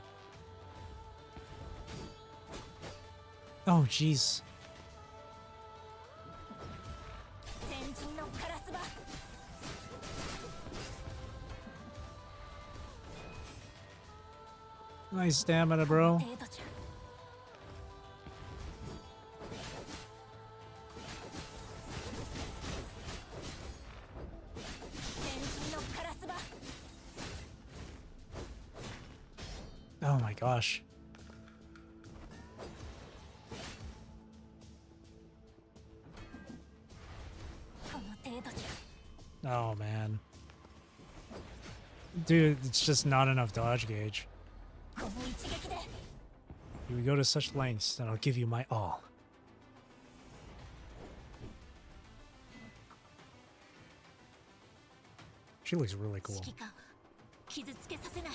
Oh, jeez. 先人のカラスバ。 Nice stamina, bro. 程度じゃ。 先人のカラスバ。 Oh my gosh. この程度じゃ。 Oh man. Dude, it's just not enough dodge gauge. この一撃で。 You would go to such lengths that I'll give you my all. She looks really cool. 指揮官は傷つけさせない。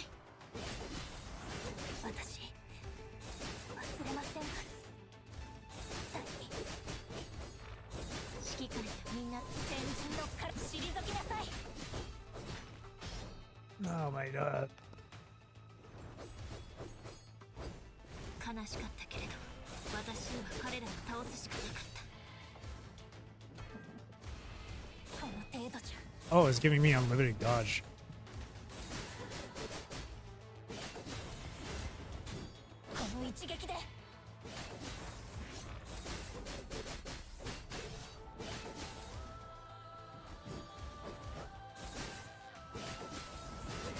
私忘れませんから。絶対に。指揮官やみんな先人のから退きなさい。 Oh my god. 悲しかったけれど、私には彼らを倒すしかなかった。この程度じゃ。 Oh, it's giving me unlimited dodge. この一撃で。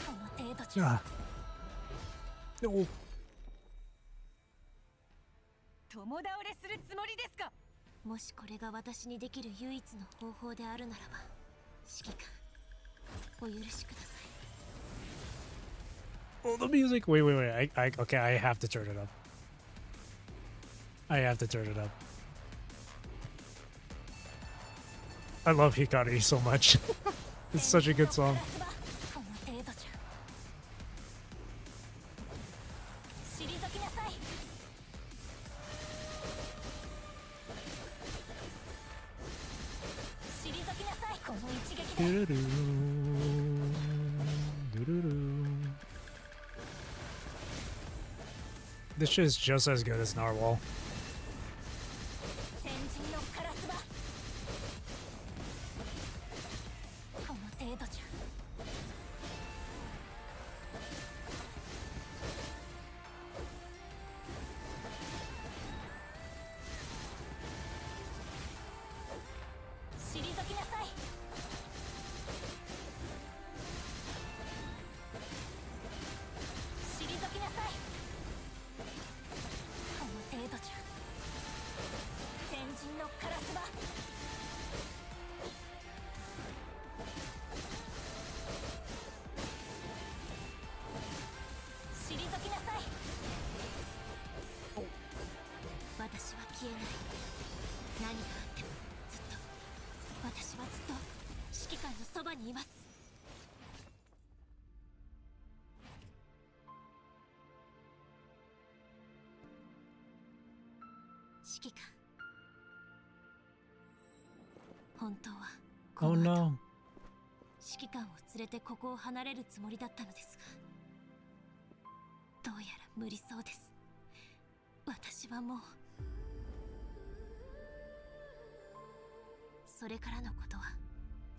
この程度じゃ。 Ah. No. 共倒れするつもりですか。もしこれが私にできる唯一の方法であるならば、指揮官、お許しください。 Oh, the music. Wait, wait, wait. Okay, I have to turn it up. I have to turn it up. I love Hikari so much. It's such a good song. この程度じゃ。退きなさい。退きなさい。この一撃で。 Doo-doo-doo. Doo-doo-doo. This shit is just as good as Narwhal. 先人のカラスバ。この程度じゃ。 退きなさい。退きなさい。この程度じゃ。指揮官。本当は Oh この後 no. 指揮官を連れてここを離れるつもりだったのですが、どうやら無理そうです。私はもう。それからのこと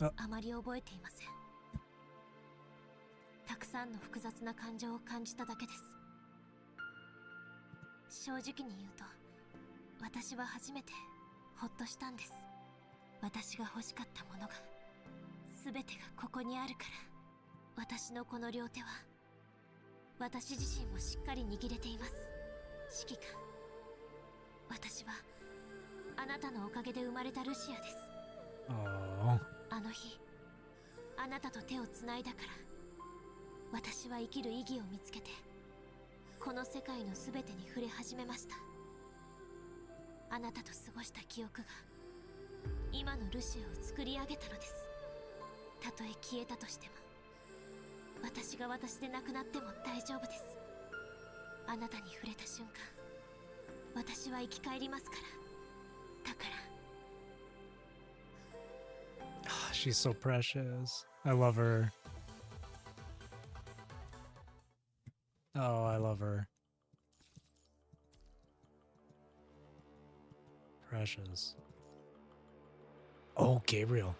はあまり覚えていません。たくさんの複雑な感情を感じただけです。正直に言うと、私は初めてほっとしたんです。私が欲しかったものが全てがここにあるから。私のこの両手は私自身をしっかり握れています。指揮官、私はあなたのおかげで生まれたルシアです。 Oh. あの日あなたと手をつないだから、私は生きる意義を見つけてこの世界の全てに触れ始めました。あなたと過ごした記憶が今のルシアを作り上げたのです。たとえ消えたとしても、私が私でなくなっても大丈夫です。あなたに触れた瞬間、私は生き返りますから。だから。 She's so precious. I love her. Oh, I love her. Precious. Oh, Gabriel.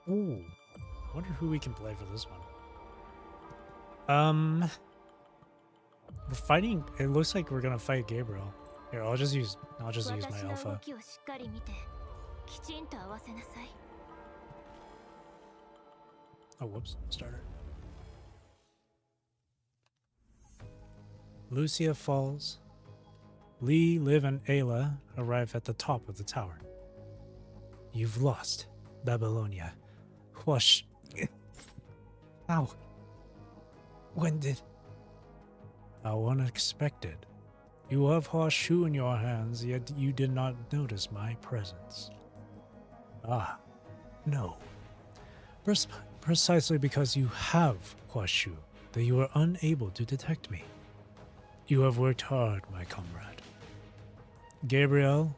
Ooh. I wonder who we can play for this one. We're fighting. It looks like we're gonna fight Gabriel. Here, I'll just use my 私の動 alpha. きをしっかり見てきちんと合わせなさい。 Oh, whoops. Starter. Lucia falls. Lee, Liv, and Ayla arrive at the top of the tower. You've lost, Babylonia. Whoosh. Ow. When did... How unexpected. You have horseshoe in your hands, yet you did not notice my presence. Ah, no. Precisely because you have horseshoe that you are unable to detect me. You have worked hard, my comrade. Gabriel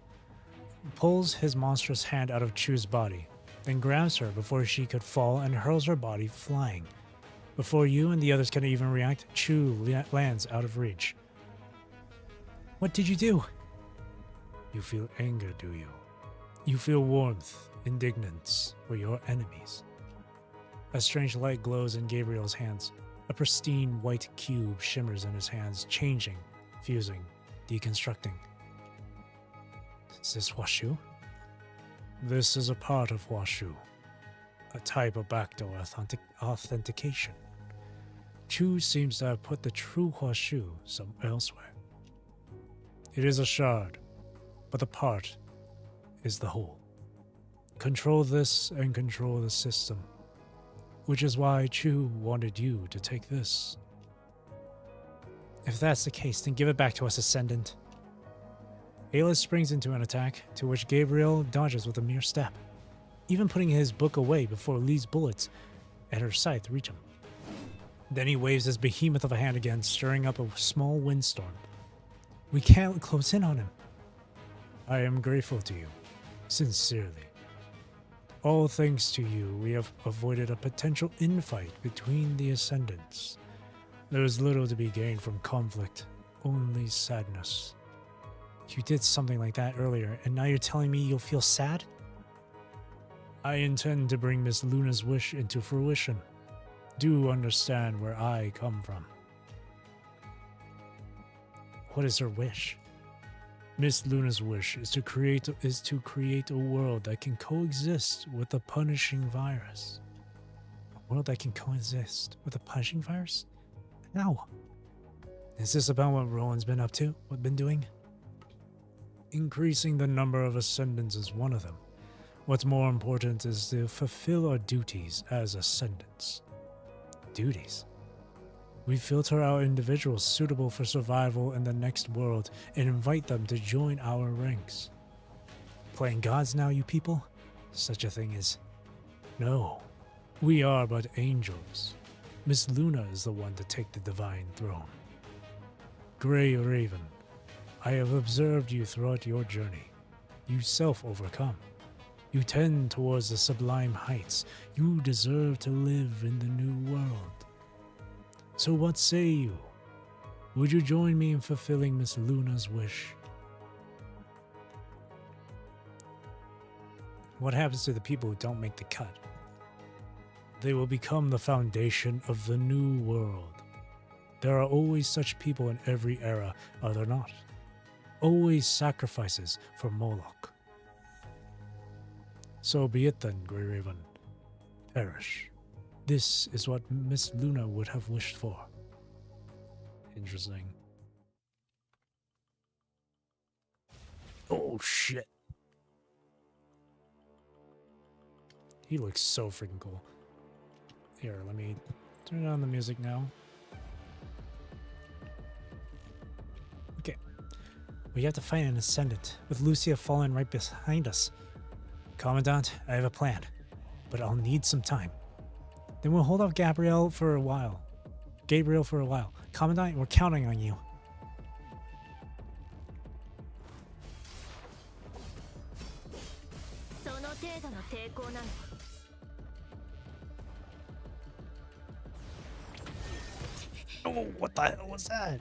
pulls his monstrous hand out of Chu's body, then grabs her before she could fall and hurls her body flying. Before you and the others can even react, Chu lands out of reach. What did you do? You feel anger, do you? You feel warmth, indignance for your enemies. A strange light glows in Gabriel's hands. A pristine white cube shimmers in his hands, changing, fusing, deconstructing. Is this Washu? This is a part of Washu, a type of backdoor authentication. Chu seems to have put the true Washu somewhere elsewhere. It is a shard, but the part is the whole. Control this and control the system, which is why Chu wanted you to take this. If that's the case, then give it back to us, Ascendant. Ayla springs into an attack, to which Gabriel dodges with a mere step, even putting his book away before Lee's bullets and her scythe reach him. Then he waves his behemoth of a hand again, stirring up a small windstorm. We can't close in on him. I am grateful to you, sincerely. All thanks to you, we have avoided a potential infight between the Ascendants. There is little to be gained from conflict, only sadness. You did something like that earlier, and now you're telling me you'll feel sad? I intend to bring Miss Luna's wish into fruition. Do understand where I come from. What is her wish? Miss Luna's wish is to create a world that can coexist with the punishing virus. A world that can coexist with the punishing virus? How? Is this about what Roland's been up to? Been doing? Increasing the number of Ascendants is one of them. What's more important is to fulfill our duties as Ascendants. Duties? We filter out individuals suitable for survival in the next world and invite them to join our ranks. Playing gods now, you people? Such a thing as... No. We are but angels. Miss Luna is the one to take the divine throne. Grey Raven, I have observed you throughout your journey. You self-overcome. You tend towards the sublime heights. You deserve to live in the new world. So what say you? Would you join me in fulfilling Miss Luna's wish? What happens to the people who don't make the cut? They will become the foundation of the new world. There are always such people in every era, are there not? Always sacrifices for Moloch. So be it then, Grey Raven. Perish. This is what Miss Luna would have wished for. Interesting. Oh shit. He looks so freaking cool. Here, let me turn on the music now. Okay. We have to find an ascendant, with Lucia falling right behind us. Commandant, I have a plan, but I'll need some time. Then we'll hold off Gabriel for a while. Commandant, we're counting on you. Oh, what the hell was that?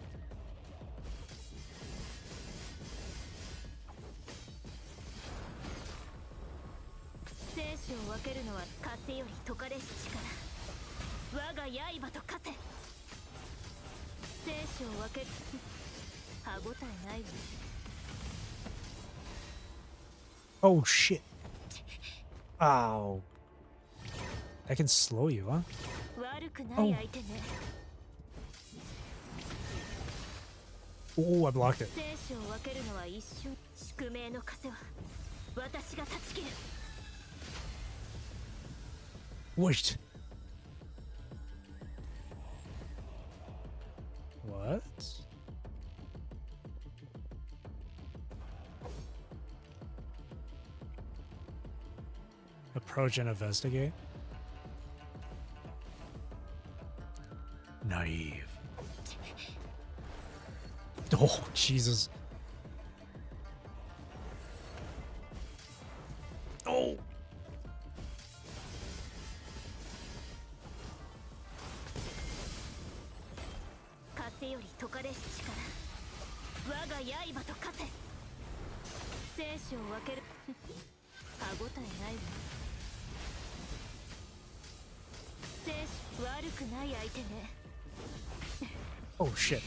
Oh shit. Ow. That can slow you, huh? Oh. Oh, I blocked it. Wait. What? Approach and investigate. Naive. Oh, Jesus. Oh. Oh shit.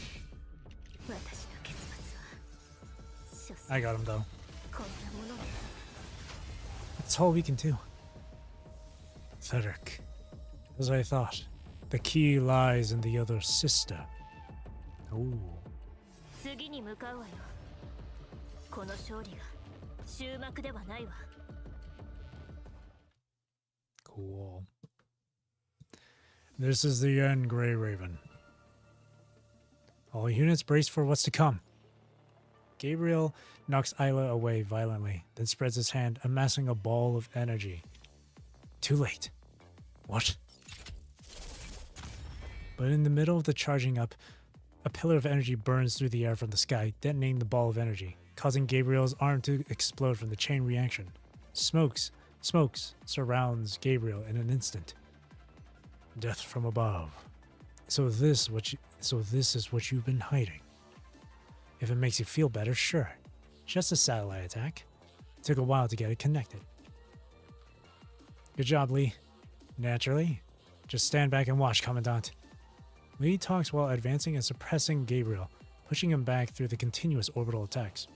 I got him though. That's all we can do. Theric. As I thought, the key lies in the other sister. Ooh. Cool. This is the end, Grey Raven. All units brace for what's to come. Gabriel knocks Isla away violently, then spreads his hand, amassing a ball of energy. Too late. What? But in the middle of the charging up, a pillar of energy burns through the air from the sky, detonating the ball of energy, causing Gabriel's arm to explode from the chain reaction. Smokes surrounds Gabriel in an instant. Death from above. So this is what you've been hiding. If it makes you feel better, sure. Just a satellite attack. It took a while to get it connected. Good job, Lee. Naturally. Just stand back and watch, Commandant. Lee talks while advancing and suppressing Gabriel, pushing him back through the continuous orbital attacks.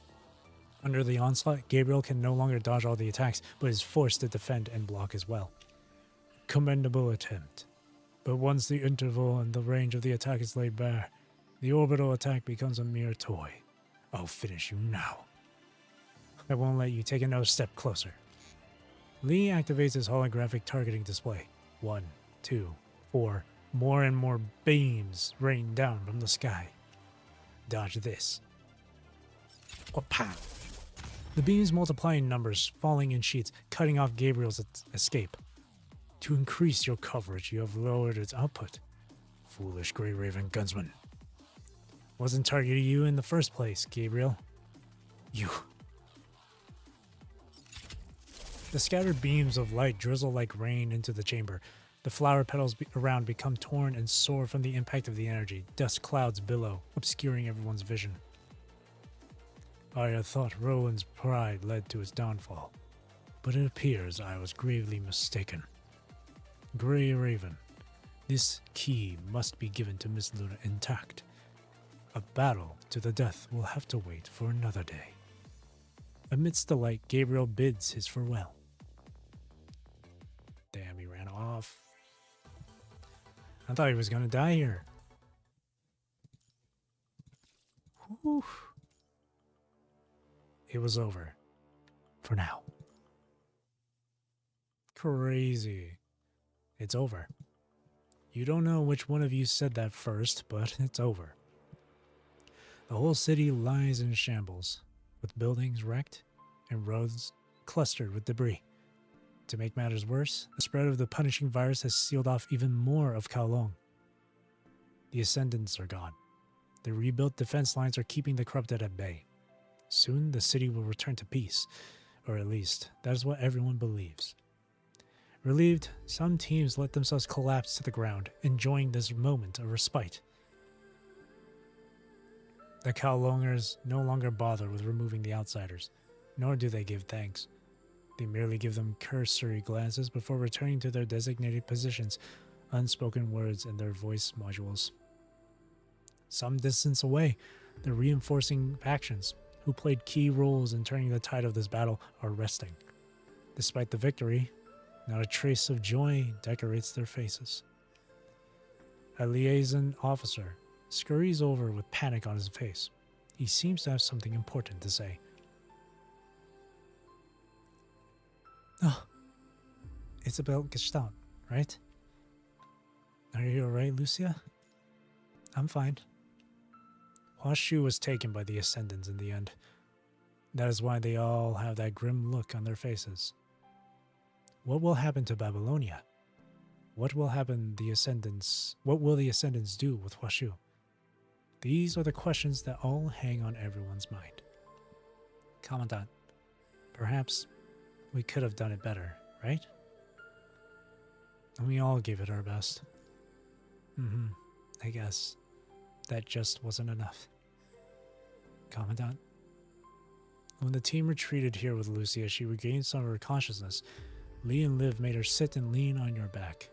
Under the onslaught, Gabriel can no longer dodge all the attacks, but is forced to defend and block as well. Commendable attempt. But once the interval and the range of the attack is laid bare, the orbital attack becomes a mere toy. I'll finish you now. I won't let you take another step closer. Lee activates his holographic targeting display. 1, 2, 4. More and more beams rain down from the sky. Dodge this. Or pow. The beams multiply in numbers, falling in sheets, cutting off Gabriel's escape. To increase your coverage, you have lowered its output. Foolish Grey Raven gunsman. Wasn't targeting you in the first place, Gabriel. You. The scattered beams of light drizzle like rain into the chamber. The flower petals around become torn and soar from the impact of the energy. Dust clouds billow, obscuring everyone's vision. I had thought Rowan's pride led to his downfall, but it appears I was gravely mistaken. Grey Raven, this key must be given to Miss Luna intact. A battle to the death will have to wait for another day. Amidst the light, Gabriel bids his farewell. Damn, he ran off. I thought he was gonna die here. Whew. It was over. For now. Crazy. It's over. You don't know which one of you said that first, but it's over. The whole city lies in shambles, with buildings wrecked and roads clustered with debris. To make matters worse, the spread of the punishing virus has sealed off even more of Kowloong. The Ascendants are gone. The rebuilt defense lines are keeping the corrupted at bay. Soon the city will return to peace, or at least that is what everyone believes. Relieved, some teams let themselves collapse to the ground, enjoying this moment of respite. The Kowloongers no longer bother with removing the outsiders, nor do they give thanks. They merely give them cursory glances before returning to their designated positions, unspoken words in their voice modules. Some distance away, the reinforcing factions, who played key roles in turning the tide of this battle, are resting. Despite the victory, not a trace of joy decorates their faces. A liaison officer scurries over with panic on his face. He seems to have something important to say. Oh, it's about Gestalt, right? Are you alright, Lucia? I'm fine. Huashu was taken by the Ascendants in the end. That is why they all have that grim look on their faces. What will happen to Babylonia? What will the Ascendants do with Huashu? These are the questions that all hang on everyone's mind. Commandant, perhaps we could have done it better, right? And we all gave it our best. I guess that just wasn't enough. Commandant? When the team retreated here with Lucia, she regained some of her consciousness. Lee and Liv made her sit and lean on your back.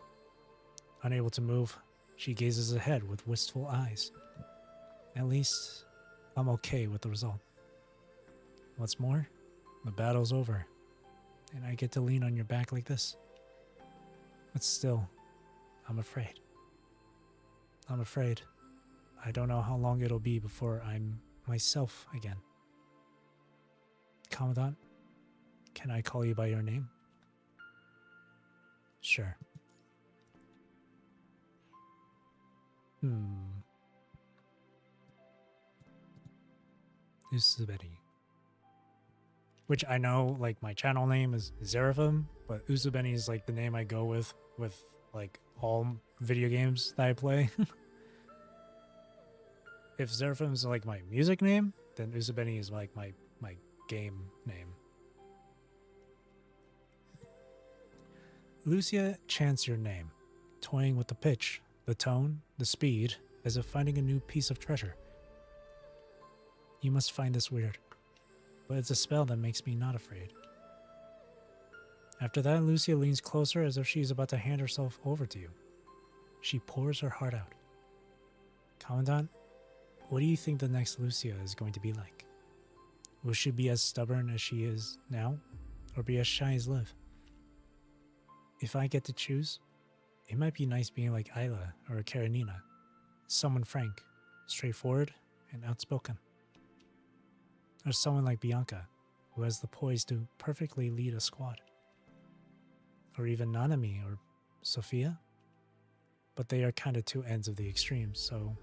Unable to move, she gazes ahead with wistful eyes. At least, I'm okay with the result. What's more, the battle's over, and I get to lean on your back like this. But still, I'm afraid. I'm afraid. I don't know how long it'll be before I'm myself again. Commandant, can I call you by your name? Sure. Usuberi. Which I know, like, my channel name is Zeraphym, but Usubeni is like the name I go with like all video games that I play. If Zeraphym is like my music name, then Usubeni is like my game name. Lucia chants your name, toying with the pitch, the tone, the speed, as if finding a new piece of treasure. You must find this weird, but it's a spell that makes me not afraid. After that, Lucia leans closer as if she is about to hand herself over to you. She pours her heart out. Commandant, what do you think the next Lucia is going to be like? Will she be as stubborn as she is now, or be as shy as Liv? If I get to choose, it might be nice being like Isla or Karenina, someone frank, straightforward, and outspoken. Or someone like Bianca, who has the poise to perfectly lead a squad. Or even Nanami or Sophia. But they are kind of two ends of the extremes, so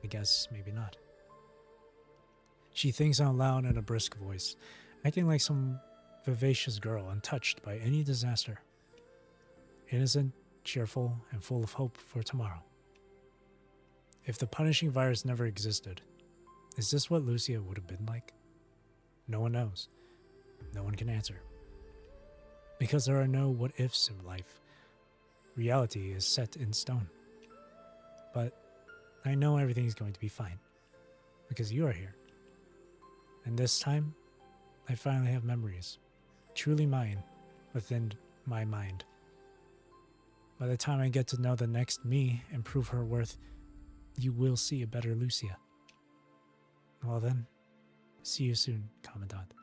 I guess maybe not. She thinks out loud in a brisk voice, acting like some vivacious girl untouched by any disaster. Innocent, cheerful, and full of hope for tomorrow. If the punishing virus never existed, Is this what Lucia would have been like? No one knows. No one can answer. Because there are no what-ifs in life. Reality is set in stone. But I know everything's going to be fine. Because you are here. And this time, I finally have memories. Truly mine, within my mind. By the time I get to know the next me and prove her worth, you will see a better Lucia. Well then, see you soon, Commandant.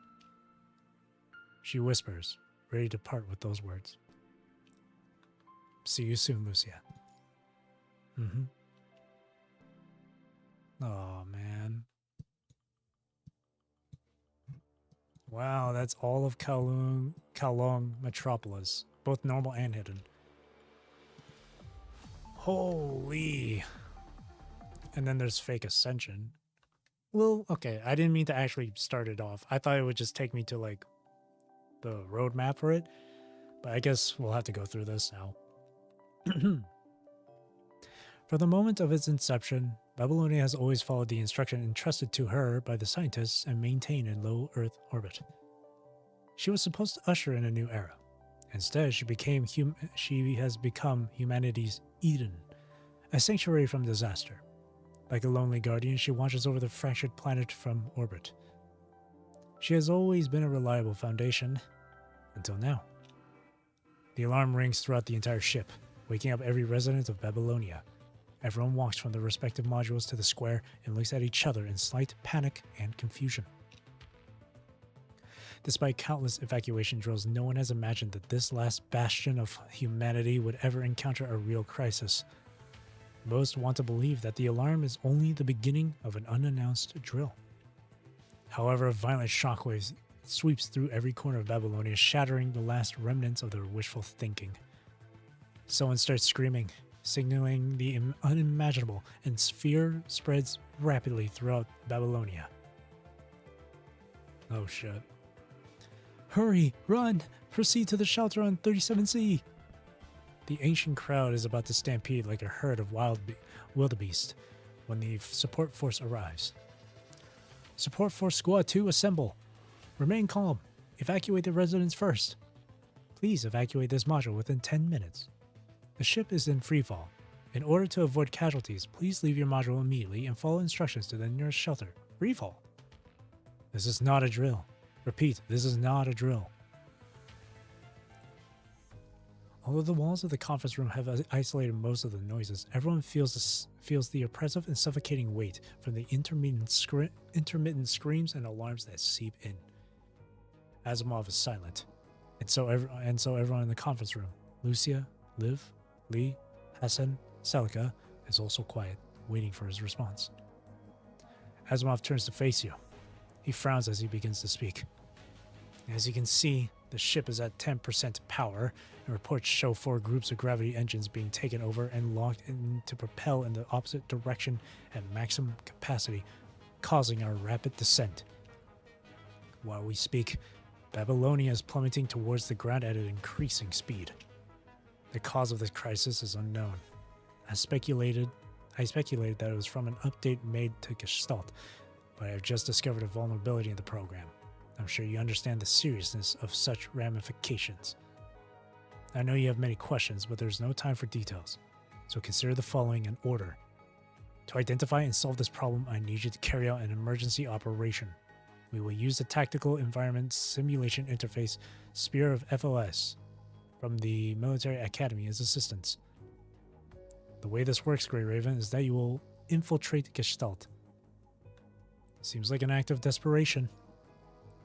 She whispers, ready to part with those words. See you soon, Lucia. Oh, man. Wow, that's all of Kowloong Metropolis. Both normal and hidden. Holy. And then there's fake ascension. Well, okay, I didn't mean to actually start it off. I thought it would just take me to, like, the roadmap for it. But I guess we'll have to go through this now. For the moment of its inception, Babylonia has always followed the instruction entrusted to her by the scientists and maintained in low Earth orbit. She was supposed to usher in a new era. Instead, she has become humanity's Eden, a sanctuary from disaster. Like a lonely guardian, she watches over the fractured planet from orbit. She has always been a reliable foundation, until now. The alarm rings throughout the entire ship, waking up every resident of Babylonia. Everyone walks from their respective modules to the square and looks at each other in slight panic and confusion. Despite countless evacuation drills, no one has imagined that this last bastion of humanity would ever encounter a real crisis. Most want to believe that the alarm is only the beginning of an unannounced drill. However, a violent shockwave sweeps through every corner of Babylonia, shattering the last remnants of their wishful thinking. Someone starts screaming, signaling the unimaginable, and fear spreads rapidly throughout Babylonia. Oh shit. Hurry! Run! Proceed to the shelter on 37C! The ancient crowd is about to stampede like a herd of wildebeest when the support force arrives. Support Force Squad 2 assemble. Remain calm. Evacuate the residents first. Please evacuate this module within 10 minutes. The ship is in freefall. In order to avoid casualties, please leave your module immediately and follow instructions to the nearest shelter. Freefall. This is not a drill. Repeat, this is not a drill. Although the walls of the conference room have isolated most of the noises, everyone feels the oppressive and suffocating weight from the intermittent screams and alarms that seep in. Asimov is silent, and so everyone in the conference room, Lucia, Liv, Lee, Hassan, Celica, is also quiet, waiting for his response. Asimov turns to face you. He frowns as he begins to speak. As you can see, the ship is at 10% power, and reports show 4 groups of gravity engines being taken over and locked in to propel in the opposite direction at maximum capacity, causing our rapid descent. While we speak, Babylonia is plummeting towards the ground at an increasing speed. The cause of this crisis is unknown. I speculated that it was from an update made to Gestalt, but I have just discovered a vulnerability in the program. I'm sure you understand the seriousness of such ramifications. I know you have many questions, but there's no time for details, so consider the following in order. To identify and solve this problem, I need you to carry out an emergency operation. We will use the Tactical Environment Simulation Interface Spear of FOS from the Military Academy as assistance. The way this works, Grey Raven, is that you will infiltrate Gestalt. Seems like an act of desperation.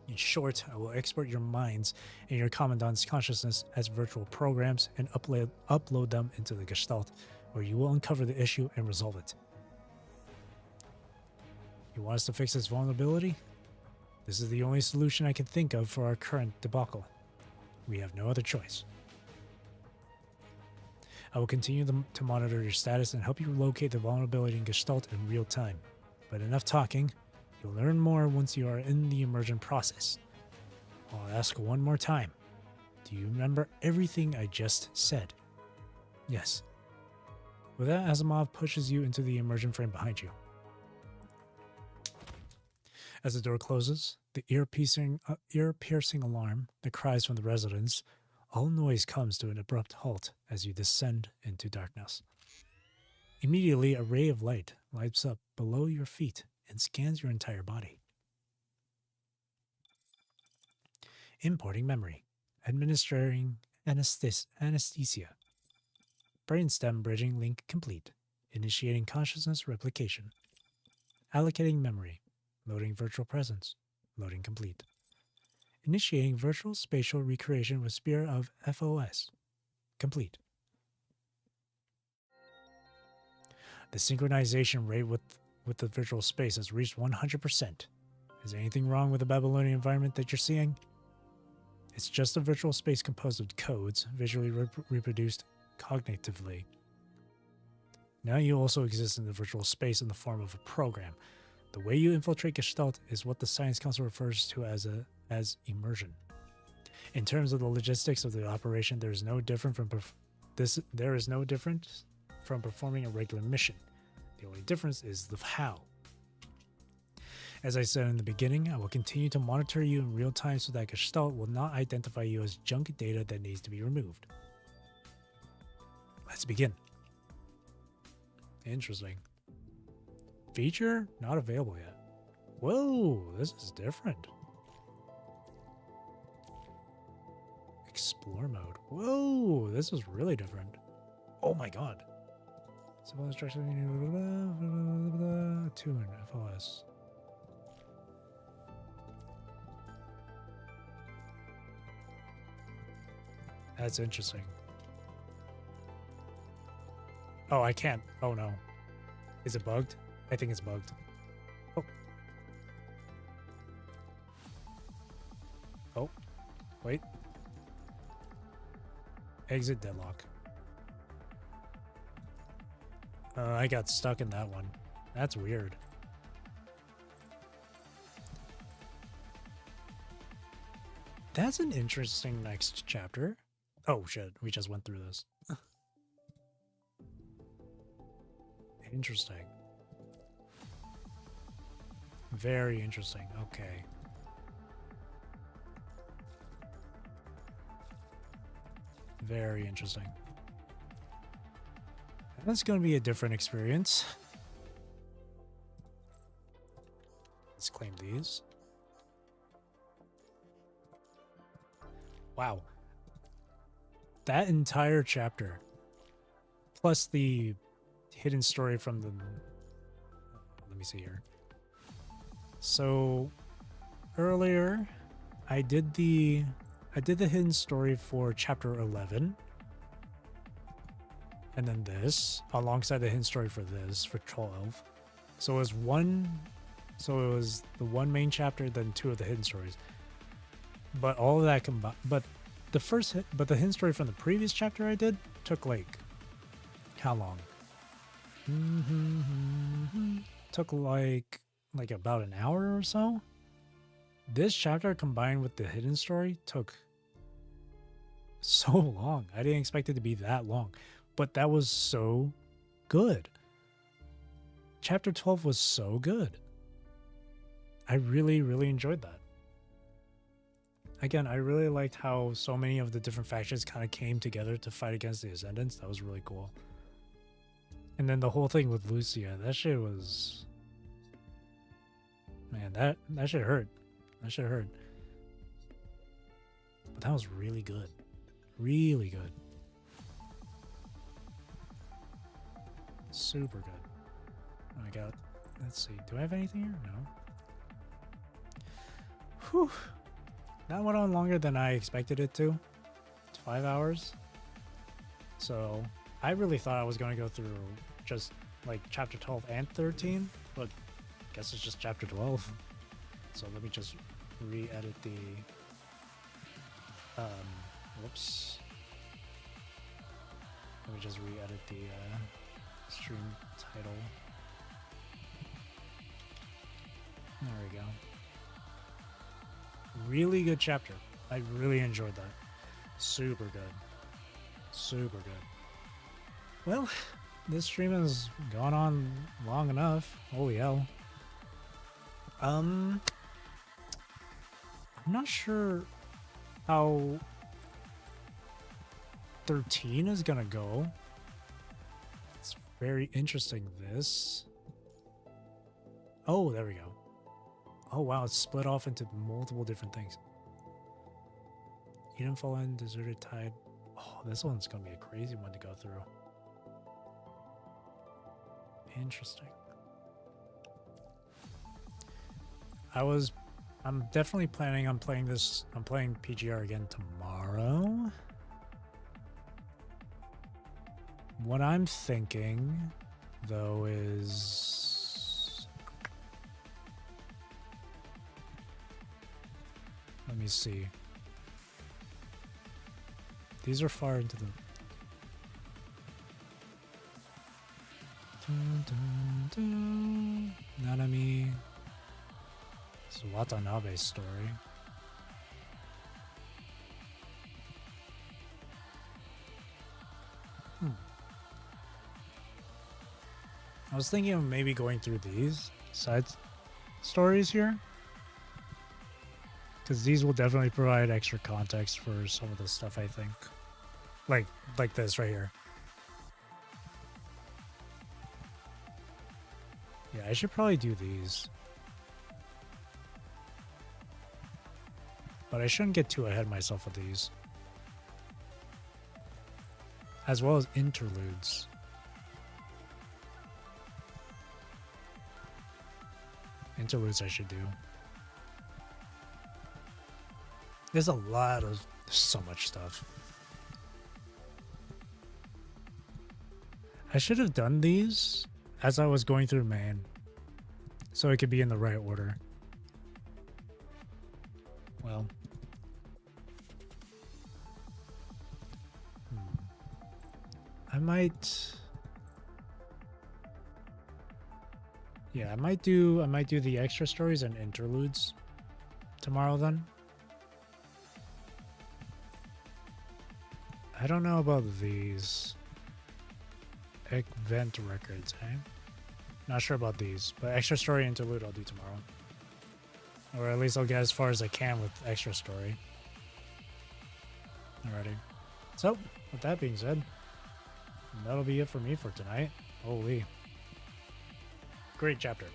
In short, I will export your minds and your Commandant's consciousness as virtual programs and upload them into the Gestalt, where you will uncover the issue and resolve it. You want us to fix this vulnerability? This is the only solution I can think of for our current debacle. We have no other choice. I will continue to monitor your status and help you locate the vulnerability in Gestalt in real time. But enough talking. You'll learn more once you are in the emergent process. I'll ask one more time. Do you remember everything I just said? Yes. With that, Asimov pushes you into the emergent frame behind you. As the door closes, the ear-piercing alarm, the cries from the residents, all noise comes to an abrupt halt as you descend into darkness. Immediately, a ray of light lights up below your feet and scans your entire body. Importing memory. Administering anesthesia. Brainstem bridging link complete. Initiating consciousness replication. Allocating memory. Loading virtual presence. Loading complete. Initiating virtual spatial recreation with Spear of FOS. Complete. The synchronization rate with the virtual space has reached 100%. Is anything wrong with the Babylonian environment that you're seeing? It's just a virtual space composed of codes, visually reproduced cognitively. Now you also exist in the virtual space in the form of a program. The way you infiltrate Gestalt is what the Science Council refers to as immersion. In terms of the logistics of the operation, there is no different from performing a regular mission. The only difference is the how. As I said in the beginning, I will continue to monitor you in real time so that Gestalt will not identify you as junk data that needs to be removed. Let's begin. Interesting. Feature not available yet. Whoa, this is different. Explore mode. Whoa, this is really different. Oh my god. Simple instruction. Tune FOS. That's interesting. Oh, I can't. Oh no. Is it bugged? I think it's bugged. Oh. Oh. Wait. Exit deadlock. I got stuck in that one. That's weird. That's an interesting next chapter. Oh shit, we just went through this. Interesting. Very interesting. Okay. Very interesting. That's going to be a different experience. Let's claim these. Wow. That entire chapter, plus the hidden story from the... Let me see here. So, earlier, I did the hidden story for chapter 11. And then this, alongside the hidden story for this, for 12. So it was the one main chapter, then two of the hidden stories. But all of that combined, but the hidden story from the previous chapter I did took like, how long? Took like about an hour or so. This chapter combined with the hidden story took so long. I didn't expect it to be that long. But that was so good. Chapter 12 was so good. I really, really enjoyed that. Again, I really liked how so many of the different factions kind of came together to fight against the Ascendants. That was really cool. And then the whole thing with Lucia, that shit was... Man, that shit hurt. That shit hurt. But that was really good. Really good. Super good. Oh, I got... Let's see. Do I have anything here? No. Whew. That went on longer than I expected it to. It's 5 hours. So, I really thought I was going to go through just like chapter 12 and 13, but I guess it's just chapter 12. So let me just re-edit the... whoops. Let me just re-edit the stream title. There we go. Really good chapter. I really enjoyed that. Super good. Super good. Well, this stream has gone on long enough. Holy hell. I'm not sure how 13 is gonna go. It's very interesting. This. Oh, there we go. Oh wow, it's split off into multiple different things. Eden Fallen, Deserted Tide. Oh, this one's gonna be a crazy one to go through. Interesting. I'm definitely planning on playing this. I'm playing PGR again tomorrow. What I'm thinking, though, is... Let me see. These are far into the... Dun, dun, dun. Nanami. It's Watanabe's story. I was thinking of maybe going through these side stories here, because these will definitely provide extra context for some of the stuff, I think. Like this right here. Yeah, I should probably do these. But I shouldn't get too ahead of myself with these. As well as interludes. Interludes I should do. There's so much stuff. I should have done these as I was going through main, so it could be in the right order. Well. I might... Yeah, I might do the extra stories and interludes tomorrow then. I don't know about these. Event records, eh? Not sure about these, but extra story interlude I'll do tomorrow. Or at least I'll get as far as I can with extra story. Alrighty. So, with that being said, that'll be it for me for tonight. Holy. Great chapter.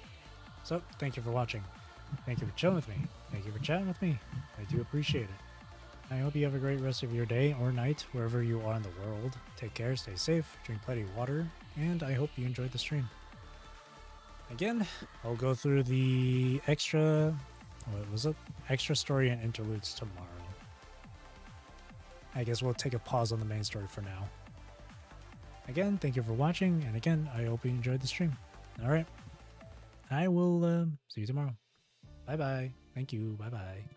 So, thank you for watching. Thank you for chilling with me. Thank you for chatting with me. I do appreciate it. I hope you have a great rest of your day or night, wherever you are in the world. Take care, stay safe, drink plenty of water, and I hope you enjoyed the stream. Again, I'll go through the extra... What was it? Extra story and interludes tomorrow. I guess we'll take a pause on the main story for now. Again, thank you for watching, and again, I hope you enjoyed the stream. Alright. I will see you tomorrow. Bye-bye. Thank you. Bye-bye.